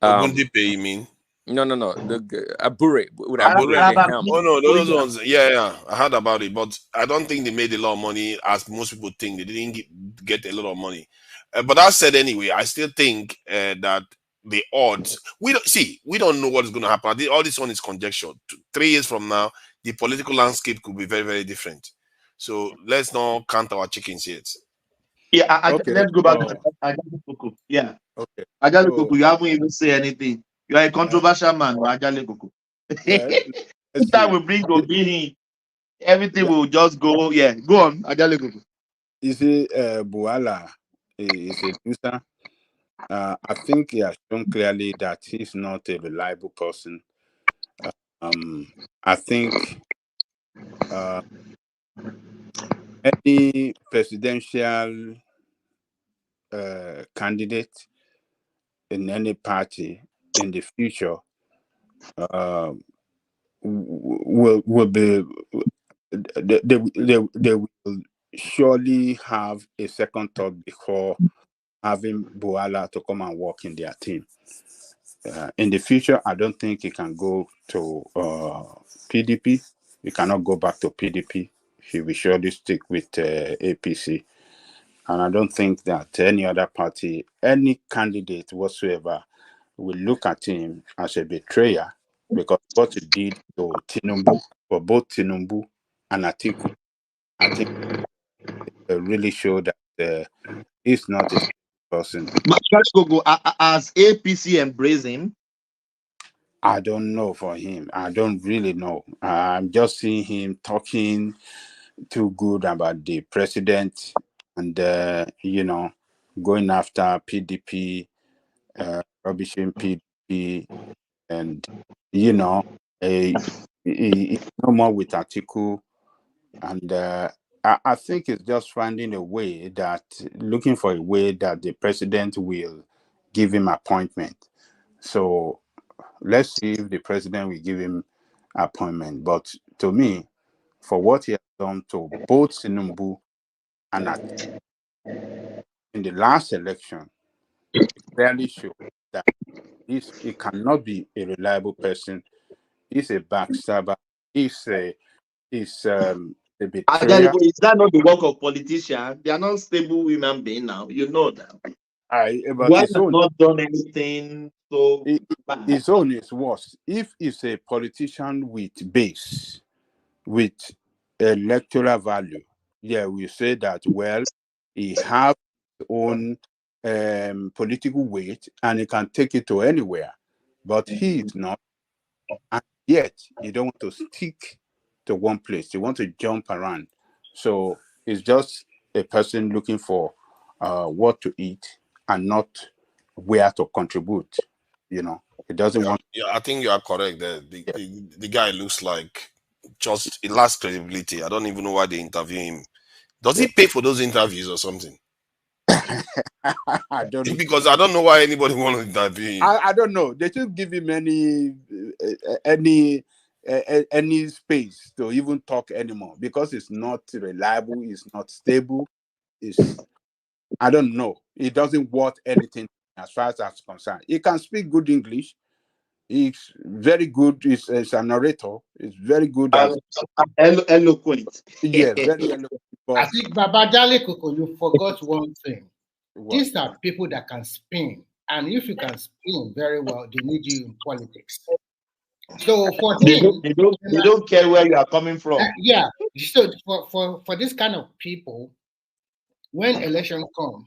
Ogundipe, you mean? No. The Abure with Abure. Abure at the helm. Oh no, those ones. Yeah. I heard about it, but I don't think they made a lot of money as most people think. They didn't get a lot of money. But that said, anyway, I still think that the odds. We don't know what is going to happen. All this one is conjecture. 3 years from now, the political landscape could be very, very different. So let's not count our chickens yet. Yeah, Okay, let's go back to Ajale Koko. Yeah. Okay. Ajale Koko, you haven't even say anything. You are a controversial man, Ajale Koko. Every time we bring Obi, everything will just go. Yeah, go on, Ajale Koko. You see, Buala is a user. I think he has shown clearly that he's not a reliable person. I think any presidential candidate in any party in the future will be they will surely have a second thought before having Buala to come and work in their team. In the future, I don't think he can go to PDP. He cannot go back to PDP. He will surely stick with APC. And I don't think that any other party, any candidate whatsoever, will look at him as a betrayer, because what he did to Tinubu, for both Tinubu and Atiku, I think it really showed that he's not a person. But as APC embrace him, I don't know for him. I don't really know. I'm just seeing him talking too good about the president and, going after PDP, rubbishing PDP, and, he's no more with Atiku. And I think it's just looking for a way that the president will give him appointment. So let's see if the president will give him appointment. But to me, for what he has done to both Tinubu and Atiku in the last election, it clearly shows that he cannot be a reliable person. He's a backstabber. He's a betrayer. is that not the work of politicians? They are not stable human beings now. You know that. But Buhari his has own, not done anything so bad. his own is worse. If he's a politician with base, with electoral value, yeah, we say that, well, he has his own political weight and he can take it to anywhere. But he is not. And yet, you don't want to stick to one place. You want to jump around. So it's just a person looking for what to eat and not where to contribute. You know, it doesn't want. Yeah, I think you are correct. The guy looks like just it lacks credibility. I don't even know why they interview him. Does he pay for those interviews or something? I don't know. Because I don't know why anybody want to interview him. I don't know. They should give him any space to even talk anymore, because it's not reliable, it's not stable, I don't know. It doesn't worth anything as far as that's concerned. He can speak good English. He's very good. He's a narrator. He's very good at eloquent. Yeah, very eloquent. I think Babajale Koko, you forgot one thing. These are people that can spin, and if you can spin very well, they need you in politics. So for him, they don't care where you are coming from. Yeah. So for this kind of people, when election comes,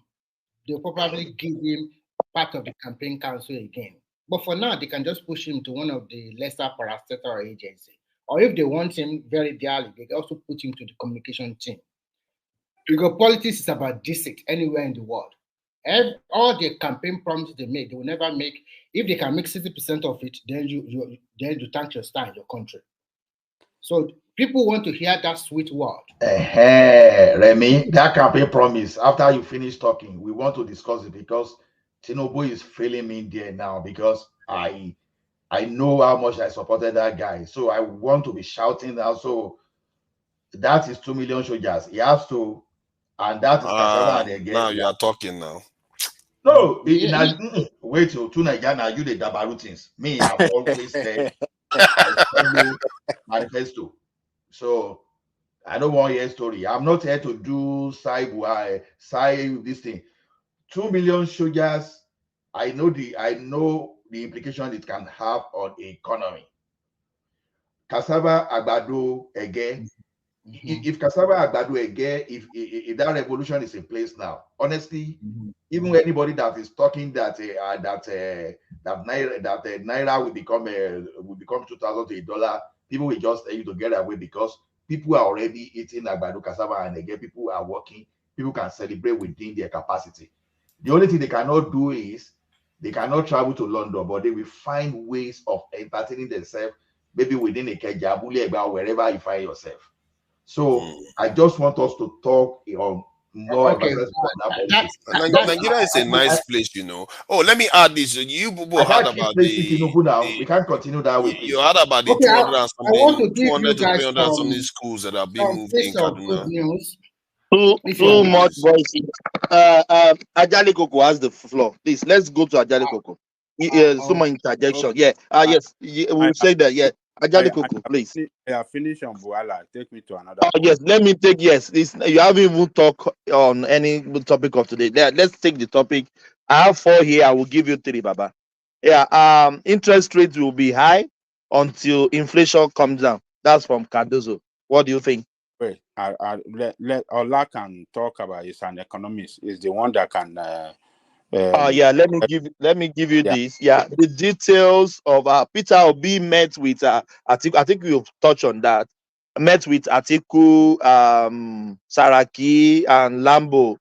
they'll probably give him part of the campaign council again. But for now, they can just push him to one of the lesser parastatal agency. Or if they want him very dearly, they can also put him to the communication team. Because politics is about deceit anywhere in the world. All the campaign promises they make, they will never make. If they can make 60% of it, then you thank your star in your country. So people want to hear that sweet word. Remy, that campaign promise, after you finish talking, we want to discuss it, because Tinubu is failing me there now, because I know how much I supported that guy. So I want to be shouting now. So that is 2 million soldiers. He has to, and that is Kasava and again. Now you are talking now. No, wait till 2 Nigeria now, you the Dabaru things. Me, I've always said I follow manifesto. So I don't want your story. I'm not here to do side this thing. 2 million soldiers. I know the implication it can have on the economy. Cassava Agbado again. If Cassava Agbado again, if that revolution is in place now, honestly, even anybody that is talking that naira will become $2,000 to $1, people will just tell you to get away, because people are already eating Agbado cassava, and again, people are working. People can celebrate within their capacity. The only thing they cannot do is they cannot travel to London, but they will find ways of entertaining themselves, maybe within a Kejabule, wherever you find yourself. So I just want us to talk more about Nigeria is a nice place, you know. Oh, let me add this. You people heard about we can't continue that way. You heard about the 200 and something, 200 to 300 something schools that are being moved in Kaduna. Too much voices. Ajali Koko has the floor. Please, let's go to Ajali Koko. Some interjection. Yeah. Yes. We'll say that. Yeah. Ajali Koko, please. I finished on Buala. Take me to another. Oh, yes. Let me take. Yes. You haven't even talked on any topic of today. Let's take the topic. I have 4 here. I will give you 3, Baba. Yeah. Interest rates will be high until inflation comes down. That's from Cardozo. What do you think? Wait, let Ola can talk about. It's an economist. Is the one that can. Yeah, let me give you this. Yeah, the details of Peter Obi met with Atiku. I think we'll touch on that. Met with Atiku, Saraki, and Lambo.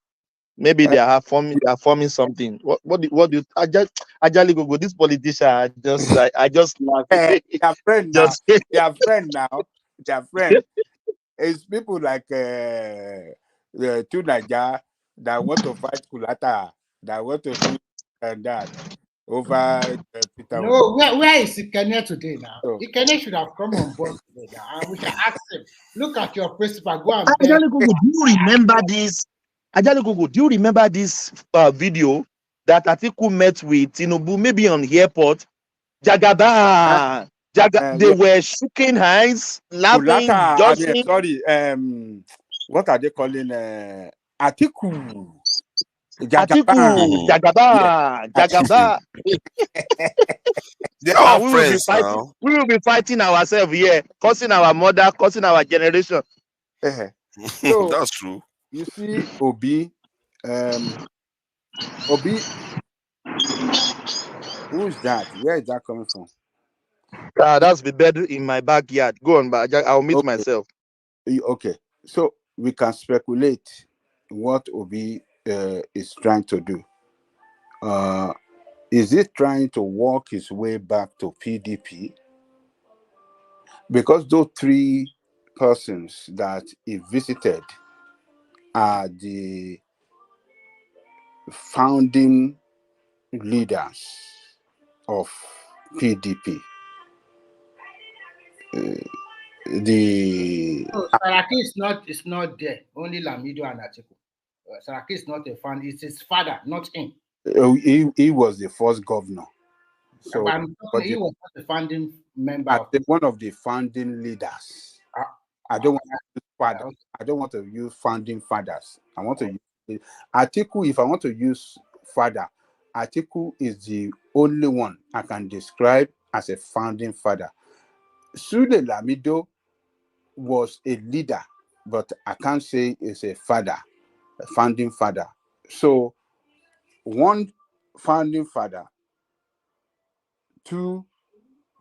Maybe they are forming something. What do you? Ajali Gogo, this politician. I just laugh. Their friend now. Their friend now. Their friend. It's people like the 2 Nigeria that want to fight Kulata, that want to do and that over Peter. No, where is Ikene today now? Ikene should have come on board today now, and we can ask him. Look at your principal. Go and Ajali Gogo, do you remember this? Ajali Gogo, do you remember this video that Atiku met with Tinubu, maybe on the airport? Jagaba. They were shaking hands, laughing, sorry, what are they calling Atiku? Atiku, Jagaba. They're all And we will be friends fighting. now. We will be fighting ourselves here, causing our mother, causing our generation. So That's true. you see, Obi, Obi, who's that? Where is that coming from? That's the bed in my backyard. Go on, but I'll meet myself. Okay, so we can speculate what Obi is trying to do. Is he trying to walk his way back to PDP? Because those three persons that he visited are the founding leaders of PDP. No, Saraki is not there. Only Lamido and Atiku. Saraki is not a fan. It's his father, not him. He was the first governor. So but he was not the founding member. One of the founding leaders. I don't want to use father. I don't want to use founding fathers. I want to use Atiku. If I want to use father, Atiku is the only one I can describe as a founding father. Sule Lamido was a leader, but I can't say is a father, a founding father. So one founding father, two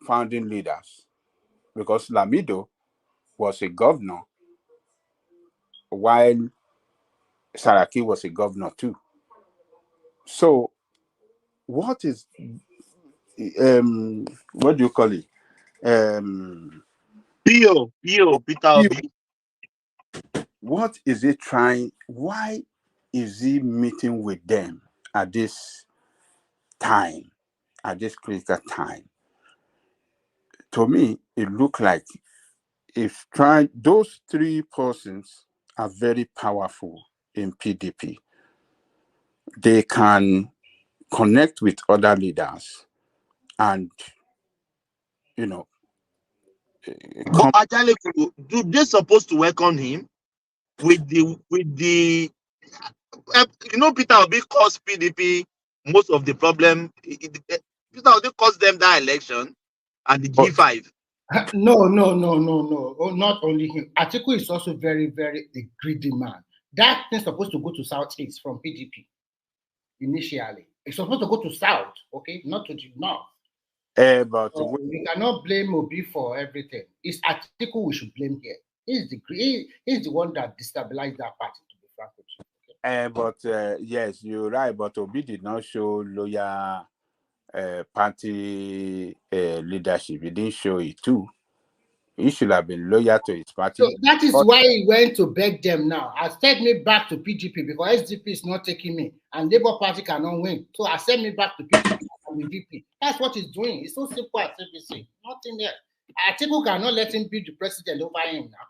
founding leaders, because Lamido was a governor while Saraki was a governor too. So what is what do you call it? Peter Obi. What is he trying? Why is he meeting with them at this time, at this critical time? To me, it looked like if trying. Those three persons are very powerful in PDP. They can connect with other leaders, and But actually, do they supposed to welcome him with the Peter Obi caused PDP most of the problem. Peter Obi caused them that election and the G5. No. Oh, not only him. Atiku is also very, very a greedy man. That thing's supposed to go to Southeast from PDP initially. It's supposed to go to South, okay, not to the North. But we cannot blame Obi for everything. It's Atiku we should blame here. He's the one that destabilized that party, to be frank with you. Yes, you're right. But Obi did not show loyal party leadership. He didn't show it too. He should have been loyal to his party. So that is why he went to beg them now. Accept me back to PDP because SDP is not taking me and Labour Party cannot win. So accept me back to PDP and VP. That's what he's doing. It's so simple as ABC. Nothing there. Atiku cannot let him be the president over him now.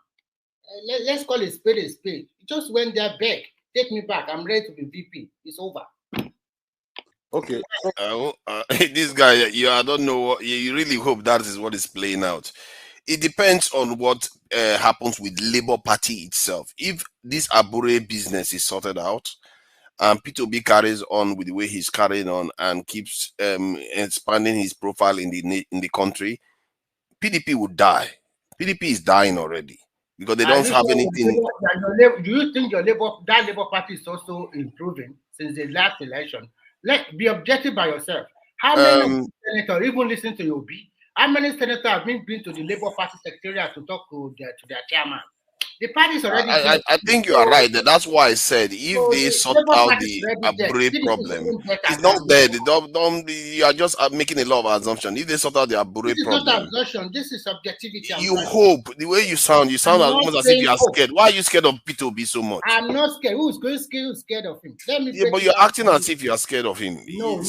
Let's call it spade a spade. He just went there, beg, take me back. I'm ready to be VP. It's over. Okay. This guy, I don't know what you really hope that is what is playing out. It depends on what happens with Labour Party itself. If this Abure business is sorted out, and P2B carries on with the way he's carrying on and keeps expanding his profile in the country, PDP would die. PDP is dying already because they don't have anything. Do you think that Labour Party is also improving since the last election? Let's be objective by yourself. How many senators even listen to Obi? How many senators have been to the Labour Party secretariat to talk to their chairman? The party is already. I think you are right. That's why I said if they sort out the Abure problem, it's not there. You are just making a lot of assumptions. If they sort out the Abure problem, not assumption. This is subjectivity. You hope the way you sound almost as if you are scared. Why are you scared of P2B so much? I'm not scared. Who's scared of him? Let me. Yeah, but you're acting as if you are scared of him. No.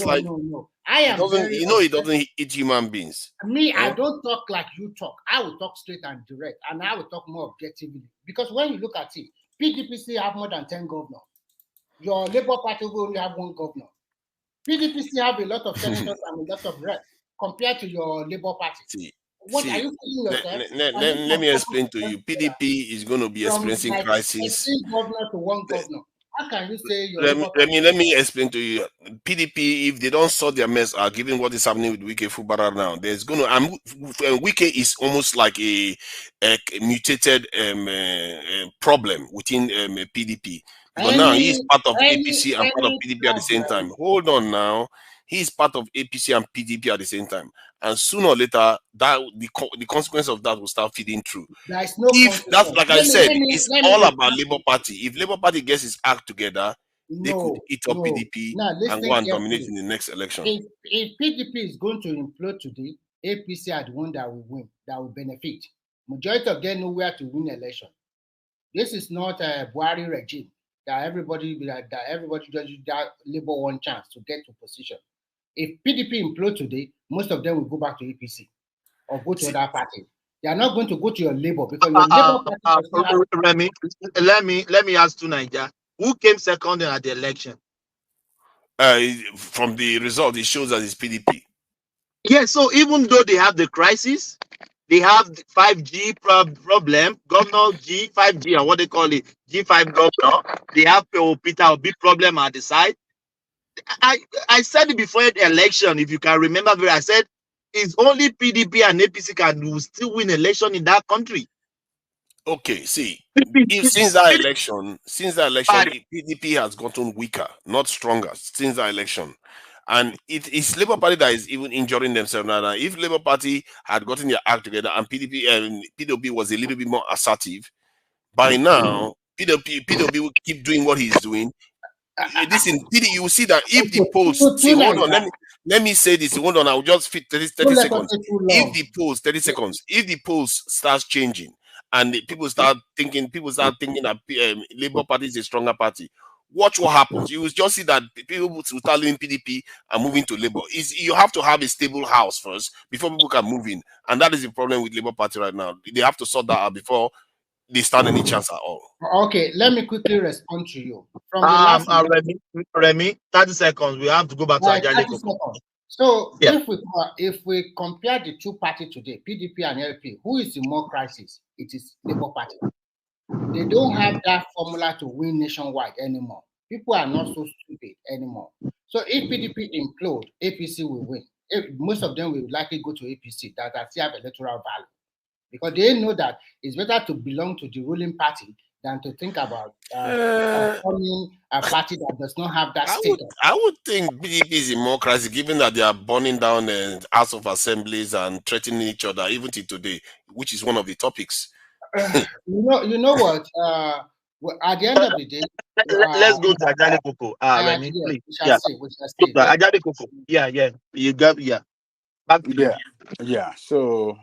I am. It doesn't eat human beings. I don't talk like you talk. I will talk straight and direct, and I will talk more objectively. Because when you look at it, PDP still have more than 10 governors. Your Labour Party will only have 1 governor. PDP still have a lot of senators and a lot of reps compared to your Labour Party. What are you feeling yourself? Let me explain to you. PDP is going to be experiencing crisis. 13 governors to 1 governor. How can you say your let me explain to you. PDP, if they don't sort their mess out, given what is happening with Wike Fubara now, there's going to Wike is almost like a mutated problem within PDP, because now he is part of APC and part of PDP at the same time. Hold on now. He is part of APC and PDP at the same time, and sooner or later, that the consequence of that will start feeding through. There is no If that's like I said, it's all about Labour Party. If Labour Party gets its act together, they could eat up PDP and go and dominate in the next election. If PDP is going to implode today, APC are the one that will win, that will benefit. Majority of them know where to win election. This is not a Buhari regime that everybody just that Labour one chance to get to position. If PDP implode today, most of them will go back to APC or go to other parties. They are not going to go to your Labour because your Labour party. Remy, let me ask to Nigeria, who came second at the election? From the result, it shows that it's PDP. Yeah, so even though they have the crisis, they have the 5G problem, Governor G, 5G, or what they call it, G5 governor. They have Peter, a big problem at the side. I said it before the election, if you can remember, I said it's only PDP and APC can still win election in that country. Okay, see, since that election, PDP has gotten weaker, not stronger, since that election. And it's Labour Party that is even injuring themselves now. If Labour Party had gotten their act together and PDP was a little bit more assertive, by now, PDP will keep doing what he's doing. Listen, you will see that if the polls, hold on, let me say this, hold on, I'll just fit 30 seconds. If the polls, 30 seconds, if the polls starts changing and people start thinking that Labour Party is a stronger party, watch what happens. You will just see that people will start leaving PDP and moving to Labour. You have to have a stable house first before people can move in. And that is the problem with Labour Party right now. They have to sort that out before they stand any chance at all. Okay, let me quickly respond to you. From the last Remy, 30 seconds. We have to go back to Ajali. So if we compare the two parties today, PDP and LP, who is in more crisis? It is Labour Party. They don't have that formula to win nationwide anymore. People are not so stupid anymore. So if PDP implode, APC will win. Most of them will likely go to APC that still have electoral value, because they know that it's better to belong to the ruling party than to think about forming a party that does not have that status. I would think PDP is in more crisis, given that they are burning down House of Assemblies and threatening each other, even till today, which is one of the topics. You know what? At the end of the day, let's go to Ajali Koko. Remy, please. Ajali Koko. Yeah. You got back to you. Yeah. So,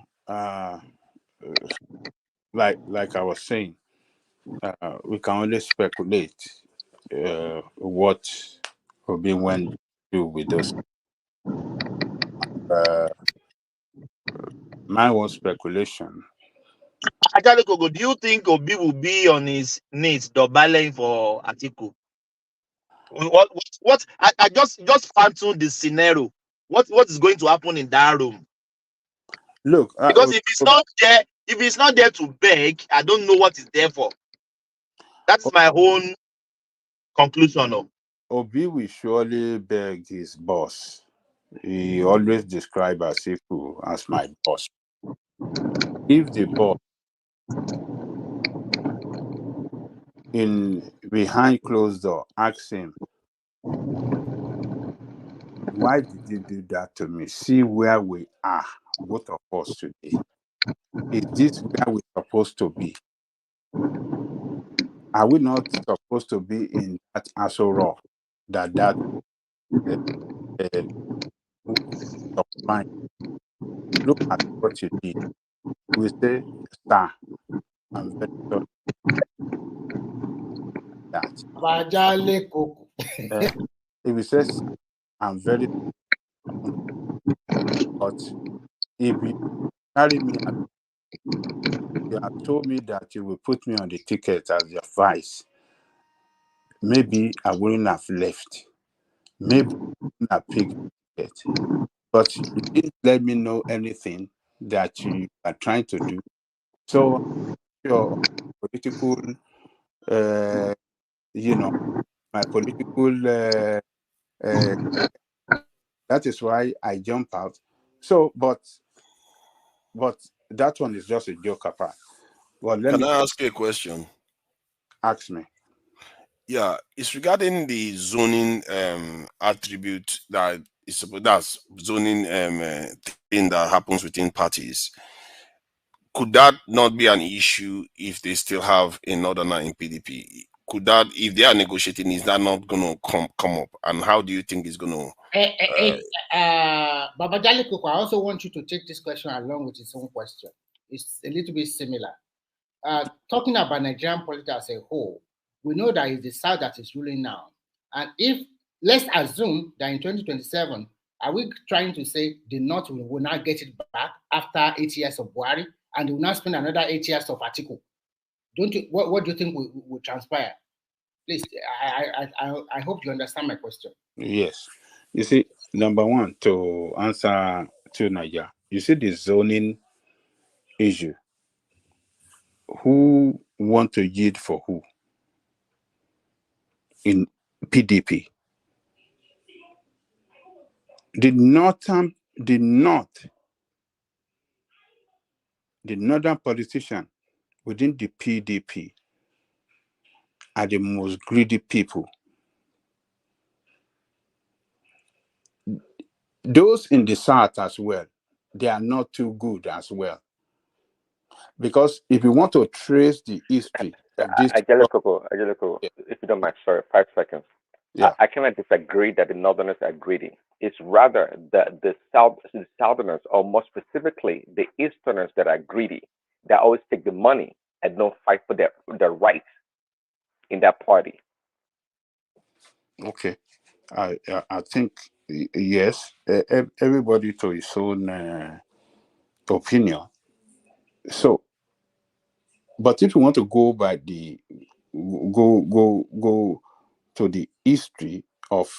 like I was saying, we can only speculate what Obi went do with us. My own speculation. Ajali Koko, do you think Obi will be on his knees doubling for Atiku? What? I just phantom the scenario. What is going to happen in that room? Look, because if it's not there to beg, I don't know what is there for. That's my own conclusion. Obi will surely beg his boss. He always describes Atiku as my boss. If the boss behind closed door asks him, why did you do that to me? See where we are, both of us today. Is this where we're supposed to be? Are we not supposed to be in that Aso Rock that look at what you did? We say, sir, I'm very sorry that. If we say, I'm very but if you carry me, you have told me that you will put me on the ticket as your vice, maybe I wouldn't have left. Maybe I wouldn't have picked the ticket. But you didn't let me know anything that you are trying to do. So your political you know, my political. That is why I jump out. So, but that one is just a joke apart. Well, let Can me I ask you a question? ask me. Yeah, it's regarding the zoning attribute that is supposed that's zoning thing that happens within parties. Could that not be an issue if they still have a northerner in PDP? Could that, if they are negotiating, is that not going to come up? And how do you think it's going to? Baba Jalikoko, I also want you to take this question along with his own question. It's a little bit similar. Talking about Nigerian politics as a whole, we know that it's the South that is ruling now. And if, let's assume that in 2027, are we trying to say the North will not get it back after 8 years of Buhari and they will not spend another 8 years of Atiku? Don't you? What do you think will transpire? Please, I hope you understand my question. Yes. You see, number one, to answer to Nigeria, you see the zoning issue. Who want to yield for who in PDP? The northern politician within the PDP are the most greedy people. Those in the South as well, they are not too good as well. Because if you want to trace the history of this... Angelico, if you don't mind, sorry, 5 seconds. Yeah. I cannot disagree that the Northerners are greedy. It's rather the Southerners, or more specifically, the Easterners that are greedy, that always take the money and don't fight for their rights in that party. Okay. I think, yes, everybody to his own opinion. So, but if you want to go by go to the history of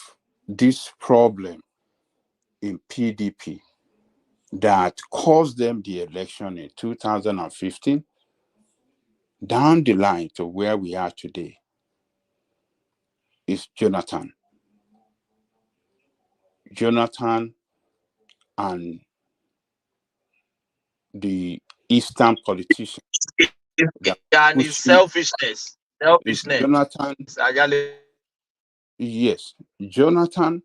this problem in PDP that caused them the election in 2015, down the line to where we are today, is Jonathan and the Eastern politicians. And his selfishness. Jonathan, yes, Jonathan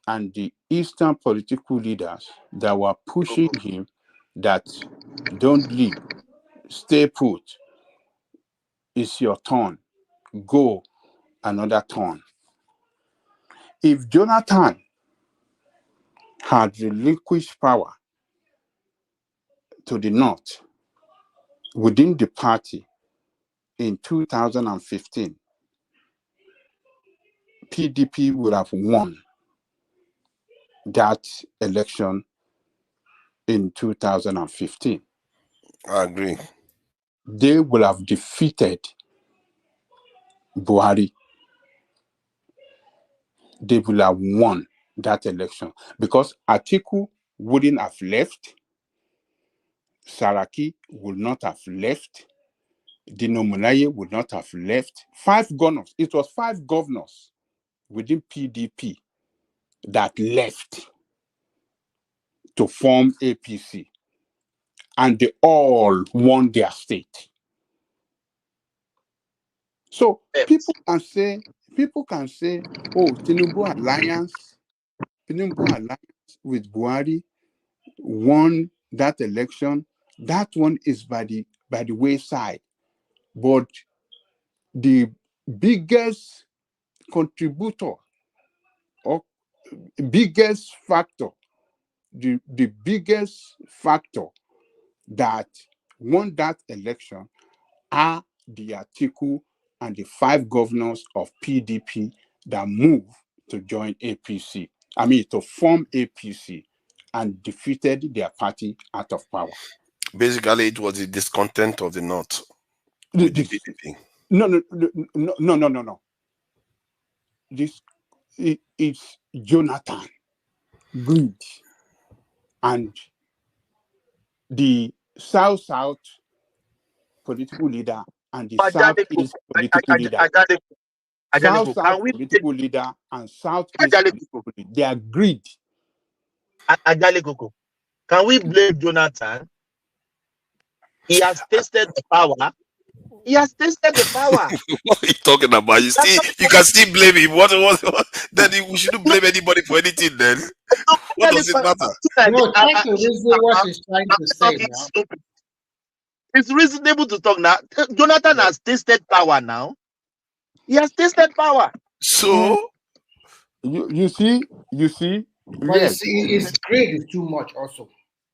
and the Eastern political leaders that were pushing him that don't leave, stay put, it's your turn, go another turn. If Jonathan had relinquished power to the North within the party in 2015, PDP would have won that election in 2015. I agree. They will have defeated Buhari. They will have won that election because Atiku wouldn't have left. Saraki would not have left. Dino Melaye would not have left. 5 governors. It was 5 governors within PDP that left to form APC. And they all won their state. So people can say, oh, Tinubu alliance with Buhari won that election. That one is by the wayside. But the biggest contributor or biggest factor, the biggest factor that won that election are the Atiku and the 5 governors of PDP that moved to join APC. I mean, to form APC and defeated their party out of power. Basically, it was the discontent of the North with the PDP. No. It's Jonathan, greed, and the South political leader and the Southeast political leader. South political leader and Southeast political leader, they agreed. Can we blame Jonathan? He has tasted the power. He has tasted the power. What are you talking about? You can still blame him. What then we shouldn't blame anybody for anything then. What does it matter? No, try to reason what he's trying to say now. It's reasonable to talk now. Jonathan has tasted power now. He has tasted power. So you see. But yes, his grade is too much also.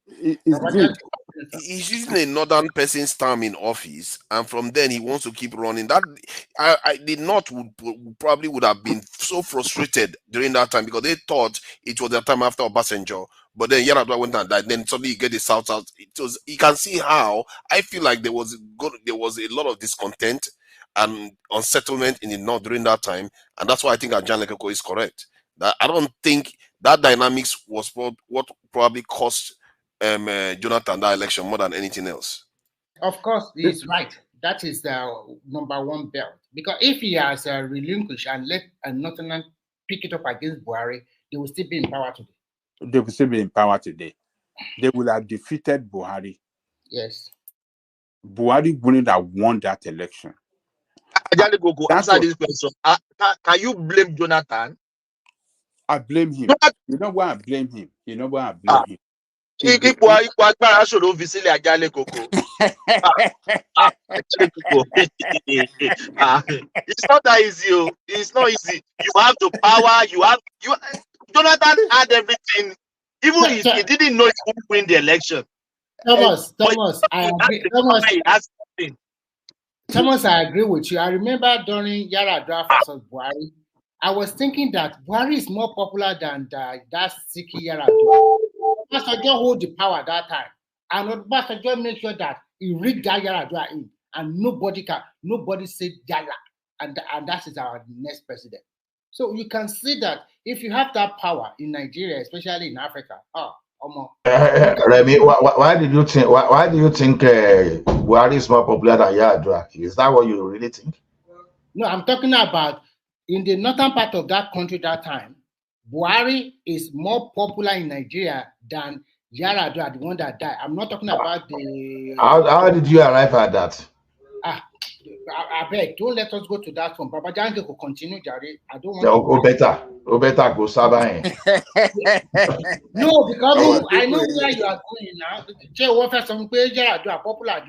It's great. He's using a northern person's term in office, and from then he wants to keep running. That the North would have been so frustrated during that time because they thought it was the time after Obasanjo. But then Yar'Adua went and died. Then suddenly you get the South out. You can see how I feel like there was a lot of discontent and unsettlement in the North during that time, and that's why I think Ajan Lekoko is correct. That I don't think that dynamics was what probably cost Jonathan that election more than anything else. Of course, he's right. That is the number one belt. Because if he has relinquished and let Northern pick it up against Buhari, they will still be in power today. They will still be in power today. They will have defeated Buhari. Yes. Buhari wouldn't have won that election. Answer this question. Can you blame Jonathan? I blame him. You know why I blame him? Him? It's not that easy. It's not easy. You have the power. Jonathan had everything. Even he didn't know he would win the election. Thomas, I agree. Thomas, I agree with you. I remember during Yar'Adua versus Buhari, I was thinking that Buhari is more popular than that Siki Yar'Adua. Obasanjo hold the power at that time, and Obasanjo made sure that he rigged that Yar'Adua in, and nobody said Yara, and that is our next president. So you can see that if you have that power in Nigeria, especially in Africa, Remy, why do you think Buhari is more popular than Yar'Adua? Is that what you really think? No, I'm talking about in the northern part of that country that time. Buhari is more popular in Nigeria than Yar'Adua, the one that died. I'm not talking about the. How did you arrive at that? I beg, don't let us go to that one. Baba Jange will continue, Jare. I don't want to. Better go Sabah. No, because I know where you are going now. Popular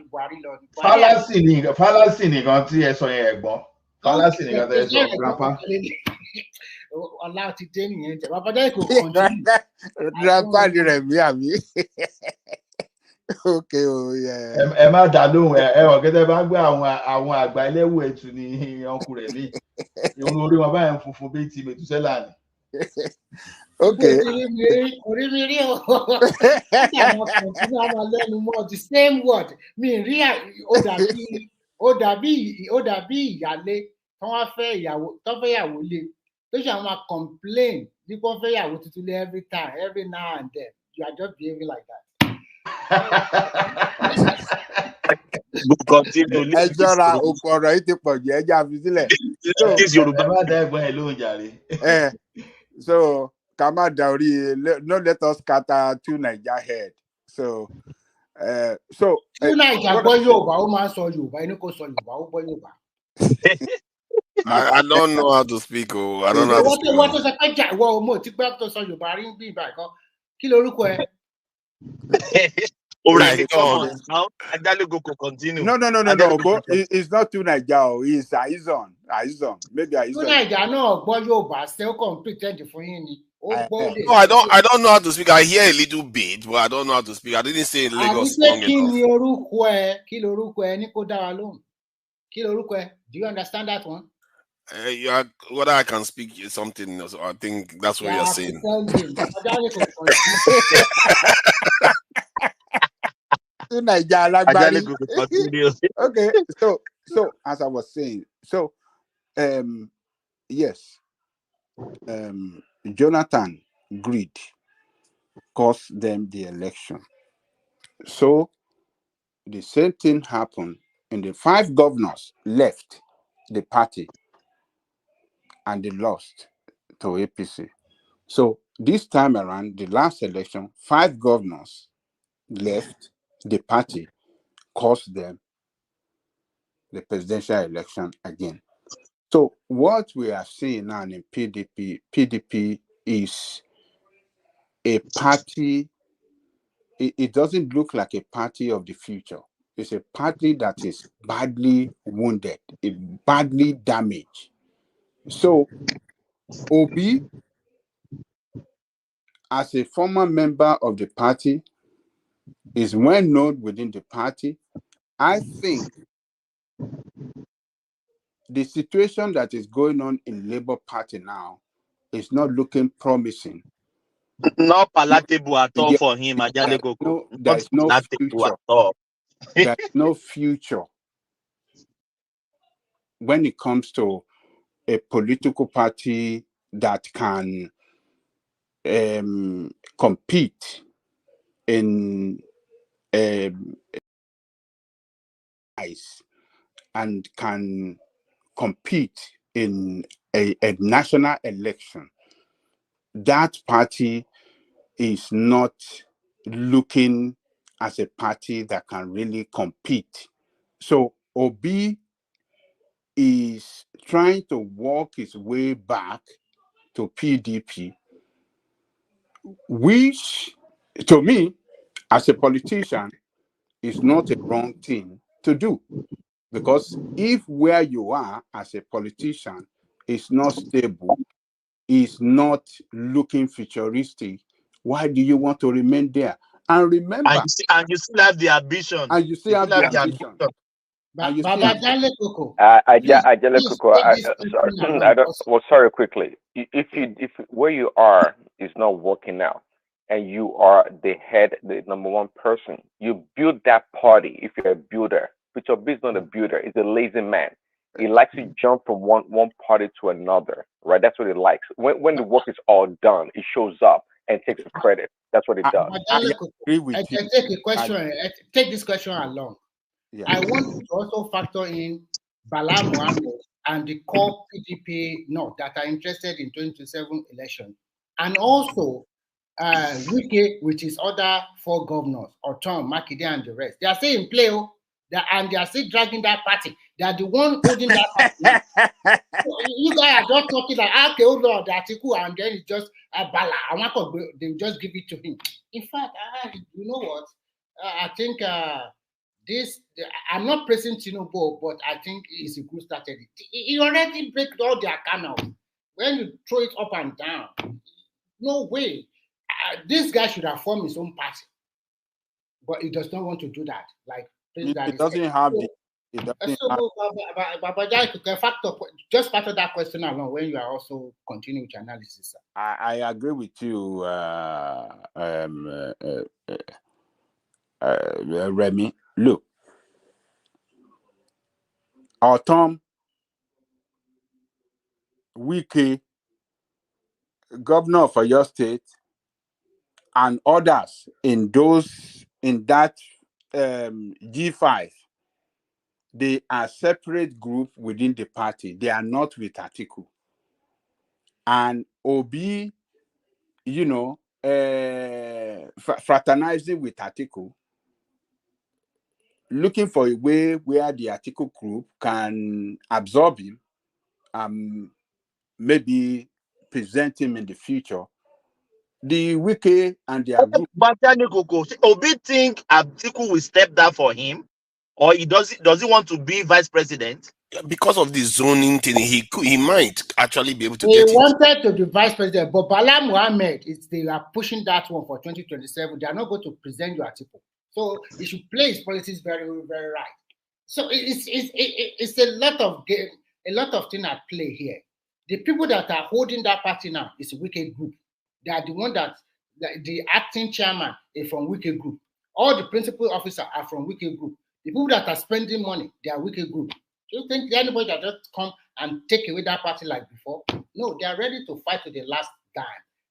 Fallacy ni kan tí ẹ sọ yẹn ẹ̀gbọ́n. Fallacy ni kan tí ẹ sọ grandpa. Ọlá ti dé nìyẹn jẹ. Baba Jange will continue. Grandpa ni rẹ̀ mí àmì. Okay, oh yeah. Ẹ má dá lóhùn ọ̀gẹ́dẹ́ bá gbé àwọn àgbà ẹlẹ́wù ẹ̀tù ní ọkùnrin ní ìhun orí wọn báyìí funfun bíi ti Mètúsẹ́là ni. Okay. The same word. Ó dàbí ìyálé tó wá fẹ́ ìyàwó lé tó ṣe àwọn complain nípa wọ́n fẹ́ ìyàwó tuntun lé every now and then. You are just behaving like that. Ẹ jọra òkú ọ̀rọ̀ yìí ti pọ̀ jù ẹja fi sílẹ̀. So ká má da orí no let us scatter two Naija head. So two Naija gbọ́ Yorùbá ó máa ń sọ Yorùbá inú kò sọ Yorùbá ó gbọ́ Yorùbá. I don't know how to speak. I don't know how to speak. Wọ́n tó sọ pé jà ìwọ ọmọ tí pé tó sọ Yorùbá rí bí ìbá ẹ̀kọ́ kí lorúkọ ẹ. All right, now Adaligo could continue. No. But it's not two Naija. It's Aizon. Maybe Aizon. Two Naija no gbọ́ Yorùbá ṣe ó kàn pretend fún yín ni. No, I don't know how to speak. I hear a little bit, but I don't know how to speak. I didn't say in Lagos long enough. Kí ni orúkọ ẹ? Kí lorúkọ ẹ ní kó dá wa lóhùn? Kí lorúkọ ẹ? Do you understand that one? Whether I can speak something else, I think that's what you're saying. Okay, so as I was saying, yes, Jonathan greed cost them the election. So the same thing happened And the 5 governors left the party and they lost to APC. So this time around, the last election, 5 governors left the party, cost them the presidential election again. So what we are seeing now in PDP is a party. It doesn't look like a party of the future. It's a party that is badly wounded, badly damaged. So Obi, as a former member of the party, is well known within the party. I think the situation that is going on in Labour Party now is not looking promising. Not palatable at all for him, Ajale Koko. There's no future. At all. There's no future when it comes to a political party that can compete in and can compete in a national election. That party is not looking as a party that can really compete. So Obi is trying to walk his way back to PDP, which to me, as a politician, is not a wrong thing to do. Because if where you are as a politician is not stable, is not looking futuristic, why do you want to remain there? And remember, and you still have the ambition. And you still have the ambition. Sorry, quickly. If where you are is not working out, and you are the number 1 person, you build that party. If you're a builder, Peter B is not a builder; he's a lazy man. He likes to jump from one party to another, right? That's what he likes. When the work is all done, he shows up and takes the credit. That's what he does. I agree with you. Take this question along. Yeah. I want to also factor in Bala Mohammed and the core PDP North that are interested in 2027 election, and also Wike with his other 4 governors, Oton, Makinde, and the rest. They are still in play, and they are still dragging that party. They are the one holding that party. So you guys are just talking like, okay, hold on, the article, and then it's just Bala. They just give it to him. In fact, you know what? I think I'm not praising Tinubu, but I think it's a good strategy. He already break all their canals. When you throw it up and down, no way. This guy should have formed his own party, but he does not want to do that. Like it doesn't have the. Just factor that question along when you are also continuing with your analysis. Sir. I agree with you, Remy. Look, Autumn, Wike, governor of your state, and others in that G5, they are separate group within the party. They are not with Atiku. And Obi, fraternizing with Atiku, looking for a way where the Atiku group can absorb him, maybe present him in the future. The Wike and their group. But Obi think Atiku will step down for him, or does he want to be vice president? Because of the zoning thing, he might actually be able to get it. He wanted to be vice president, but Bala Mohammed, they are pushing that one for 2027. They are not going to present you Atiku. So he should play his politics very, very right. So it's a lot of game, a lot of things at play here. The people that are holding that party now is a Wike group. They are the one that the acting chairman is from Wike group. All the principal officers are from Wike group. The people that are spending money, they are Wike group. Do you think anybody that just come and take away that party like before? No, they are ready to fight to the last dime.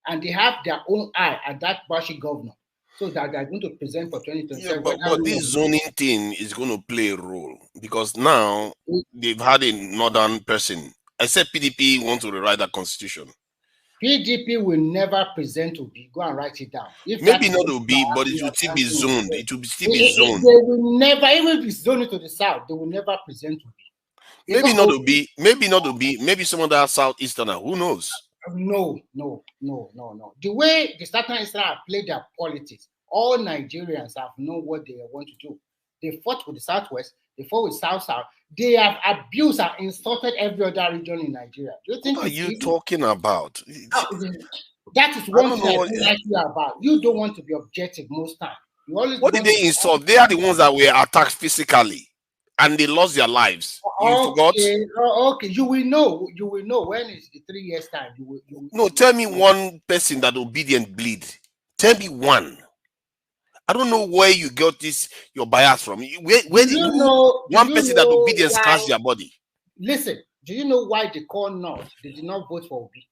And they have their own eye at that Bashi governor. so that they're going to present for 2027. Yeah, but this zoning thing is going to play a role because now they've had a northern person. I said PDP want to rewrite that constitution. PDP will never present Obi. Go and write it down. If Maybe not Obi, but it will still be zoned. It will still be zoned. They will never, even if it's zoned to the south, they will never present Obi. Maybe not Obi. Maybe not Obi. Maybe some of that southeasterner. Who knows? No. The way the Southeasterners have played their politics, all Nigerians have known what they want to do. They fought with the Southwest. They fought with South. They have abused and insulted every other region in Nigeria. Do you think what are you talking about? That is one thing I don't like you about. You don't want to be objective most times. You always what did they insult? They are the ones that were attacked physically, and they lost their lives. You forgot? Okay. You will know. When it's 3 years time. You will. Tell me one person that obedient bleed. Tell me one. I don't know where you got your bias from. Where did one person that obedience scratch their body? Listen, do you know why they call North? They did not vote for Obi.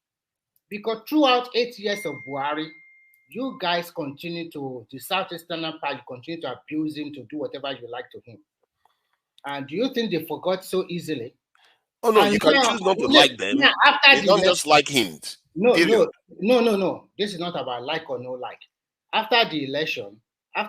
Because throughout 8 years of Buhari, you guys continue to, the Southeastern Party continue to abuse him, to do whatever you like to him. And do you think they forgot so easily? Oh, no, you can choose not to like them. They don't just like him. No. This is not about like or no like. After the election is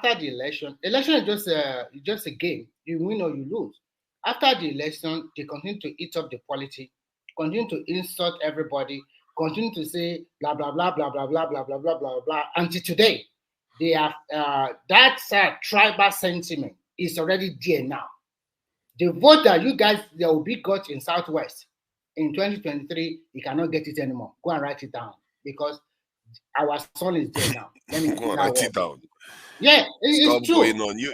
just a game. You win or you lose. After the election, they continue to eat up the politics, continue to insult everybody, continue to say blah blah blah blah blah blah blah blah blah blah blah. Until today, they have that tribal sentiment is already there now. The vote that you guys that will be got in Southwest in 2023, you cannot get it anymore. Go and write it down because our son is there now. Let me go and write it down. Yeah, it's true. Going on. You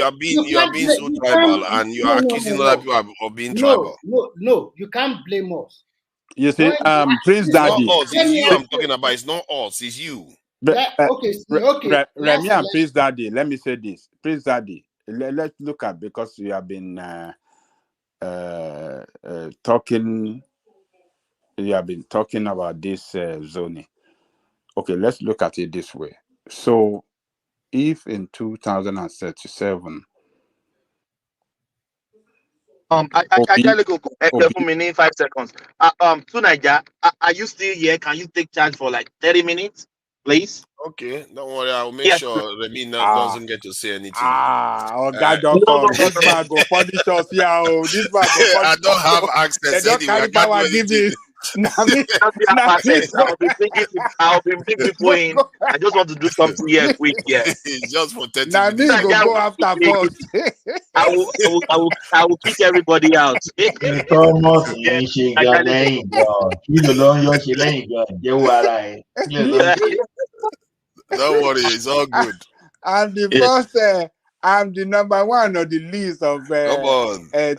are being so tribal, and you are accusing other people of being tribal. No, you can't blame us. You see, Prince Daddy. It's you I'm talking about. It's not us. It's you. Okay. Remy and Prince Daddy. Let me say this, Prince Daddy. Let's look at, because you have been talking. You have been talking about this zoning. Okay, let's look at it this way. So, if in 2037, I gotta go. 5 seconds. To Niger, are you still here? Can you take charge for like 30 minutes, please? Okay, don't worry. I'll make sure Remy doesn't get to say anything. God don't come. This man go punish us here. This man go punish us. I don't have access. They don't carry power. Give me. I'll be bringing people in. I just want to do something here quick. Yeah, just for 30 now minutes. This go after first. I will kick everybody out. Don't worry, it's all good. I'm the first. I'm the number one on the list of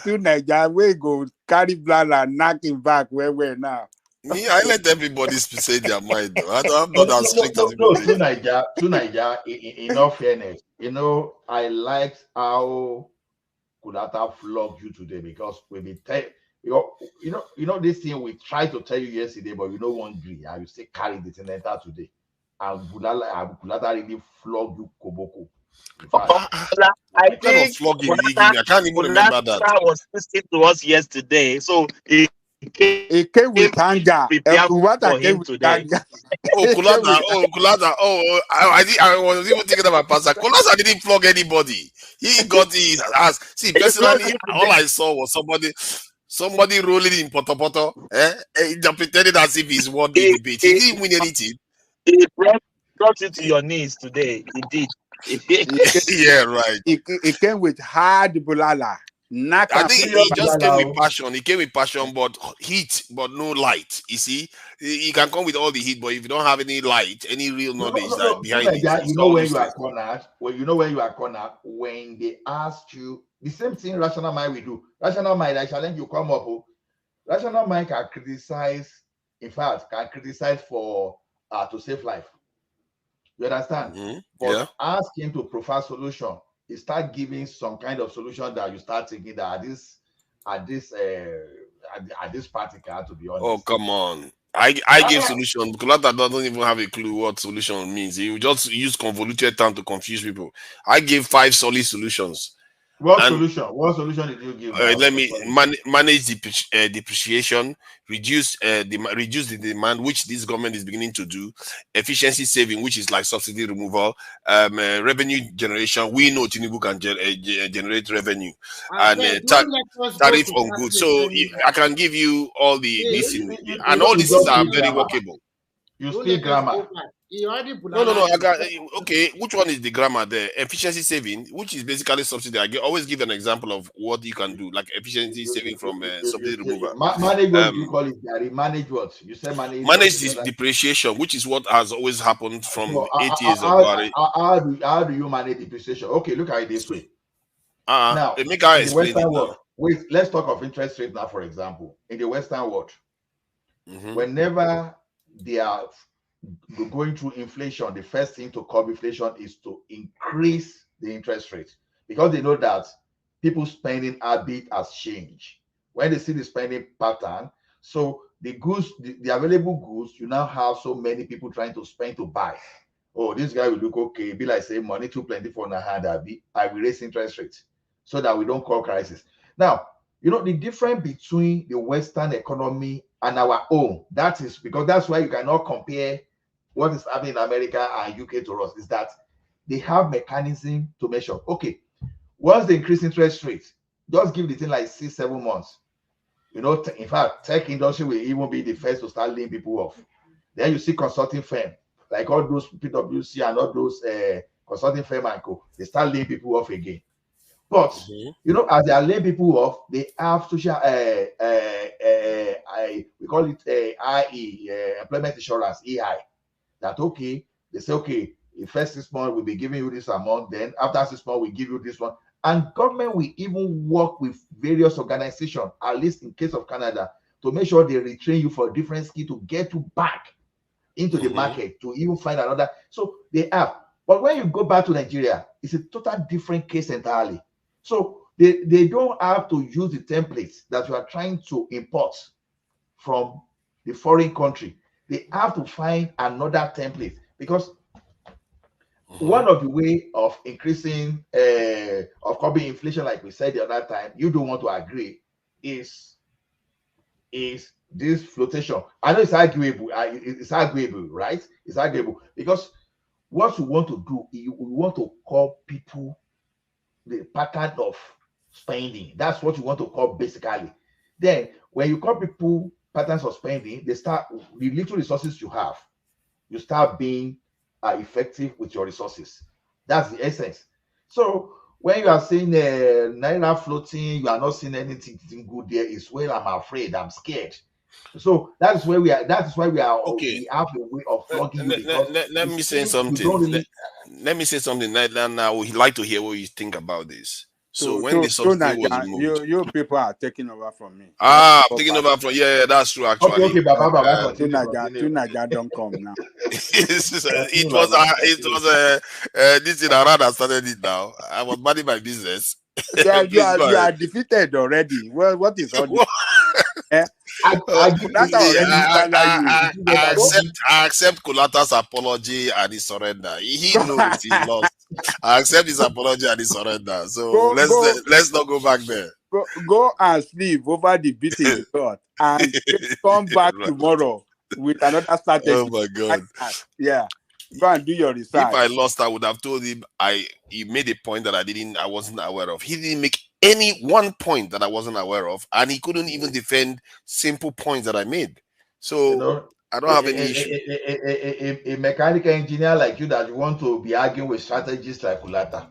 two Nigeria. We go carry blood and knock him back where we're now. Me, I let everybody say their mind. I'm not as strict as to Nigeria, in all fairness, I liked how Kulata flogged you today because we be this thing we tried to tell you yesterday, but you don't want to. I will say carry the thing today. And Kulata really flogged you koboko. I think I can't even remember that. Was listening to us yesterday, so it came with anger. Kulata came with anger. Kulata. I was even thinking about Pastor. Kulata didn't flog anybody. He got his ass. See, personally, all I saw was somebody rolling in poto, interpreted as if he's won the debate. He didn't win anything. He brought you to your knees today. He did. Yeah, right. It came with hard bulala. I think he just came with passion. He came with passion, but heat, but no light. You see, he can come with all the heat, but if you don't have any light, any real knowledge behind it, you know where you are cornered. Well, you know where you are cornered when they ask you the same thing. Rational mind will do. Rational mind, I challenge you. Come up. Rational mind can criticize. In fact, can criticize for to save life. You understand? Mm-hmm. But ask him to provide solution. He start giving some kind of solution that you start thinking that at this party, to be honest. Oh, come on. I gave solution. Kulata doesn't even have a clue what solution means. He will just use convoluted terms to confuse people. I gave 5 solid solutions. What And solution? What solution did you give now? let me manage depreciation, reduce the demand, which this government is beginning to do, efficiency saving, which is like subsidy removal, revenue generation. We know Tinubu can generate revenue, and tariff on goods. So I can give you all this, and all these things are very workable. You speak grammar. No. I got okay. Which one is the grammar there? Efficiency saving, which is basically subsidy. Always give an example of what you can do, like efficiency saving from subsidy removal. Manage what you call it, Gary. Manage what you say. Manage this depreciation, which is what has always happened from So, 8 years ago. How do you manage depreciation? Okay, look at it this way. Now, make I in the Western world, wait. Let's talk of interest rate now. For example, in the Western world, whenever they are going through inflation, the first thing to curb inflation is to increase the interest rate, because they know that people's spending habit has changed. When they see the spending pattern, so the goods, the available goods, you now have so many people trying to spend to buy. Oh, this guy will look okay. Be like say money too plenty for my hand. I will raise interest rates so that we don't call crisis. Now, you know the difference between the Western economy and our own. That is because that's why you cannot compare what is happening in America and UK to us, is that they have mechanism to measure. Okay, once they increase interest rates, just give the thing like 6-7 months. You know, in fact, tech industry will even be the first to start laying people off. Then you see consulting firm, like all those PwC and all those consulting firm and co, they start laying people off again. But you know, as they are laying people off, they have social we call it IE, employment insurance, EI. That okay, they say okay, the first 6 months we'll be giving you this amount, then after 6 months we give you this one. And government will even work with various organizations, at least in case of Canada, to make sure they retrain you for different skills to get you back into the market, to even find another. So they have. But when you go back to Nigeria, it's a total different case entirely. So they don't have to use the templates that you are trying to import from the foreign country. They have to find another template, because one of the way of increasing of curbing inflation, like we said the other time, you don't want to agree, is this flotation. I know it's arguable. It's arguable, right? It's arguable because what you want to do, you want to call people the pattern of spending. That's what you want to call basically. Then when you call people patterns of spending, they start, the little resources you have, you start being effective with your resources. That's the essence. So when you are seeing Naira floating, you are not seeing anything good there. Is well, I'm afraid, I'm scared. So that's where we are. That is why we are. Okay. We have a way of flogging you. Let me say something. Let me say something. Now we like to hear what you think about this. So when the subsidy was removed, you people are taking over from me. Taking over from that's true actually. Okay, Baba, Tunaja don't come now. it was this in Arad that started it now. I was minding my business. You are defeated already. Well, what is all this? I accept Kulata's apology and his surrender. He knows he lost. I accept his apology and his surrender. So let's not go back there. Go and sleep over the beating thought and come back tomorrow with another strategy. Oh my God! Yeah, go and do your research. If I lost, I would have told him he made a point that I wasn't aware of. He didn't make any one point that I wasn't aware of, and he couldn't even defend simple points that I made. So I don't have any issue. A mechanical engineer like you that you want to be arguing with strategists like Kulata.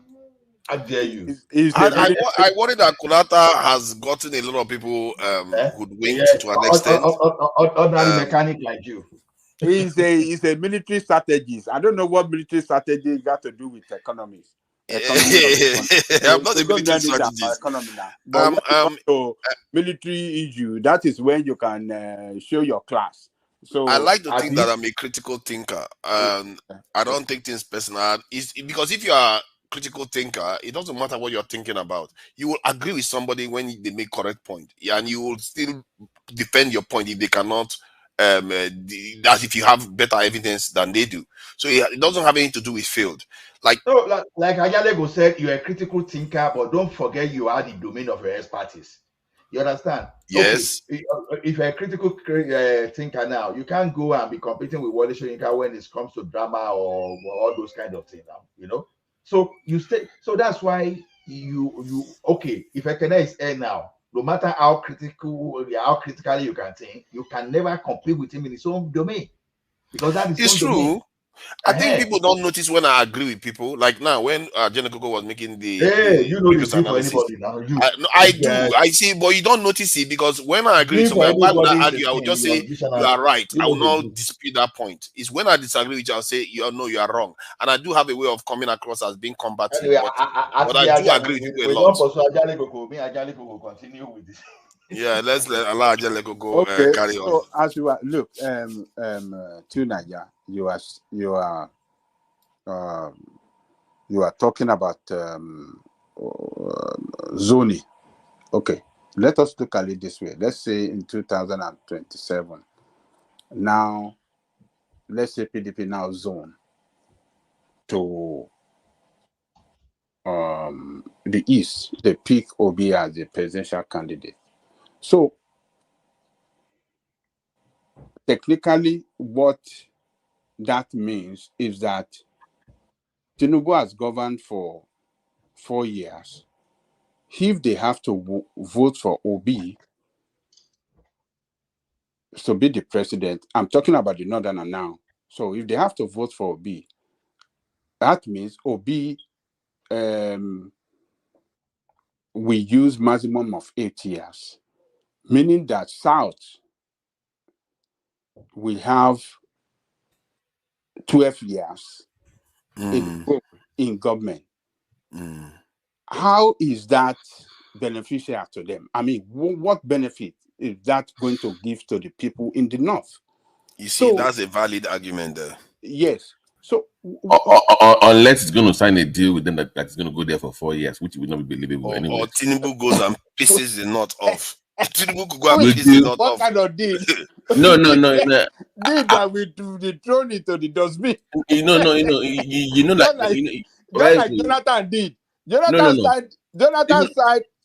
How dare you? I worry that Kulata has gotten a lot of people hoodwinked to an extent. Ordinary mechanic like you. He's a military strategist. I don't know what military strategy got to do with economics. I'm not a military strategist. But military issue, that is when you can show your class. So I like to think that I'm a critical thinker. I don't take things personal. Because if you are critical thinker, it doesn't matter what you're thinking about. You will agree with somebody when they make correct point, and you will still defend your point if they cannot that if you have better evidence than they do. So it doesn't have anything to do with field. Like Ayalego said, you're a critical thinker, but don't forget you are the domain of your expertise. You understand? Yes. Okay. If you're a critical thinker now, you can't go and be competing with Wale Soyinka when it comes to drama or all those kind of things. You know. So you stay. So that's why you okay. If Ekene is air now, no matter how critically you can think, you can never compete with him in his own domain because that is it's his true. own domain. I think people don't notice when I agree with people. Like now, when Jenna Koko was making the You know previous the dream for analysis, anybody now. I do. I see, but you don't notice it because when I agree with Dream for somebody, why would I anybody is argue? a I would thing. just You're say a visionary. you are right. You I know will the not dream. dispute that point. It's when I disagree with you, I'll say no, you are wrong. And I do have a way of coming across as being combative, Anyway, but I do agree with people a we lot. don't pursue Ajalego. Me Ajalego will continue with this. Yeah, let's allow Ajalego go Okay, carry on. so as you are, look, Tunaja, you are talking about zoning. Okay, let us look at it this way. Let's say in 2027, now, let's say PDP now zone to the east, they pick Obi as the presidential candidate. So technically, what that means is that Tinubu has governed for 4 years. If they have to vote for Obi to be the president, I'm talking about the Northerner now. So if they have to vote for Obi, that means Obi we use maximum of 8 years, meaning that South will have 12 years in government. How is that beneficial to them? I mean, what benefit is that going to give to the people in the North? You see, that's a valid argument there. Yes. So unless it's going to sign a deal with them that's going to go there for 4 years, which would not be believable anyway. Or Tinubu goes and pisses the knot off. Tinubu could go and piss the knot off. What kind of deal? No. Deal that we thrown into the dustbin. You know, just like Jonathan did.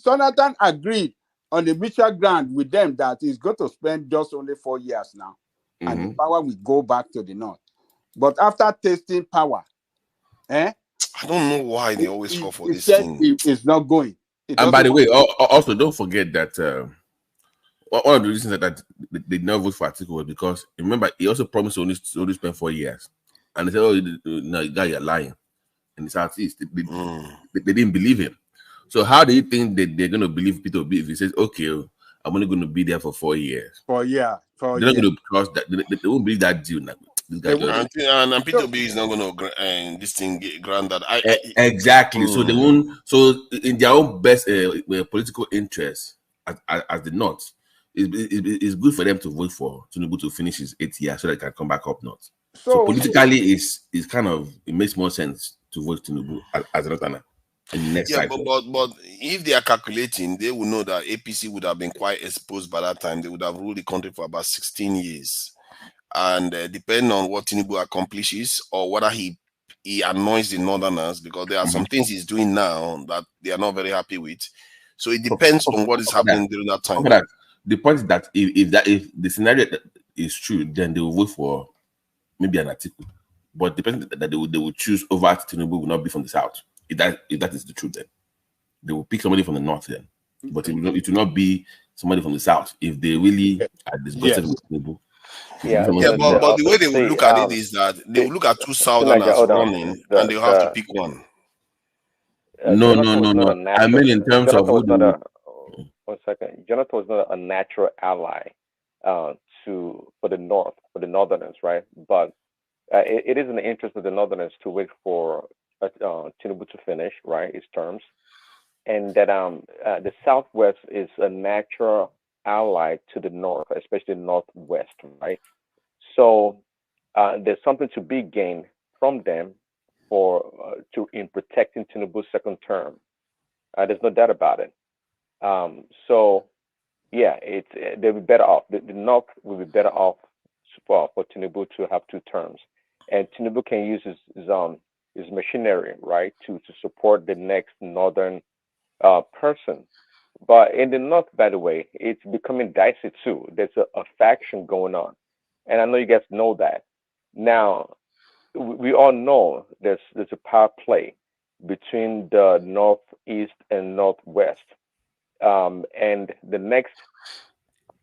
Jonathan agreed on the mutual ground with them that he's going to spend just only 4 years now, and the power will go back to the North. But after tasting power, I don't know why they always fall for this said thing. It's not going. And by the way, also don't forget that one of the reasons that they did not vote for Atiku was because, remember, he also promised to only spend 4 years. And they said, oh, no, you guys are lying. In the Southeast, they didn't believe him. So how do you think that they're going to believe Peter Obi if he says, okay, I'm only going to be there for 4 years? They're not going to trust that. They won't believe that deal. This guy and Peter Obi is not going to this thing grant that. Exactly. So they won't. So in their own best political interest, as the North, it's good for them to vote for Tinubu to finish his 8 years so they can come back up North. So politically, it's kind of, it makes more sense to vote Tinubu as a Northerner in the next cycle. But if they are calculating, they will know that APC would have been quite exposed by that time. They would have ruled the country for about 16 years. And depending on what Tinubu accomplishes or whether he annoys the Northerners, because there are some things he's doing now that they are not very happy with. So it depends on what is happening during that time. The point is that if the scenario is true, then they will vote for maybe an Atiku. But depends that they will choose over Tinubu will not be from the South. If that is the truth, then they will pick somebody from the North then. But it will not be somebody from the South if they really are disgusted with Tinubu. But the way they will look at it is that they will look at two Southerners running and they'll have to pick one. No. I mean, in terms of who one second. Jonathan was not a natural ally for the North, for the Northerners, right? But it is in the interest of the Northerners to wait for Tinubu to finish, right, his terms, and that the Southwest is a natural ally to the North, especially the Northwest, right? So there's something to be gained from them in protecting Tinubu's second term. There's no doubt about it. So yeah, they'll be better off. The North will be better off for Tinubu to have 2 terms, and Tinubu can use his machinery, right, to support the next northern person. But in the north, by the way, it's becoming dicey too. There's a faction going on, and I know you guys know that. Now, we all know there's a power play between the northeast and northwest, and the next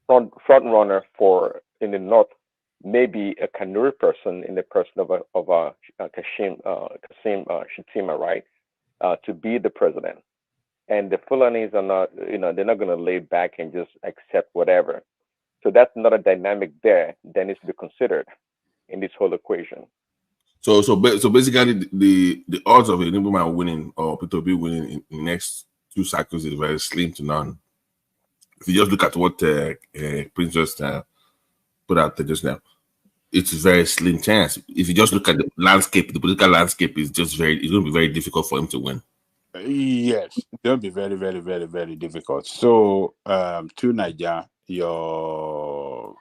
front runner for in the north may be a Kanuri person in the person of Kasim Shettima, right, to be the president. And the Fulanis are not, they're not going to lay back and just accept whatever. So that's another dynamic there that needs to be considered in this whole equation. So basically, the odds of a Nibuman winning or Peter Obi winning in the next 2 cycles is very slim to none. If you just look at what Prince just put out there just now, it's a very slim chance. If you just look at the landscape, the political landscape is just it's going to be very difficult for him to win. Yes, it'll be very, very, very, very difficult. So, to Niger, your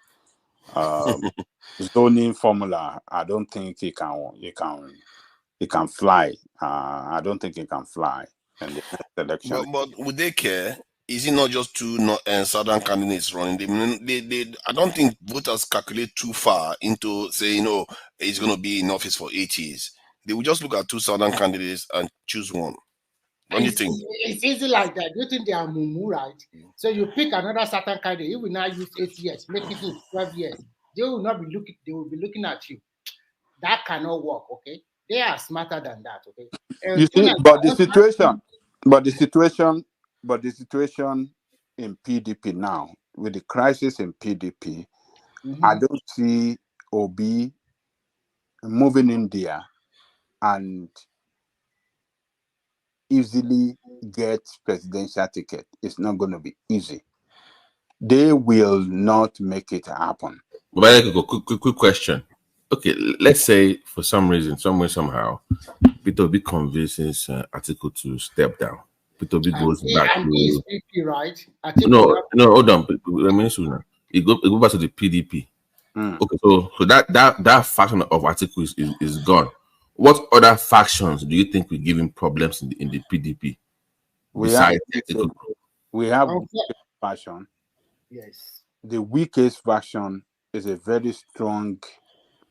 zoning formula, I don't think it can fly. I don't think it can fly in the next election. But would they care? Is it not just 2 southern candidates running? I don't think voters calculate too far into saying, "Oh, it's going to be in office for 8 years." They will just look at 2 southern candidates and choose one. What do you think? It's easy like that. Do you think they are mumu, right? So you pick another certain candidate. You will now use 8 years, make it 12 years. They will not be looking. They will be looking at you. That cannot work. Okay, they are smarter than that. Okay. You see, but the situation in PDP now, with the crisis in PDP, I don't see Obi moving in there and easily get presidential ticket. It's not going to be easy. They will not make it happen. But quick question. Okay, let's say for some reason, some way, somehow, Peter Obi convinces Atiku to step down. Peter Obi goes back and to he is PP, right? no, hold on. Let me sooner. He go back to the PDP. Okay, so that faction of Atiku is gone. What other factions do you think will give him problems in the PDP? We besides have faction. Yes. The weakest faction is a very strong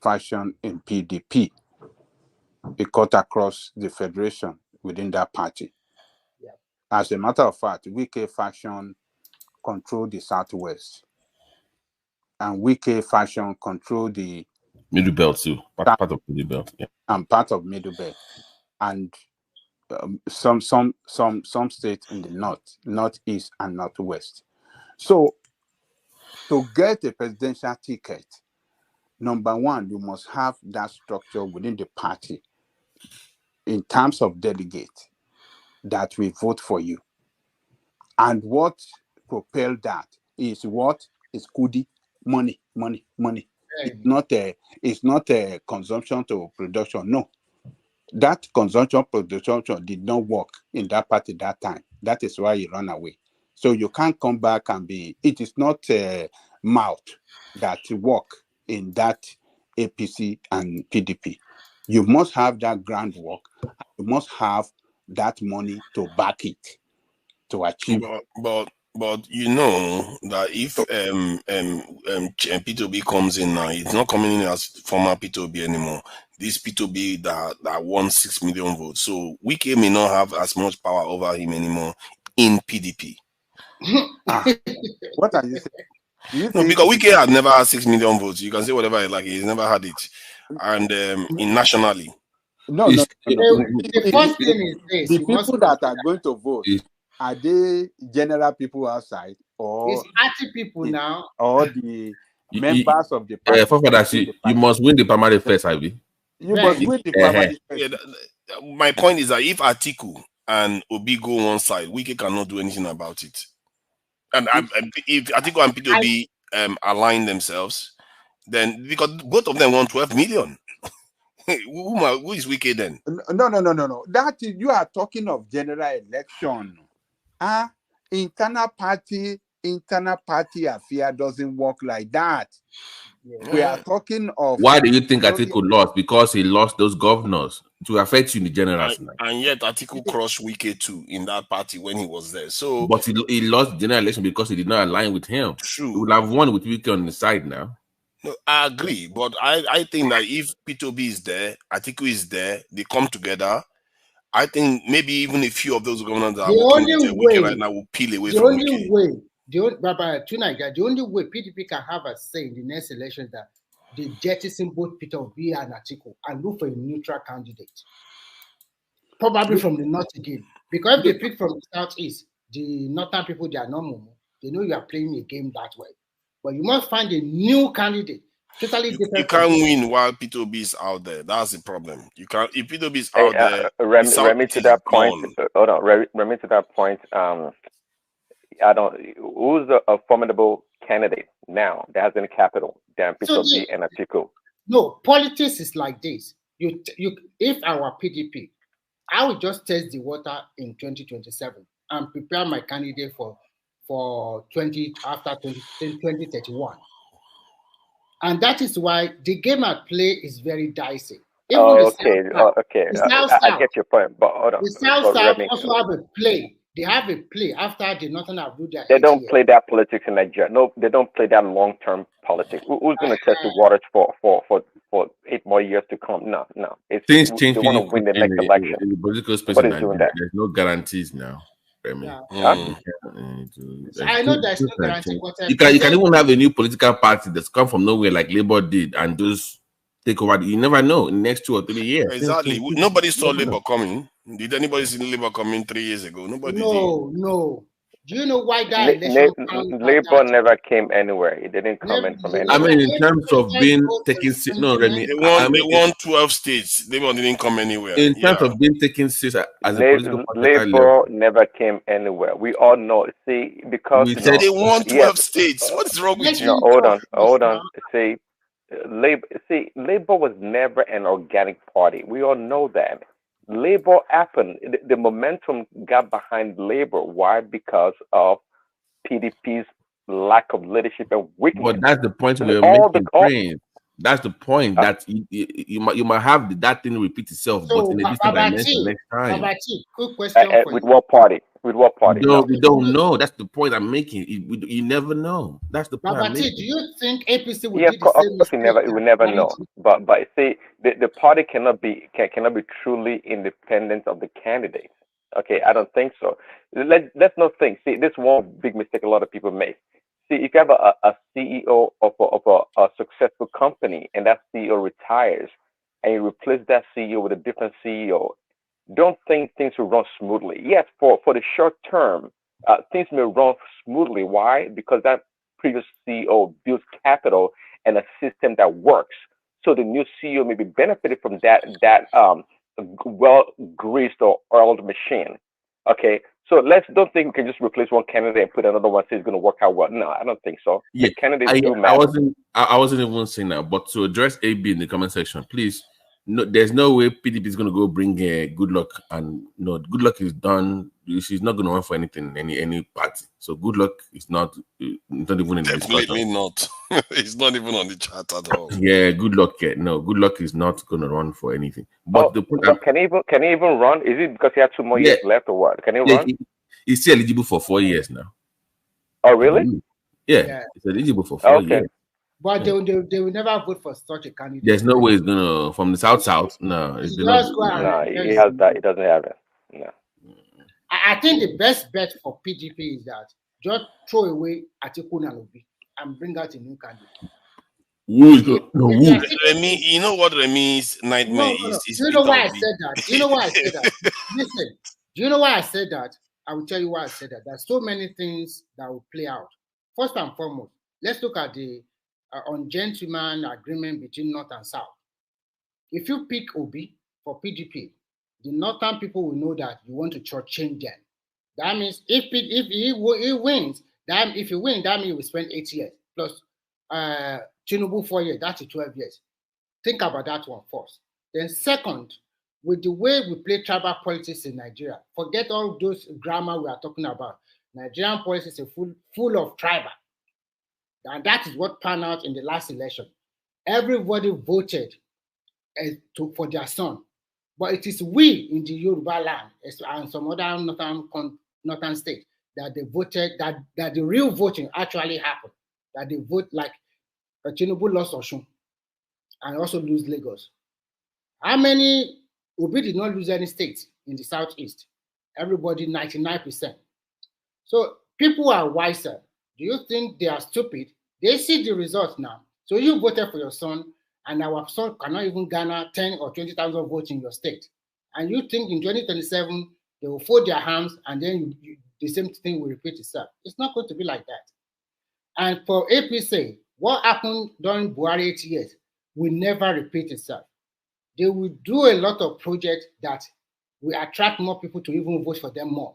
faction in PDP. It cut across the federation within that party. Yeah. As a matter of fact, Wike faction control the southwest, and Wike faction control the Middle Belt too, part of Middle Belt, yeah, and part of Middle Belt, and some states in the northeast and northwest. So, to get a presidential ticket, number one, you must have that structure within the party in terms of delegate that will vote for you. And what propelled that is what is Kuti? Money. It's not a consumption to production. No. That consumption production did not work in that party that time. That is why he ran away. So you can't come back and it is not a mouth that work in that APC and PDP. You must have that groundwork. You must have that money to back it, to achieve. But you know that if P2B comes in now, it's not coming in as former P2B anymore. This P2B that won 6 million votes. So Wike may not have as much power over him anymore in PDP. What are you saying? No, because Wike had never had 6 million votes. You can say whatever you like, he's never had it. And in nationally. No. The first thing is this: the people that are going to vote, are they general people outside, or it's party people now, or the members of the party? You must win the primary first, Ivy. You must win the primary first. Yeah, my point is that if Atiku and Obi go one side, Wike cannot do anything about it. And if Atiku and P2B align themselves, then because both of them want 12 million. Who is Wike then? No. That is, you are talking of general election. Internal party affair doesn't work like that. We are talking of. Why do you think Atiku lost? Because he lost those governors to affect you in the general. And yet Atiku crushed Wike too in that party when he was there. So, but he lost the general election because he did not align with him. True. He would have won with Wike on the side now. No, I agree, but I think that if P2B is there, Atiku is there, they come together. I think maybe even a few of those governors that are working with Wike right now will peel away from Wike. The only way PDP can have a say in the next election is that they jettison both Peter Obi and Atiku and look for a neutral candidate. Probably from the north again. Because if they pick from the southeast, the northern people, they are normal. They know you are playing a game that way. But you must find a new candidate. Totally different. You can't win while P2B is out there. That's the problem. You can't. If P2B is out there, Remy to that point. Hold on, Remy to that point. Who's a formidable candidate now that has any capital than P2B and Atiku? No, politics is like this. If our PDP, I will just test the water in 2027 and prepare my candidate for 2031. And that is why the game at play is very dicey. Okay. I get your point, but hold on. The South also have a play. They have a play after the Northern have do their. They don't play that politics in Nigeria. No, they don't play that long-term politics. Who's going to test the waters for 8 more years to come? No. Things change. They want to win the next election. In the political space What in is doing Nigeria, that? there's no guarantees now. I know there's no guarantee. You can even have a new political party that's come from nowhere, like Labour did, and just take over. You never know in the next 2 or 3 years. Exactly. Nobody saw Labour coming. Did anybody see Labour coming 3 years ago? Nobody. No. Do you know why that Labour never came anywhere? It didn't come in from anywhere. I mean, in terms of being taken, no, Remy. They won 12 states. Labour didn't come anywhere. In terms of being taken serious as a political party, Labour never came anywhere. We all know. See, because they won 12 states. What's wrong with you? No, hold on. See, Labour was never an organic party. We all know that. Labour happened. The momentum got behind Labour. Why? Because of PDP's lack of leadership and weakness. But that's the point we're making. That's the point that you might have that thing repeat itself, but in a different dimension next time. Quick question for with what party? With what party? No, we don't know. That's the point I'm making. You never know. That's the point. Babati, do you think APC will do the same mistake? We never know. But see, the party cannot be truly independent of the candidates. Okay, I don't think so. Let's not think. See, this is one big mistake a lot of people make. See, if you have a CEO of a successful company and that CEO retires and you replace that CEO with a different CEO, don't think things will run smoothly. Yes, for the short term, things may run smoothly. Why? Because that previous CEO built capital and a system that works. So the new CEO may be benefited from that well-greased or oiled machine. Okay, so don't think we can just replace one candidate and put another one so it's going to work out well. No, I don't think so. Yeah, the candidates do matter. I wasn't even saying that, but to address AB in the comment section, please. No, there's no way PDP is going to go bring Good Luck, and no, Good Luck is done. She's not going to run for anything, any party. So Good Luck is not even in the discussion. Definitely not. It's not even on the chat at all. Yeah, Good Luck. No, Good Luck is not going to run for anything. But can he even run? Is it because he had 2 more years left or what? Can he run? He's still eligible for 4 years now. Oh, really? Yeah. He's eligible for 4 years. But they will never vote for such a candidate. There's no way he's gonna from the south. No, he has that. He doesn't have it. No. I think the best bet for PDP is that just throw away Atiku and Obi and bring out a new candidate. Remy, you know what Remy's nightmare is? Do you know why I said that? Do you know why I said that? Listen, do you know why I said that? I will tell you why I said that. There's so many things that will play out. First and foremost, let's look at the ungentleman agreement between North and South. If you pick Obi for PDP, the Northern people will know that you want to shortchange them. That means if he wins, that means he will spend 8 years plus Tinubu 4 years. That's 12 years. Think about that one first. Then second, with the way we play tribal politics in Nigeria, forget all those grammar we are talking about. Nigerian politics is full of tribal. And that is what panned out in the last election. Everybody voted for their son. But it is we in the Yoruba land and some other northern states that they voted, that the real voting actually happened. That they vote like Tinubu lost Osun and also lose Lagos. How many? Obi did not lose any state in the southeast. Everybody, 99%. So people are wiser. Do you think they are stupid? They see the results now. So you voted for your son, and our son cannot even garner 10 or 20,000 votes in your state. And you think in 2027, they will fold their hands and then the same thing will repeat itself. It's not going to be like that. And for APC, what happened during Buhari 8 years will never repeat itself. They will do a lot of projects that will attract more people to even vote for them more.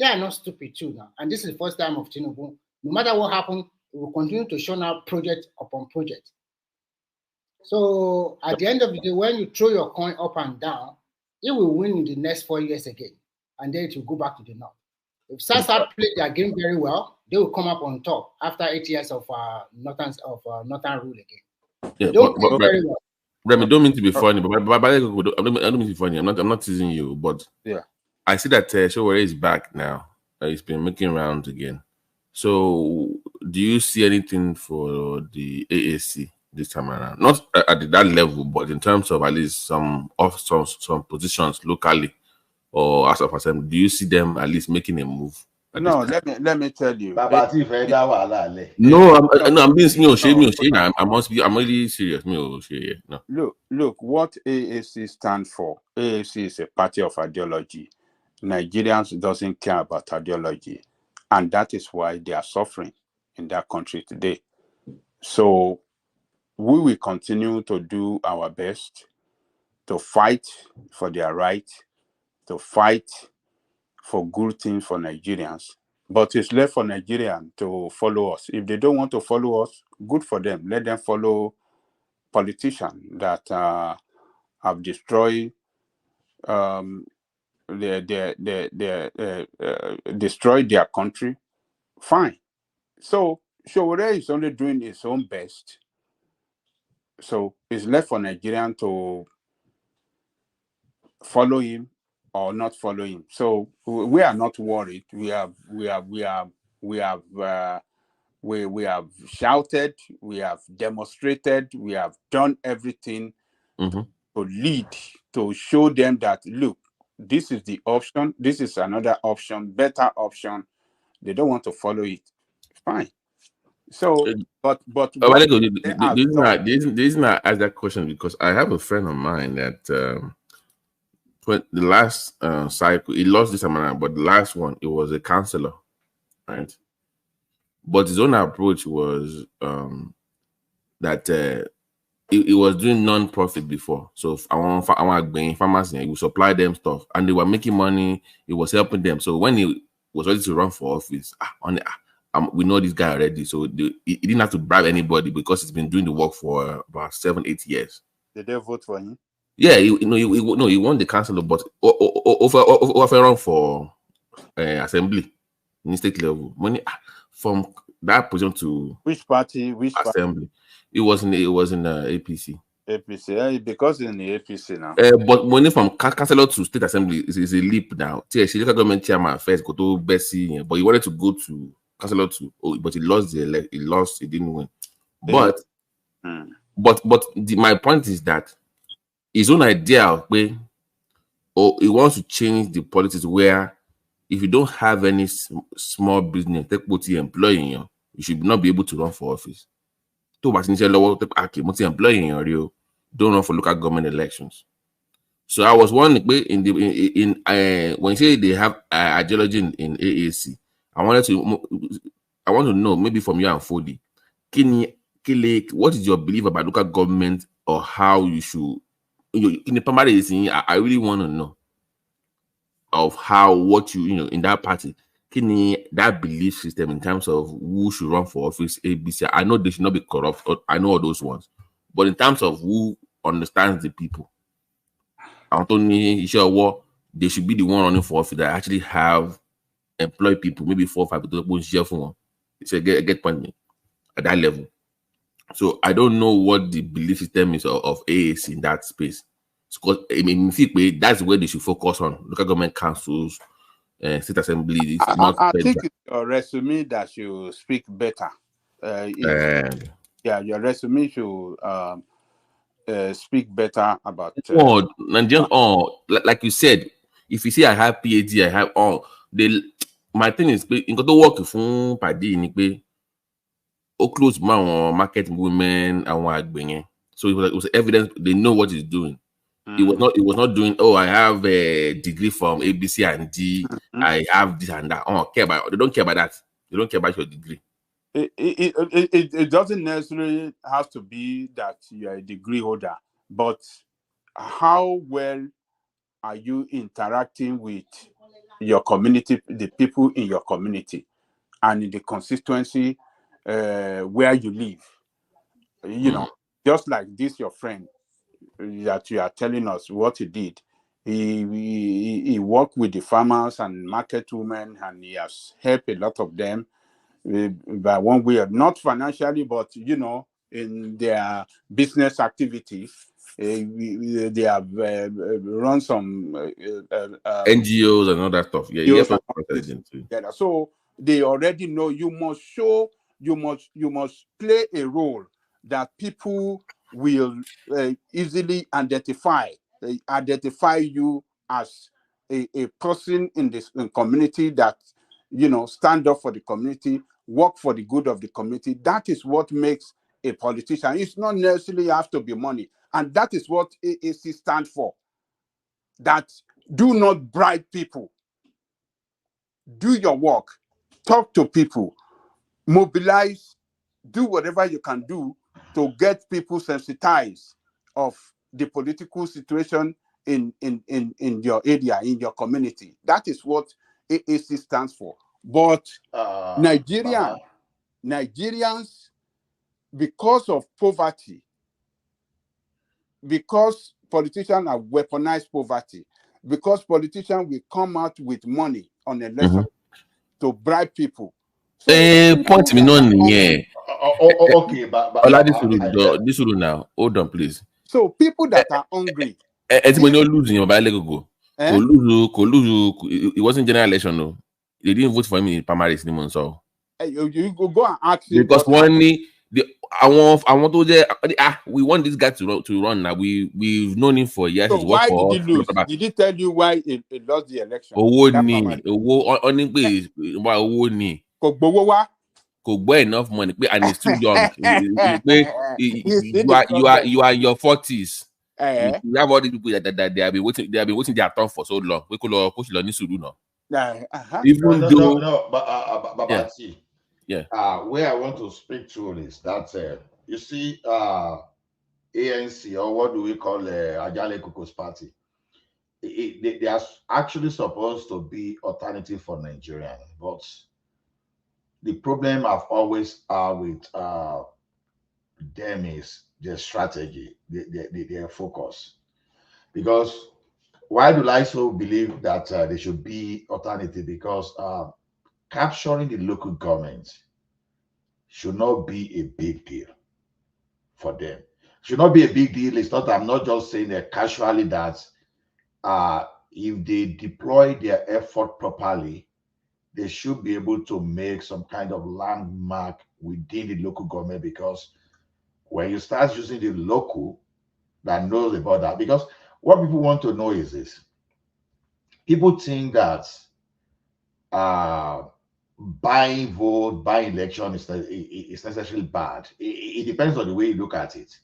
They are not stupid too now. And this is the first time of Tinubu. No matter what happens, we will continue to show out project upon project. So at the end of the day, when you throw your coin up and down, it will win in the next 4 years again. And then it will go back to the north. If South play their game very well, they will come up on top after 8 years of northern rule again. Yeah, don't play very well. Remy, don't mean to be funny, but I don't mean to be funny. I'm not teasing you, but yeah, I see that Showore is back now. He's been making rounds again. So, do you see anything for the AAC this time around? Not at that level, but in terms of at least some positions locally or as of assembly, do you see them at least making a move? No, let me tell you. No, I'm being I'm really serious. No. Look, what AAC stands for. AAC is a party of ideology. Nigerians doesn't care about ideology, and that is why they are suffering in that country today. So we will continue to do our best to fight for their right, to fight for good things for Nigerians. But it's left for Nigerians to follow us. If they don't want to follow us, good for them. Let them follow politicians that have destroyed destroyed their country. Fine. So Showore is only doing his own best. So it's left for Nigerians to follow him or not follow him. So we are not worried. We have shouted, we have demonstrated, we have done everything to lead, to show them that look, this is the option, this is another option, better option. They don't want to follow it. Fine. So, but the reason I ask that question because I have a friend of mine that the last cycle he lost this time around, but the last one it was a councillor, right? But his own approach was that he was doing non-profit before. So I want being farmers, he would supply them stuff, and they were making money. He was helping them. So when he was ready to run for office, we know this guy already. So he didn't have to bribe anybody because he's been doing the work for about 7-8 years. Did they vote for him? Yeah, he won the council, but offer run for assembly in state level. Money from that position to which party? Assembly. It was in APC. APC, because in the APC now. But money from councillor to state assembly is a leap now. She local government chairman first go to Bessie, but he wanted to go to councillor to. But he lost he didn't win. But my point is that his own idea where he wants to change the politics where if you don't have any small business, employing you should not be able to run for office. Don't run for local government elections. So I was wondering when you say they have ideology in AAC, I want to know maybe from you and Fodi, what is your belief about local government or how you should in the primary thing? I really want to know of what you in that party. That belief system in terms of who should run for office, ABC. I know they should not be corrupt. I know all those ones, but in terms of who understands the people, Anthony Ishawa, they should be the one running for office that actually have employed people, maybe 4 or 5 people. It's a get point me. at that level. So I don't know what the belief system is of AAC in that space. Because I mean, that's where they should focus on local government councils, state assemblies. I think it's your resume that should speak better. Yeah, your resume should speak better about. And just like you said, if you see I have PhD, I have all. My thing is, in got to work for Padi ni close market women and so it was evidence they know what he's doing. It was not doing, oh, I have a degree from ABC and D, I have this and that. They don't care about that. They don't care about your degree. It doesn't necessarily have to be that you are a degree holder, but how well are you interacting with your community, the people in your community, and in the constituency where you live? You know, just like this, your friend that you are telling us what he did. He worked with the farmers and market women, and he has helped a lot of them by one way, not financially, but you know, in their business activities. They have run some NGOs and all that stuff. Yeah. So they already know you must show, you must play a role that people will easily identify you as a person in this community that, you know, stand up for the community, work for the good of the community. That is what makes a politician. It's not necessarily have to be money. And that is what AAC stands for. That do not bribe people. Do your work. Talk to people. Mobilize. Do whatever you can do to get people sensitized of the political situation in your area, in your community. That is what AAC stands for. But Nigerians, because of poverty, because politicians have weaponized poverty, because politicians will come out with money on election to bribe people. So point me on okay, but this will now. Hold on, please. So people that are hungry. It's when you're losing your go. It wasn't general election, no. They didn't vote for him in primaries anymore. So you go and ask him. Because we want this guy to run now. We've known him for years. So why did he lose? Did he tell you why he lost the election? Enough money, and he's too young. You are in your 40s. You have all these people that they have been waiting. They have been waiting their turn for so long. We could push Even though, but where I want to speak to is that you see, ANC, or what do we call Ajale Kuku's party? They are actually supposed to be alternative for Nigerians, but the problem I've always with them is their strategy, their focus. Because why do I so believe that they should be alternative? Because capturing the local government should not be a big deal for them. Should not be a big deal. It's not, I'm not just saying that casually that if they deploy their effort properly, they should be able to make some kind of landmark within the local government, because when you start using the local that knows about that, because what people want to know is this. People think that buying vote, buying election is necessarily bad. It depends on the way you look at it.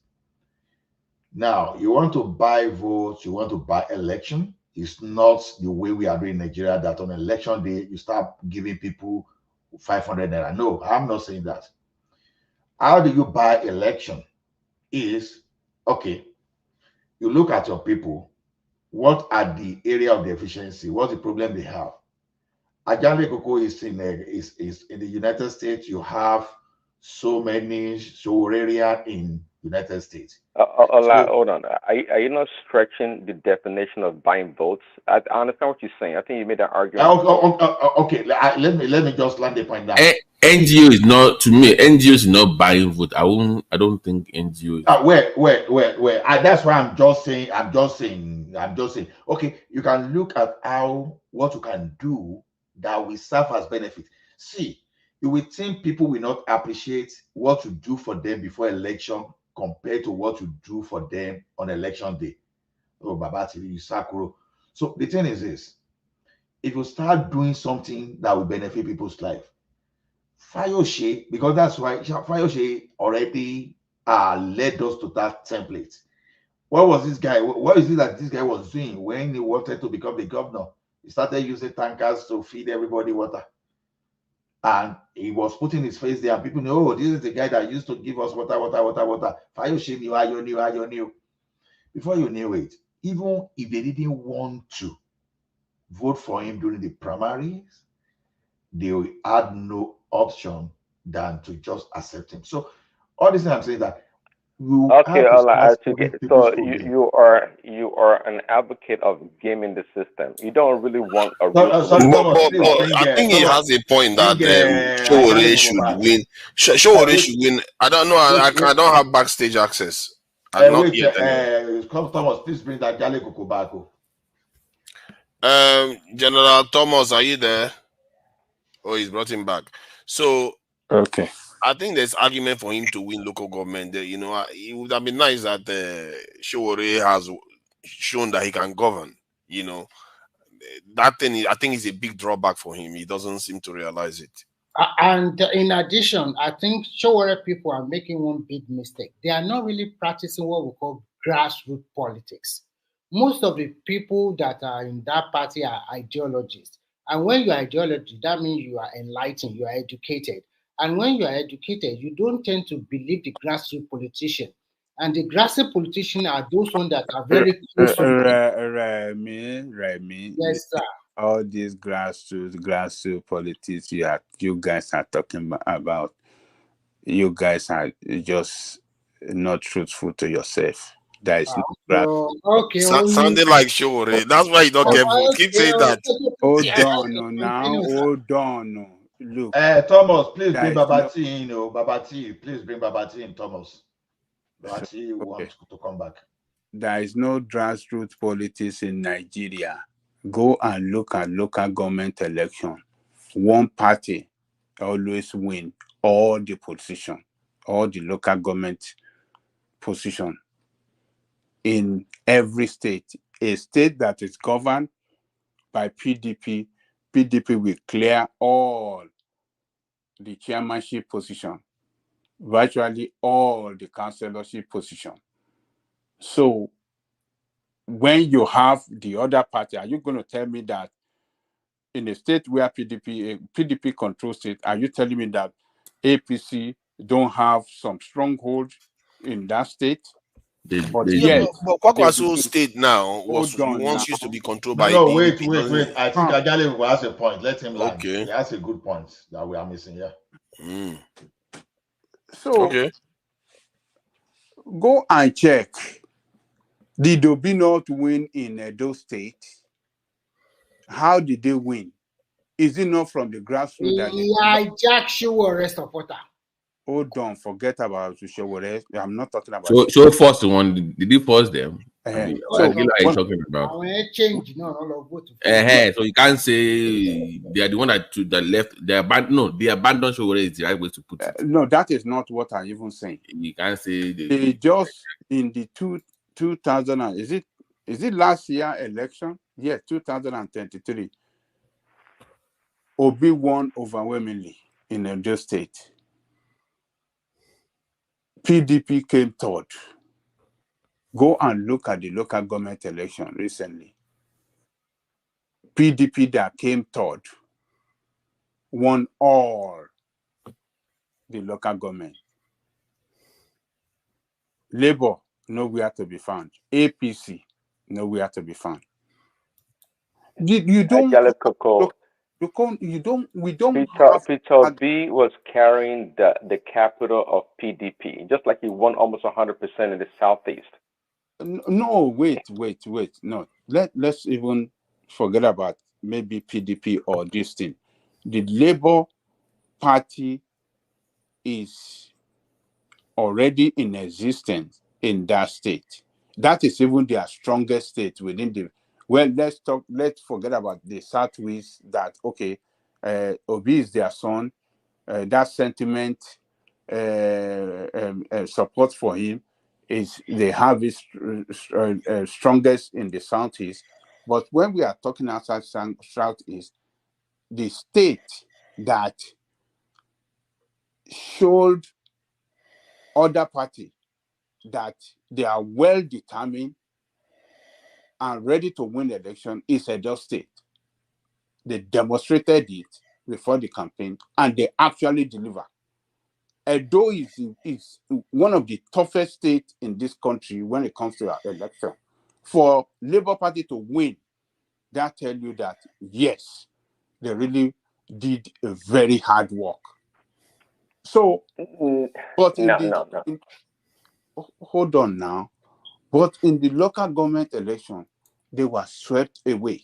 Now, you want to buy votes, you want to buy election. It's not the way we are doing in Nigeria, that on election day, you start giving people 500 naira. No, I'm not saying that. How do you buy election? Is, okay, you look at your people, what are the area of the efficiency? What's the problem they have? Ajale Koko is in the United States. You have so many area in United States. Hold on. Are you not stretching the definition of buying votes? I understand what you're saying. I think you made that argument. Okay. Let me just land the point down. NGO is not, to me, NGO is not buying vote. I don't think NGO is. Wait. That's why I'm just saying. Okay, you can look at what you can do that will serve as benefit. See, you will think people will not appreciate what you do for them before election compared to what you do for them on election day. Oh, Babatiri, Sakuro. So the thing is this: if you start doing something that will benefit people's life, Fayoshe, because that's why Fayoshe already led us to that template. What was this guy? What is it that this guy was doing when he wanted to become the governor? He started using tankers to feed everybody water. And he was putting his face there, and people know, oh, this is the guy that used to give us water. Fayoshe knew. Before you knew it, even if they didn't want to vote for him during the primaries, they had no option than to just accept him. So all this I'm saying that you Okay, have to start okay. solving people's So problems. you are an advocate of gaming the system. You don't really want a real Sorry, political Thomas, please system. bring I think he Thomas, has a point bring that Showore Ajale should back. win. Showore should win. I don't know. I Wait, don't have backstage access. I'm not yet anyway. Thomas, please bring that Jale Koko back. General Thomas, are you there? Oh, he's brought him back. So Okay. I think there's argument for him to win local government. You know, it would have been nice that Showore has shown that he can govern. You know, that thing I think is a big drawback for him. He doesn't seem to realize it. And in addition, I think Showore people are making one big mistake. They are not really practicing what we call grassroots politics. Most of the people that are in that party are ideologists. And when you are ideology, that means you are enlightened, you are educated. And when you are educated, you don't tend to believe the grassroots politician. And the grassroots politicians are those ones that are very close to Remy, yes, sir. all these grassroots politics you guys are talking about, you guys are just not truthful to yourself. That is okay. Sounding like Showore. That's why you don't get vote. Keep saying that. Hold on now. Hold on. Look. Thomas, please bring Babati in. Babati, please bring Babati in, Thomas. Babati wants to come back. There is no grassroots politics in Nigeria. Go and look at local government election. One party always win all the position, all the local government position in every state. A state that is governed by PDP will clear all the chairmanship position, virtually all the councillorship position. So when you have the other party, are you going to tell me that in a state where PDP controls it, are you telling me that APC don't have some stronghold in that state? But Kwakwaso state now once used to be controlled by No, PDP. wait. I think Ajale will ask a point. Let him land. Okay. He has a good point that we are missing here. So go and check. Did Obi not win in Edo State? How did they win? Is it not from the grassroots? Jack Showore supporter. Hold on, forget about Showore. I'm not talking about. So force the one. Did you force them? What are you talking about? So you can't say they are the one that left. They abandoned Showore is the right way to put it. No, that is not what I'm even saying. You can't say they just in the 2000. Is it last year election? Yes, 2023. Obi won overwhelmingly in Edo State. PDP came third. Go and look at the local government election recently. PDP that came third won all the local government. Labour, nowhere to be found. APC, nowhere to be found. We don't. Peter B was carrying the capital of PDP, just like he won almost 100% in the Southeast. No, wait. No, let's even forget about maybe PDP or this thing. Did Labour party is already in existence in that state. That is even their strongest state within the. Well, let's forget about the Southwest. That okay, Obi is their son. That sentiment, support for him is they have it strongest in the Southeast. But when we are talking outside Southeast, the state that showed other party that they are well determined and ready to win the election is Edo State. They demonstrated it before the campaign and they actually deliver. Edo is one of the toughest states in this country when it comes to election. For Labour Party to win, that tell you that yes, they really did a very hard work. So, but hold on now. But in the local government election, they were swept away.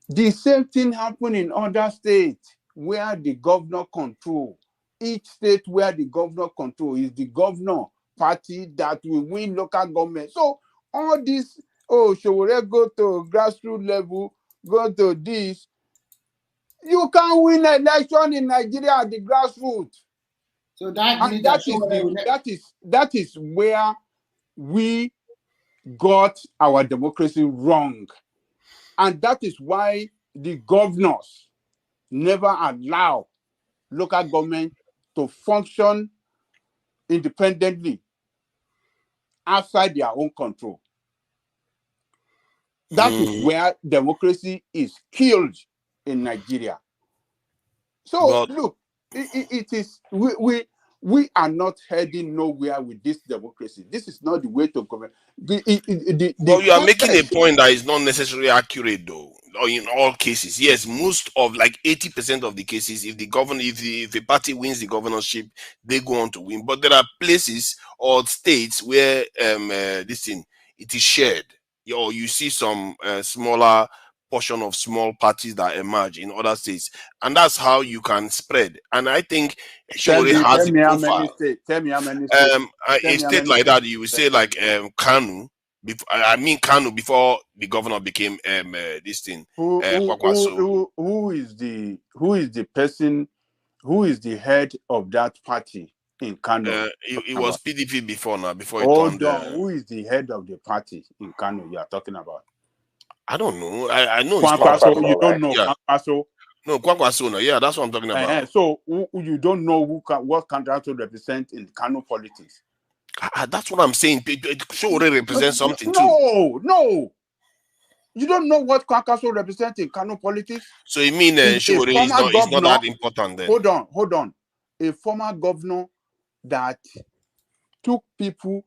The same thing happened in other states where the governor control. Each state where the governor control is the governor party that will win local government. So all this, should we go to grassroots level, go to this? You can't win an election in Nigeria at the grassroots. So that and means that is where we got our democracy wrong. And that is why the governors never allow local government to function independently outside their own control. That is where democracy is killed in Nigeria. So look, it is we are not heading nowhere with this democracy. This is not the way to govern. Well, you are making a point that is not necessarily accurate, though. Or in all cases, yes, most of like 80% of the cases, if the party wins the governorship, they go on to win. But there are places or states where it is shared. Or you see some smaller portion of small parties that emerge in other states, and that's how you can spread. And I think Showore has a profile. Tell me how many states. A state like that, you would say like Kanu. Kanu before the governor became this thing. Who is the person? Who is the head of that party in Kanu? It was PDP before now. Before it Hold turned. on. Who is the head of the party in Kanu you are talking about? I don't know. I know Kwankwaso. You don't know Kwankwaso? No, Kwankwaso. No, yeah, that's what I'm talking about. So you don't know what Kwankwaso represent in Kanu politics? That's what I'm saying. Showore represents something too. No. You don't know what Kwankwaso represents in Kanu politics? So you mean Showore is not that important then? Hold on. A former governor that took people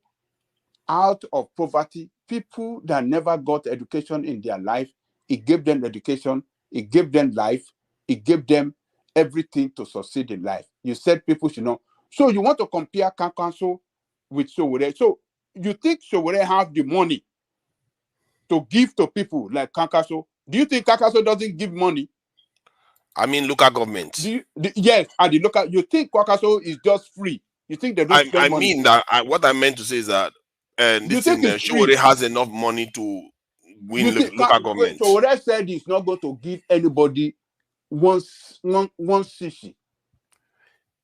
out of poverty, people that never got education in their life. He gave them education, he gave them life, he gave them everything to succeed in life. You said people should know. So you want to compare Kwankwaso with Showore. So you think Showore have the money to give to people like Kwankwaso? Do you think Kwankwaso doesn't give money? I mean, local government. Yes, at the local. You think Kwankwaso is just free? You think they don't spend money? I mean that. What I meant to say is that Showore has enough money to win local government. Showore said he's not going to give anybody one cc.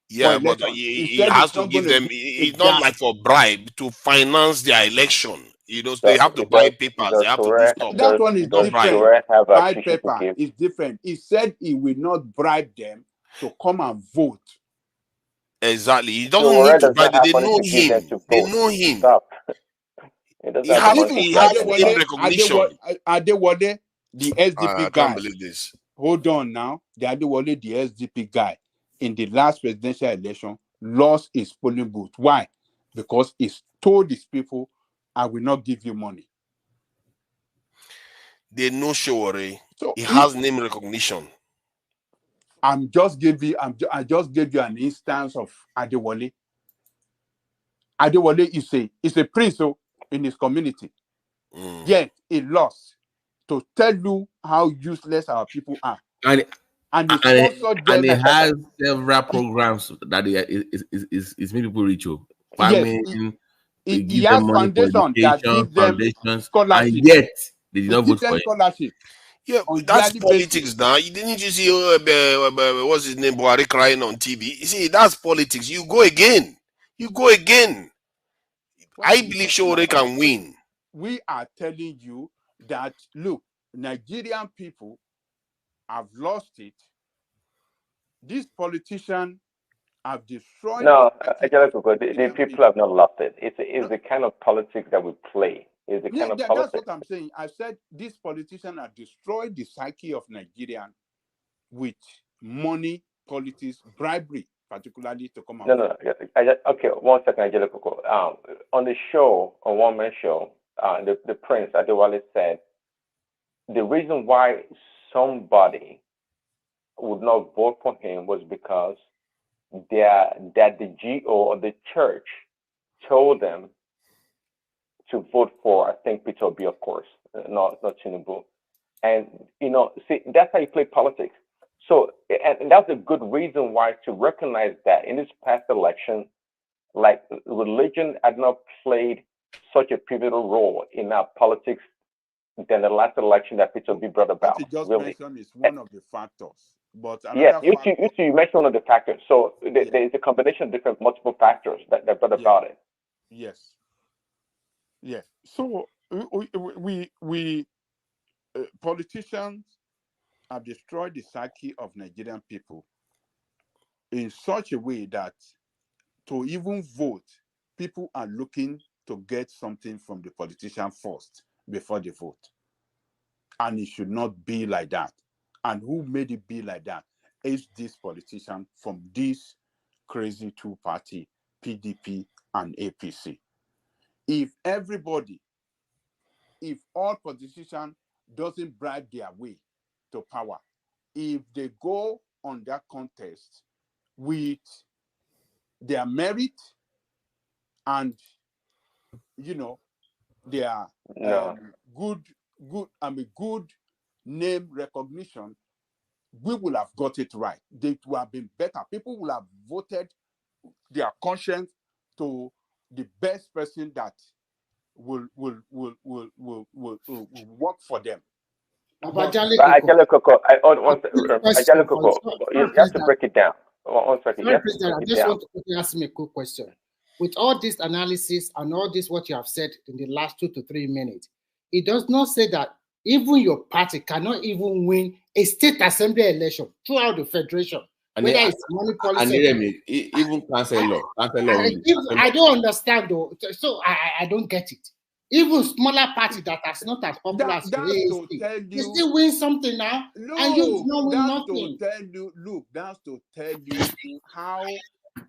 Yeah, but he has to give them. It's not like for bribe to finance their election. They have to buy papers. They have to do stuff. That one is different. Buy paper is different. He said he will not bribe them to come and vote. Exactly. He doesn't need to bribe them. They know him. They know him. He has recognition. Adewale, the SDP guy. I can't believe this. Hold on now. The Adewale, the SDP guy, in the last presidential election, lost his polling booth. Why? Because he told his people, I will not give you money. They know Showore. So he has name recognition. I just gave you an instance of Adewale. Adewale is a prince in his community. Yet he lost. To tell you how useless our people are. and they sponsor them. And it has several programs that is making people rich. Farming, it give has them money for foundation that education, give them foundations, scholarship. and yet they did It not gives vote for them it. scholarship. Yeah, on that's yearly politics basis. now. You didn't you see what's his name, Buhari crying on TV? You see, that's politics. You go again. You go again. What I are you believe talking Shore about? can win. We are telling you that, look, Nigerian people have lost it. These politicians have destroyed No, the Angelico, the people have not lost it. It's the kind of politics that we play. It's the kind of that's politics. what I'm saying. I said these politicians have destroyed the psyche of Nigerian with money, politics, bribery, particularly to come out. No. Okay, 1 second, Angelico. On the show, on One Man Show, the Prince Adewale said the reason why somebody would not vote for him was because that the GO or the church told them to vote for, I think, Peter Obi, of course, not Tinubu. And, see, that's how you play politics. So, and that's a good reason why to recognize that in this past election, like religion had not played such a pivotal role in our politics than the last election that Peter Obi brought about. What you just really. mentioned is one of the factors. But Yeah, another factor, you mentioned one of the factors. So there's a combination of different multiple factors that brought about it. Yes. Yes. So we politicians have destroyed the psyche of Nigerian people in such a way that to even vote, people are looking to get something from the politician first before they vote. And it should not be like that. And who made it be like that is this politician from this crazy two-party, PDP and APC. If all politicians doesn't bribe their way to power, if they go on that contest with their merit and their good name recognition, we will have got it right. They will have been better. People will have voted their conscience to the best person that will work for them. Angelico, you have to break it down. 1 second. Sorry, President, I just want to ask me a quick question. With all this analysis and all this, what you have said in the last 2 to 3 minutes, it does not say that even your party cannot even win a state assembly election throughout the federation. And whether it's money policy. And even councillor. I don't understand though. So I don't get it. Even smaller party that are not as popular as the AAC, you still win something now, and you don't win nothing. That's to tell you how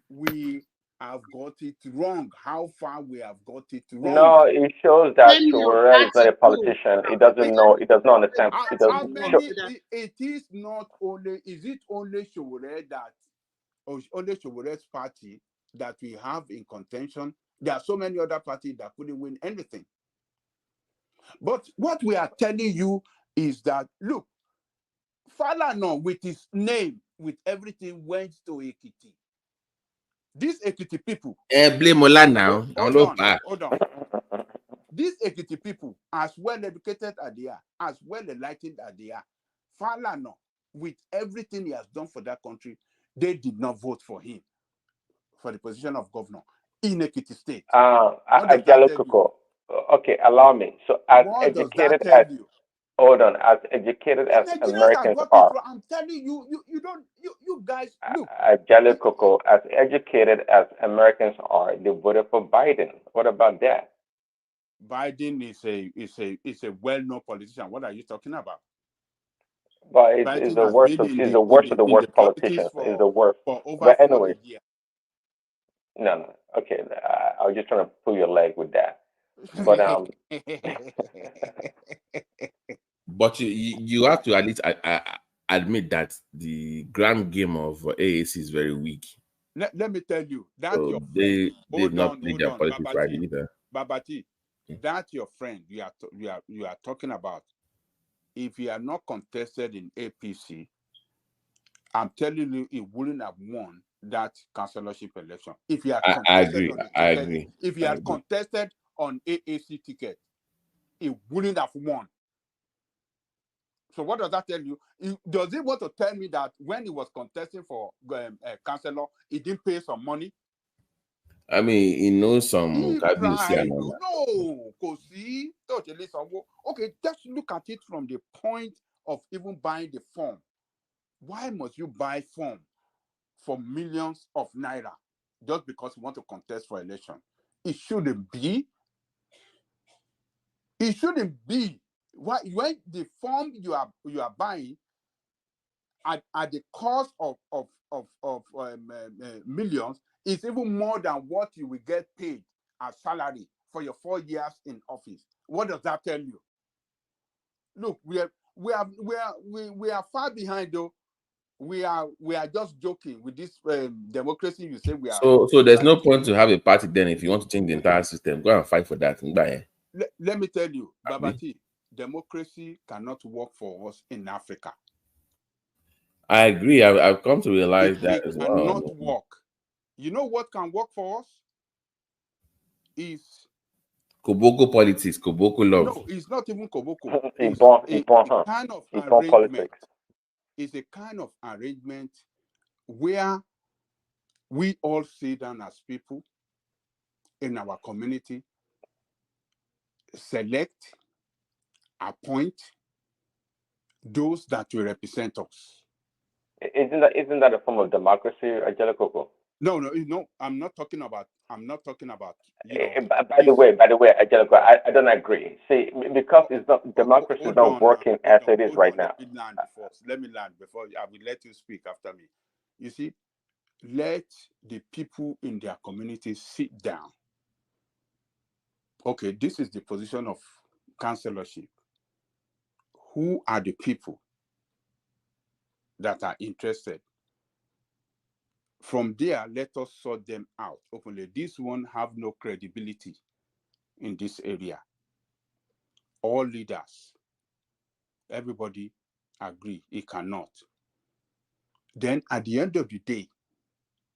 we have got it wrong, how far we have got it wrong. No, it shows that Showore is not a politician. He doesn't know. He does not understand. It is not only. Is it only Showore that, or only Showore's party that we have in contention? There are so many other parties that couldn't win anything. But what we are telling you is that, look, Falana with his name, with everything, went to Ekiti. These Ekiti people. Blame Ola now. Hold on. These Ekiti people, as well educated as they are, as well enlightened as they are, Falana, with everything he has done for that country, they did not vote for him for the position of governor in Ekiti State. Okay, allow me. So as educated as Americans are, I'm telling you, you guys look. Coco, as educated as Americans are, they voted for Biden. What about that? Biden is a well-known politician. What are you talking about? But it's the worst of the worst politicians. Is the worst. For over but anyway, 40 years. No. Okay, I was just trying to pull your leg with that. But but you have to at least admit that the grand game of AAC is very weak. Let me tell you, that's so your they did not play their politics right either. Babati, that's your friend you are talking about. If you are not contested in APC, I'm telling you, he wouldn't have won that councillorship election if he had I contested agree. on the I ticket. agree. If he I had agree. contested on AAC ticket, he wouldn't have won. So what does that tell you? Does he want to tell me that when he was contesting for councillor, he didn't pay some money? I mean, he knows some. He Kabisi bribed. and all that. No, okay, just look at it from the point of even buying the form. Why must you buy form for millions of naira just because you want to contest for election? It shouldn't be. It shouldn't be. Why, when the form you are buying at the cost of millions is even more than what you will get paid as salary for your 4 years in office. What does that tell you? Look, we are far behind though. We are just joking with this democracy. You say we are. So there's no point to have a party then if you want to change the entire system. Go and fight for that. Let me tell you, Babati, democracy cannot work for us in Africa. I agree. I've come to realize that as well. It cannot work. You know what can work for us? Is Koboko politics, Koboko love. No, it's not even Koboko. It's a kind of arrangement. politics. It's a kind of arrangement where we all sit down as people in our community, select, appoint those that will represent us. Isn't that a form of democracy, Ajala? No, I'm not talking about. By the way, Ajala, I don't agree. See, because it's not democracy is not working as it is right now. Let me land before I will let you speak after me. You see, let the people in their communities sit down. Okay, this is the position of councillorship. Who are the people that are interested? From there, let us sort them out openly. This one have no credibility in this area. All leaders, everybody agree it cannot. Then at the end of the day,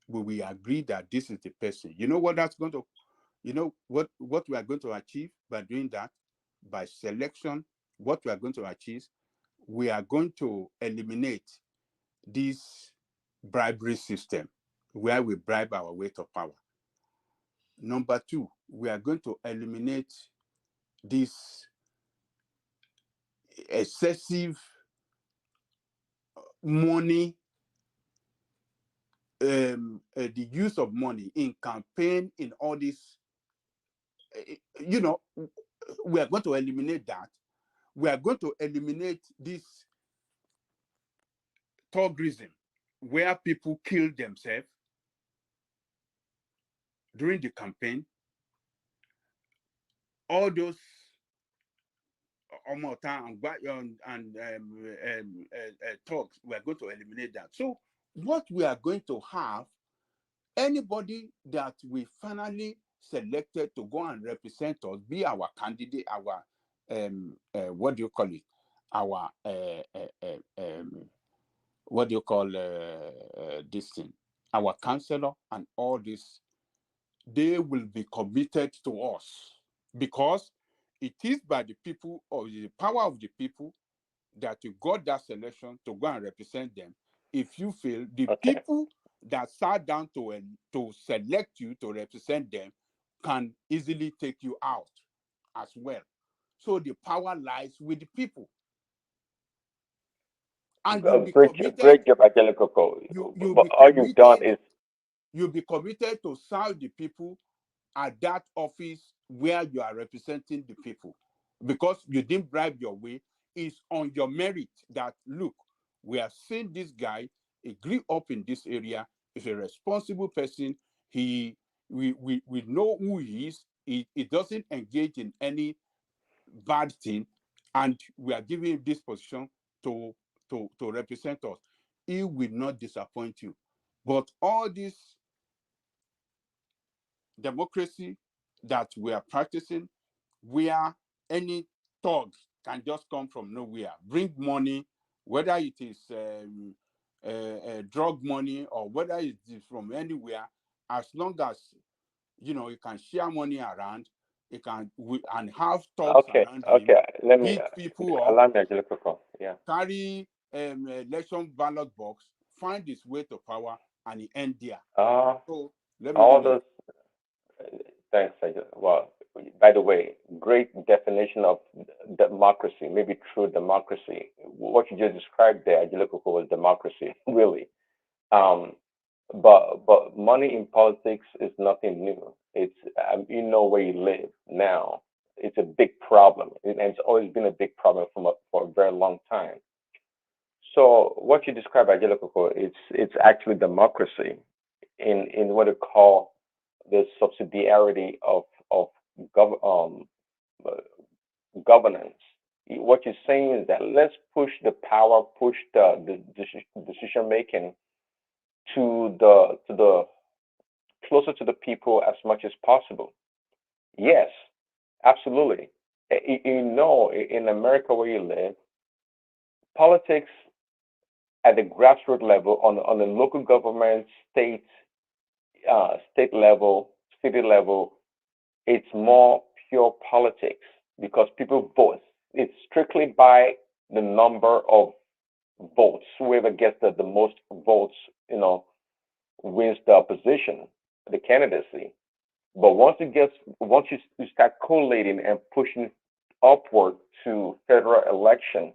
we agree that this is the person. You know what that's going to, what we are going to achieve by doing that? By selection, what we are going to achieve, we are going to eliminate this bribery system where we bribe our way to power. Number two, we are going to eliminate this excessive money, the use of money in campaign, in all this. We are going to eliminate that. We are going to eliminate this tourism where people kill themselves during the campaign. All those talks, we are going to eliminate that. So what we are going to have, anybody that we finally selected to go and represent us, be our candidate, our what do you call it? Our what do you call this thing? Our councillor and all this, they will be committed to us because it is by the people or the power of the people that you got that selection to go and represent them. If you feel the people that sat down to select you to represent them can easily take you out as well. So the power lies with the people. And you'll be committed. Great job, Ajala Coco. All you've done is you'll be committed to serve the people at that office where you are representing the people, because you didn't bribe your way. It's on your merit that, look, we have seen this guy, he grew up in this area, he's a responsible person, we know who he is, he doesn't engage in any bad thing, and we are giving him this position to represent us. He will not disappoint you. But all this democracy that we are practicing, where any thug can just come from nowhere, bring money, whether it is drug money or whether it's from anywhere, as long as you know you can share money around, you can and have thugs around him, Let me beat people up, allow me, Angelica. Yeah. carry election ballot box, find his way to power, and he end there. So let me All leave those. Thanks, well, by the way, great definition of democracy, maybe true democracy. What you just described there, Angelica, was democracy, really. But money in politics is nothing new. It's you know where you live now. It's a big problem, and it's always been a big problem for a very long time. So what you describe, Angelica, it's actually democracy in what they call the subsidiarity of gov- um, uh, governance. What you're saying is that let's push the power, push the decision making to the closer to the people as much as possible. Yes, absolutely. You know, in America where you live, politics at the grassroots level, on the local government, state level, city level, it's more pure politics because people vote. It's strictly by the number of votes. Whoever gets the most votes, wins the position, the candidacy. But once you start collating and pushing upward to federal election,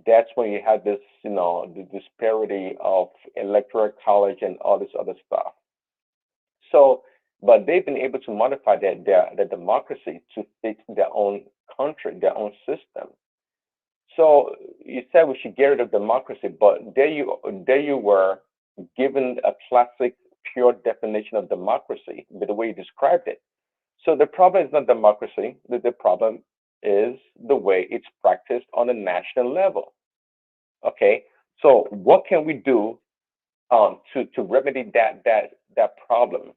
that's when you have this, the disparity of electoral college and all this other stuff. So, but they've been able to modify their democracy to fit their own country, their own system. So you said we should get rid of democracy, but there you were given a classic pure definition of democracy with the way you described it. So the problem is not democracy. The problem is the way it's practiced on a national level. Okay. So what can we do to remedy that problem?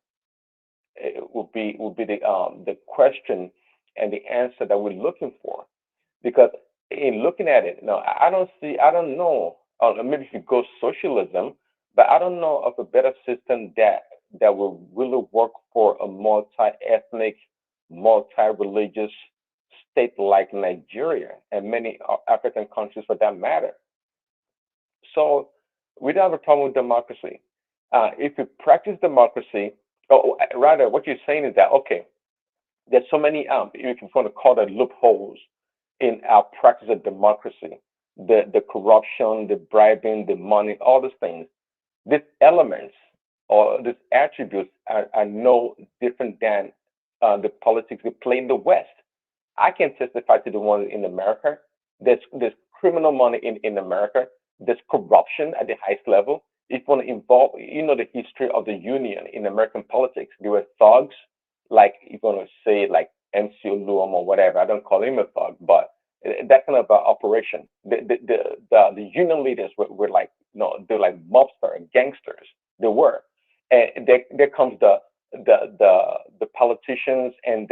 It will be the question and the answer that we're looking for. Because in looking at it, no, I don't know. Maybe if you go socialism, but I don't know of a better system that will really work for a multi-ethnic, multi-religious state like Nigeria and many African countries for that matter. So we don't have a problem with democracy. If you practice democracy, or rather, what you're saying is that okay, there's so many if you want to call that loopholes in our practice of democracy, the corruption, the bribing, the money, all these things. These elements or these attributes are no different than the politics we play in the West. I can testify to the ones in America. There's criminal money in America. There's corruption at the highest level. If you want to involve, the history of the Union in American politics, there were thugs, like you're going to say like MC Luam or whatever. I don't call him a thug, but that kind of operation. The Union leaders were like, they're like mobster and gangsters. They were, and there comes the politicians and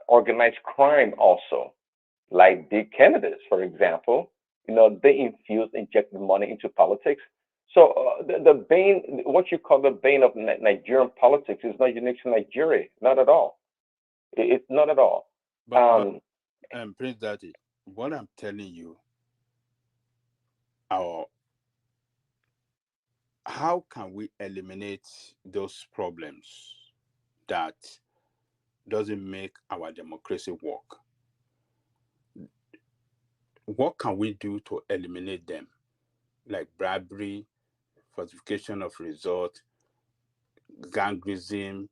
organized crime also, like the candidates, for example. They injected money into politics. So the bane, what you call the bane of Nigerian politics, is not unique to Nigeria, not at all. It's not at all. But Prince Daddy, what I'm telling you, how can we eliminate those problems that doesn't make our democracy work? What can we do to eliminate them? Like bribery, falsification of result, gangism,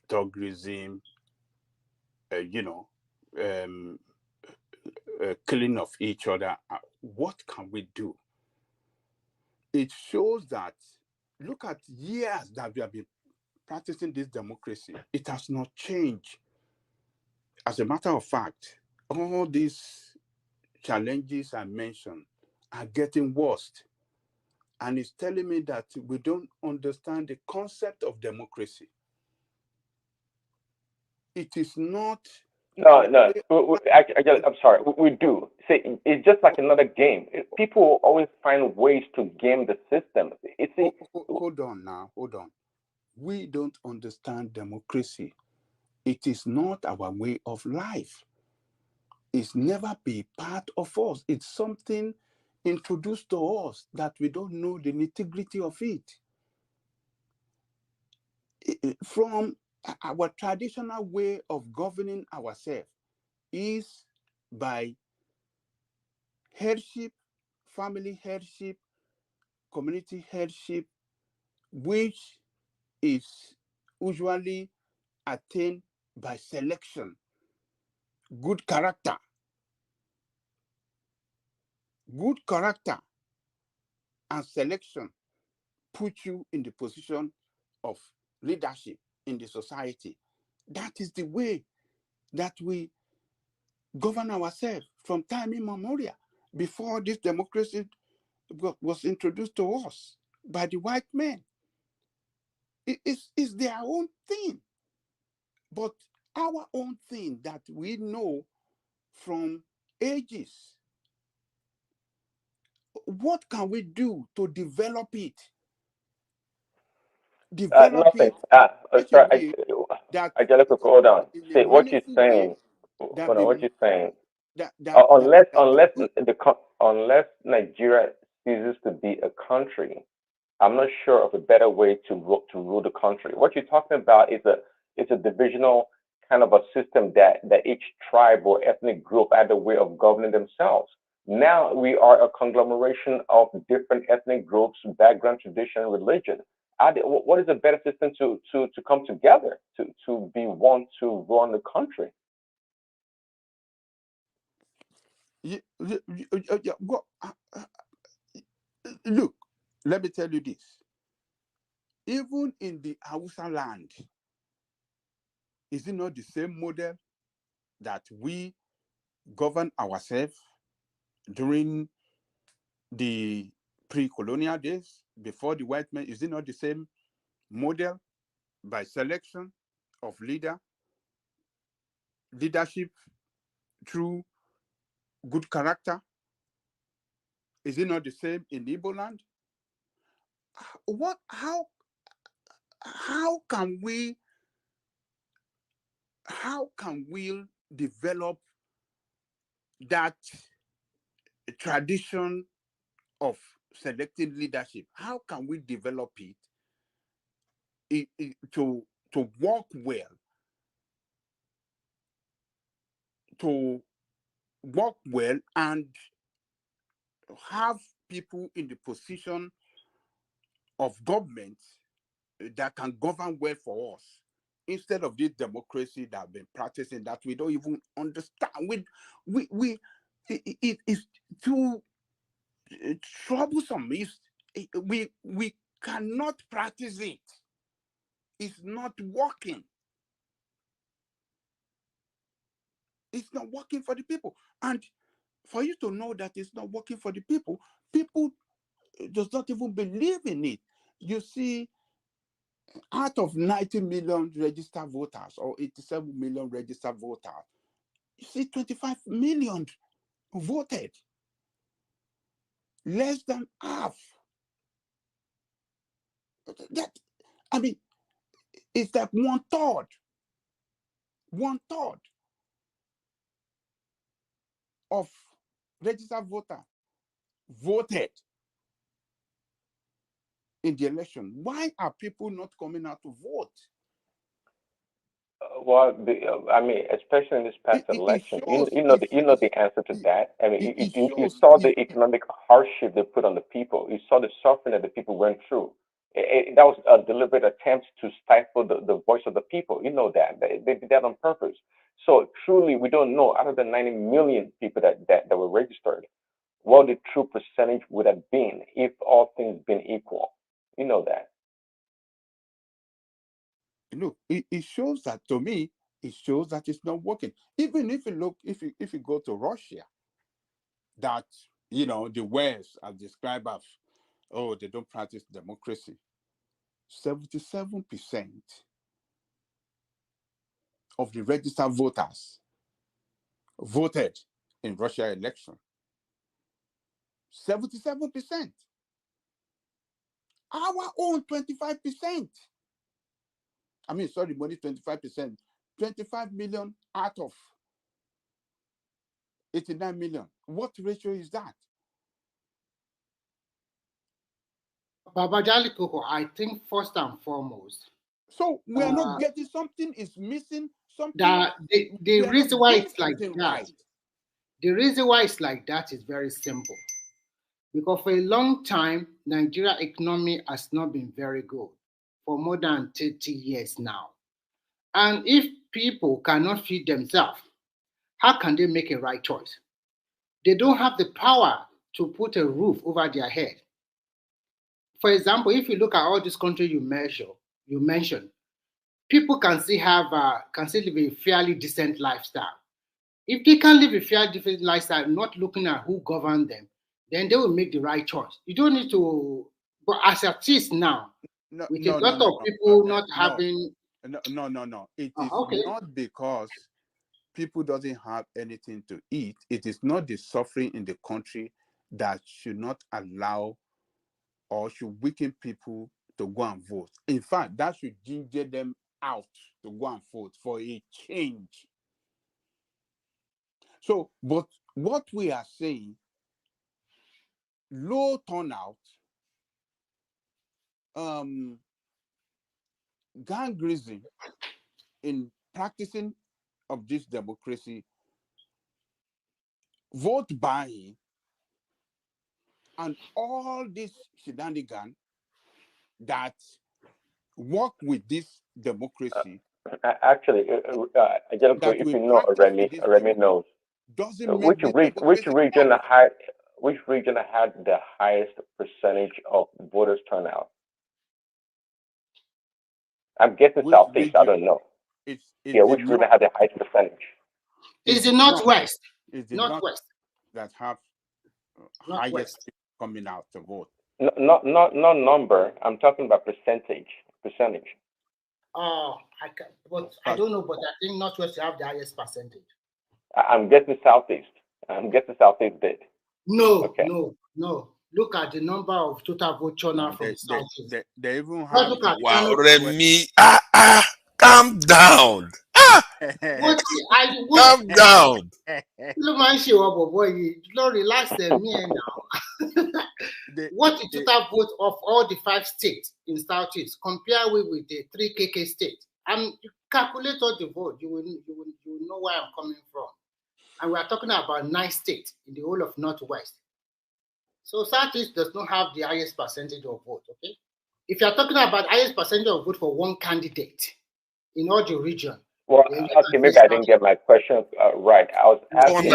thugism, killing of each other. What can we do? It shows that, look at years that we have been practicing this democracy. It has not changed. As a matter of fact, all these challenges I mentioned are getting worse. And it's telling me that we don't understand the concept of democracy. It is not. No. I'm sorry. We do. it's just like another game. People always find ways to game the system. Hold on now, hold on. We don't understand democracy. It is not our way of life. It's never been part of us. It's something introduced to us that we don't know the nitty-gritty of it. From our traditional way of governing ourselves is by headship, family headship, community headship, which is usually attained by selection. Good character. Good character and selection put you in the position of leadership in the society. That is the way that we govern ourselves from time immemorial, before this democracy was introduced to us by the white men. It's their own thing. But our own thing that we know from ages, what can we do to develop it? Develop Nothing. it in such a way that Hold on. in a See what you're meaningful way saying. that Hold on. What you're saying. that Unless Nigeria ceases to be a country, I'm not sure of a better way to rule the country. What you're talking about is a divisional kind of a system that each tribe or ethnic group had a way of governing themselves. Now we are a conglomeration of different ethnic groups, background, tradition, religion. What is a better system to come together to be one to run the country? Look, let me tell you this. Even in the Hausa land, is it not the same model that we govern ourselves during the pre-colonial days, before the white men? Is it not the same model by selection of leadership through good character? Is it not the same in Igbo land? How can we develop that tradition of selecting leadership? How can we develop it to work well, and have people in the position of government that can govern well for us, instead of this democracy that I've been practicing that we don't even understand? It's too troublesome. We cannot practice it. It's not working. It's not working for the people. And for you to know that it's not working for the people, people does not even believe in it. You see, out of 90 million registered voters or 87 million registered voters, you see 25 million voted. Less than half. It's like one third of registered voters voted in the election. Why are people not coming out to vote? Well, especially in this past election, you know the answer to that. I mean, you saw the economic hardship they put on the people. You saw the suffering that the people went through. That was a deliberate attempt to stifle the voice of the people. You know that they did that on purpose. So truly, we don't know, out of the 90 million people that were registered, what the true percentage would have been if all things been equal. You know that. Look, it shows that, to me, it shows that it's not working. Even if you look, if you go to Russia, that, the West are described as, they don't practice democracy. 77% of the registered voters voted in Russia election. 77%. Our own 25%. I mean, sorry, money 25%. 25 million out of 89 million. What ratio is that? Baba Jali Koko, I think first and foremost. So we are not getting something is missing. Something. The reason why it's like that. Right. The reason why it's like that is very simple. Because for a long time, Nigeria economy has not been very good for more than 30 years now. And if people cannot feed themselves, how can they make a right choice? They don't have the power to put a roof over their head. For example, if you look at all these countries you mentioned, people can still live a fairly decent lifestyle. If they can live a fairly decent lifestyle, not looking at who governs them, then they will make the right choice. You don't need to, but as it is now, with a lot of people not having. No. It is okay. not because people doesn't have anything to eat. It is not the suffering in the country that should not allow or should weaken people to go and vote. In fact, that should ginger them out to go and vote for a change. So, but what we are saying, low turnout, gang raising in practicing of this democracy, vote buying, and all this shenanigan that work with this democracy. Actually, if you know, Remy knows. Which region had the highest percentage of voters turnout? I'm guessing Southeast. I don't know. Which region had the highest percentage? It's the Northwest. It's the Northwest that have highest people coming out to vote. Not number. I'm talking about percentage. Oh, I don't know, but I think Northwest have the highest percentage. I'm guessing Southeast. Did. No, okay. no. Look at the number of total vote turnout from Southeast. They even have. Wow, Remy, calm down. Calm down. Relax me now. What the total vote of all the 5 states in Southeast compare with the 3 KK states? You calculate all the vote, you will know where I'm coming from. And we are talking about 9 states in the whole of Northwest. So Southeast does not have the highest percentage of vote, okay? If you're talking about highest percentage of vote for one candidate in all the region. Well, okay, maybe I didn't get my question right. I was asking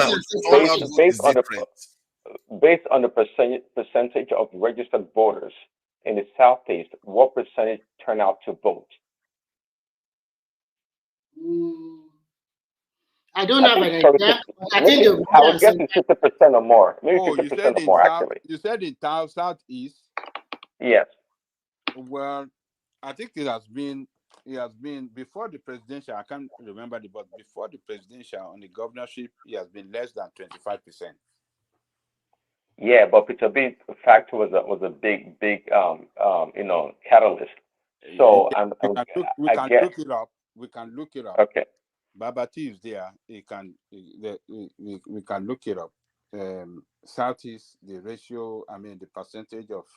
based on the percentage of registered voters in the Southeast, what percentage turn out to vote? I don't have an idea. I was guessing 50% or more. Maybe 50% or more, actually. You said in Southeast? Yes. Well, I think it has been before the presidential. I can't remember but before the presidential on the governorship, it has been less than 25%. Yeah, but Peter B factor was a big catalyst. So we can look it up. We can look it up. Okay. Babati is there. We can look it up. Southeast, the ratio. I mean, the percentage of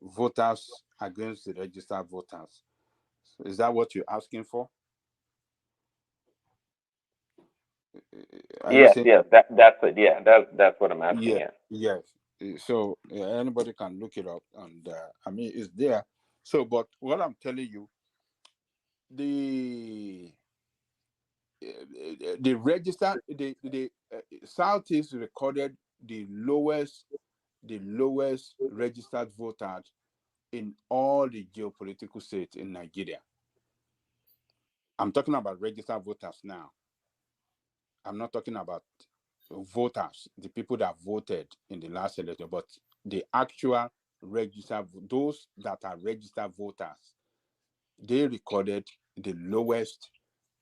voters against the registered voters. Is that what you're asking for? Yes, that's it. Yeah, that's what I'm asking. Yes. So anybody can look it up, and I mean, it's there. So, but what I'm telling you, the registered, the Southeast recorded the lowest registered voters in all the geopolitical states in Nigeria. I'm talking about registered voters now. I'm not talking about voters, the people that voted in the last election, but the actual registered, those that are registered voters, they recorded the lowest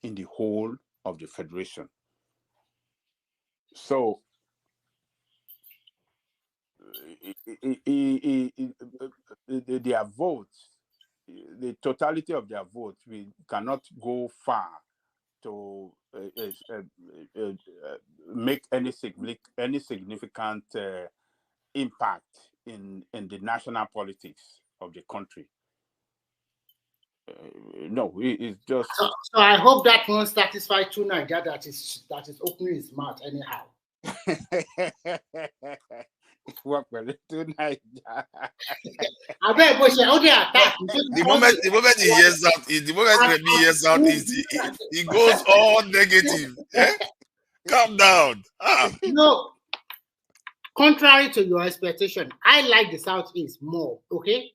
in the whole of the Federation. So their votes, the totality of their votes, we cannot go far to make any significant impact in the national politics of the country. No, it's just. So I hope that won't satisfy Nigeria that is opening his mouth anyhow. Work well tonight. I bet we should only attack. The moment he hears out, the moment Remy hears out, he goes all negative. Eh? Calm down. No, contrary to your expectation, I like the Southeast more. Okay,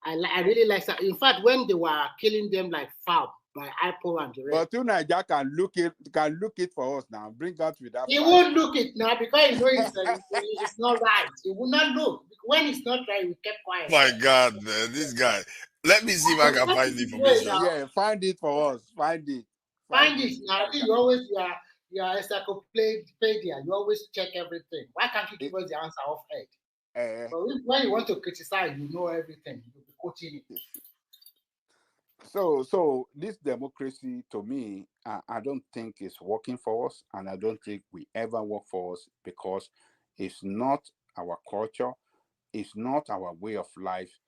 I really like that. In fact, when they were killing them like foul by Apple and the rest. But Nigeria can look it for us now. Bring out with that. He won't look it now because he knows it's not right. He will not look. When it's not right, we kept quiet. My God, man, this guy. Let me see if I can find the information. Yeah, find it for us. Find it. Find it now. You always you are encyclopedia. You always check everything. Why can't you give us the answer off head? But when you want to criticize, you know everything. You'll be quoting it. So this democracy, to me, I don't think it's working for us, and I don't think we ever work for us because it's not our culture, it's not our way of life.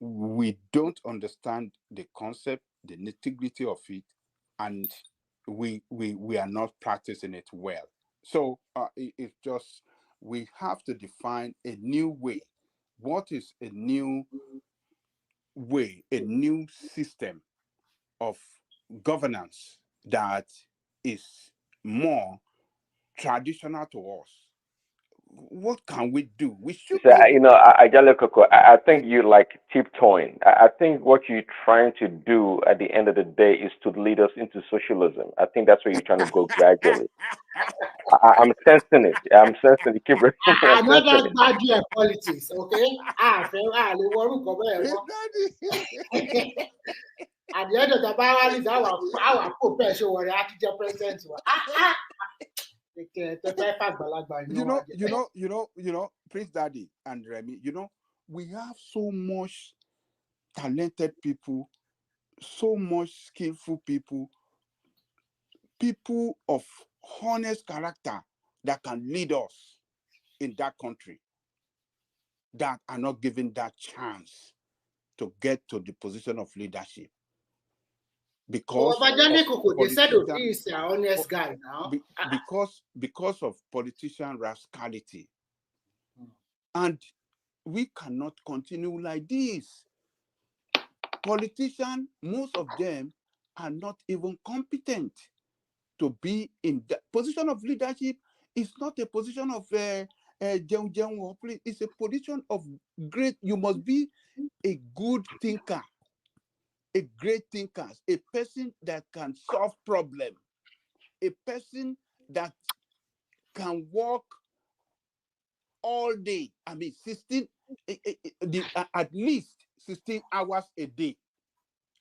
We don't understand the concept, the nitty-gritty of it, and we are not practicing it well. So it's just we have to define a new way. What is a new way, a new system of governance that is more traditional to us? What can we do? We should. So, I think you like tiptoeing. I think what you're trying to do at the end of the day is to lead us into socialism. I think that's where you're trying to go gradually. I'm sensing it. I'm sensing it. Keep another bad year politics, okay? At the end of the barrel is our professional president. Prince Daddy and Remy, we have so much talented people, so much skillful people of honest character that can lead us in that country that are not given that chance to get to the position of leadership. Because they said he is an honest guy now. Because of politician rascality. And we cannot continue like this. Politicians, most of them are not even competent to be in the position of leadership. It's not a position of it's a position of great. You must be a good thinker, a great thinker, a person that can solve problems, a person that can work all day. I mean, at least 16 hours a day.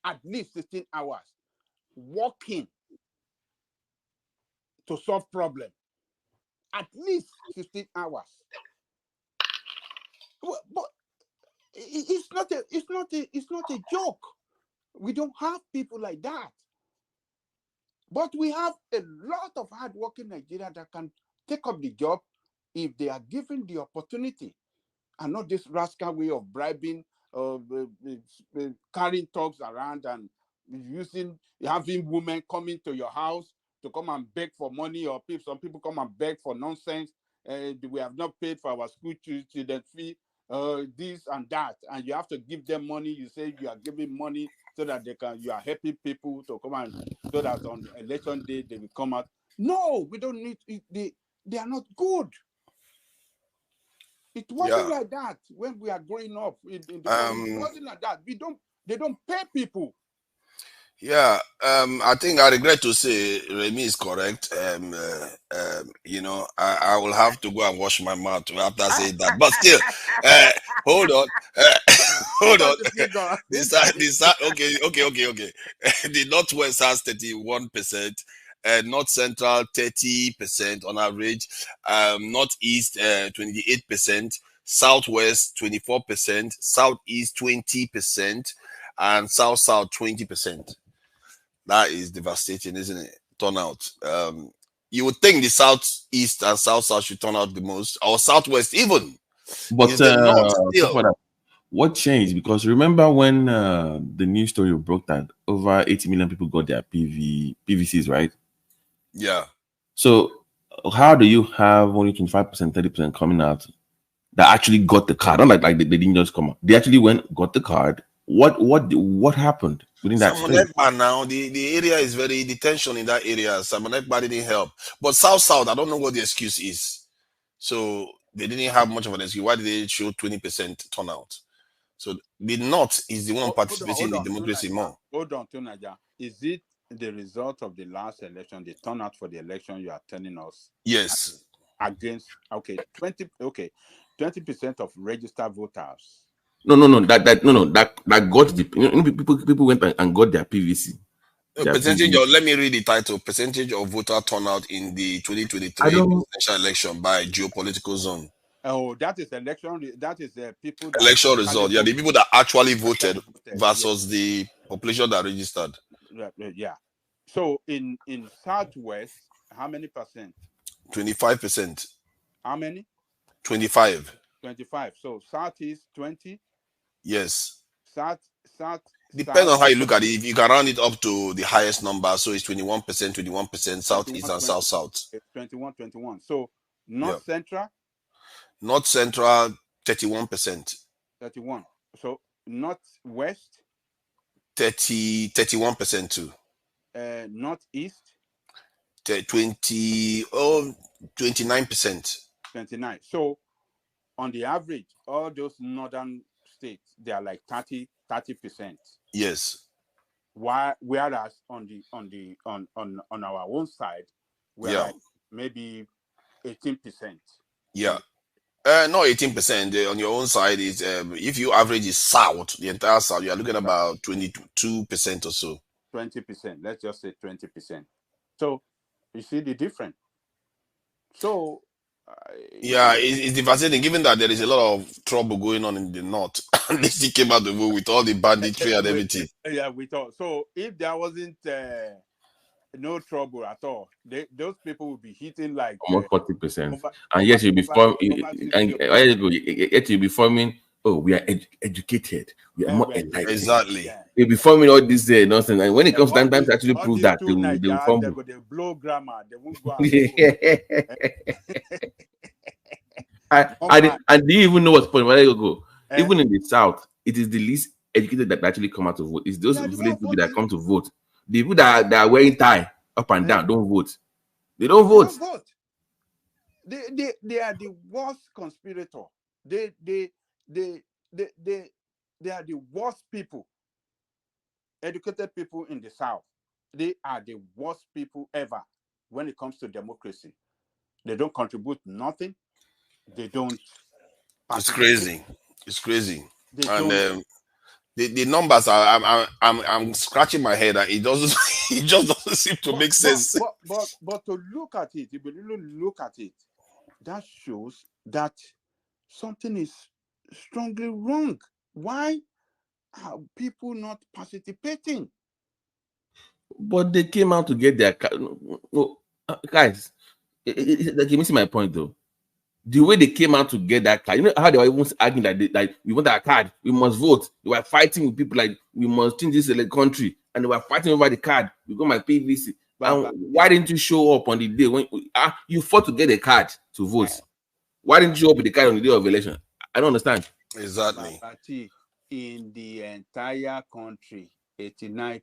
At least 16 hours working to solve problems. At least 16 hours. But it's not a joke. We don't have people like that. But we have a lot of hardworking Nigerians that can take up the job if they are given the opportunity, and not this rascal way of bribing, carrying thugs around and having women coming to your house to come and beg for money, or some people come and beg for nonsense. We have not paid for our school children fee, this and that, and you have to give them money. You say you are giving money so that you are helping people to come and so that on election day they will come out. No, we don't need it. They are not good. It wasn't like that when we are growing up. It wasn't like that. They don't pay people. Yeah, I think I regret to say Remy is correct. I will have to go and wash my mouth after saying that. But still, hold on. Hold on. Okay. The Northwest has 31%, North Central 30% on average, Northeast 28%, Southwest 24%, Southeast 20%, and South 20%. That is devastating, isn't it? Turnout. You would think the Southeast and South should turn out the most, or Southwest even. But the North still. What changed? Because remember when the news story broke that over 80 million people got their PVCs, right? Yeah. So how do you have only 25%, 30% coming out that actually got the card? Not like they didn't just come out. They actually got the card. What happened within that space? Now the area is very detention in that area. Samonekba didn't help. But South, I don't know what the excuse is. So they didn't have much of an excuse. Why did they show 20% turnout? So the North is the one participating in the democracy more. Hold on, Tunaja. Is it the result of the last election, the turnout for the election you are telling us? Yes. Against 20% of registered voters. No. That got the people went and got their PVC. Percentage of, let me read the title. Percentage of voter turnout in the 2023 presidential election by geopolitical zone. Oh, that is election. That is the people. Election result. Yeah, the people that actually voted versus the population that registered. Yeah. So in Southwest, how many percent? 25%. How many? 25. 25. So Southeast 20. Yes. South. Depends on how you look at it. If you can round it up to the highest number, so it's 21%, Southeast and South. 21. So North Central. North Central 31%. 31. So Northwest. 31% too. Northeast. 29%. 29. So on the average, all those northern states, they are like 30%. Yes. Whereas on our own side, we're like maybe 18%. Yeah. No, 18%. On your own side is if you average is South, the entire South, you are looking about 22% or so. 20%. Let's just say 20%. So you see the difference. So it's devastating given that there is a lot of trouble going on in the North. They still came out the vote with all the banditry and everything. Yeah, we thought. So if there wasn't no trouble at all, those people would be hitting like almost 40%. And yet you'll be forming. Oh, we are educated. We are more enlightened. Exactly. They'll be forming all this nonsense. And when it comes time to actually prove that, they will form. They blow grammar. They won't go. And do you even know what's point? Where you go? Even in the South, it is the least educated that actually come out to vote. It's those village people that come to vote. The people that are wearing tie up and down don't vote. They don't vote. They are the worst conspirator. They are the worst people. Educated people in the South. They are the worst people ever when it comes to democracy. They don't contribute nothing. They don't. It's crazy. It's crazy. And the numbers are. I'm scratching my head. It just doesn't seem to make sense. But to look at it, if you really look at it, that shows that something is strongly wrong. Why are people not participating? But they came out to get their guys. You're missing my point though. The way they came out to get that card, you know how they were even arguing that we want that card, we must vote. They were fighting with people like we must change this country, and they were fighting over the card. We got my PVC. Why didn't you show up on the day when you fought to get a card to vote? Why didn't you show up with the card on the day of election? I don't understand. Exactly. In the entire country, 89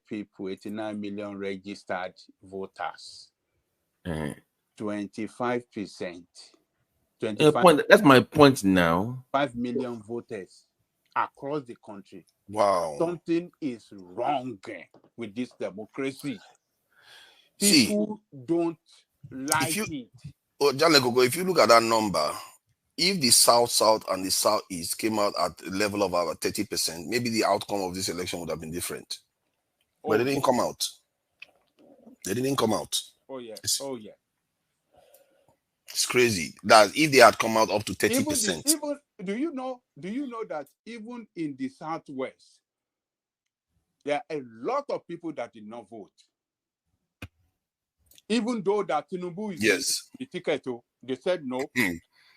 million registered voters. 25%. That's my point now. 5 million voters across the country. Wow. Something is wrong with this democracy. People don't like it. Oh, Jalegogo, if you look at that number, if the South and the Southeast came out at the level of about 30%, maybe the outcome of this election would have been different. But they didn't come out. They didn't come out. Oh yeah. Oh yeah. It's crazy that if they had come out up to 30%. Even do you know that even in the Southwest, there are a lot of people that did not vote. Even though that Tinubu is the ticket, they said no,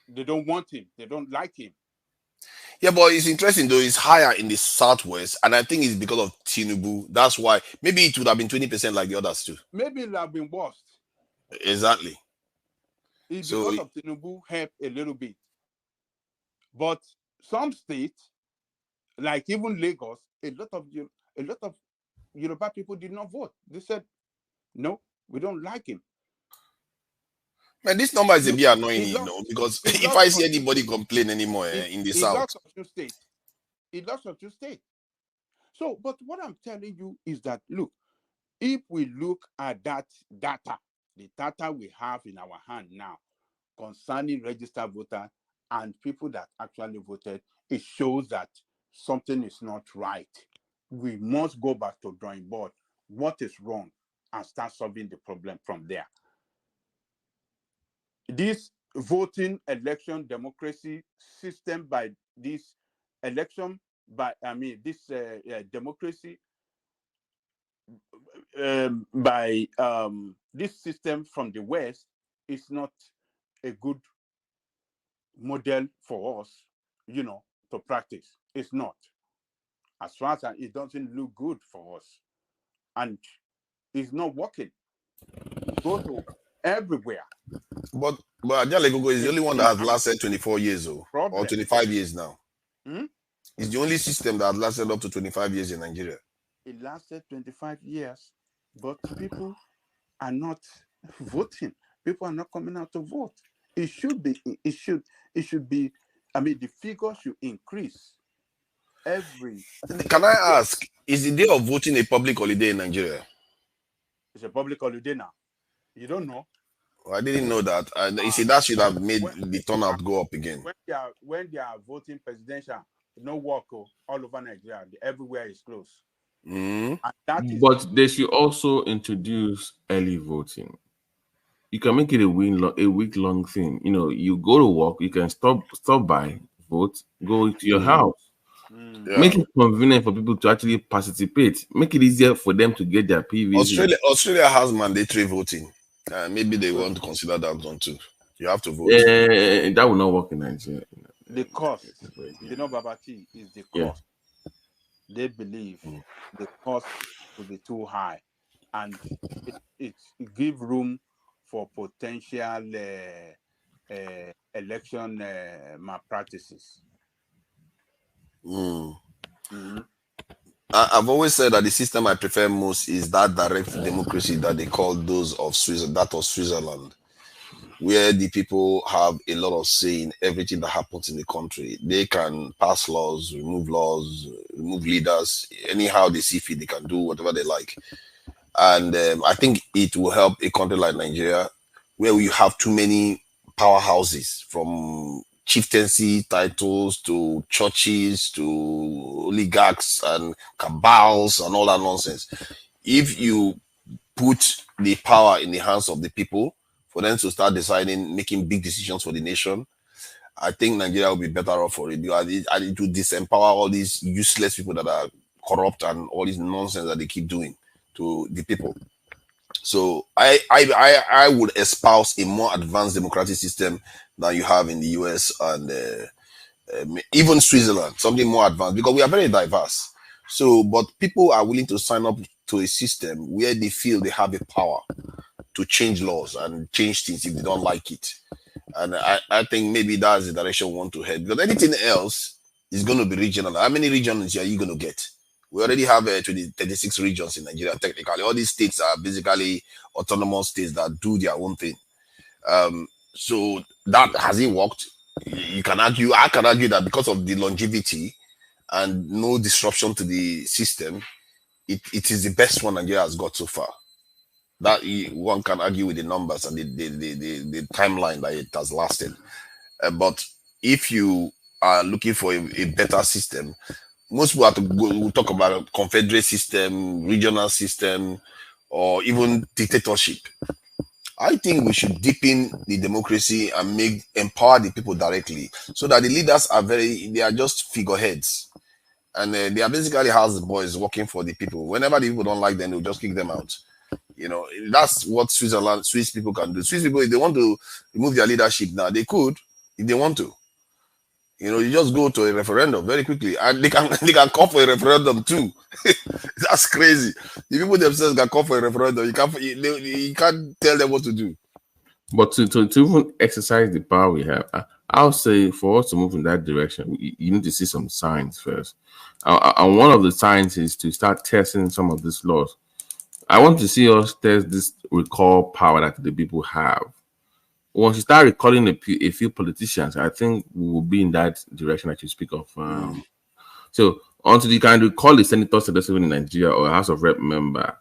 they don't want him, they don't like him. Yeah, but it's interesting though, it's higher in the Southwest, and I think it's because of Tinubu. That's why maybe it would have been 20% like the others too. Maybe it would have been worse. Exactly. It's because of Tinubu helped a little bit. But some states, like even Lagos, a lot of Yoruba people did not vote. They said, no, we don't like him. Man, this number is a bit annoying, because if I see anybody complain anymore in the South. It lost of two states. So, but what I'm telling you is that, look, if we look at that data, the data we have in our hand now concerning registered voters and people that actually voted, it shows that something is not right. We must go back to drawing board. What is wrong? And start solving the problem from there. This voting election democracy system by this election, democracy by this system from the West is not a good model for us, to practice. It's not. As far as it doesn't look good for us. And it's not working. Go to everywhere. But Ajalegogo is the only one that has lasted 24 years or 25 years now. It's the only system that has lasted up to 25 years in Nigeria. It lasted 25 years, but people are not voting. People are not coming out to vote. It should be, the figure should increase every. Can I ask, is the day of voting a public holiday in Nigeria? It's a public holiday now. You don't know? Well, I didn't know that. You see, that should have made the turnout go up again. When they are voting presidential, no work all over Nigeria. Everywhere is closed. But they should also introduce early voting. You can make it a week-long thing. You go to work, you can stop by, vote, go to your house. Make it convenient for people to actually participate. Make it easier for them to get their PVs. Australia has mandatory voting. Maybe they want to consider that one too. You have to vote. That will not work in Nigeria. The cost, Babati, is the cost. Yeah. They believe the cost will be too high, and it gives room for potential election malpractices. I've always said that the system I prefer most is that direct democracy that they call those of Switzerland, where the people have a lot of say in everything that happens in the country. They can pass laws, remove leaders, anyhow they see fit, they can do whatever they like. And I think it will help a country like Nigeria, where we have too many powerhouses, from chieftaincy titles to churches to oligarchs and cabals and all that nonsense. If you put the power in the hands of the people for them to start deciding, making big decisions for the nation, I think Nigeria will be better off for it. Because it will disempower all these useless people that are corrupt and all this nonsense that they keep doing to the people. So I would espouse a more advanced democratic system than you have in the US and even Switzerland, something more advanced, because we are very diverse. So, but people are willing to sign up to a system where they feel they have a power to change laws and change things if they don't like it. And I think maybe that's the direction we want to head, because anything else is going to be regional. How many regions are you going to get? We already have 36 regions in Nigeria, technically. All these states are basically autonomous states that do their own thing. So that, has it worked? You can argue, I can argue that because of the longevity and no disruption to the system, it is the best one Nigeria has got so far. That one can argue with the numbers and the timeline that it has lasted. But if you are looking for a better system, most people will talk about a confederate system, regional system, or even dictatorship. I think we should deepen the democracy and empower the people directly, so that the leaders they are just figureheads, and they are basically house boys working for the people. Whenever the people don't like them, they'll just kick them out. You know, that's what Swiss people can do. Swiss people, if they want to remove their leadership now, they could, if they want to. You know, you just go to a referendum very quickly, and they can call for a referendum too. That's crazy. The people themselves can call for a referendum. You can't tell them what to do. But to even exercise the power we have, I'll say for us to move in that direction, you need to see some signs first. And one of the signs is to start testing some of these laws. I want to see us test this recall power that the people have. Once you start recalling a few politicians, I think we will be in that direction that you speak of. So until you can recall a senator in Nigeria or a House of Rep member,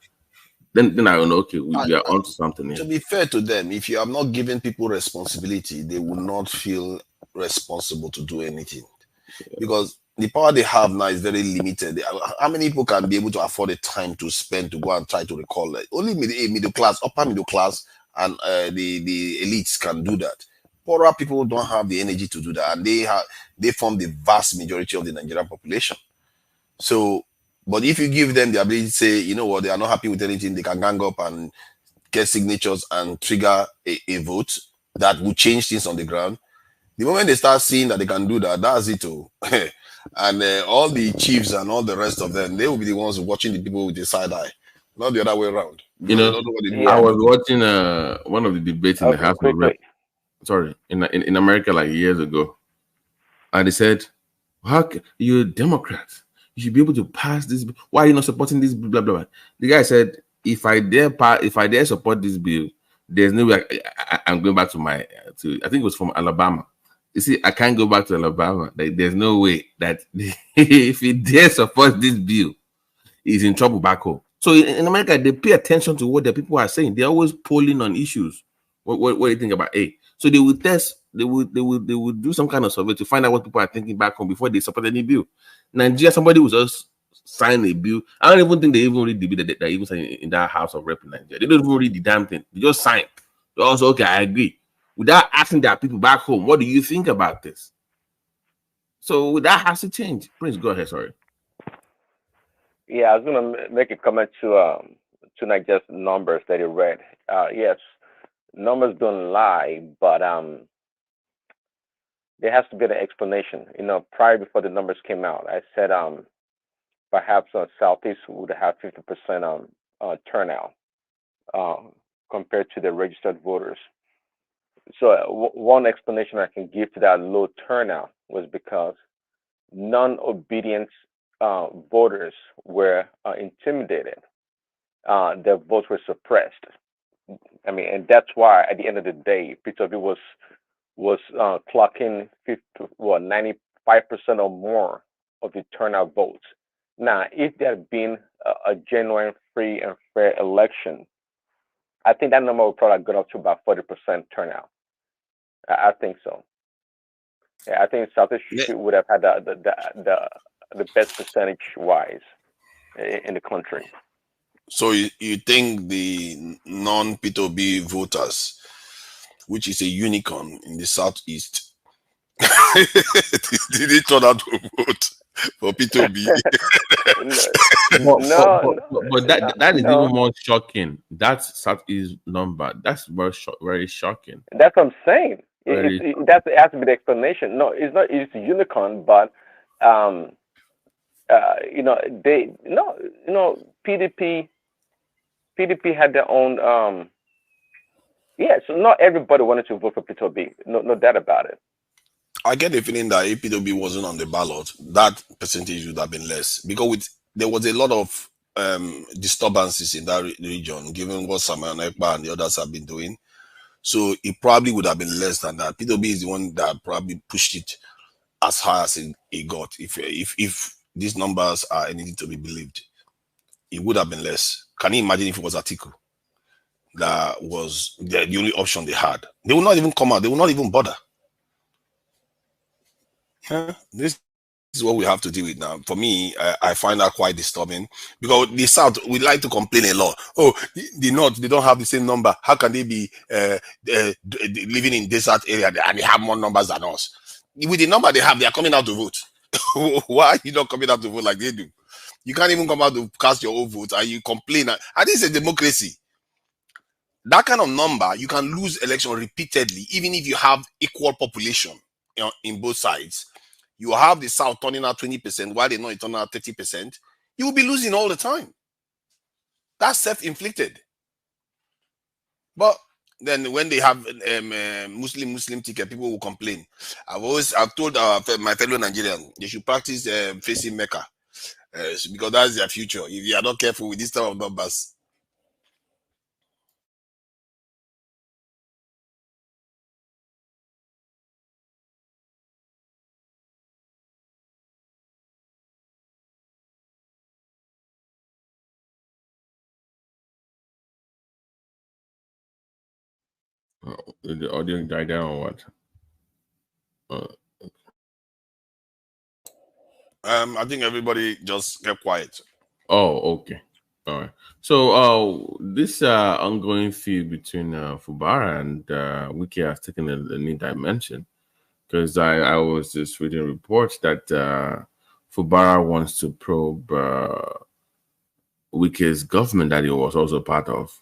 then I will know, okay, we are onto something here. To be fair to them, if you are not giving people responsibility, they will not feel responsible to do anything. Because the power they have now is very limited. How many people can be able to afford the time to spend to go and try to recall it? Only middle class, upper middle class, and the elites can do that. Poorer people don't have the energy to do that, and they form the vast majority of the Nigerian population. So, but if you give them the ability to say, you know what, they are not happy with anything, they can gang up and get signatures and trigger a vote that will change things on the ground. The moment they start seeing that they can do that, that's it. And all the chiefs and all the rest of them, they will be the ones watching the people with the side eye, not the other way around. You know, I was watching one of the debates in the House of Rep. Sorry, in America like years ago, and they said, "How you're a Democrat? You should be able to pass this. Why are you not supporting this? Blah blah blah." The guy said, "If I dare support this bill, there's no way I'm going back to I think it was from Alabama. You see, I can't go back to Alabama. Like, there's no way that if he dare support this bill, he's in trouble back home." So in America, they pay attention to what the people are saying. They're always polling on issues. What do you think about A? So they will test. They would do some kind of survey to find out what people are thinking back home before they support any bill. Nigeria, somebody will just sign a bill. I don't even think they even read the bill that they even sign in that House of Rep in Nigeria. They don't even read the damn thing. They just sign. They also, okay, I agree. Without asking their people back home, what do you think about this? So that has to change. Prince, go ahead. Sorry. Yeah, I was gonna make a comment to not just numbers that you read. Yes, numbers don't lie, but there has to be an explanation. You know, prior before the numbers came out, I said perhaps Southeast would have 50% turnout compared to the registered voters. So one explanation I can give to that low turnout was because non-obedient voters were intimidated. Their votes were suppressed. I mean, and that's why at the end of the day, Peter B was clocking 95% or more of the turnout votes. Now, if there had been a genuine, free, and fair election, I think that number would probably go up to about 40% turnout. I think so. Yeah, I think Southeast would have had the best percentage wise in the country. So you think the non-P2B voters, which is a unicorn in the Southeast, did they turn out to vote for P2B? But that is even more shocking. That's Southeast number. That's very shocking. That's what I'm saying. That has to be the explanation. No, it's not. It's a unicorn, but PDP had their own. So not everybody wanted to vote for P2B. No doubt about it. I get the feeling that if P2B wasn't on the ballot, that percentage would have been less, because there was a lot of disturbances in that region, given what Samuel Ekpa and the others have been doing. So it probably would have been less than that. P2B is the one that probably pushed it as high as it got. If these numbers are anything to be believed, it would have been less. Can you imagine if it was Atiku that was the only option they had? They would not even come out. They would not even bother. This is what we have to deal with now. For me, I find that quite disturbing because the South, we like to complain a lot. Oh, the North, they don't have the same number. How can they be living in desert area and they have more numbers than us? With the number they have, they are coming out to vote. Why are you not coming out to vote like they do? You can't even come out to cast your own vote and you complain. And this is a democracy. That kind of number, you can lose election repeatedly, even if you have equal population, you know, in both sides. You have the South turning out 20%, while they know it turning out 30%. You will be losing all the time. That's self-inflicted. But then when they have Muslim ticket, people will complain. I've told my fellow Nigerians they should practice facing Mecca because that's their future. If you are not careful with this type of numbers. The audio died down or what? I think everybody just kept quiet. Oh, okay. All right. So this ongoing feud between Fubara and Wiki has taken a new dimension because I was just reading reports that Fubara wants to probe Wiki's government that he was also part of.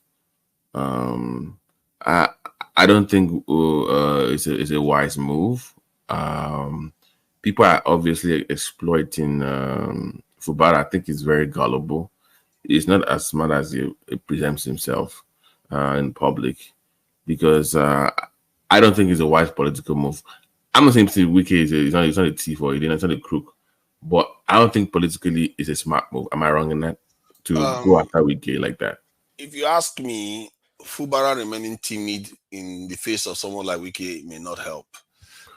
I don't think it's a wise move. People are obviously exploiting Fubara. I think he's very gullible. He's not as smart as he presents himself in public, because I don't think it's a wise political move. I'm not saying Wiki is not a thief or it's not a crook, but I don't think politically it's a smart move. Am I wrong in that? To go after Wiki like that? If you ask me, Fubara remaining timid in the face of someone like Wiki may not help.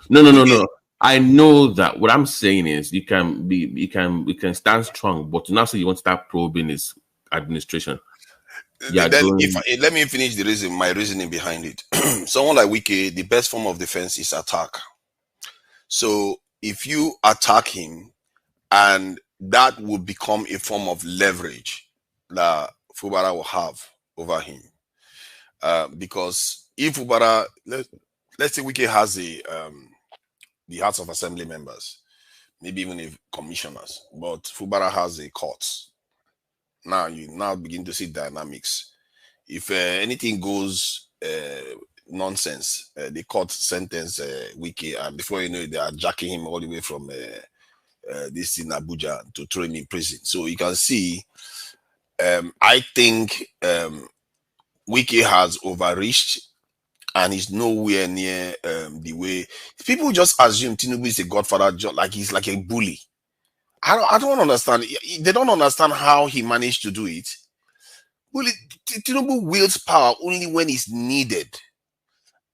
No. I know that. What I'm saying is you can stand strong, but now say you want to start probing his administration. Then let me finish my reasoning behind it. Someone like Wiki, the best form of defense is attack. So if you attack him, and that will become a form of leverage that Fubara will have over him. Because if Fubara, let's say Wiki has the House of Assembly members, maybe even if commissioners, but Fubara has the courts. Now you begin to see dynamics. If anything goes nonsense, the court sentence Wiki, and before you know it, they are jacking him all the way from this in Abuja to throw him in prison. So you can see, I think Wiki has overreached and is nowhere near the way people just assume Tinubu is a godfather, like he's like a bully. I don't understand. They don't understand how he managed to do it. Well, Tinubu wields power only when it's needed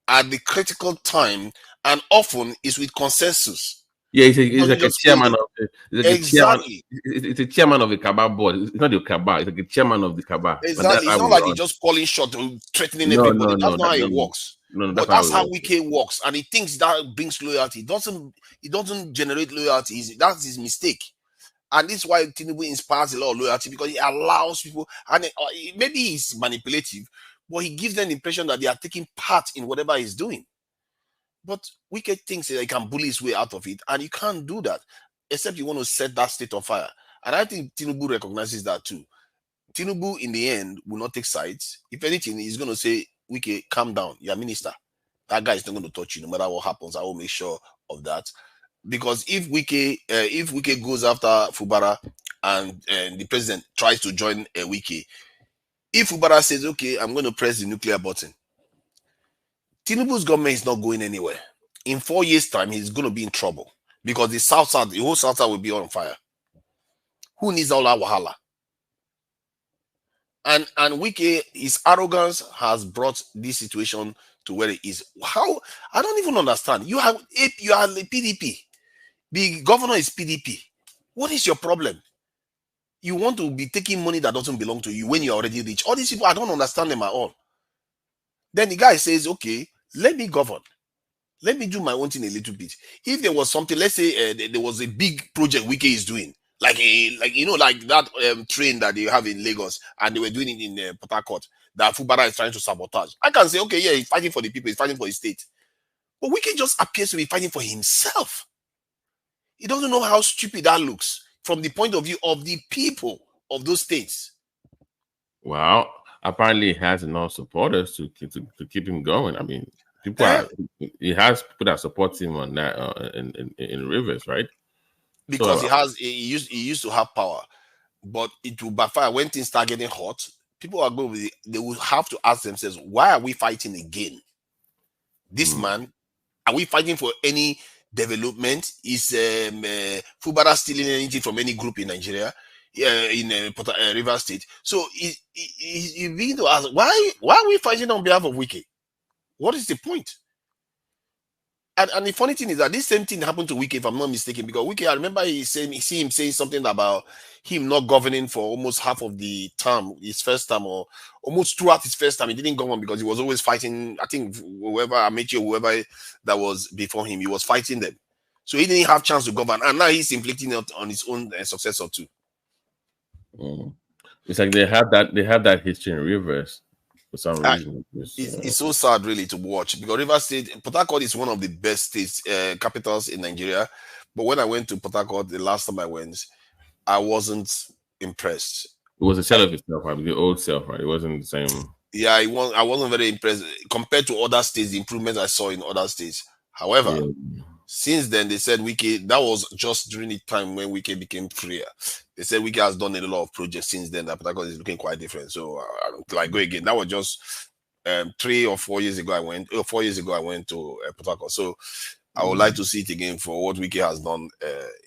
at the critical time, and often is with consensus. Yeah, he's like a chairman of exactly. It's a chairman of the Kabah board. It's not the Kabah. It's like a chairman of the Kabah. Exactly. It's not like he's just calling shots, threatening everybody. That's not how it works. But that's how Wiki works, and he thinks that brings loyalty. It doesn't generate loyalty. That's his mistake. And this is why Tinubu inspires a lot of loyalty, because he allows people, and maybe he's manipulative, but he gives them the impression that they are taking part in whatever he's doing. But Wiki thinks that he can bully his way out of it, and you can't do that, except you want to set that state on fire. And I think Tinubu recognizes that too. Tinubu, in the end, will not take sides. If anything, he's going to say, Wiki, calm down, you're minister. That guy is not going to touch you, no matter what happens. I will make sure of that. Because if Wiki goes after Fubara and the president tries to join Wiki, if Fubara says, okay, I'm going to press the nuclear button, Tinubu's government is not going anywhere. In 4 years' time, he's going to be in trouble, because the whole South will be on fire. Who needs all that wahala? And Wiki, his arrogance has brought this situation to where it is. How? I don't even understand. You are the PDP. The governor is PDP. What is your problem? You want to be taking money that doesn't belong to you when you're already rich. All these people, I don't understand them at all. Then the guy says, okay, let me govern. Let me do my own thing a little bit. If there was something, let's say there was a big project Wike is doing, like that train that they have in Lagos, and they were doing it in Port Harcourt, that Fubara is trying to sabotage. I can say, okay, yeah, he's fighting for the people, he's fighting for his state. But Wike just appears to be fighting for himself. He doesn't know how stupid that looks from the point of view of the people of those states. Well, apparently he has enough supporters to keep him going. I mean, he has people that support him on that in Rivers, right? Because he used to have power, but it will backfire when things start getting hot. People are going with they will have to ask themselves, why are we fighting again? This man, are we fighting for any development? Is Fubara stealing anything from any group in Nigeria? In River State? So you begin to ask, why are we fighting on behalf of Wike? What is the point? And the funny thing is that this same thing happened to Wike, if I'm not mistaken, because Wike, I remember he see him saying something about him not governing for almost half of the term, his first term, or almost throughout his first time. He didn't govern because he was always fighting, I think, whoever that was before him, he was fighting them. So he didn't have chance to govern. And now he's inflicting it on his own successor too. It's like they have that history in Rivers. For some reason, it's so sad really to watch, because River State, Port Harcourt is one of the best states, capitals in Nigeria. But when I went to Port Harcourt the last time I went, I wasn't impressed. It was a shell of itself, right? The old self, right? It wasn't the same. Yeah, I wasn't very impressed compared to other states, the improvements I saw in other states. However, since then, they said Wike, that was just during the time when Wike became freer. They said Wike has done a lot of projects since then. That Port Harcourt is looking quite different. So, like, go again. That was just 3 or 4 years ago. I went to Port Harcourt. So, I would like to see it again for what Wike has done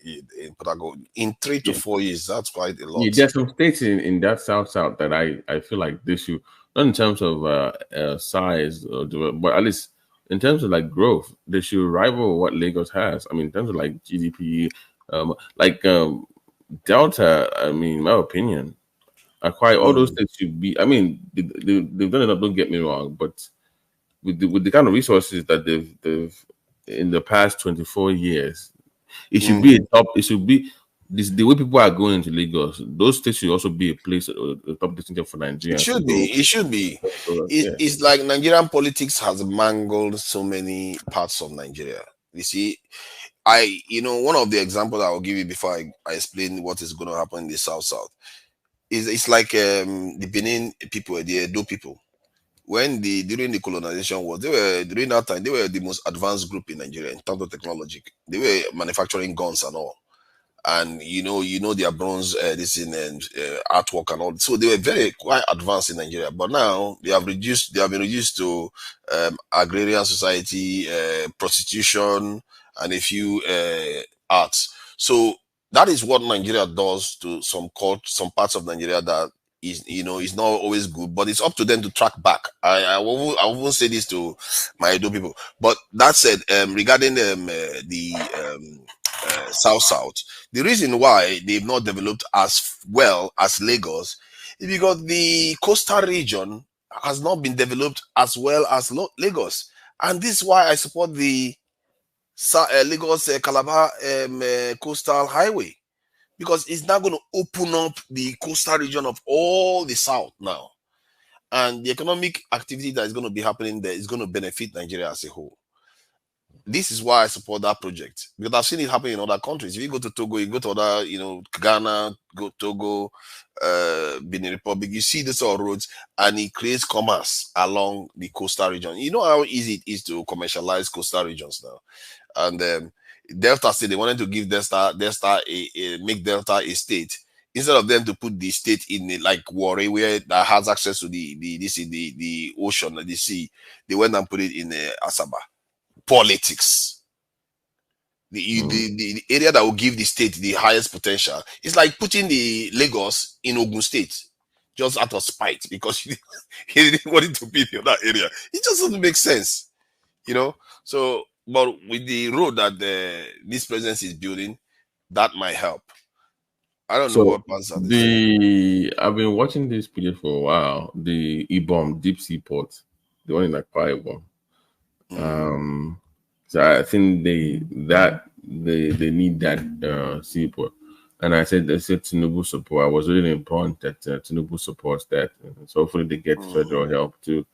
in Port Harcourt in 3 to 4 years. That's quite a lot. Yeah, there's some states in that south that I feel like they should, not in terms of size, but at least in terms of like growth, they should rival what Lagos has. I mean, in terms of like GDP, Delta, I mean, in my opinion, all those states should be. I mean, they've done enough. Don't get me wrong, but with the kind of resources that they've in the past 24 years, it should be a top. It should be the way people are going into Lagos. Those states should also be a place, a top destination for Nigeria. It should be. It should be. It's like Nigerian politics has mangled so many parts of Nigeria. You see, one of the examples I will give you before I explain what is going to happen in the South is it's like the Benin people, the Edo people. When during the colonization was, during that time, they were the most advanced group in Nigeria in terms of technology. They were manufacturing guns and all. And you know their bronze artwork and all. So they were quite advanced in Nigeria. But now they have been reduced to agrarian society, prostitution, and a few arts. So that is what Nigeria does to some parts of Nigeria that is not always good, but it's up to them to track back. I won't say this to my Edo people, but that said, regarding the South, the reason why they've not developed as well as Lagos is because the coastal region has not been developed as well as Lagos, and this is why I support the Lagos Calabar coastal highway, because it's now going to open up the coastal region of all the South now, and the economic activity that is going to be happening there is going to benefit Nigeria as a whole. This is why I support that project, because I've seen it happen in other countries. If you go to Togo, you go to other, Ghana, Togo, Benin Republic, you see this sort of roads, and it creates commerce along the coastal region. You know how easy it is to commercialize coastal regions now. And Delta State, they wanted to give make Delta a state, instead of them to put the state in like Warri, where that has access to the ocean, the sea. They went and put it in Asaba. Politics. The area that will give the state the highest potential is like putting the Lagos in Ogun State, just out of spite, because he didn't want it to be in that area. It just doesn't make sense, So, but with the road that this president is building, that might help. I don't know what plans are. I've been watching this video for a while. The Ibom deep sea port, the one in Akwa Ibom. So I think they need that seaport. And I said Tinubu support. I was really important that Tinubu supports that. So hopefully they get federal help too.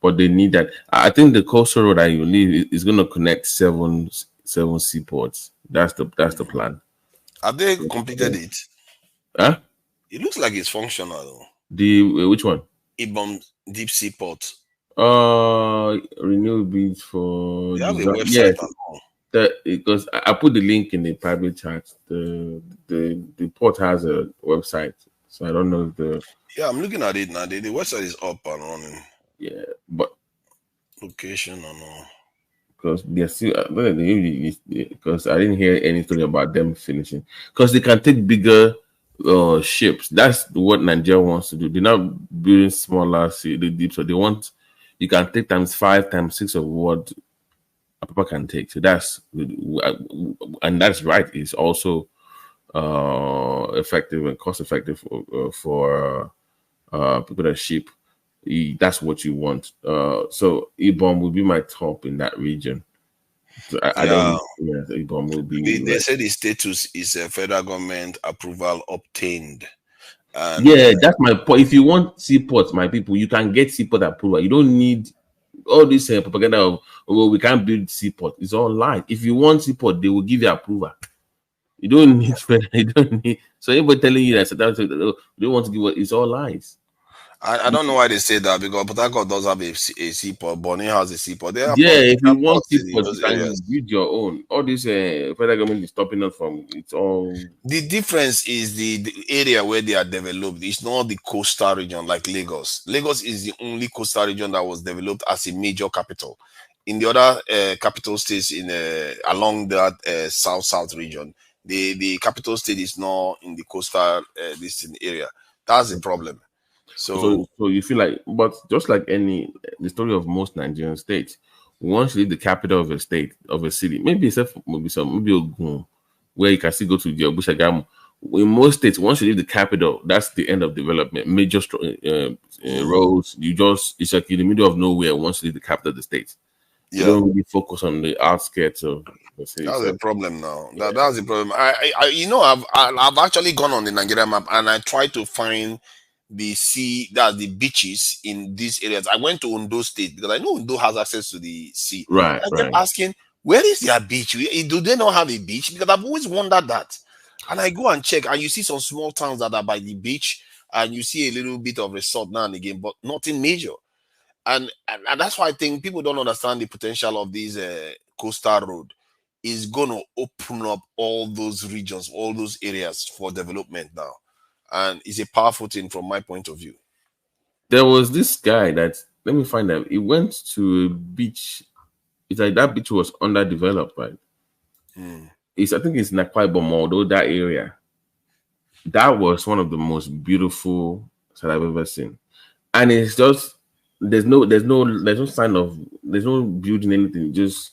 But they need that. I think the coastal road that you need is going to connect seven seaports. That's the plan. Have they completed it? Huh? It looks like it's functional though. The which one? Ibom Deep Sea Port. Renewal bids for They have a design. website Yes. and all. Because I put the link in the private chat. The port has a website, so I don't know if the Yeah, I'm looking at it now. The website is up and running. yeah, but Location and all. because they're still because I didn't hear any story about them finishing because they can take bigger ships. That's what Nigeria wants to do. They're not building smaller the deep, so they want you can take times 5 times 6 of what a papa can take. So that's and that's right. It's also effective and cost effective for people that ship. That's what you want. So Ibom will be my top in that region. So I don't. Yeah, Ibom will be. They say the status is a federal government approval obtained. And, yeah, that's my point. If you want seaports, my people, you can get seaport approval. You don't need all this propaganda of we can't build seaport. It's all lies. If you want seaport, they will give you approval. You don't need. You don't need. So anybody telling you that they don't want to give it's all lies. I don't know why they say that because Port Harcourt does have a seaport. Bonny has a seaport. Yeah, if you want seaport, you can build your own. All this federal government is stopping us from it's all. The difference is the area where they are developed. It's not the coastal region like Lagos. Lagos is the only coastal region that was developed as a major capital. In the other capital states in along that south region, the capital state is not in the coastal this area. That's the problem. So you feel like, but just like the story of most Nigerian states, once you leave the capital of a state, of a city, maybe except maybe Ogun, where you can still go to the Obushagamu. In most states, once you leave the capital, that's the end of development. Major roads, it's like in the middle of nowhere once you leave the capital of the state. You don't really focus on the outskirts of the city. That's the problem now. That's the problem. I've actually gone on the Nigeria map and I tried to find the sea, that's the beaches in these areas. I went to Ondo State because I know Ondo has access to the sea. Right. I kept asking, where is their beach? Do they not have a beach? Because I've always wondered that. And I go and check, and you see some small towns that are by the beach, and you see a little bit of resort now and again, but nothing major. And that's why I think people don't understand the potential of this coastal road. Is going to open up all those regions, all those areas for development now. And it's a powerful thing from my point of view. There was this guy that, let me find out. He went to a beach. It's like that beach was underdeveloped, right? I think it's Akwa Ibom, although that area. That was one of the most beautiful that I've ever seen. And it's just there's no sign of there's no building anything. Just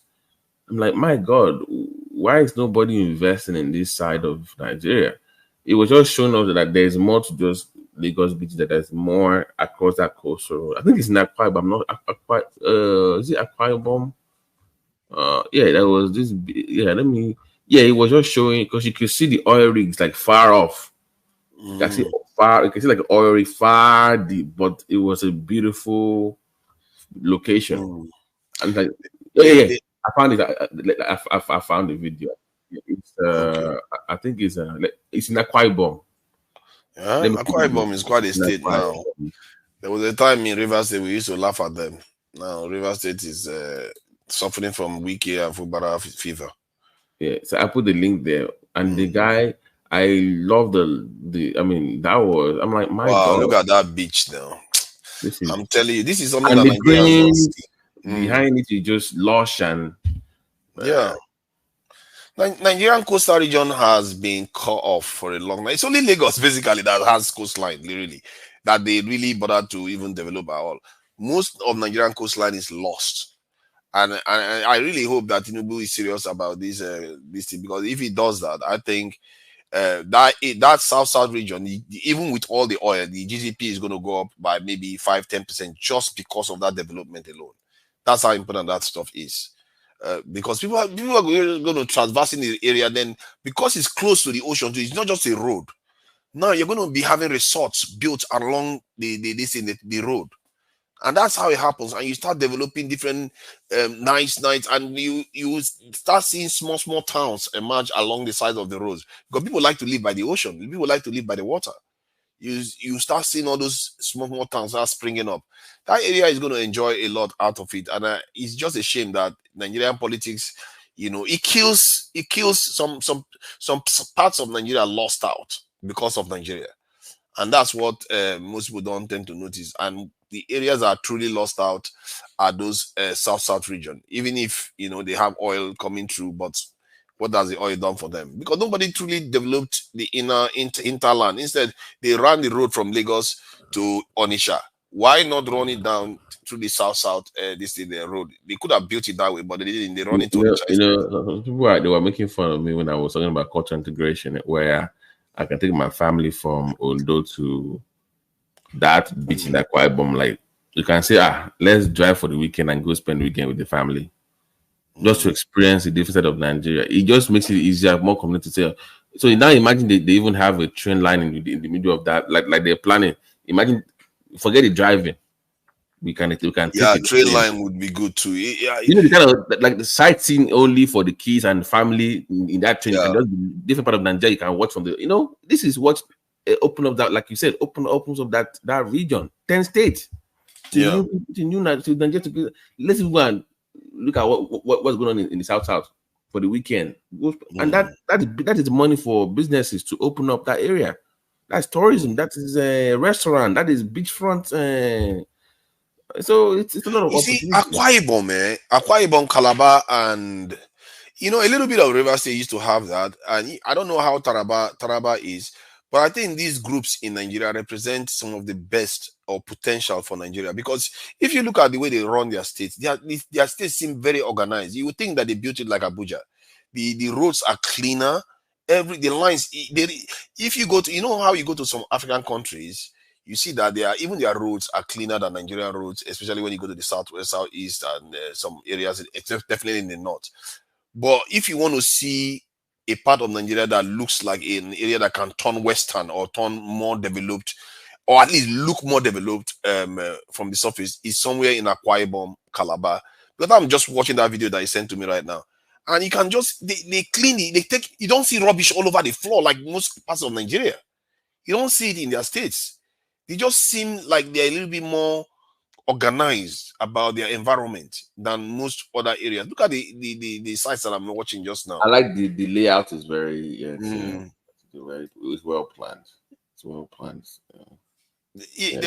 I'm like, my God, why is nobody investing in this side of Nigeria? It was just showing us that there's more to just Lagos Beach, that there's more across that coastal road. I think it's in Akwa Ibom, not Akwa. Is it Akwa Ibom? Yeah, that was this. Yeah, it was just showing because you could see the oil rigs like far off. You can see far. You can see like oil rig far deep, but it was a beautiful location. And like, yeah. I found it. I found the video. It's I think it's in Akwa Ibom. Yeah, Akwa Ibom is quite a state now. There was a time in Rivers State we used to laugh at them. Now Rivers State is suffering from Wiki and Fubara fever. Yeah, so I put the link there, and the guy, I love the. I mean, that was. I'm like, my God, look at that beach now. I'm telling you, this is something and that the green see. Behind it is just lush and. Yeah. Nigerian coastal region has been cut off for a long time. It's only Lagos basically that has coastline, literally, that they really bother to even develop at all. Most of Nigerian coastline is lost. And I really hope that Tinubu is serious about this thing, because if he does that, I think that south region, even with all the oil, the GDP is going to go up by maybe 5-10% just because of that development alone. That's how important that stuff is. because people are going to traverse in the area. Then because it's close to the ocean, it's not just a road. Now you're going to be having resorts built along the road. And that's how it happens. And you start developing different nice, and you start seeing small towns emerge along the side of the roads, because people like to live by the ocean. People like to live by the water. You start seeing all those small towns are springing up. That area is going to enjoy a lot out of it. And it's just a shame that Nigerian politics, it kills some parts of Nigeria lost out because of Nigeria. And that's what most people don't tend to notice. And the areas that are truly lost out are those south region. Even if they have oil coming through, but what has the oil done for them? Because nobody truly developed the hinterland. Instead, they ran the road from Lagos to Onitsha. Why not run it down through the south road? They could have built it that way, but they didn't. They run it to Onitsha. People they were making fun of me when I was talking about cultural integration, where I can take my family from Ondo to that beach in Akwa Ibom. Like, you can say, let's drive for the weekend and go spend the weekend with the family, just to experience the different side of Nigeria. It just makes it easier, more community. So now imagine they even have a train line in the middle of that, like they're planning. Imagine, forget the driving. We can take a train line would be good too. The kind of like the sightseeing only for the kids and family in that train. You can just be different part of Nigeria. You can watch from the this is what open up that, like you said, opens up that region. 10 states to Nigeria. Let's go and look at what's going on in the south for the weekend. And that is money for businesses to open up that area. That's tourism. That is a restaurant. That is beachfront. So it's a lot of opportunity. Akwa Ibom, Calabar, and a little bit of River State used to have that. And I don't know how Taraba is, but I think these groups in Nigeria represent some of the best or potential for Nigeria. Because if you look at the way they run their states, their states seem very organized. You would think that they built it like Abuja. The roads are cleaner. The lines. If you go to, how you go to some African countries, you see that even their roads are cleaner than Nigerian roads, especially when you go to the southwest, southeast, and some areas, except definitely in the north. But if you want to see a part of Nigeria that looks like an area that can turn western or turn more developed, or at least look more developed from the surface, is somewhere in Akwa Ibom, Calabar. Because I'm just watching that video that you sent to me right now. And you can just, they clean it, you don't see rubbish all over the floor like most parts of Nigeria. You don't see it in their states. They just seem like they're a little bit more organized about their environment than most other areas. Look at the sites that I'm watching just now. I like the layout is very it's well planned. It's well planned.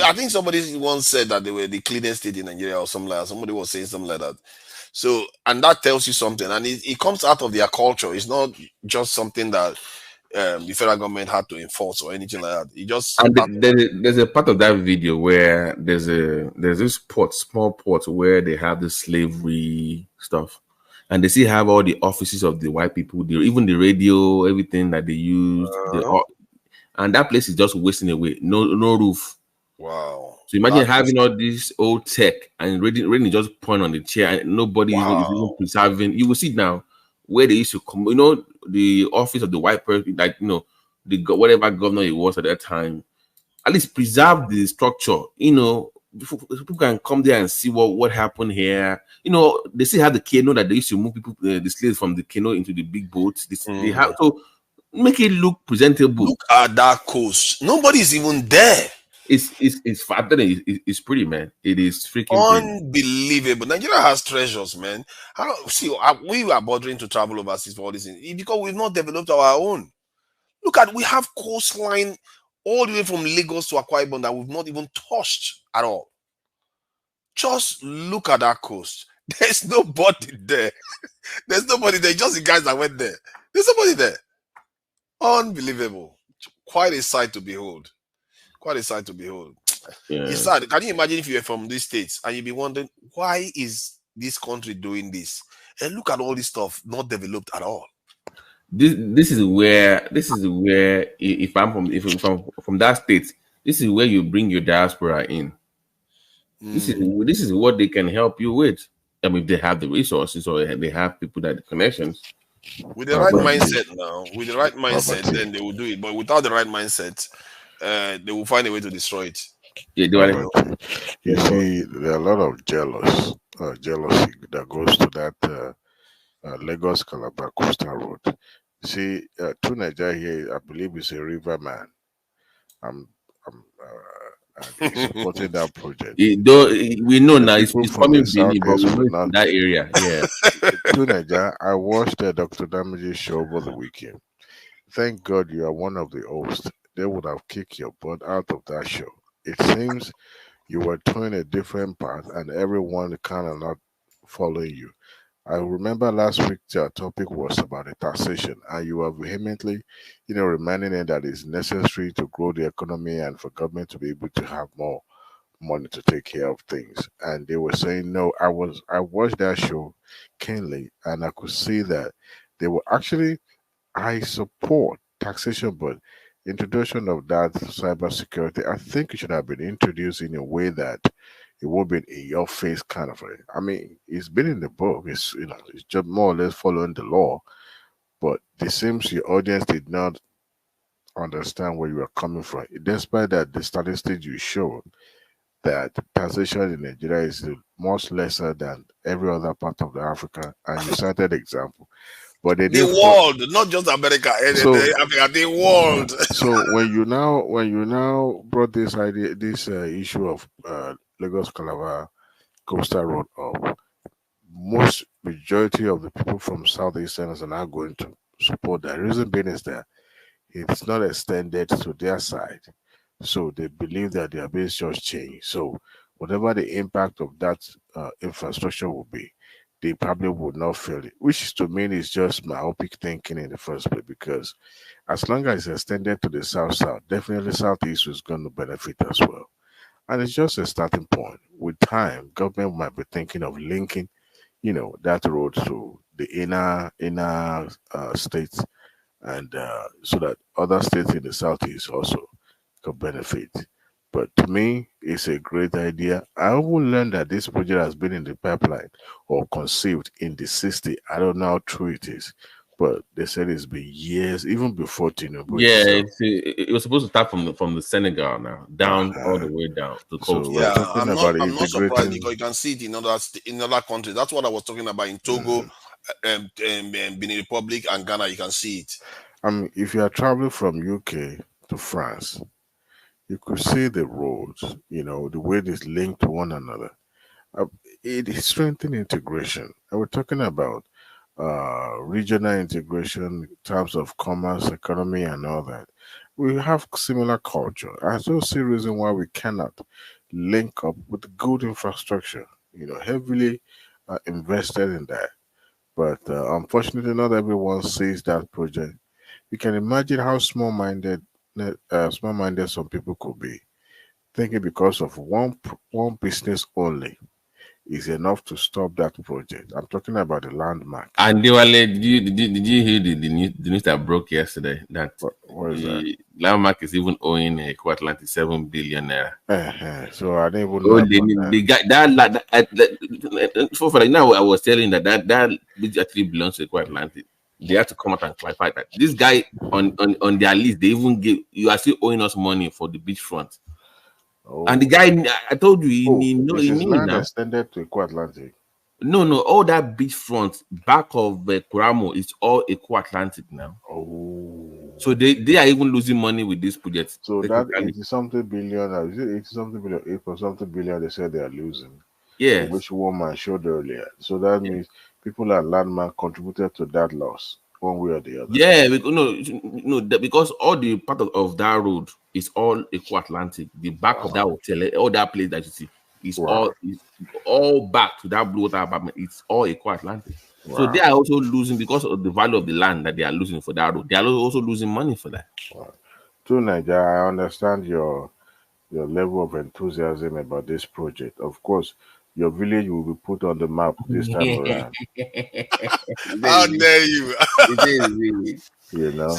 I think somebody once said that they were the cleanest state in Nigeria or something like that. Somebody was saying something like that. So, and that tells you something, and it comes out of their culture. It's not just something that the federal government had to enforce or anything like that. It just there's a part of that video where there's this small port where they have the slavery stuff, and they still have all the offices of the white people, even the radio, everything that they used, and that place is just wasting away. No roof. Wow. So imagine having all this old tech and reading just point on the chair, and nobody is even preserving. You will see now where they used to come, the office of the white person, like, whatever governor he was at that time, at least preserve the structure, people can come there and see what happened here. They still have the canoe that they used to move people, the slaves from the canoe into the big boats. They have to make it look presentable. Look at that coast. Nobody's even there. It's fat. It's pretty, man. It is freaking unbelievable. Pretty. Nigeria has treasures, man. We are bothering to travel overseas for all these things because we've not developed our own. Look at, we have coastline all the way from Lagos to Akwa Ibom that we've not even touched at all. Just look at that coast. There's nobody there. There's nobody there. Just the guys that went there. There's nobody there. Unbelievable. Quite a sight to behold. Quite a sight to behold. Yeah. It's sad. Can you imagine if you were from these states and you'd be wondering, why is this country doing this? And look at all this stuff not developed at all. This is where if I'm from that state, this is where you bring your diaspora in. This is what they can help you with. I mean, they have the resources or they have people that connections. With the right mindset now, with the right mindset, then they will do it. But without the right mindset, they will find a way to destroy it. Yeah, you see, there are a lot of jealousy that goes to that Lagos Calabar Coastal Road. You see, to Nigeria here, I believe is a river man. I'm supporting that project. We know now it's coming Benin, but we know it's in that area. Yeah. To Nigeria, I watched Dr. Damage's show over the weekend. Thank God you are one of the hosts. They would have kicked your butt out of that show. It seems you were towing a different path and everyone kind of not following you. I remember last week our topic was about the taxation, and you were vehemently, reminding them that it's necessary to grow the economy and for government to be able to have more money to take care of things. And they were saying, no, I watched that show keenly, and I could see that they were actually, I support taxation, but introduction of that cybersecurity, I think it should have been introduced in a way that it won't be in your face kind of a. I mean, it's been in the book. It's it's just more or less following the law, but it seems your audience did not understand where you are coming from. Despite that, the statistics you showed that taxation in Nigeria is much lesser than every other part of the Africa, and you cited example. But they the world, not just America, the world. So when you now brought this idea, this issue of Lagos Calabar Coastal Road up, most majority of the people from Southeasterners are now going to support that. The reason being is that it's not extended to their side, so they believe that their base just changed. So whatever the impact of that infrastructure will be, they probably would not feel it, which to me is just myopic thinking in the first place, because as long as it's extended to the south, definitely southeast is going to benefit as well. And it's just a starting point. With time, government might be thinking of linking, that road to the inner states, and so that other states in the southeast also could benefit. But to me, it's a great idea. I will learn that this project has been in the pipeline or conceived in the 60s. I don't know how true it is, but they said it's been years, even before Tinubu. Yeah, it was supposed to start from the Senegal now, down all the way down to the coast. So we're talking about I'm not surprised because you can see it in other countries. That's what I was talking about in Togo, Benin Republic, and Ghana. You can see it. I mean, if you are traveling from UK to France, you could see the roads, the way it's linked to one another. It is strengthening integration. And we're talking about regional integration in terms of commerce, economy, and all that. We have similar culture. I don't see a reason why we cannot link up with good infrastructure, heavily invested in that. But unfortunately, not everyone sees that project. You can imagine how small-minded some people could be, thinking because of one business only is enough to stop that project. I'm talking about the landmark. And did you hear the news that broke yesterday? That what is that? Landmark is even owing Atlantic 7 billion naira. So I didn't even know the guy that now I was telling that actually belongs to Atlantic. They have to come out and clarify that this guy on their list, they even give you are still owing us money for the beachfront. Oh. And the guy, I told you, he land extended to Atlantic. No, all that beachfront back of Kuramo is all Atlantic now. Oh, so they are even losing money with this project. So that 80-something billion, is it 80-something billion, 8-something billion? They said they are losing. Yeah, which woman showed earlier. So that means people at Landmark contributed to that loss one way or the other. Yeah, because all the part of that road is all Atlantic. The back of that hotel, all that place that you see, is all back to that blue water apartment. It's all Atlantic. Wow. So they are also losing because of the value of the land that they are losing for that road. They are also losing money for that. Wow. To Nigeria, I understand your level of enthusiasm about this project. Of course, your village will be put on the map this time around. How dare you? See, no.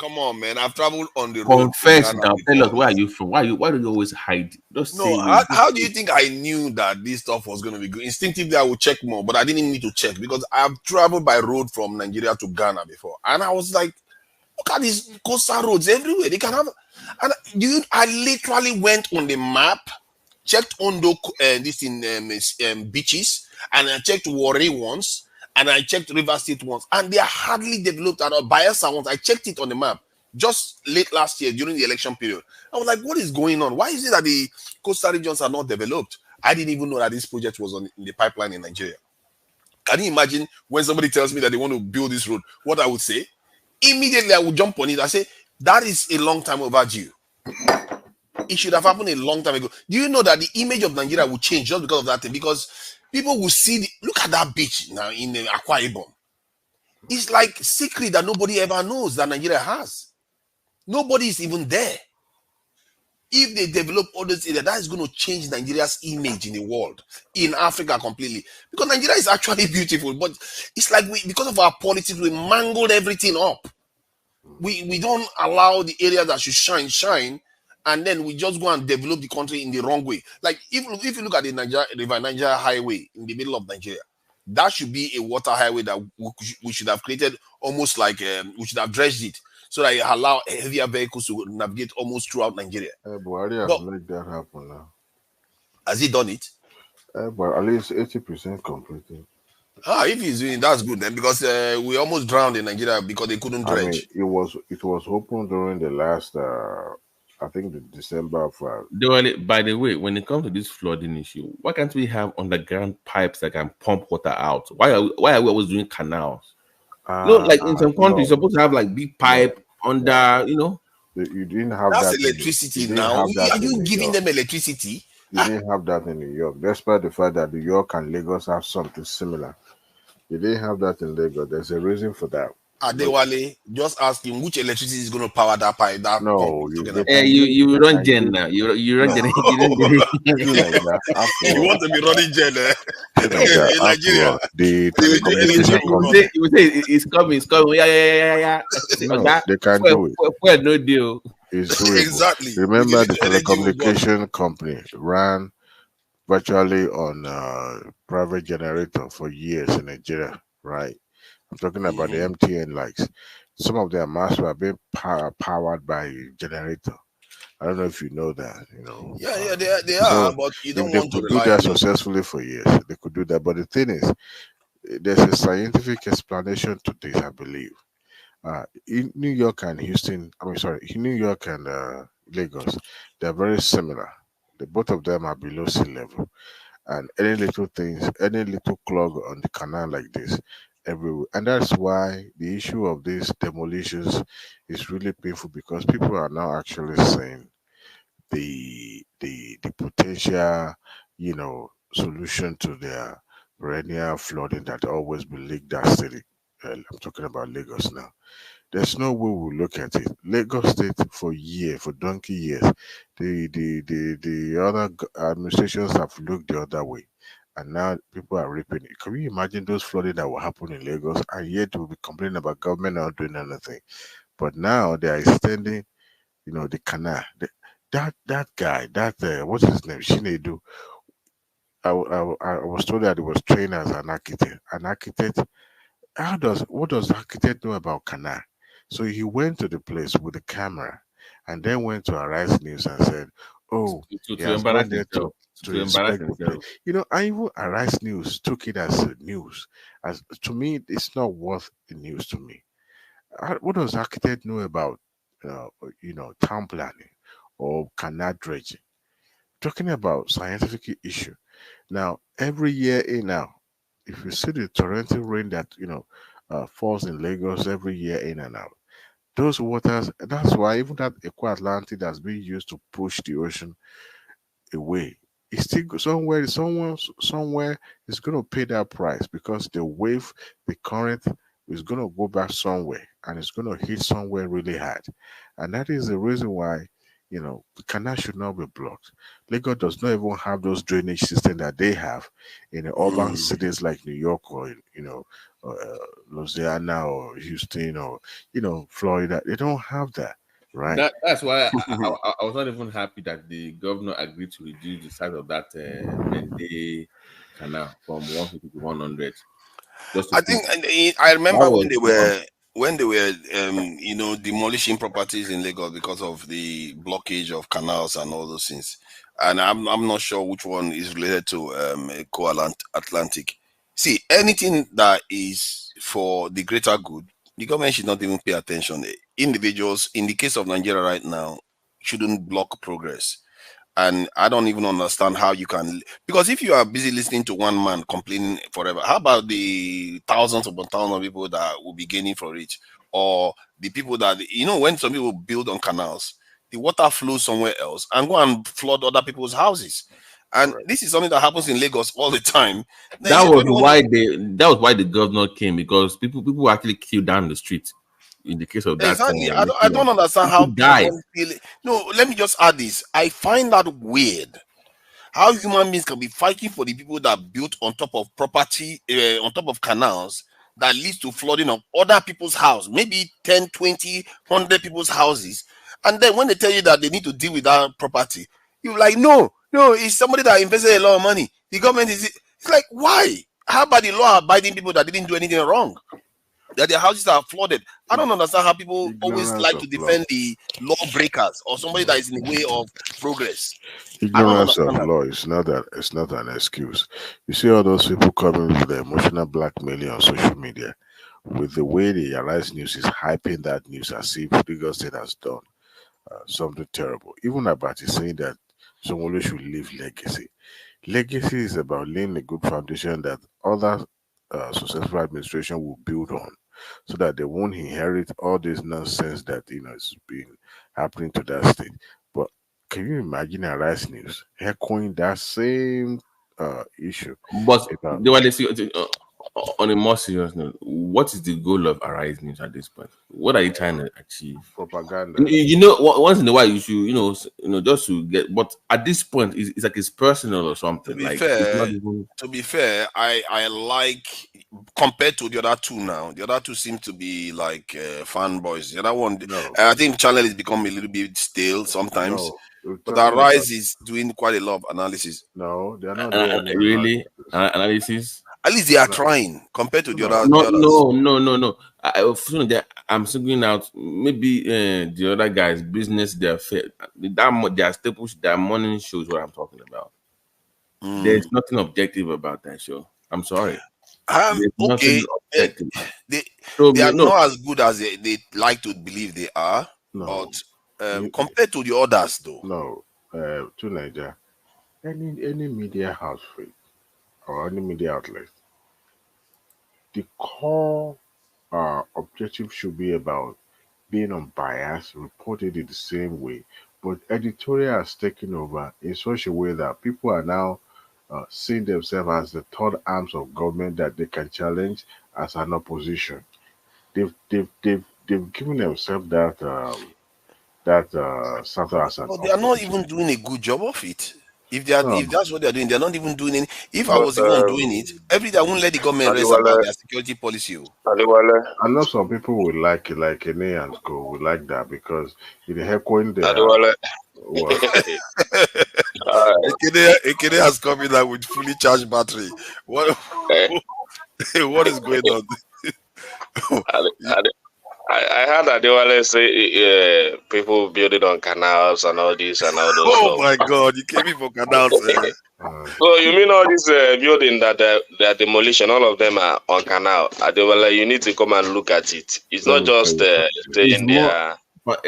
come on, man. I've traveled on the road. Confess now. Tell us, where are you from? Why do you always hide? Just No, say how do you think I knew that this stuff was going to be good? Instinctively, I would check more, but I didn't need to check because I have traveled by road from Nigeria to Ghana before. And I was like, look at these coastal roads everywhere. They can have. And dude, I literally went on the map, checked Ondo, this in beaches, and I checked Warri once, and I checked River State once, and they are hardly developed at all. Bayelsa once, I checked it on the map just late last year during the election period. I was like, what is going on? Why is it that the coastal regions are not developed? I didn't even know that this project was in the pipeline in Nigeria. Can you imagine when somebody tells me that they want to build this road, what I would say? Immediately, I would jump on it. I say, that is a long time overdue. It should have happened a long time ago. Do you know that the image of Nigeria will change just because of that thing? Because people will see, look at that beach now in Akwa Ibom. It's like secret that nobody ever knows that Nigeria has. Nobody is even there. If they develop all this area, that is going to change Nigeria's image in the world, in Africa completely. Because Nigeria is actually beautiful, but it's like because of our politics, we mangled everything up. We don't allow the area that should shine, and then we just go and develop the country in the wrong way. Like if you look at the Niger Highway in the middle of Nigeria, that should be a water highway that we should have created almost like we should have dredged it so that it allow heavier vehicles to navigate almost throughout Nigeria. Buhari has made that happen now. Has he done it? But at least 80% completed. If he's doing that's good then, because we almost drowned in Nigeria because they couldn't dredge. I mean, it was open during the last I think the December of by the way, when it comes to this flooding issue, why can't we have underground pipes that can pump water out? Why are we always doing canals? No, like in some countries, you're supposed to have like big pipe under, you know. You didn't have that's that. Electricity now. Are you giving them electricity? You didn't have that in New York, despite the fact that New York and Lagos have something similar. You didn't have that in Lagos. There's a reason for that. Adewale, just ask him which electricity is going to power that pipe. No, you run gen now. You run gen. You want to be running gen in Nigeria? The telecommunication company. You say it's coming. Yeah. No, they can't do it. Well, no deal. It's doable. Exactly. Remember, the telecommunication company ran virtually on private generator for years in Nigeria, right? I'm talking about the MTN lights. Some of their masts were being powered by generator. I don't know if you know that. You know. Yeah, they are. But you don't want to do that successfully for years. They could do that, but the thing is, there's a scientific explanation to this, I believe. In New York and New York and Lagos, they're very similar. Both of them are below sea level, and any little clog on the canal like this, everywhere, and that's why the issue of these demolitions is really painful, because people are now actually saying the potential, solution to their perennial flooding that always beleagued that city. I'm talking about Lagos now. There's no way we'll look at it. Lagos State for donkey years, the other administrations have looked the other way, and now people are reaping it. Can you imagine those flooding that will happen in Lagos, and yet we'll be complaining about government not doing anything? But now they are extending, the canal. That guy, what's his name, Shinedu. I was told that he was trained as an architect. An architect. What does the architect know about canal? So he went to the place with the camera, and then went to Arise News and said, "Oh, to embarrass himself. To inspect the place." And even Arise News took it as news. As to me, it's not worth the news to me. What does the architect know about, town planning or canal dredging? Talking about scientific issue. Now, every year in now, if you see the torrential rain that falls in Lagos every year in and out, those waters, that's why even that Eco-Atlantic that's being used to push the ocean away, it's still somewhere is going to pay that price, because the wave, the current is going to go back somewhere, and it's going to hit somewhere really hard. And that is the reason why the canal should not be blocked. Lagos does not even have those drainage systems that they have in the urban cities like New York or Louisiana or Houston or Florida. They don't have that, right? That's why I was not even happy that the governor agreed to reduce the size of that Mende canal from 150 to 100. I think I remember when they were demolishing properties in Lagos because of the blockage of canals and all those things. And I'm not sure which one is related to Atlantic. See, anything that is for the greater good, the government should not even pay attention. Individuals, in the case of Nigeria right now, shouldn't block progress. And I don't even understand how you can, because if you are busy listening to one man complaining forever, how about the thousands upon thousands of people that will be gaining for it? Or the people that, when some people build on canals, the water flows somewhere else and go and flood other people's houses. And this is something that happens in Lagos all the time. That was why the governor came, because people actually killed down the street. In the case of that, exactly. I don't understand how people feel. No, let me just add this. I find that weird. How human beings can be fighting for the people that built on top of property, on top of canals that leads to flooding of other people's house, maybe 10, 20, 100 people's houses. And then when they tell you that they need to deal with that property, you're like, no, it's somebody that invested a lot of money. The government it's like, why? How about the law-abiding people that didn't do anything wrong? That their houses are flooded. I don't understand how people always like to defend the lawbreakers or somebody that is in the way of progress. Ignorance of law is not an excuse. You see all those people coming with the emotional blackmailing on social media, with the way the Arise News is hyping that news as if Lagos State has done something terrible. Even about it saying that someone should leave legacy. Legacy is about laying a good foundation that other successful administration will build on, so that they won't inherit all this nonsense that is been happening to that state. But can you imagine Arise News echoing that same issue? But they were on a more serious note, what is the goal of Arise News at this point? What are you trying to achieve? Propaganda. Once in a while you should, just to get. But at this point, it's like it's personal or something. To be fair, I like, compared to the other two now. The other two seem to be like fanboys. The other one, I think channel has become a little bit stale sometimes. But Arise is doing quite a lot of analysis. No, they're not doing really analysis. At least they are trying compared to the others. No. I'm singling out maybe the other guys' business, their staples, their morning shows. What I'm talking about. There's nothing objective about that show. I'm sorry. Okay, they are not as good as they like to believe they are. No. But compared to the others, though. No, to Nigeria, any media house or any media outlet, the core objective should be about being unbiased, reported in the same way, but editorial has taken over in such a way that people are now seeing themselves as the third arms of government that they can challenge as an opposition. They've given themselves that something as an. But they are not even doing a good job of it. If that's what they're doing, they're not even doing it. If I was even doing it, every day I won't let the government rest about their security policy. I know some people would like it, like Ene and Co would like that, because in the heckling there. Ekene has come in with fully charged battery. What is going on? I heard that they always say people building on canals and all this and all those. Oh my God, you came in for canals. So you mean all this building that they're demolition, all of them are on canal? They were like, you need to come and look at it. It's not just saying they are. But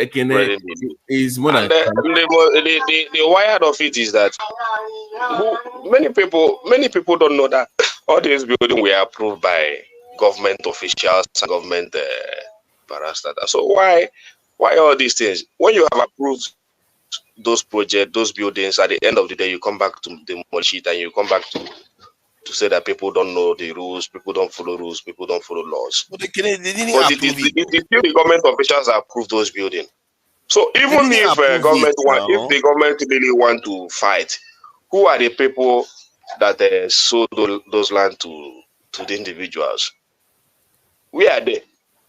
is more than the wired of it is that many people don't know that all these buildings were approved by government officials and government parastatals. So why all these things? When you have approved those projects, those buildings, at the end of the day, you come back to demolish it and you come back to say that people don't know the rules, people don't follow rules, people don't follow laws. But they didn't but approve it. The government officials approve those buildings. So even if if the government really want to fight, who are the people that sold those land to the individuals? We are there.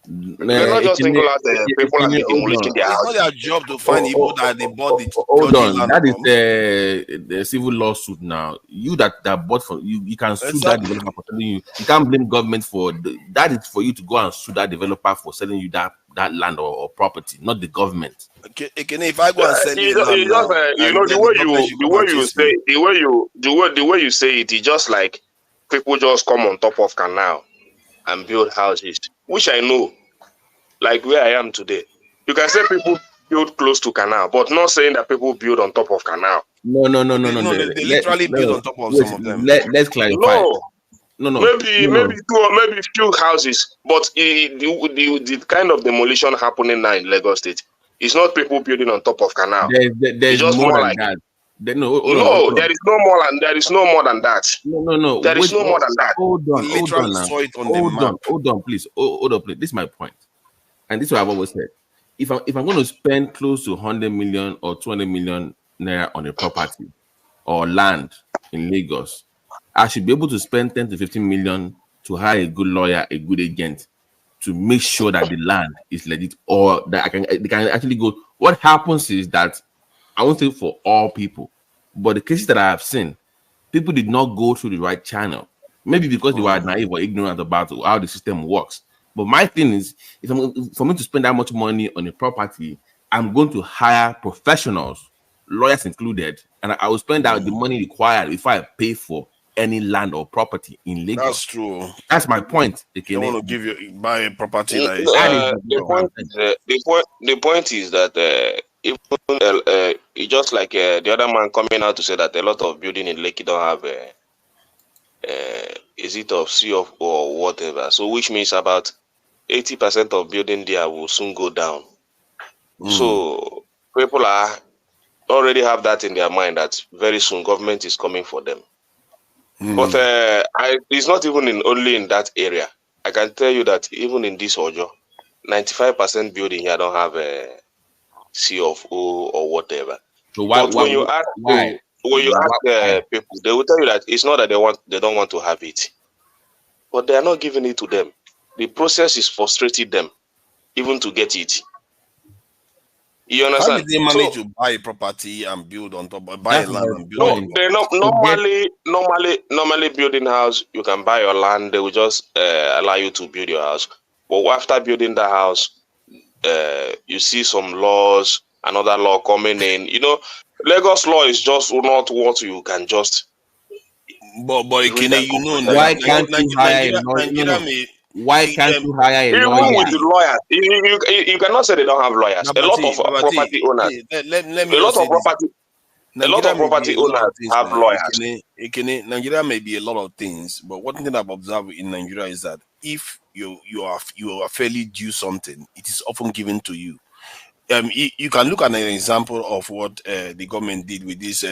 We cannot just single out people and be demolishing their It's houses. not their job to find people that they bought the Hold dodgy on, land that from. is the civil lawsuit now. You that bought from you can sue that developer for selling you. You can't blame government for that. Is for you to go and sue that developer for selling you that land or property, not the government. Okay, if I go and sell you land You now, know the way you say it is just like people just come on top of canal and build houses, which I know, like where I am today. You can say people build close to canal, but not saying that people build on top of canal. No. They literally build on top of some of them. Let's clarify. No. Maybe two or maybe few houses, but the kind of demolition happening now in Lagos State, it's not people building on top of canal. There's just more than like that. there is no more than that. No. There is no more than that. Hold on. Literally saw it on the map. Hold on, please. Hold on, please. This is my point, and this is what I've always said. If I'm going to spend close to 100 million or 200 million naira on a property or land in Lagos, I should be able to spend 10 to 15 million to hire a good lawyer, a good agent, to make sure that the land is legit, or that they can actually go. What happens is that I won't say for all people, but the cases that I have seen, people did not go through the right channel. Maybe because they were naive or ignorant about how the system works. But my thing is, for me to spend that much money on a property, I'm going to hire professionals, lawyers included, and I will spend out the money required before I pay for any land or property in Lagos. That's true. That's my point. They don't want to buy a property that is. The point is that it's just like the other man coming out to say that a lot of building in Lekki don't have is it of CO or whatever. So which means about 80% of building there will soon go down. So people already have that in their mind that very soon government is coming for them. But it's not even only in that area. I can tell you that even in this Ojo, 95% building here don't have a CFO or whatever. So when you ask people, they will tell you that it's not that they don't want to have it, but they are not giving it to them. The process is frustrating them, even to get it. You understand? How did they manage to buy a property and build on top, buy a land and build? No, they normally building house. You can buy your land. They will just allow you to build your house. But after building the house, you see some laws, another law coming in. You know, Lagos law is just not what you can just. But why can't you hire a lawyer? Why can't you hire a lawyer? Even with the lawyers, you cannot say they don't have lawyers. A lot of property owners. A lot of property owners have lawyers. Nigeria may be a lot of things, but one thing I've observed in Nigeria is that if you are fairly due something, it is often given to you. You can look at an example of what the government did with this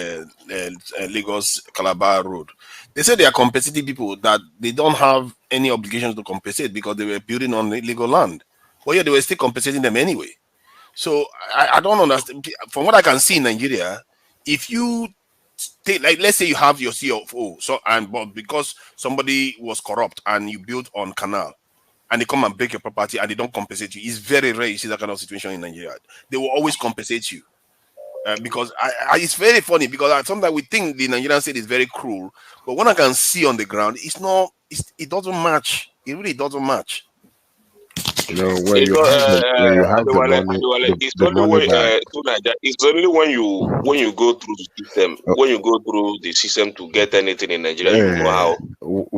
Lagos Calabar road. They said they are compensating people that they don't have any obligations to compensate because they were building on illegal land. But yeah, they were still compensating them anyway. So I don't understand. From what I can see in Nigeria, if you take, like, let's say you have your CFO, but because somebody was corrupt and you built on canal, and they come and break your property and they don't compensate you, it's very rare you see that kind of situation in Nigeria. They will always compensate you. Because it's very funny because sometimes we think the Nigerian state is very cruel, but when I can see on the ground, it doesn't match. It really doesn't match. You know, when you have the money, it's only when you go through the system, when you go through the system to get anything in Nigeria, you know how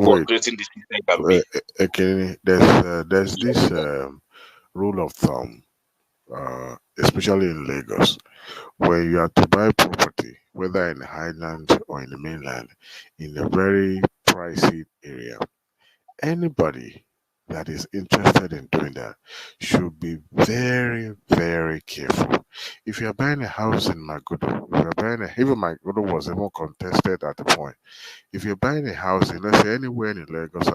frustrating the system can be. Okay, there's this rule of thumb, especially in Lagos, where you have to buy property, whether in the highlands or in the mainland, in a very pricey area. Anybody that is interested in doing that should be very, very careful. If you're buying a house in Magodo, if you're buying even Magodo was even contested at the point. If you're buying a house in, let's say, anywhere in Lagos,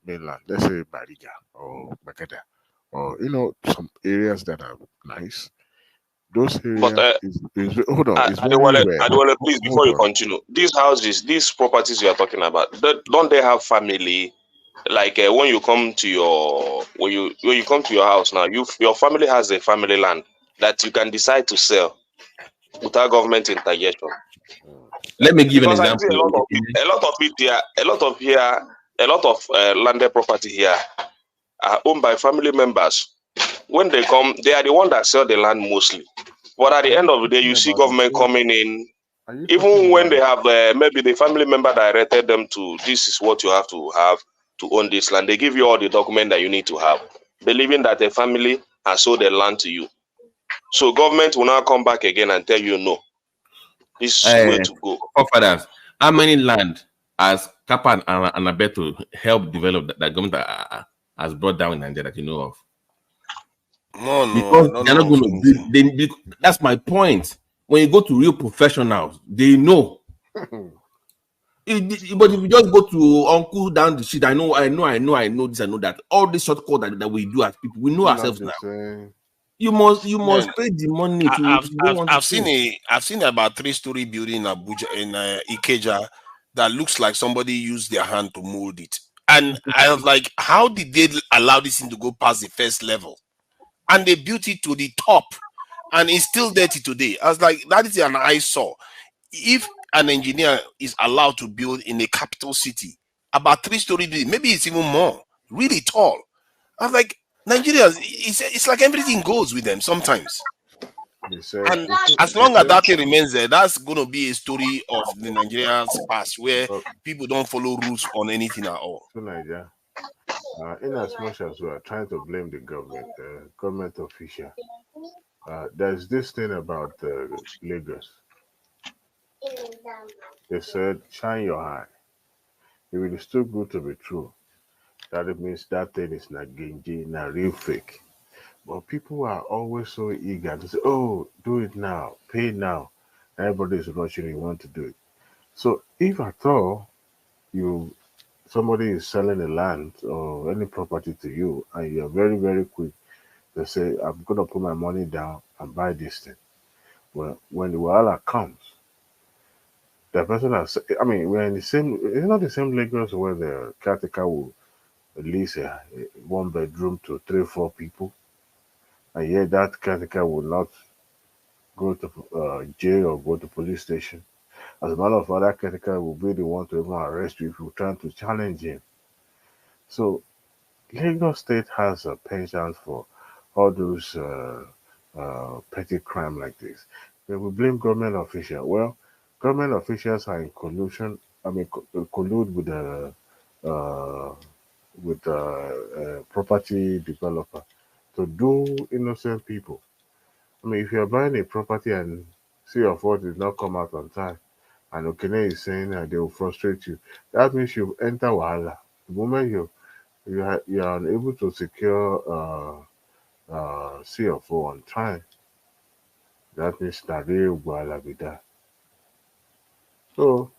mainland, let's say Bariga or Magada, or some areas that are nice, Those areas But is hold on, it's very Adewale, rare. Adewale, please, before Hold you on. continue, these houses, these properties you are talking about, don't they have family? Like when you come to your house now, your family has a family land that you can decide to sell without government intervention. Let me give an Because I see example. a lot of it here, a lot of landed property here are owned by family members. When they come, they are the one that sell the land mostly. But at the end of the day, you see government coming in. Even when they have maybe the family member directed them to, this is what you have to own this land. They give you all the document that you need to have, believing that the family has sold the land to you. So government will now come back again and tell you, no, this is the way to go. Forefathers, how many land has Kappa and Abeto helped develop that government has brought down in Nigeria that you know of? No, Because they're not going to build. That's my point. When you go to real professionals, they know. But if you just go to uncle down the street, I know this, I know that. All this shortcut that we do as people, we know ourselves now. You must pay the money to. I've seen about 3-story building in Abuja, in Ikeja, that looks like somebody used their hand to mold it. And I was like, how did they allow this thing to go past the first level? And they built it to the top, and it's still dirty today. I was like, that is an eyesore. If an engineer is allowed to build in a capital city about 3-story building, maybe it's even more, really tall. I was like, Nigeria, it's like everything goes with them sometimes. And as long as that thing remains there, that's going to be a story of the Nigerians past where people don't follow rules on anything at all. So Nigeria, in as much as we are trying to blame the government official, there's this thing about Lagos. They said, shine your eye. If it is too good to be true, that it means that thing is not genji, not real fake. But people are always so eager to say, oh, do it now, pay now. Everybody is rushing, you want to do it. So if at all somebody is selling a land or any property to you and you're very, very quick, they say, I'm going to put my money down and buy this thing. Well, when the wahala comes, the person has, I mean, we're in the same, it's not the same Lagos where the caretaker will lease a 1-bedroom to 3-4 people. And yet that caretaker will not go to jail or go to police station. As a matter of fact, that caretaker will be the one to even arrest you if you're trying to challenge him. So Lagos State has a penchant for all those petty crime like this. They will blame government officials. Well, government officials are in collusion. I mean, collude with property developer to do innocent people. I mean, if you're buying a property and C/4 did not come out on time, and Okene is saying that they will frustrate you, that means you enter Wahala. The moment you are unable to secure C/4 on time, that means that real Wahala be that. So,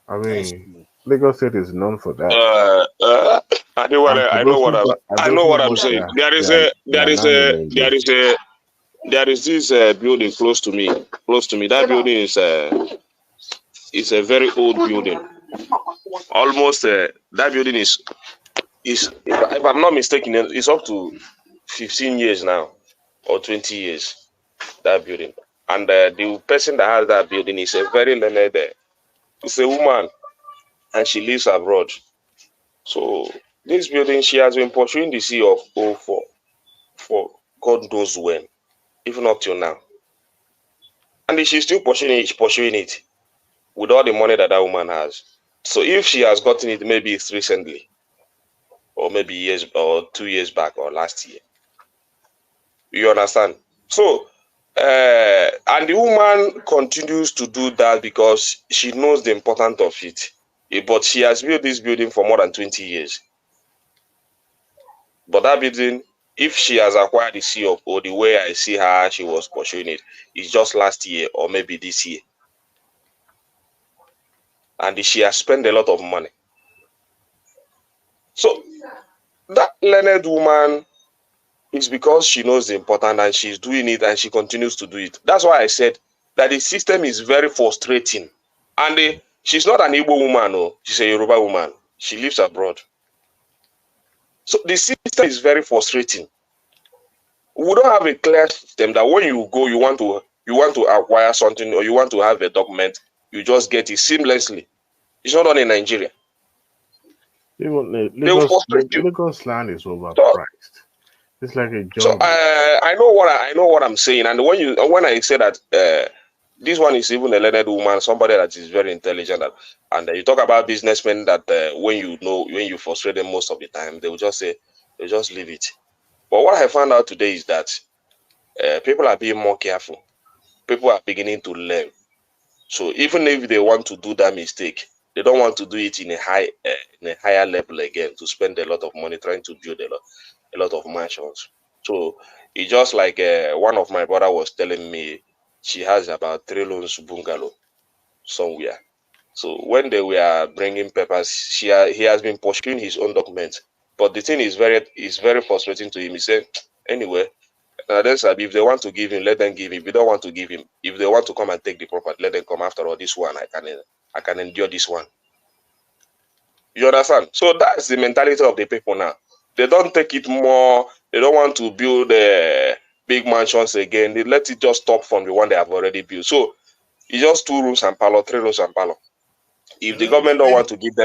I mean, Lagos State is known for that. I know what I'm saying. There is this building close to me. That building is a very old building. Almost that building is if I'm not mistaken, it's up to 15 years now or 20 years. That building, and the person that has that building is a very learned. It's a woman, and she lives abroad. So this building, she has been pursuing the C/4 for God knows when, if not till now. And she's still pursuing it with all the money that woman has. So if she has gotten it, maybe it's recently, or maybe years or 2 years back or last year. You understand? So, and the woman continues to do that because she knows the importance of it. But she has built this building for more than 20 years. But that building, if she has acquired the C/4, the way I see her, she was pursuing it, is just last year or maybe this year. And she has spent a lot of money. So that learned woman it's because she knows the importance and she's doing it and she continues to do it. That's why I said that the system is very frustrating. And she's not an Igbo woman, no. She's a Yoruba woman. She lives abroad. So the system is very frustrating. We don't have a clear system that when you go, you want to acquire something or you want to have a document, you just get it seamlessly. It's not done in Nigeria. Even Lagos land is overpriced. So, it's like a jungle. So I know what I'm saying, and when I say that this one is even a learned woman, somebody that is very intelligent, and you talk about businessmen that when you frustrate them most of the time, they will just say they just leave it. But what I found out today is that people are being more careful. People are beginning to learn. So even if they want to do that mistake, they don't want to do it in a higher level again to spend a lot of money trying to build a lot of mansions. So it's just like one of my brother was telling me she has about 3 loans bungalow somewhere. So when they were bringing papers, he has been pursuing his own documents. But the thing is very frustrating to him. He said, anyway, if they want to give him, let them give him. If they don't want to give him, if they want to come and take the property, let them come. After all, this one, I can endure this one. You understand? So that's the mentality of the people now. They don't take it more. They don't want to build big mansions again. They let it just stop from the one they have already built. So it's just 2 rooms and parlor, 3 rooms and parlor. If the government don't want to give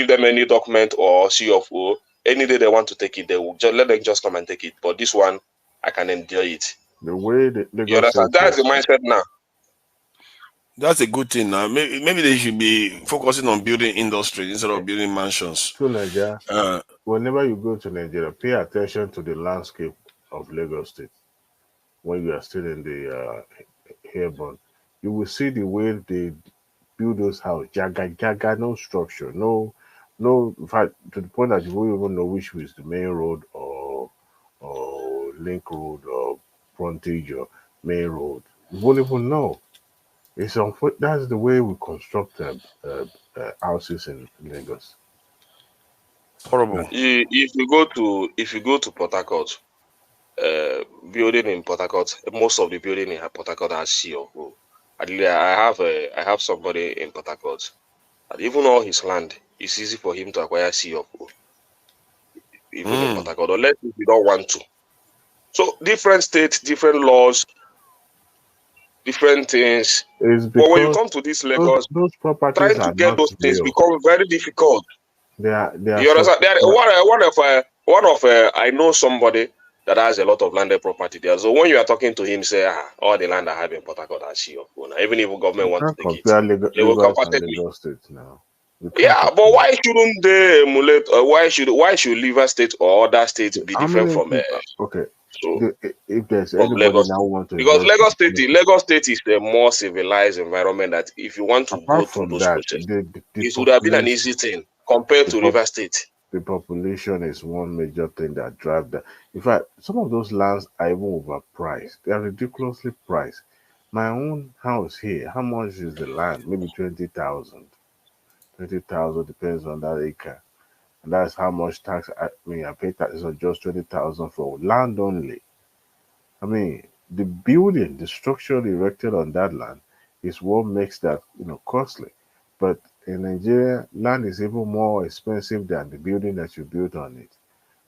them, any document or CFO, any day they want to take it, they will just let them just come and take it. But this one, I can endure it. The way you understand? That's the mindset now. That's a good thing now. Maybe they should be focusing on building industry instead of building mansions. To Nigeria, whenever you go to Nigeria, pay attention to the landscape of Lagos State. When you are still in the airborne, you will see the way they build those houses. Jaga, no structure, no. In fact, to the point that you won't even know which is the main road or link road or frontage or main road. You won't even know. It's that's the way we construct houses in Lagos. Horrible. If you go to Port Harcourt, building in Port Harcourt, most of the building in Port Harcourt has CFO. I have somebody in Port Harcourt, and even all his land, it's easy for him to acquire CFO. Even in Port Harcourt, unless if you don't want to. So different states, different laws, different things. But when you come to this Lagos, those properties trying to get those things become very difficult. They are you understand? One of I know somebody that has a lot of landed property there. So when you are talking to him, say, all the land I have in Port Harcourt are CFO. Even if the government wants to take it, they will compensate me. Now. Yeah, but why shouldn't they emulate? Why should Rivers State or other states be different from? Okay. So, if there's anybody Lagos now want to, because Lagos State is a more civilized environment that if you want to go through those processes, it would have been an easy thing compared to Rivers State. The population is one major thing that drives that. In fact, some of those lands are even overpriced. They are ridiculously priced. My own house here, how much is the land? Maybe 20,000. 20,000 depends on that acre. And that's how much tax I pay taxes on just 20,000 for land only. I mean, the building, the structure erected on that land is what makes that costly. But in Nigeria, land is even more expensive than the building that you built on it,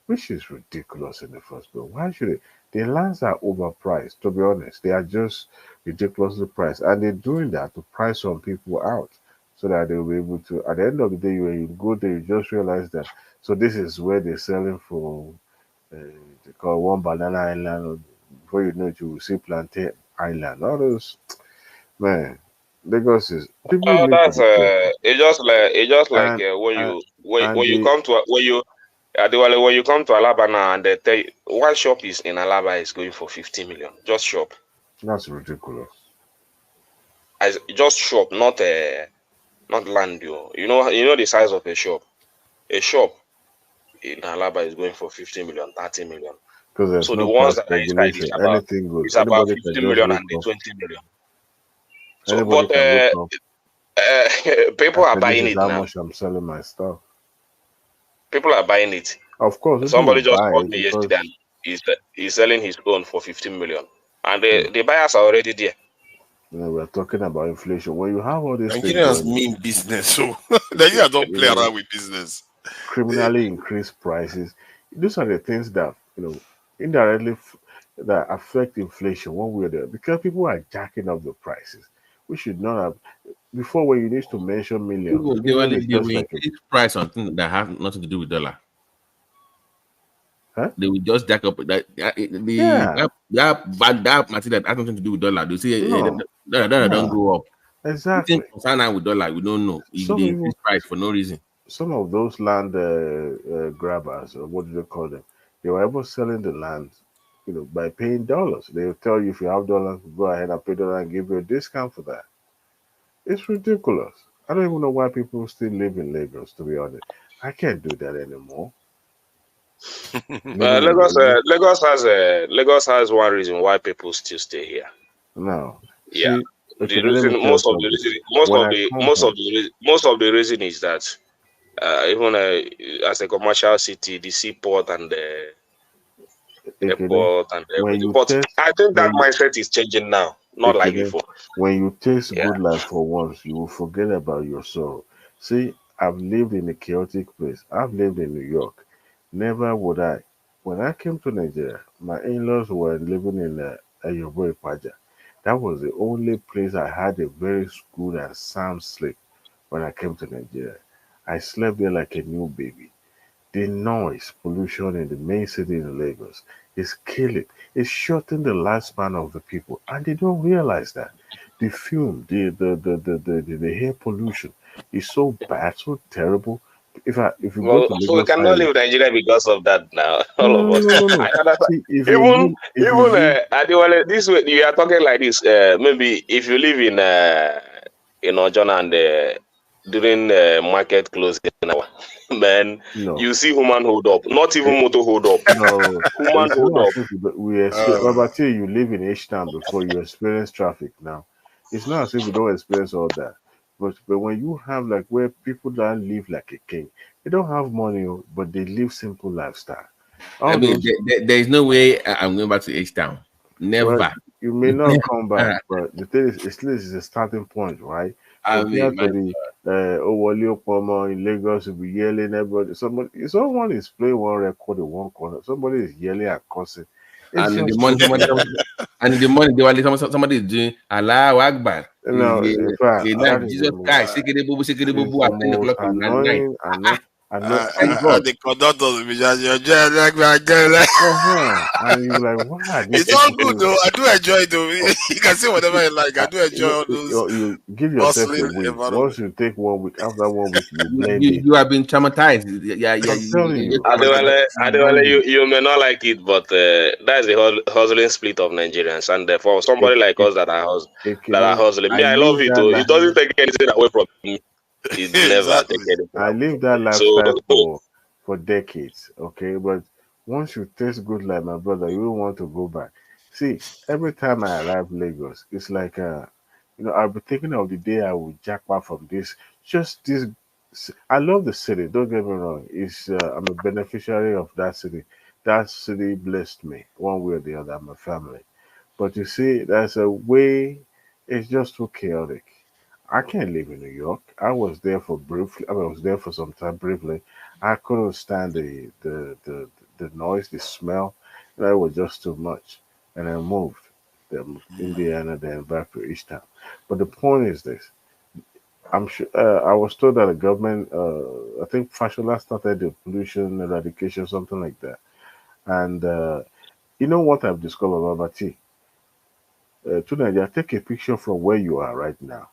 which is ridiculous in the first place. Why should it? The lands are overpriced, to be honest. They are just ridiculously priced. And they're doing that to price some people out so that they'll be able to, at the end of the day, when you go there, you just realize that, so this is where they're selling for, they call one banana island. Before you know it, you will see Plantain Island. All those, man, Lagos is people. That's it's just like when you come to Alaba now and they tell you one shop is in Alaba is going for 50 million. Just shop. That's ridiculous. Just shop, not land. You know the size of a shop. A shop in Alaba is going for 50 million, 30 million. Because there's so no the ones that are regulation. inside is Anything goes. It's about Anybody 50 million and the 20 million. So, anybody can look up. People are This buying is it how now. much I'm selling my stuff. People are buying it. Of course, people Somebody will just buy called it me because yesterday. And he's selling his own for 15 million, and the buyers are already there. we're talking about inflation. When you have all these things Nigerians going, mean business, so Nigerians don't play around with business. criminally increased prices. These are the things that indirectly that affect inflation one way or the other because people are jacking up the prices. We should not have before when you need to mention million. People, Million is they just will like a increase price on things that have nothing to do with dollar. Huh? They will just jack up that Yeah. that material that has nothing to do with dollar. They say No. dollar don't go up. Exactly. Concern with dollar, we don't know. If Some they people, increase price for no reason. some of those land grabbers, or what do they call them? They were able selling the land, by paying dollars. They will tell you if you have dollars, go ahead and pay dollars and give you a discount for that. It's ridiculous. I don't even know why people still live in Lagos. To be honest, I can't do that anymore. Lagos has one reason why people still stay here. No. Yeah. See, okay, let me tell you Most of something. the reason is that even as a commercial city, the seaport and the airport and when everything. you But taste, I think that when you, mindset is changing now, not like before. when you taste Yeah. good life for once, you will forget about your sorrow. See, I've lived in a chaotic place. I've lived in New York. Never would I. When I came to Nigeria, my in-laws were living in Ayobo Ipaja. That was the only place I had a very good and sound sleep when I came to Nigeria. I slept there like a new baby. The noise pollution in the main city in Lagos is killing. It's shortening the lifespan of the people, and they don't realize that. The fume, the air pollution is so bad, so terrible. If you go Well, to so we Lagos cannot Island, leave Nigeria because of that now. All of no, us. no, no, no, no. I understand. See, if you live, Adewale, this way you are talking like this. Maybe if you live in Ojona and during market closing hour, man, no, you see human hold up. Not even motor hold up. no, Human it's hold not up. as if we experience. But you live in H-Town before you experience traffic now. It's not as if we don't experience all that. But when you have like where people don't live like a king, they don't have money, but they live simple lifestyle. I All mean, those there is no way I'm going back to H Town. well, Never. you may not come back, but the thing is, at least it's a starting point, right? I mean, Compared to the Owole Opomo in Lagos, will be yelling everybody. Someone is playing one record in one corner. Somebody is yelling and cussing. It's and in the just morning, somebody is doing Allahu Akbar. in fact, that is Jesus Christ, it's shikiri the bubu at 10 most o'clock in the night. annoying. Thank And God. the conductor will be just And you're like, why are these it's all people good so? though. I do enjoy it though. You can say whatever you like. I do enjoy all those You give yourself a hustling week. environment. Once you take 1 week, after 1 week, you blend in. You have been traumatized. Yeah, I'm telling you, Adewale, you may not like it, but that's the hustling split of Nigerians. And for somebody like us that are hustling, I I love live it. that Too. life. It doesn't take anything away from me. It never take Exactly. anything I away lived that from me. lifestyle So for decades. Okay, but once you taste good like my brother, you don't want to go back. See, every time I arrive Lagos, it's like I'll be thinking of the day I will jackpot from this. Just this. I love the city. Don't get me wrong. I'm a beneficiary of that city. That city blessed me one way or the other. My family. But you see, there's a way. It's just too chaotic. I can't live in New York. I was there for briefly. I was there for some time briefly. I couldn't stand the noise, the smell. That was just too much, and I moved. Then Indiana, then back to East Town. But the point is this: I'm sure I was told that the government, I think Fashola started the pollution eradication, something like that. And you know what I've discovered, Robert T. To Nigeria, take a picture from where you are right now.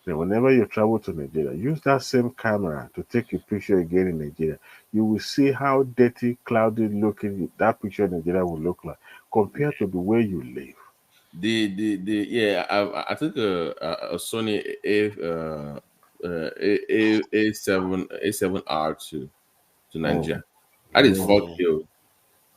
Then whenever you travel to Nigeria, use that same camera to take a picture again in Nigeria. You will see how dirty, cloudy looking that picture in Nigeria will look like compared to the way you live. I took a Sony A7R to Nigeria. That is fuck you.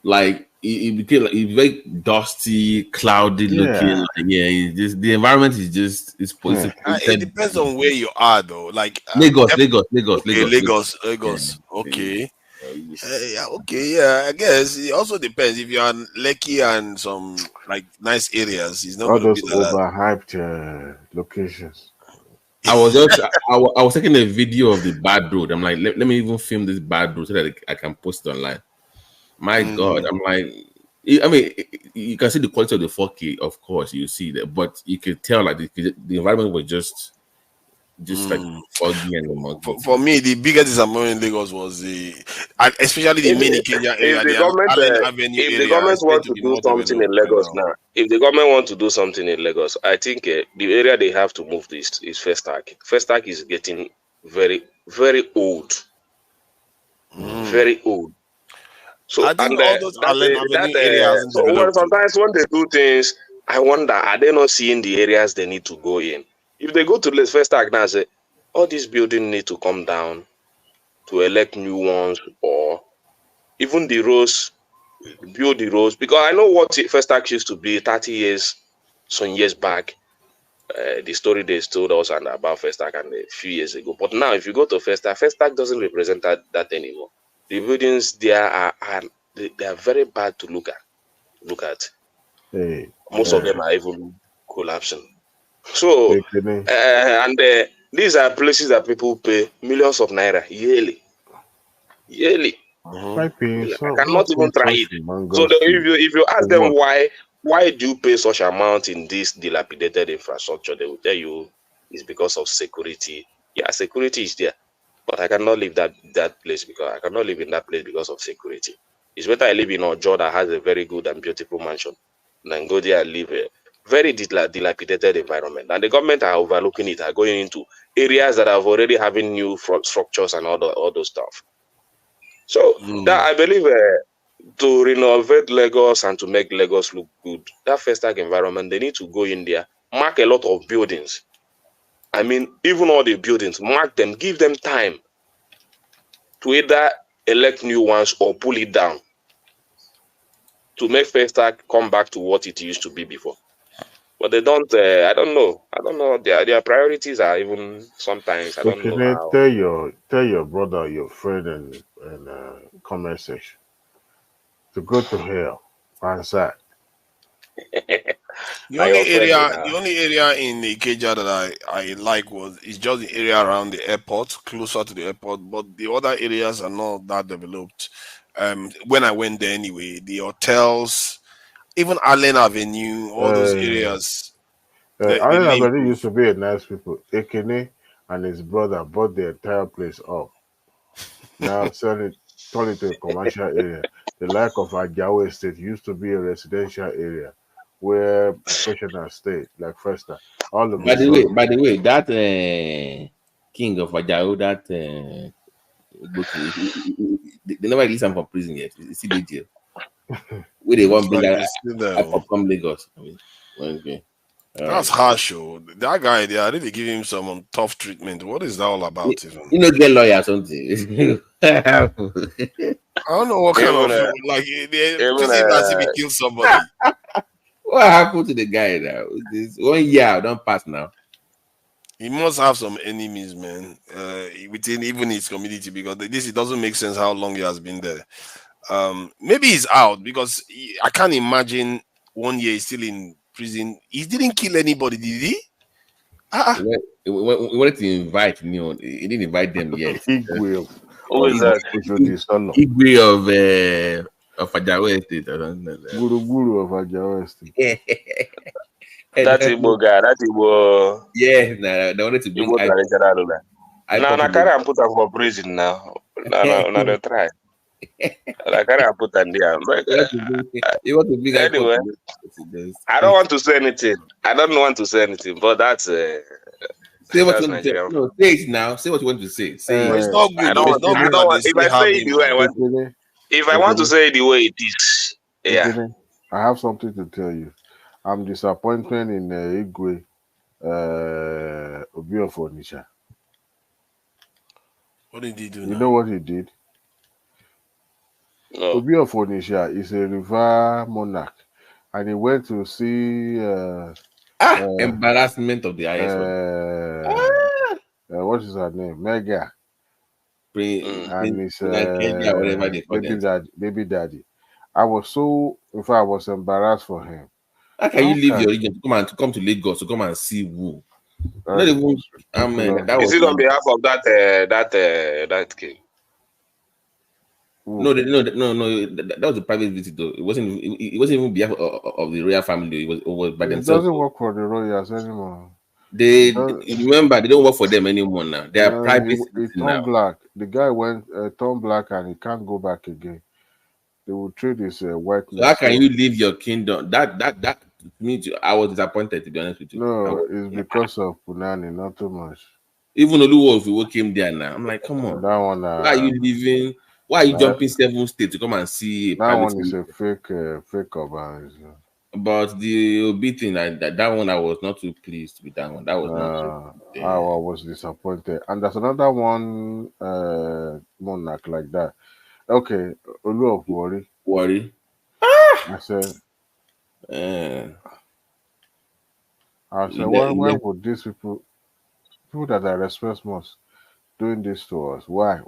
Like it became like it's very dusty, cloudy looking. Yeah. Like, it's just the environment is just it's It depends on where you are though. Like Lagos. Okay, Lagos. Yeah. Okay. Yeah, okay, yeah, I guess it also depends. If you're in Lekki and some like nice areas, it's not All going to be those like that. overhyped locations. I was taking a video of the bad road. I'm like, let me even film this bad road so that I can post it online. My God, I'm like, I mean, you can see the quality of the 4K, of course, you see that, but you can tell like the environment was just like foggy and muggy. For me, the biggest disappointment in Lagos was and especially the main Ikeja area, If the the government, Allen Avenue if the area government is going want to to be do more something in developed right Lagos now. now, if the government want to do something in Lagos, I think the area they have to move this is Festac. Festac is getting very, very old, very old. So I think and all those Allen Avenue area hasn't so when developed. sometimes when they do things, I wonder are they not seeing the areas they need to go in? If they go to the Festac now, say all these buildings need to come down to elect new ones, or even the roads, build the roads, because I know what Festac used to be 30 years, some years back. The story they told us and about Festac and a few years ago. But now, if you go to Festac doesn't represent that anymore. The buildings there they are very bad to look at. Hey, Most of them are even collapsing. So, these are places that people pay millions of naira yearly. Why paying I so? Why cannot even paying try such it. So humongous fee? if you ask For them what? why do you pay such amount in this dilapidated infrastructure, they will tell you it's because of security. Yeah, security is there, but I cannot leave that place because I cannot live in that place because of security. It's better I live in Ojo that has a very good and beautiful mansion than go there and live a very dilapidated environment. And the government are overlooking it, are going into areas that have already having new structures and all those stuff. So that I believe to renovate Lagos and to make Lagos look good, that Festac environment, they need to go in there, mark a lot of buildings. I mean, even all the buildings, mark them, give them time to either elect new ones or pull it down to make Festac come back to what it used to be before. But they don't, I don't know. Their priorities are even sometimes, I don't Okay, know then how. tell your brother, your friend, and comment section to go to hell. Answer. The Now only your friend area, now. the only area in Ikeja that I like is just the area around the airport, closer to the airport. But the other areas are not that developed. When I went there anyway, the hotels, even Allen Avenue, all those areas, they Allen didn't Avenue improve. used to be a nice people. Ekene and his brother bought the entire place up. Now turn it to a commercial area. The like of Ajawa Estate used to be a residential area where professionals stayed, like Festa. All of a By sudden, the way, that king of Ajao, that they never released him from prison yet. He's still in jail. Where they Looks want bring like that it's still there. I from Lagos. I mean, okay. All That's right. harsh, oh. That guy, they are really giving him some tough treatment. What is that all about, even? You know, get lawyer or something. I don't know what kind Even, of like they even treat him as if he killed somebody. What happened to the guy now? This 1 year don't pass now. He must have some enemies, man, within even his community, because it doesn't make sense how long he has been there. Maybe he's out because I can't imagine 1 year he's still in prison. He didn't kill anybody, did he? He wanted to invite me on. He didn't invite them yet. Igwe who is that? Igwe of Ajao Estate. I don't know that. Guru of Ajawa Estate. That Igbo guy, that Igbo. Yeah, they wanted to bring Igbo traditional ruler. Now, I can't put him for prison now. Now they try. I can't put him there. You want to bring Anyway, I don't want to say anything. I don't want to say anything, but that's say what you want to say. Nigerian. No, say it now. Say what you want to say. Say But it's not good. I don't want. If I say it the way I want, if I want to say it the way it is, yeah. Ekene, I have something to tell you. I'm disappointed in Igwe Obi of Onitsha. What did he do You now? know what he did? No. Obi of Onitsha is a river monarch, and he went to see embarrassment of the highest one. what is her name? Mega. and his whatever they call baby daddy. I was so, in fact, I was embarrassed for him. How can you leave your region to come to Lagos to come and see who? Not even. That Is was it on behalf of that king? No, that was a private visit though. It wasn't even behalf of the royal family. It was by themselves. It doesn't work for the royals anymore. They remember they don't work for them anymore now. They are private It now. turned black. The guy went turned black and he can't go back again. They will trade his whiteness. So how can you leave your kingdom? That means I was disappointed, to be honest with you. No, it's because of Punani, not too much. Even Oluwo came there now. I'm like, come on. That one. Why are you leaving? Why are you jumping 7 states to come and see? That one is a fake urban. But the Obi thing, that one, I was not too pleased with that one. That was not. I was disappointed. And there's another one monarch like that. Okay, Olu of Worry. I said, why would these people that I respect most, doing this to us? Why?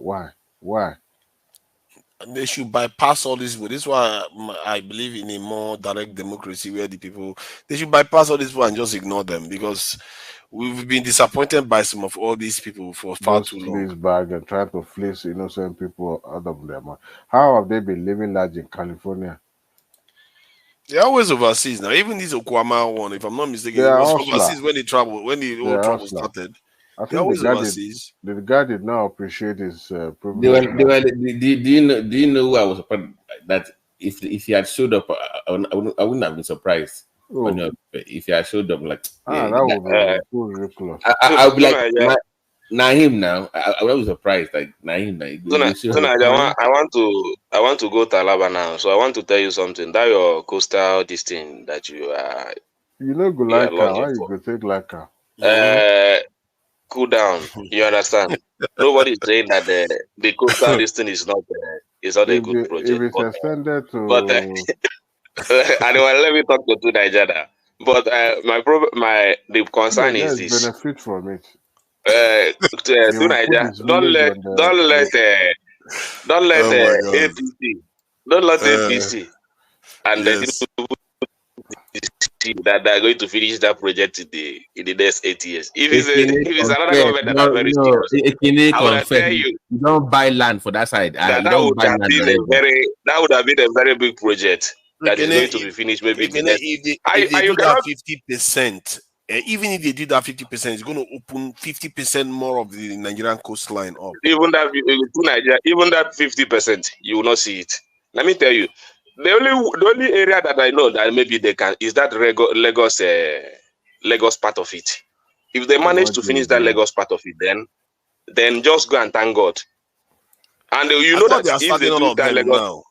And they should bypass all this. This is why I believe in a more direct democracy where they should bypass all this and just ignore them, because we've been disappointed by some of all these people for far too long. Bag and trying to fleece innocent people out of their money. How have they been living large in California? They're always overseas now. Even this Okwama one, if I'm not mistaken, it was overseas when the whole trouble started. I think the guy did not appreciate his privilege. Do you know who I was surprised that if he had showed up, I wouldn't have been surprised. If he had showed up, like that would be ridiculous. I would be like, Naim now. I was surprised, like Naim. I want to go to Alaba now, so I want to tell you something. That your coastal this thing that you are. You know, go like how you go take like cool down. You understand? Nobody's saying that the coastal this thing is not a good project. If it's extended to, anyway, let me talk to Nigeria. But the concern is this. Benefit from it. To Nigeria, don't let APC, APC and that they're going to finish that project in the next 8 years. If it's another government that are very serious, I will tell you, you don't buy land for that side. That would have been a very big project that is going to be finished maybe the next. If they do that 50%, even if they do that 50%, it's going to open 50% more of the Nigerian coastline up. Even that 50%, you will not see it. Let me tell you. The only area that I know that maybe they can is that Lagos part of it. If they manage to finish that Lagos part of it, then just go and thank God. And you know that if they do that Lagos now.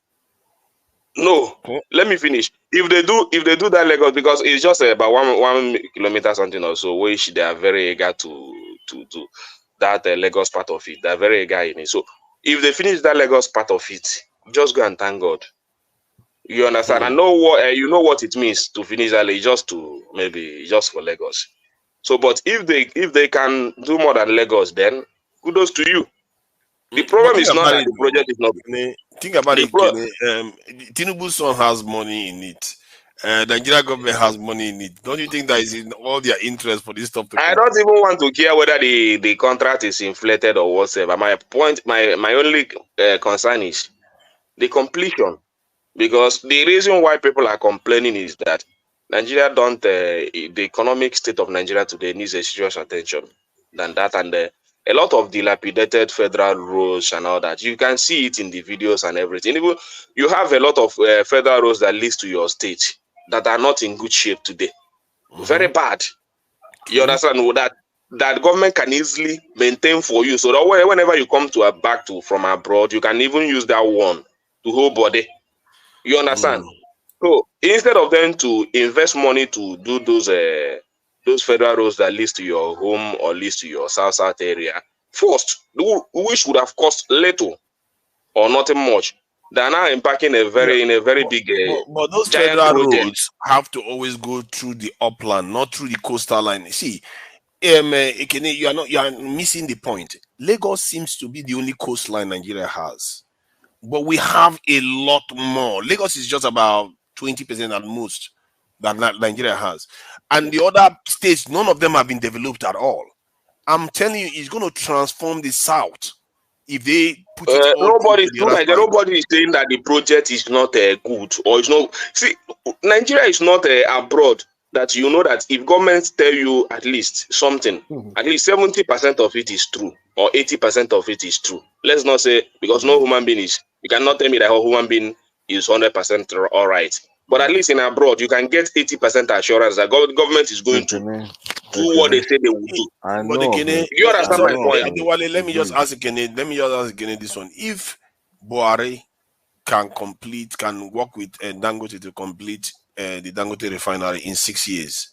No, let me finish. If they do that Lagos, because it's just about 1 kilometer something or so, which they are very eager to that Lagos part of it. They're very eager in it. So if they finish that Lagos part of it, just go and thank God. You understand? I know you know what it means to finish that just for Lagos. So, but if they can do more than Lagos, then kudos to you. The problem is not that the project is not. Think about it. Tinubu's son has money in it. The Nigeria government has money in it. Don't you think that is in all their interest for this stuff to I don't even want to care whether the contract is inflated or whatever. My only concern is the completion. Because the reason why people are complaining is that Nigeria the economic state of Nigeria today needs a serious attention than that, and a lot of dilapidated federal roads and all that. You can see it in the videos and everything. Even you have a lot of federal roads that leads to your state that are not in good shape today. Very bad. You understand that government can easily maintain for you, so that whenever you come back from abroad, you can even use that one to hold body. You understand? So instead of them to invest money to do those federal roads that leads to your home or leads to your south area, first, which would have cost little or nothing much, they are now impacting in a very big. But those federal roads have to always go through the upland, not through the coastal line. See, you are missing the point. Lagos seems to be the only coastline Nigeria has, but we have a lot more. Lagos is just about 20% at most that Nigeria has, and the other states, none of them have been developed at all. I'm telling you, it's going to transform the South if they put it all Nobody, into the other side. nobody is saying that the project is not good or it's not. See, Nigeria is not abroad. That you know that if governments tell you at least something, at least 70% of it is true or 80% of it is true. Let's not say because no human being is. You cannot tell me that a human being is 100% all right. But at least in abroad, you can get 80% assurance that government is going to do what they say they will do. I But know. again, You understand my point? let me just ask again. Let me just ask again this one. If Buhari can work with Dangote to complete the Dangote refinery in 6 years,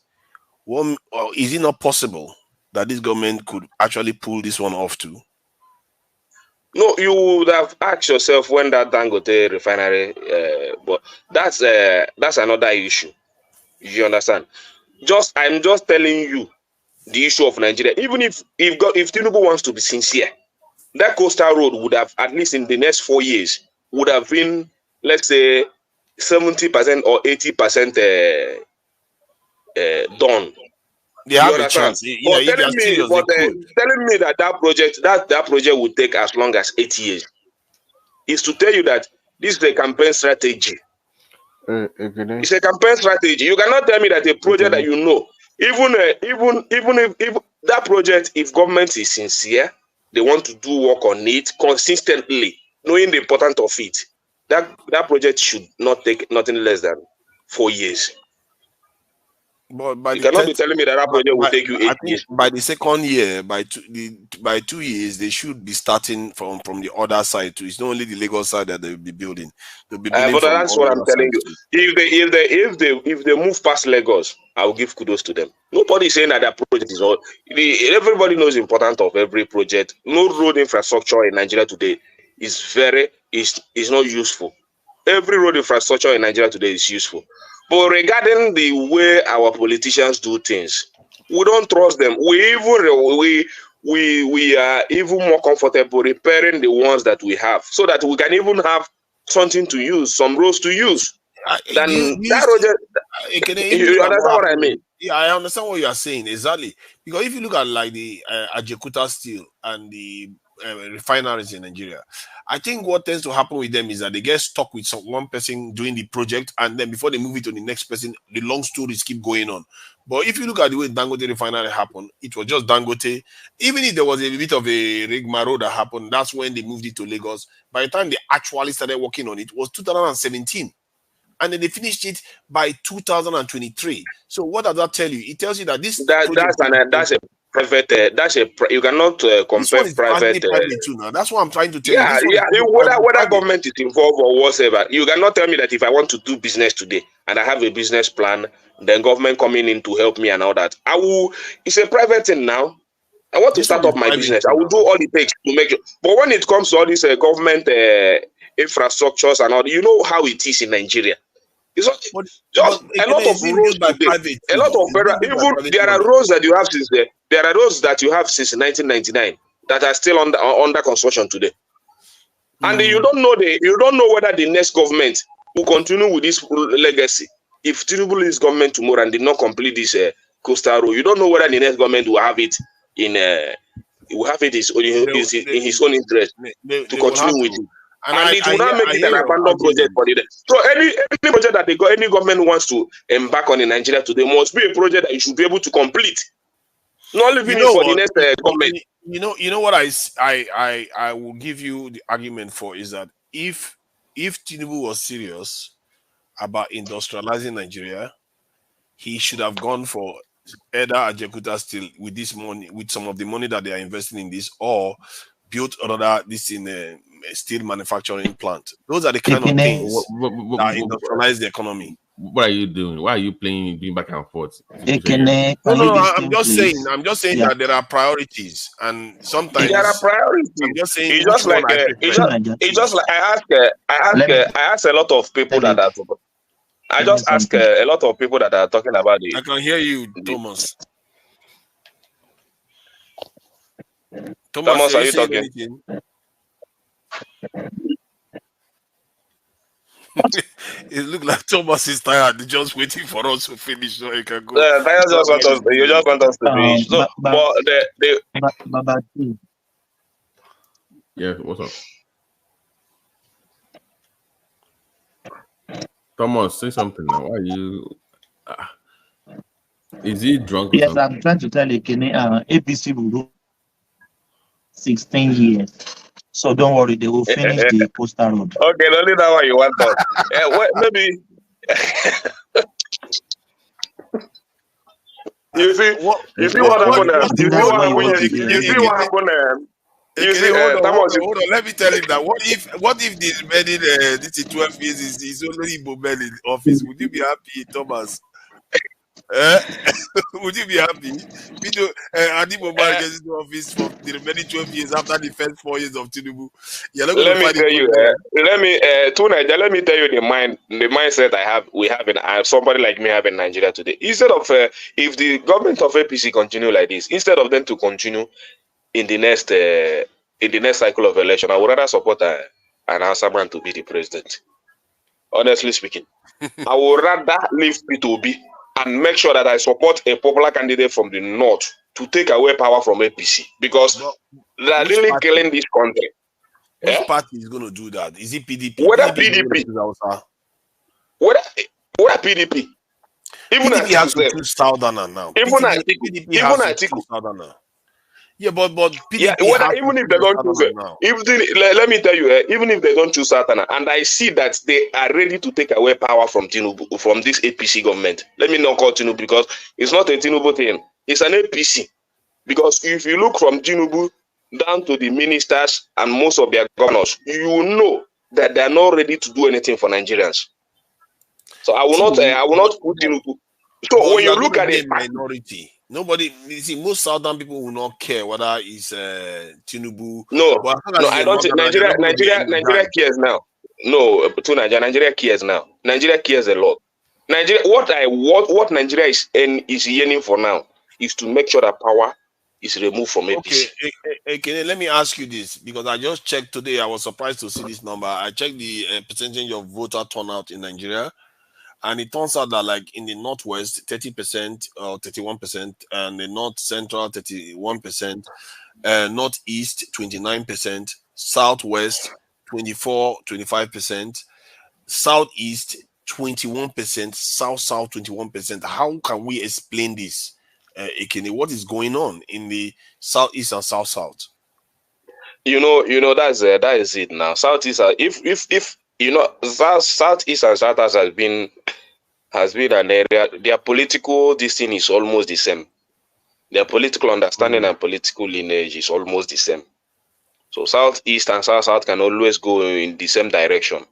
is it not possible that this government could actually pull this one off too? No, you would have asked yourself when that Dangote refinery, but that's another issue. You understand? I'm just telling you the issue of Nigeria. Even if Tinubu wants to be sincere, that coastal road would have, at least in the next 4 years, would have been, let's say, 70% or 80% done. They have a chance. But telling me that project would take as long as 8 years is to tell you that this is a campaign strategy. It's a campaign strategy. You cannot tell me that a project that you know, even if that project, if government is sincere, they want to do work on it consistently, knowing the importance of it, that project should not take nothing less than 4 years. But by you cannot be telling me that project will take you 8 years. By the second year, by 2 years, they should be starting from the other side too. It's not only the Lagos side that they will be building. They'll be building But that's what I'm telling you. If they move past Lagos, I will give kudos to them. Nobody is saying that that project is all. Everybody knows the importance of every project. No road infrastructure in Nigeria today is not useful. Every road infrastructure in Nigeria today is useful. But regarding the way our politicians do things, we don't trust them. We are even more comfortable repairing the ones that we have, so that we can even have something to use, some roads to use. You understand what I mean? Yeah, I understand what you are saying exactly. Because if you look at like the Ajakuta Steel and the refineries in Nigeria, I think what tends to happen with them is that they get stuck with one person doing the project, and then before they move it to the next person, the long stories keep going on. But if you look at the way Dangote refinery happened, it was just Dangote. Even if there was a bit of a rigmarole that happened, that's when they moved it to Lagos. By the time they actually started working on it, was 2017. And then they finished it by 2023. So what does that tell you? It tells you that this that's a private. You cannot compare private too now. That's what I'm trying to tell you. Whether government is involved or whatever, you cannot tell me that if I want to do business today and I have a business plan, then government coming in to help me and all that. It's a private thing now. I want to start up my business. I will do all it takes to make it. But when it comes to all these government infrastructures and all, you know how it is in Nigeria. It's not, just a lot of roads today, a lot of federal, even there are roads that you have since there are roads that you have since 1999 that are still under construction today, and you don't know whether the next government will continue with this legacy. If Tinubu leaves government tomorrow and did not complete this coastal road, you don't know whether the next government will have it in his own interest to continue with it. And it will not make it an abandoned project for the. So any project that any government wants to embark on in Nigeria today must be a project that you should be able to complete. Not leaving it for the next government. You know what I will give you the argument for is that if Tinubu was serious about industrializing Nigeria, he should have gone for either Ajakuta Steel with this money, with some of the money that they are investing in this, or built another steel manufacturing plant. Those are the kind of things that industrialize the economy. What are you doing? Why are you doing back and forth? No, I'm just saying that there are priorities, and sometimes there are priorities. I'm just saying it's just like I ask a lot of people that are. I just ask a lot of people that are talking about it. I can hear you, Thomas. Thomas, are you talking? Anything? It looked like Thomas is tired, just waiting for us to finish so he can go. You just want us to finish. So, Yeah, what's up? Thomas, say something now. Why are you? Is he drunk? Yes, I'm trying to tell you, APC will do 16 years. So don't worry, they will finish the coastal road. Okay, only that one you want us. Maybe. You see what happened? Hold on. Let me tell him that. What if the remaining this 12 years is only Bobel in office? Would you be happy, Thomas? Would you be happy? Adi Bobel gets into office for the remaining 12 years after the first 4 years of Tinubu. Let me tell you, let me tell you the mindset we have in somebody like me have in Nigeria today. Instead of if the government of APC continue like this, instead of them to continue in the next cycle of election, I would rather support an Hausa man to be the president. Honestly speaking, I would rather leave P2B and make sure that I support a popular candidate from the north to take away power from APC, because they are really killing this country. Which party is going to do that? Is it PDP? Whether PDP? Whether PDP? Even PDP has to choose Southerner now. Even Southerner. Yeah, but PDP even if they don't choose it, let me tell you, even if they don't choose Southerner, and I see that they are ready to take away power from Tinubu, from this APC government. Let me not call Tinubu, because it's not a Tinubu thing. It's an APC. Because if you look from Tinubu down to the ministers and most of their governors, you will know that they are not ready to do anything for Nigerians. So I will not put Tinubu. So when you look at it, minority, nobody. You see, most Southern people will not care whether it's Tinubu. No, I don't think Nigeria cares now. No, to Nigeria cares now. Nigeria cares a lot. Nigeria, what Nigeria is yearning for now is to make sure that power is removed from APC. Okay, let me ask you this, because I just checked today. I was surprised to see this number. I checked the percentage of voter turnout in Nigeria, and it turns out that, like, in the northwest, 30% or 31%, and the north central 31%, northeast 29%, southwest 25%, southeast 21%, south 21%. How can we explain this? Ekene, what is going on in the southeast and south? You know that is it now. Southeast, if you know, southeast and south has been an area. Their political destiny is almost the same. Their political understanding and political lineage is almost the same. So southeast and south can always go in the same direction.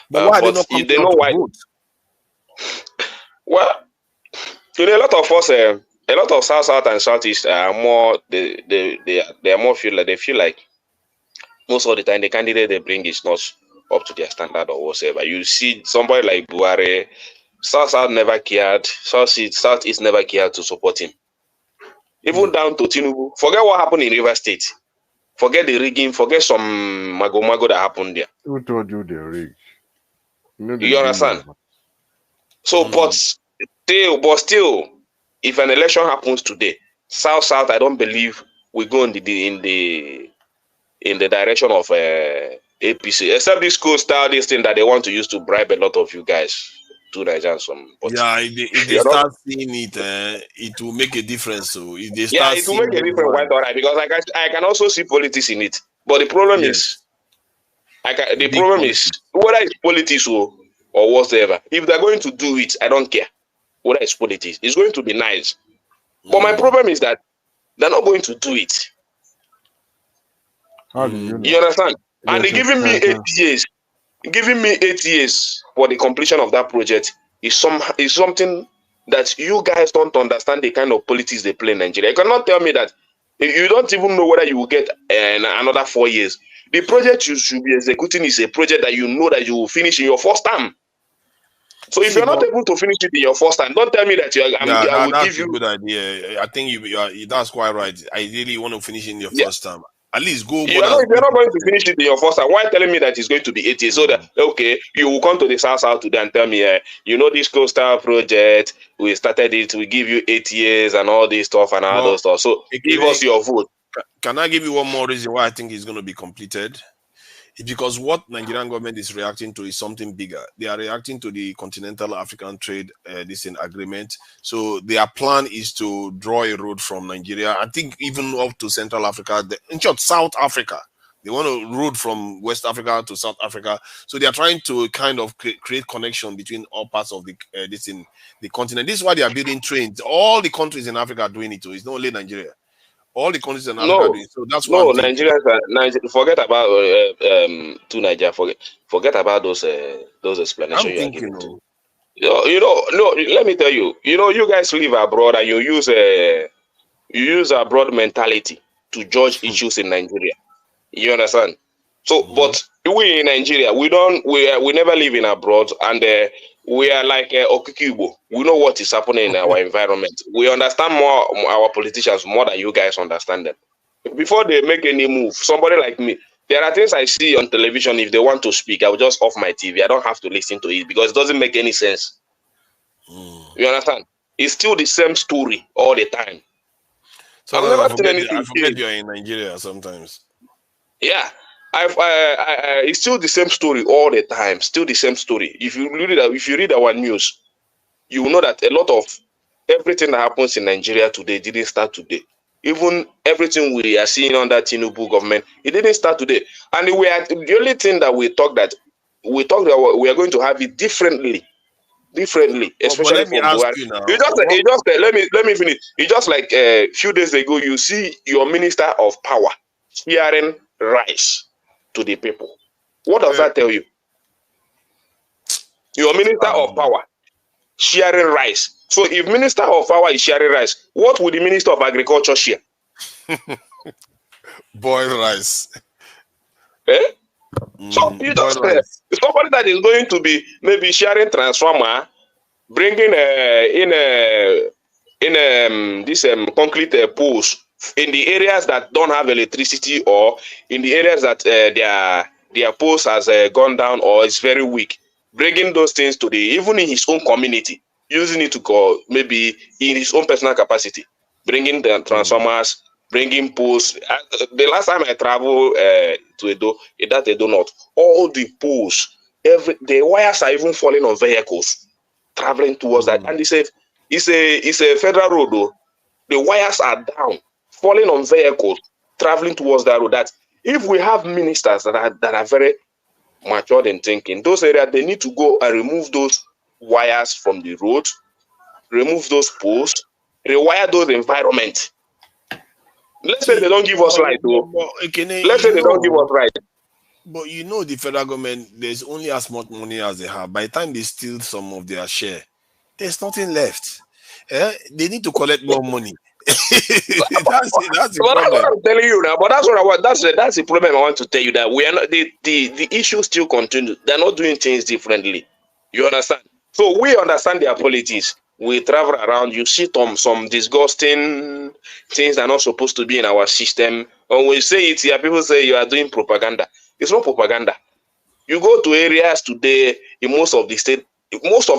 But why they know why? Well, you know, a lot of us, a lot of south and southeast are more. They are more feel like most of the time the candidate they bring is not up to their standard or whatever. You see somebody like Buhari, south never cared, southeast never cared to support him. Even down to Tinubu. Forget what happened in River State. Forget the rigging. Forget some mago that happened there. Who told you the rig? You understand? So, but still, if an election happens today, south, I don't believe we go in the direction of APC, except this coastal this thing that they want to use to bribe a lot of you guys to Nigerians. If they start seeing it, it will make a difference. So if they start it will make a difference. Quite all right, because I can also see politics in it. But the problem is, whether it's politics or whatever. If they're going to do it, I don't care whether it's politics. It's going to be nice. But my problem is that they're not going to do it. How do you know? You understand? And they're giving me 8 years. Giving me 8 years for the completion of that project is something that you guys don't understand the kind of politics they play in Nigeria. You cannot tell me that you don't even know whether you will get another 4 years. The project you should be executing is a project that you know that you will finish in your first term. So if you're not able to finish it in your first time, don't tell me that I will that's give a you. good idea. I think that's quite right. Ideally, you want to finish in your first time. At least go more than. You're not going to finish it in your first time. Why telling me that it's going to be 8 years? So that okay, you will come to the South today and tell me, you know, this coastal project, we started it, we give you 8 years and all this stuff and all those stuff. So give us your vote. Can I give you one more reason why I think it's going to be completed? It's because what Nigerian government is reacting to is something bigger. They are reacting to the Continental African Trade agreement. So their plan is to draw a road from Nigeria, I think even up to Central Africa, in short, South Africa. They want a road from West Africa to South Africa. So they are trying to kind of create connection between all parts of the continent. This is why they are building trains. All the countries in Africa are doing it too. It's not only Nigeria. All the countries in Africa are doing it. So that's what I'm thinking. Nigerians forget about to Nigeria. Forget about those explanations I'm you are thinking, giving. No. Let me tell you. You know, you guys live abroad and you use abroad mentality to judge issues in Nigeria. You understand? So, but we in Nigeria, we never live in abroad, and we are like Okikibo. We know what is happening in our environment. We understand more our politicians more than you guys understand them. Before they make any move, somebody like me, there are things I see on television. If they want to speak, I will just off my TV. I don't have to listen to it because it doesn't make any sense. You understand? It's still the same story all the time. So I've never seen I anything. forget you're in Nigeria sometimes. Yeah, it's still the same story all the time. Still the same story. If you read our news, you will know that a lot of everything that happens in Nigeria today didn't start today. Even everything we are seeing under Tinubu government, it didn't start today. And the only thing that we talked that we are going to have it differently, especially let me from ask Buhari. you now. Let me finish. It's just like a few days ago, you see your minister of power sharing rice to the people. What does that tell you? Your minister of power sharing rice. So if minister of power is sharing rice, what would the minister of agriculture share? Boiled rice. So you just somebody that is going to be maybe sharing transformer, bringing this concrete poles in the areas that don't have electricity, or in the areas that their poles has gone down or is very weak, bringing those things to even in his own community, using it to go maybe in his own personal capacity, bringing the transformers, bringing poles. The last time I traveled to Edo North, all the poles, the wires are even falling on vehicles traveling towards that. And he said, it's a federal road though. The wires are down, falling on vehicles traveling towards that road. That if we have ministers that are very matured in thinking, those areas, they need to go and remove those wires from the road, remove those poles, rewire those environments. Let's say they don't give us light though. Let's say they don't give us light. But you know, the federal government, there's only as much money as they have. By the time they steal some of their share, there's nothing left. They need to collect more money. that's the problem. What I'm telling you now. But that's the problem I want to tell you, that we are not the issue still continues. They're not doing things differently. You understand? So we understand their politics. We travel around, you see some disgusting things that are not supposed to be in our system. When we say it here, people say you are doing propaganda. It's not propaganda. You go to areas today in most of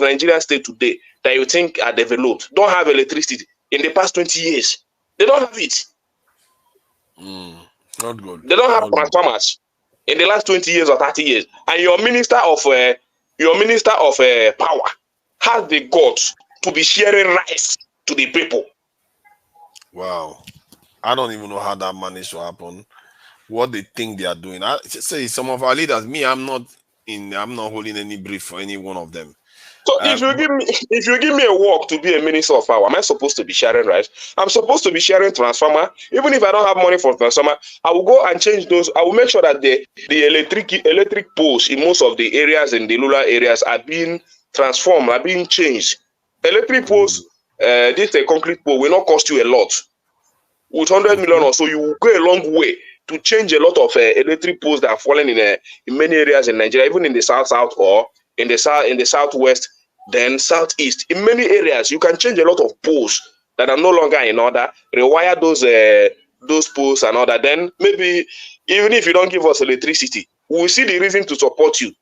Nigerian state today that you think are developed, don't have electricity. In the past 20 years, they don't have it. Not good. They don't have transformers in the last 20 years or 30 years. And your minister of power has the guts to be sharing rice to the people. Wow. I don't even know how that managed to happen. What they think they are doing. I say some of our leaders, I'm not holding any brief for any one of them. So if you give me a work to be a minister of power, am I supposed to be sharing rice? I'm supposed to be sharing transformer. Even if I don't have money for transformer, I will go and change those. I will make sure that the electric poles in most of the areas, in the rural areas, are being transformed, are being changed. Electric poles, this concrete pole will not cost you a lot. With 100 million or so, you will go a long way to change a lot of electric poles that are falling in many areas in Nigeria, even in the south or in the southwest then southeast. In many areas, you can change a lot of poles that are no longer in order, rewire those poles and other. Then maybe even if you don't give us electricity, we'll see the reason to support you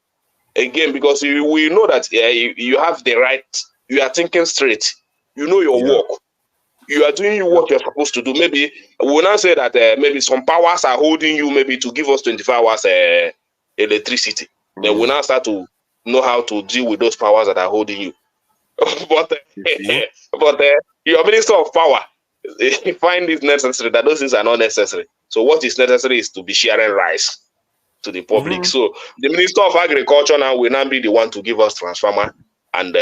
again, because we know that you have the right, you are thinking straight, you know your work, you are doing what you're supposed to do. Maybe we'll not say that maybe some powers are holding you maybe to give us 24 hours electricity. Then we'll now start to know how to deal with those powers that are holding you. But your minister of power find it necessary that those things are not necessary. So what is necessary is to be sharing rice to the public. So the Minister of Agriculture now will not be the one to give us transformer and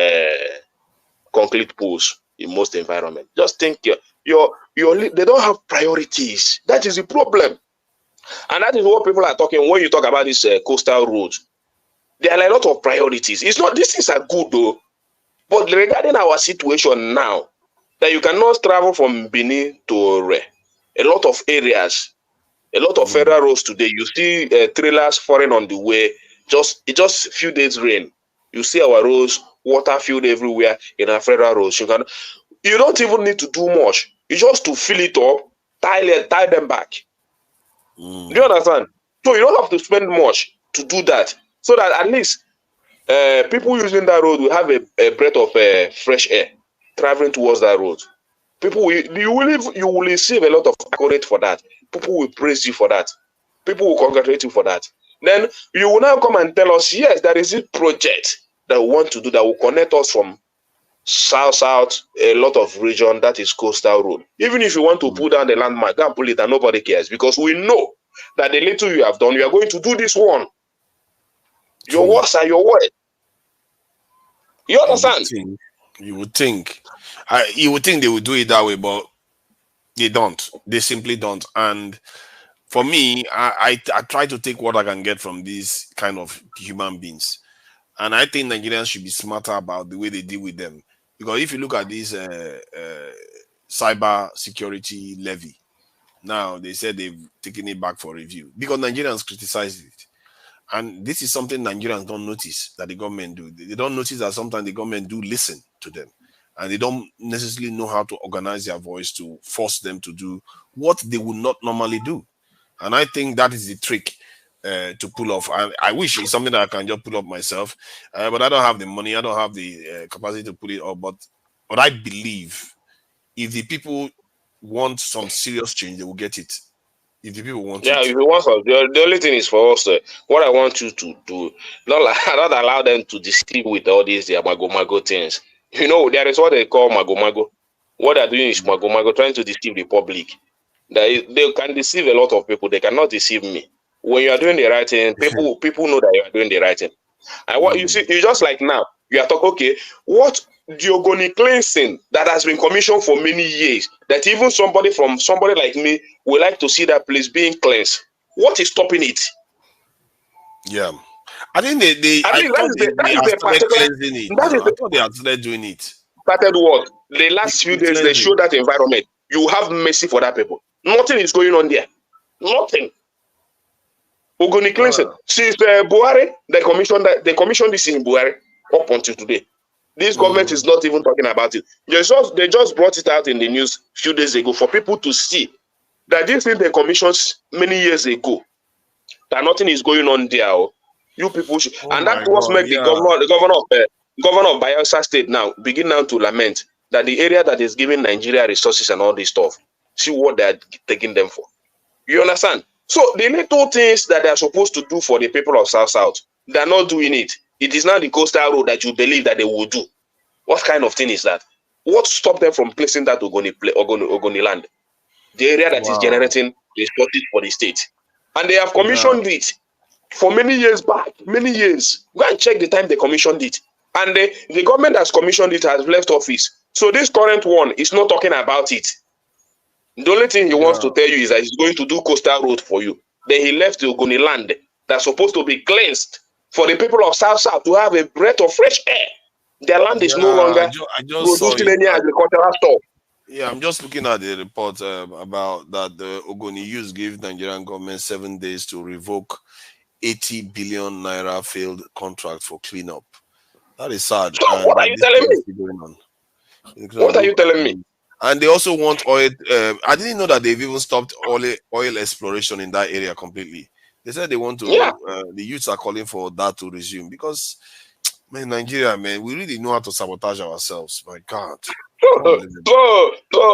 concrete poles in most environments. Just think they don't have priorities. That is the problem. And that is what people are talking when you talk about this coastal roads. There are a lot of priorities. It's not, these things are good though. But regarding our situation now, that you cannot travel from Benin to Ore, a lot of areas, a lot of federal roads today, you see trailers falling on the way, just a few days rain. You see our roads, water filled everywhere in our federal roads. You don't even need to do much. You just to fill it up, tie them back. Do you understand? So you don't have to spend much to do that. So that at least people using that road will have a breath of fresh air traveling towards that road. You will receive a lot of accolade for that. People will praise you for that. People will congratulate you for that. Then you will now come and tell us, yes, there is a project that we want to do that will connect us from south, a lot of region that is coastal road. Even if you want to pull down the landmark, go and pull it and nobody cares, because we know that the little you have done, you are going to do this one. Your words are your word. You understand? You would think they would do it that way, but they don't. They simply don't. And for me, I try to take what I can get from these kind of human beings. And I think Nigerians should be smarter about the way they deal with them. Because if you look at this cyber security levy, now they said they've taken it back for review because Nigerians criticized it. And this is something Nigerians don't notice that the government do. They don't notice that sometimes the government do listen to them. And they don't necessarily know how to organize their voice to force them to do what they would not normally do. And I think that is the trick to pull off. I wish it's something that I can just pull up myself, but I don't have the money. I don't have the capacity to pull it off. But I believe if the people want some serious change, they will get it. If the people want if you want some, the only thing is for us, what I want you to do, not allow them to deceive with all these mago things. You know, there is what they call mago. What they're doing is mago, trying to deceive the public. They can deceive a lot of people. They cannot deceive me. When you are doing the right thing, people know that you are doing the right thing. And what you see, you just like now, you are talking, okay, what the cleansing that has been commissioned for many years, that even somebody like me would like to see that place being cleansed. What is stopping it? Yeah. I think they started doing it. Started what? The last few days, they showed that environment. You have mercy for that people. Nothing is going on there. Nothing. Ogoni cleansing. Since Buhari, they commissioned this in Buhari up until today. This government is not even talking about it. They just brought it out in the news a few days ago for people to see that this thing they commissioned many years ago, that nothing is going on there. You people should, and that was make the governor of Bayelsa State now begin now to lament that the area that is giving Nigeria resources and all this stuff, see what they are taking them for. You understand? So the little things that they are supposed to do for the people of South, they are not doing it. It is not the coastal road that you believe that they will do. What kind of thing is that? What stopped them from placing that Ogoni land? The area that is generating resources for the state. And they have commissioned it for many years back, many years. Go and check the time they commissioned it. And the government that's commissioned it has left office. So this current one is not talking about it. The only thing he wants to tell you is that he's going to do coastal road for you. Then he left the Ogoni land that's supposed to be cleansed for the people of South to have a breath of fresh air. Their land is no longer producing any agricultural stuff. Yeah, I'm just looking at the report about that the Ogoni Youth gave Nigerian government 7 days to revoke 80 billion naira failed contract for cleanup. That is sad. So what are you telling me? Going on. What are you telling me? And they also want oil. I didn't know that they've even stopped oil exploration in that area completely. They said they want to. Yeah. The youths are calling for that to resume because, man, Nigeria, man, we really know how to sabotage ourselves. My God. So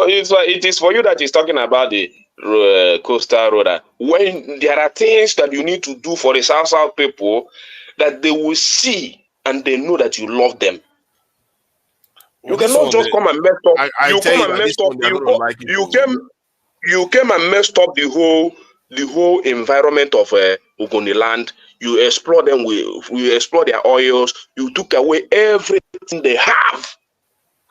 it is for you that is talking about the coastal road. When there are things that you need to do for the South people that they will see and they know that you love them. You cannot just come and mess up. You came and messed up the whole environment of Ogoniland. You explore them. You explore their oils. You took away everything they have,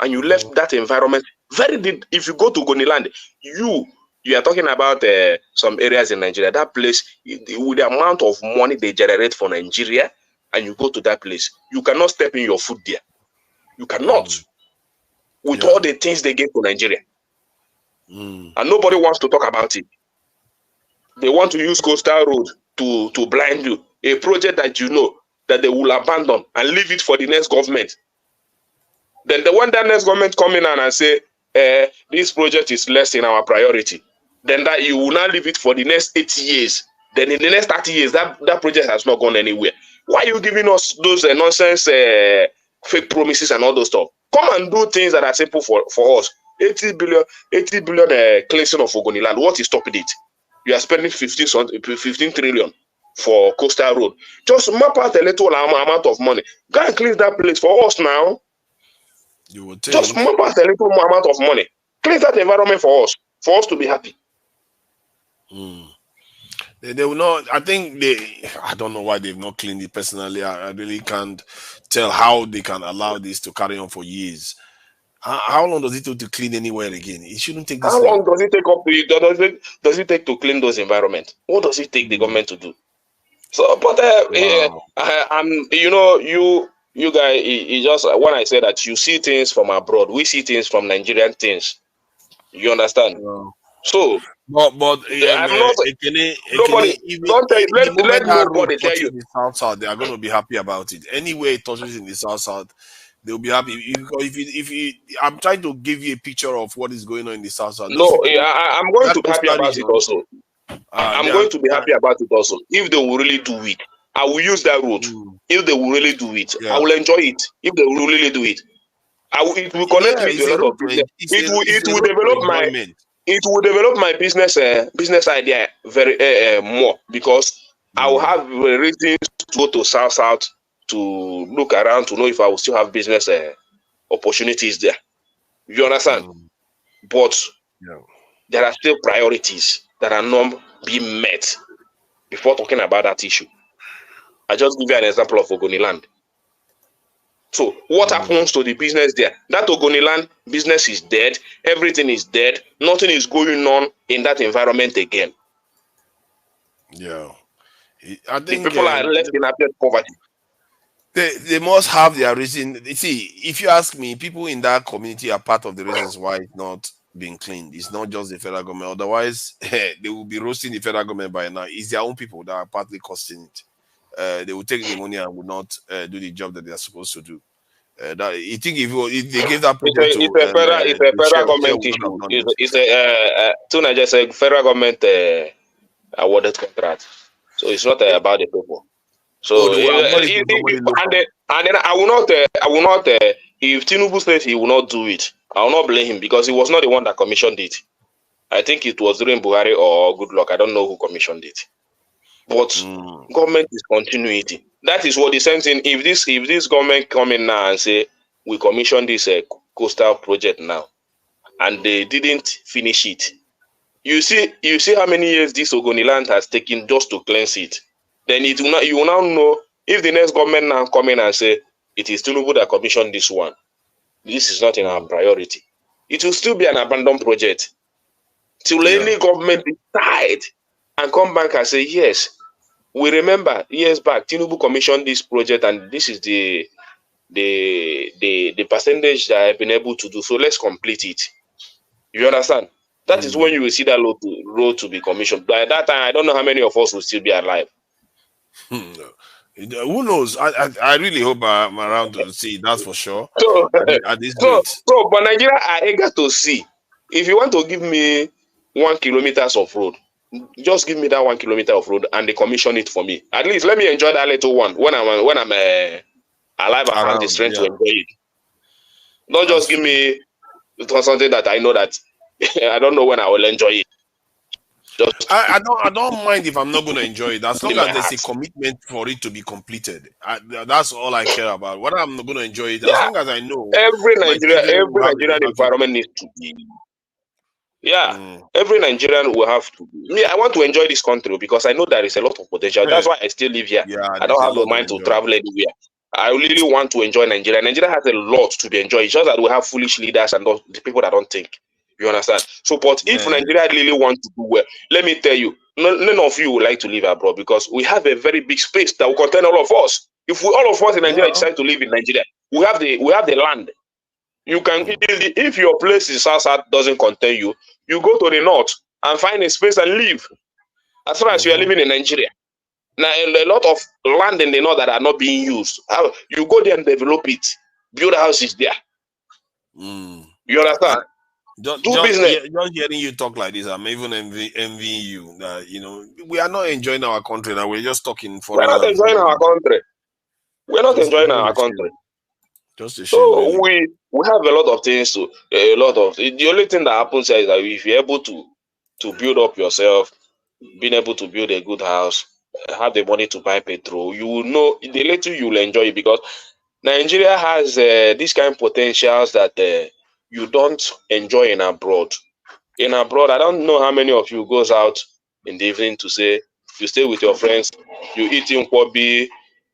and you left that environment very deep. If you go to Ogoniland, you are talking about some areas in Nigeria. That place, with the amount of money they generate for Nigeria, and you go to that place, you cannot step in your foot there. You cannot. With all the things they gave to Nigeria. And nobody wants to talk about it. They want to use coastal road to blind you. A project that you know that they will abandon and leave it for the next government. Then when that next government come in and say, this project is less in our priority, then that you will now leave it for the next 80 years. Then in the next 30 years, that project has not gone anywhere. Why are you giving us those nonsense fake promises and all those stuff? Come and do things that are simple for us. 80 billion cleansing of Ogoniland. What is stopping it? You are spending 15 trillion for coastal road. Just map out a little amount of money. Go and clean that place for us now. You would think. Just map out a little more amount of money. Clean that environment for us to be happy. They will not. I think I don't know why they've not cleaned it personally. I really can't tell how they can allow this to carry on for years. How long does it take to clean anywhere again? It shouldn't take this long. How long does it take does it take to clean those environments? What does it take the government to do? So, but you guys, it just when I say that you see things from abroad, we see things from Nigerian things. You understand? So, but I'm not. nobody. Let nobody tell you. In the South, they are going to be happy about it. Anywhere it touches in the South, they'll be happy. If I'm trying to give you a picture of what is going on in the South. No, I'm going to be happy about it also. I'm going to be happy about it also. If they will really do it, I will use that route. If they will really do it, I will enjoy it. If they will really do it, it will connect me to a lot of business. It will develop my business idea very more because I will have reasons to go to South to look around to know if I will still have business opportunities there. You understand? But there are still priorities that are not being met before talking about that issue. I just give you an example of Ogoniland. So what happens to the business there? That Ogoniland business is dead. Everything is dead. Nothing is going on in that environment again. Yeah. I think the people are left in abject poverty. They must have their reason. See, if you ask me, people in that community are part of the reasons why it's not being cleaned. It's not just the federal government. Otherwise, they will be roasting the federal government by now. It's their own people that are partly costing it. They will take the money and will not do the job that they are supposed to do. You think if they give that project it's a federal government issue. Tuna just a federal government awarded contract, so it's not about the people. So and then I will not. If Tinubu says he will not do it, I will not blame him because he was not the one that commissioned it. I think it was during Buhari or Goodluck. I don't know who commissioned it. But government is continuity. That is what the same thing. If this government come in now and say we commissioned this coastal project now, and they didn't finish it, you see how many years this Ogoniland has taken just to cleanse it. Then you will now know if the next government now come in and say it is Tinubu that commissioned this one. This is not in our priority. It will still be an abandoned project till any government decide and come back and say yes. We remember years back, Tinubu commissioned this project, and this is the percentage that I've been able to do. So let's complete it. You understand? That is when you will see that road to be commissioned. By that time, I don't know how many of us will still be alive. Who knows? I really hope I'm around to see. That's for sure. So, At this rate. but Nigeria are eager to see. If you want to give me 1 kilometer of road, just give me that 1 kilometer of road and they commission it for me. At least let me enjoy that little one when I'm alive and have the strength to enjoy it. Don't just give me something that I know that I don't know when I will enjoy it. I don't mind if I'm not going to enjoy it, as long as there's a commitment for it to be completed. That's all I care about. Whether I'm not going to enjoy it, as long as I know every Nigerian environment needs to be. Every Nigerian will have to. Me, I want to enjoy this country because I know there is a lot of potential. That's why I still live here. I don't have the mind to travel anywhere. I really want to enjoy Nigeria. Nigeria has a lot to be enjoyed. It's just that we have foolish leaders and the people that don't think. You understand? So, but if Nigeria really wants to do well, let me tell you, none of you would like to live abroad because we have a very big space that will contain all of us. If all of us in Nigeria decide to live in Nigeria, we have the land. You can if your place in South doesn't contain you, you go to the north and find a space and live. As far as you are living in Nigeria. Now, a lot of land in the north that are not being used. You go there and develop it, build houses there. You understand? Just business. Just hearing you talk like this, I'm even envying you. We are not enjoying our country now. We're just talking for. We're not enjoying our country. We're not enjoying our country. Just a shame. So really. we have a lot of things to the only thing that happens here is that if you're able to build up yourself, being able to build a good house, have the money to buy petrol, you will know the little you will enjoy it because Nigeria has these kind of potentials that you don't enjoy in abroad. In abroad, I don't know how many of you goes out in the evening to say you stay with your friends, you eat in Kwabi,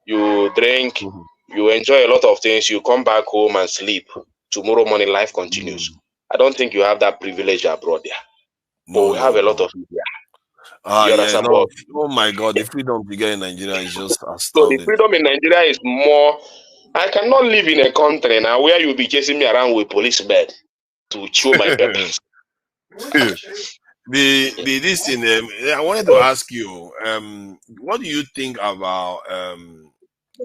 you drink, you enjoy a lot of things, you come back home and sleep. Tomorrow morning, life continues. I don't think you have that privilege abroad there. But we have a lot of it here. Oh my God, the freedom we get in Nigeria is just astounding. So the freedom in Nigeria is more. I cannot live in a country now where you'll be chasing me around with policemen to show my papers. This thing, I wanted to ask you, what do you think about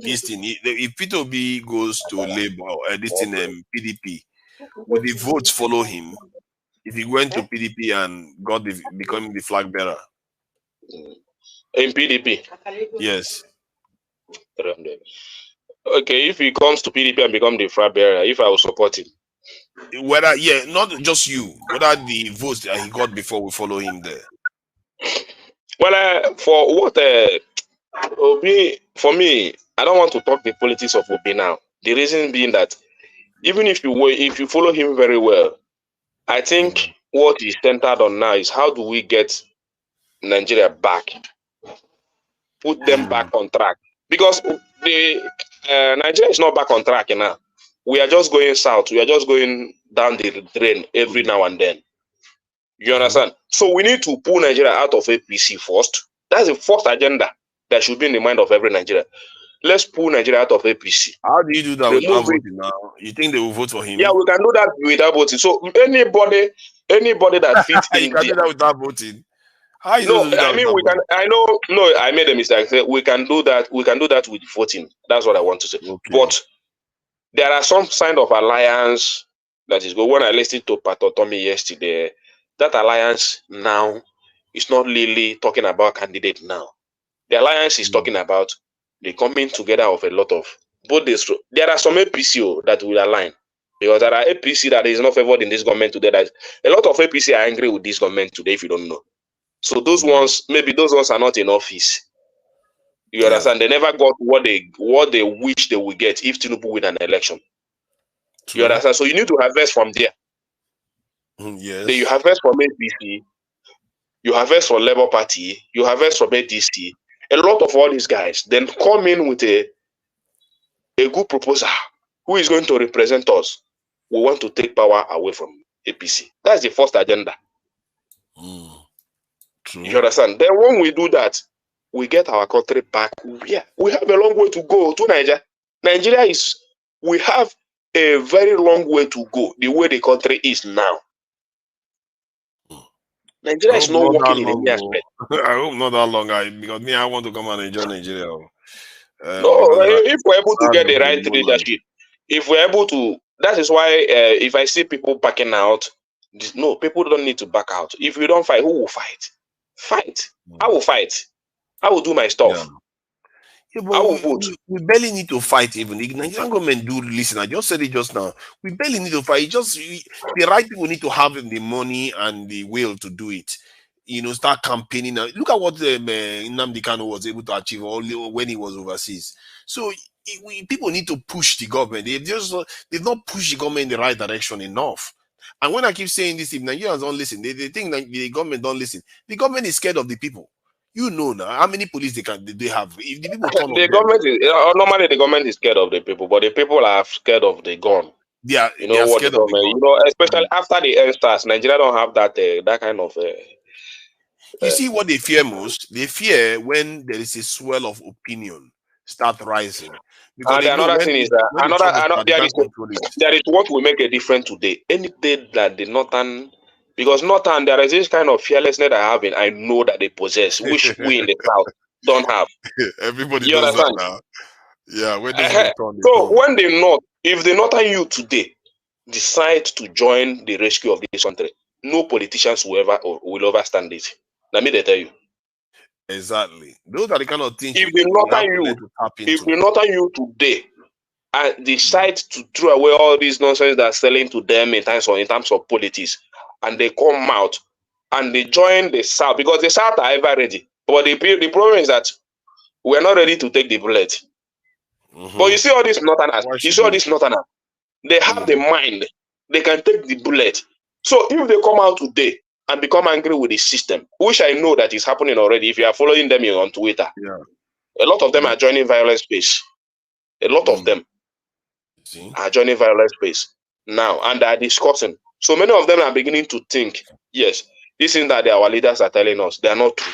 this thing? If P2B goes to Labour, this thing, PDP, will the votes follow him? If he went to PDP and becoming the flag bearer? In PDP? Yes. Okay, if he comes to PDP and become the flag bearer, if I will support him. Whether, not just you, whether the votes that he got before will follow him there. Well, for what Obi, for me, I don't want to talk the politics of Obi now. The reason being that even if you follow him very well, I think what is centered on now is how do we get Nigeria back, put them back on track, because the Nigeria is not back on track now. We are just going south. We are just going down the drain every now and then. You understand? So we need to pull Nigeria out of APC first. That's the first agenda that should be in the mind of every Nigerian. Let's pull Nigeria out of APC. How do you do that without voting now? You think they will vote for him? Yeah, we can do that without voting. So anybody that fits in, you can do that without voting. How you no, I mean we can. I know. No, I made a mistake. We can do that. We can do that with voting. That's what I want to say. Okay. But there are some sign of alliance that is good. When I listened to Patotomi yesterday, that alliance now is not really talking about candidate now. The alliance is talking about the coming together of a lot of both this. There are some APC that will align because there are APC that is not favored in this government today. That a lot of APC are angry with this government today. If you don't know, so those ones, maybe those ones are not in office. You understand? They never got what they wish they would get if Tinubu win an election. True. You understand? So you need to harvest from there. Yes. Then you harvest from APC, you harvest from Labour Party, you harvest from ADC. A lot of all these guys then come in with a good proposal. Who is going to represent us? We want to take power away from APC. That's the first agenda. True. You understand? Then when we do that, we get our country back. Yeah, we have a long way to go to Nigeria. We have a very long way to go, the way the country is now. Nigeria is not working in any aspect. I hope not that long, because me, I want to come and enjoy Nigeria. No, if we're able to get the right leadership, if we're able to, that is why if I see people backing out, no, people don't need to back out. If we don't fight, who will fight? Fight. I will fight. I will do my stuff. Yeah, but we barely need to fight even. The Nigerian government do listen. I just said it just now. We barely need to fight. The right people need to have the money and the will to do it. Start campaigning. Look at what Nnamdi Kanu was able to achieve when he was overseas. So people need to push the government. They've not pushed the government in the right direction enough. And when I keep saying this, if Nigerians don't listen, they think that the government don't listen. The government is scared of the people. Now how many police they have? If the people turn the government is normally the government is scared of the people, but the people are scared of the gun. Yeah, you know what the government. Especially after the EndSARS, Nigeria don't have that kind of. You see what they fear most? They fear when there is a swell of opinion start rising. Because and another thing is that there is what will make a difference today. Any day that the Northern, because Northern, there is this kind of fearlessness I have I know that they possess, which we in the South don't have. Everybody does that now. Yeah, when when the North, if the Northern youth today decide to join the rescue of this country, no politicians will ever stand it. Let me tell you. Exactly. Those are the kind of things if the Northern youth today decide to throw away all these nonsense that's selling to them in terms of politics, and they come out and they join the South, because the South are ever ready. But the problem is that we're not ready to take the bullet. But you see all these Northerners, they have the mind, they can take the bullet. So if they come out today and become angry with the system, which I know that is happening already, if you are following them on Twitter, a lot of them are joining violent space. A lot of them are joining violent space now, and they are discussing. So many of them are beginning to think, yes, this is that our leaders are telling us, they are not true.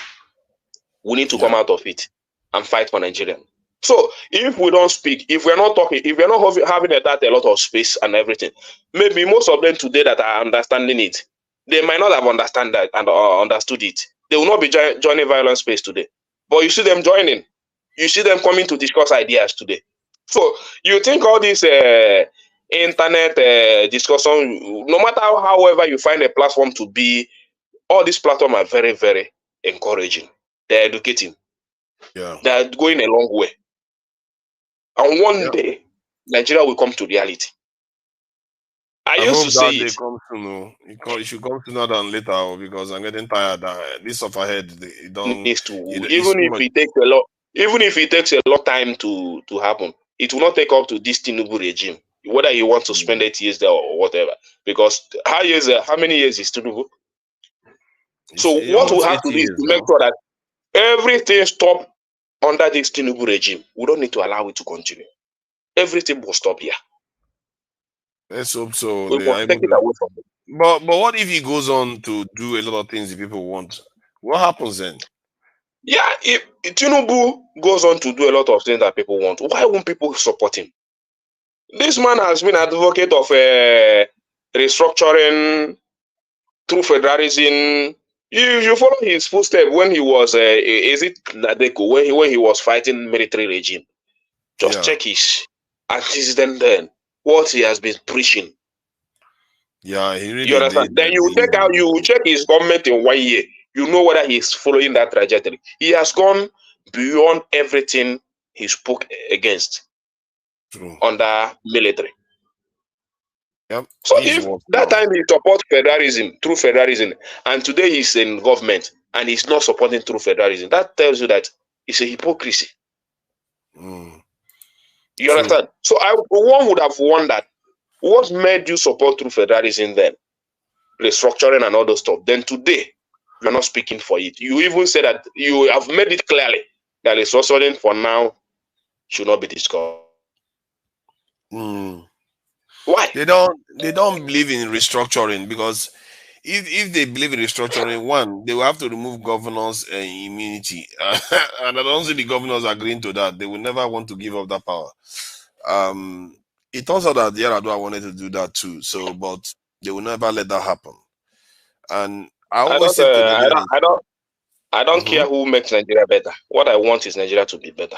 We need to come out of it and fight for Nigeria. So if we don't speak, if we're not talking, if we're not having a lot of space and everything, maybe most of them today that are understanding it, they might not have understood that and understood it. They will not be joining violent space today. But you see them joining. You see them coming to discuss ideas today. So you think all this internet discussion, no matter however you find a platform to be, all these platforms are very, very encouraging. They're educating. They're going a long way. And one day, Nigeria will come to reality. I used to say it. It should come sooner than later, because I'm getting tired. This off ahead, it don't. Even if it takes a long time to happen, it will not take up to this Tinubu regime, whether he wants to spend 8 years there or whatever. Because how many years is Tinubu? So what we have to do is to make sure that everything stop under this Tinubu regime. We don't need to allow it to continue. Everything will stop here. Let's hope so. We will take it away from them. But what if he goes on to do a lot of things that people want? What happens then? Yeah, if Tinubu goes on to do a lot of things that people want, why won't people support him? This man has been advocate of restructuring through federalism. You follow his footsteps when he was is it Nadeko, when he was fighting military regime. Just check his antecedent then. What he has been preaching. Yeah, he really you understand? Then you check his government in 1 year. You know whether he's following that trajectory. He has gone beyond everything he spoke against under military. Yep. So if that time he supports federalism, through federalism, and today he's in government and he's not supporting through federalism, that tells you that it's a hypocrisy. You understand? So one would have wondered, what made you support through federalism then? Restructuring and all those stuff. Then today, you're not speaking for it. You even said that you have made it clearly that restructuring for now should not be discussed. Why? They don't believe in restructuring, because if they believe in restructuring, one, they will have to remove governors' immunity. And I don't see the governors agreeing to that. They will never want to give up that power. It turns out that Yar'Adua wanted to do that too. So, but they will never let that happen. And I always say I don't care who makes Nigeria better. What I want is Nigeria to be better.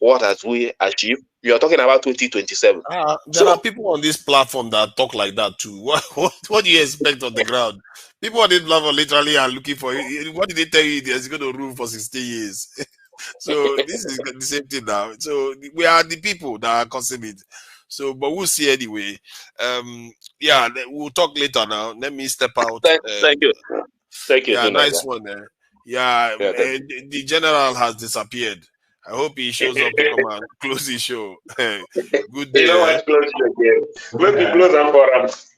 what has we achieved? You are talking about 2027. There are people on this platform that talk like that too. What do you expect on the ground? People on this platform literally are looking for it. What did they tell you? It's going to rule for 60 years. So this is the same thing now. So we are the people that are causing it. So, but we'll see anyway. Yeah, we'll talk later now. Let me step out. Thank you. Thank you. Yeah, nice one. Yeah, Yeah, the general has disappeared. I hope he shows up to come and close the show. Good day. You know what? Close again. Let me close up for us.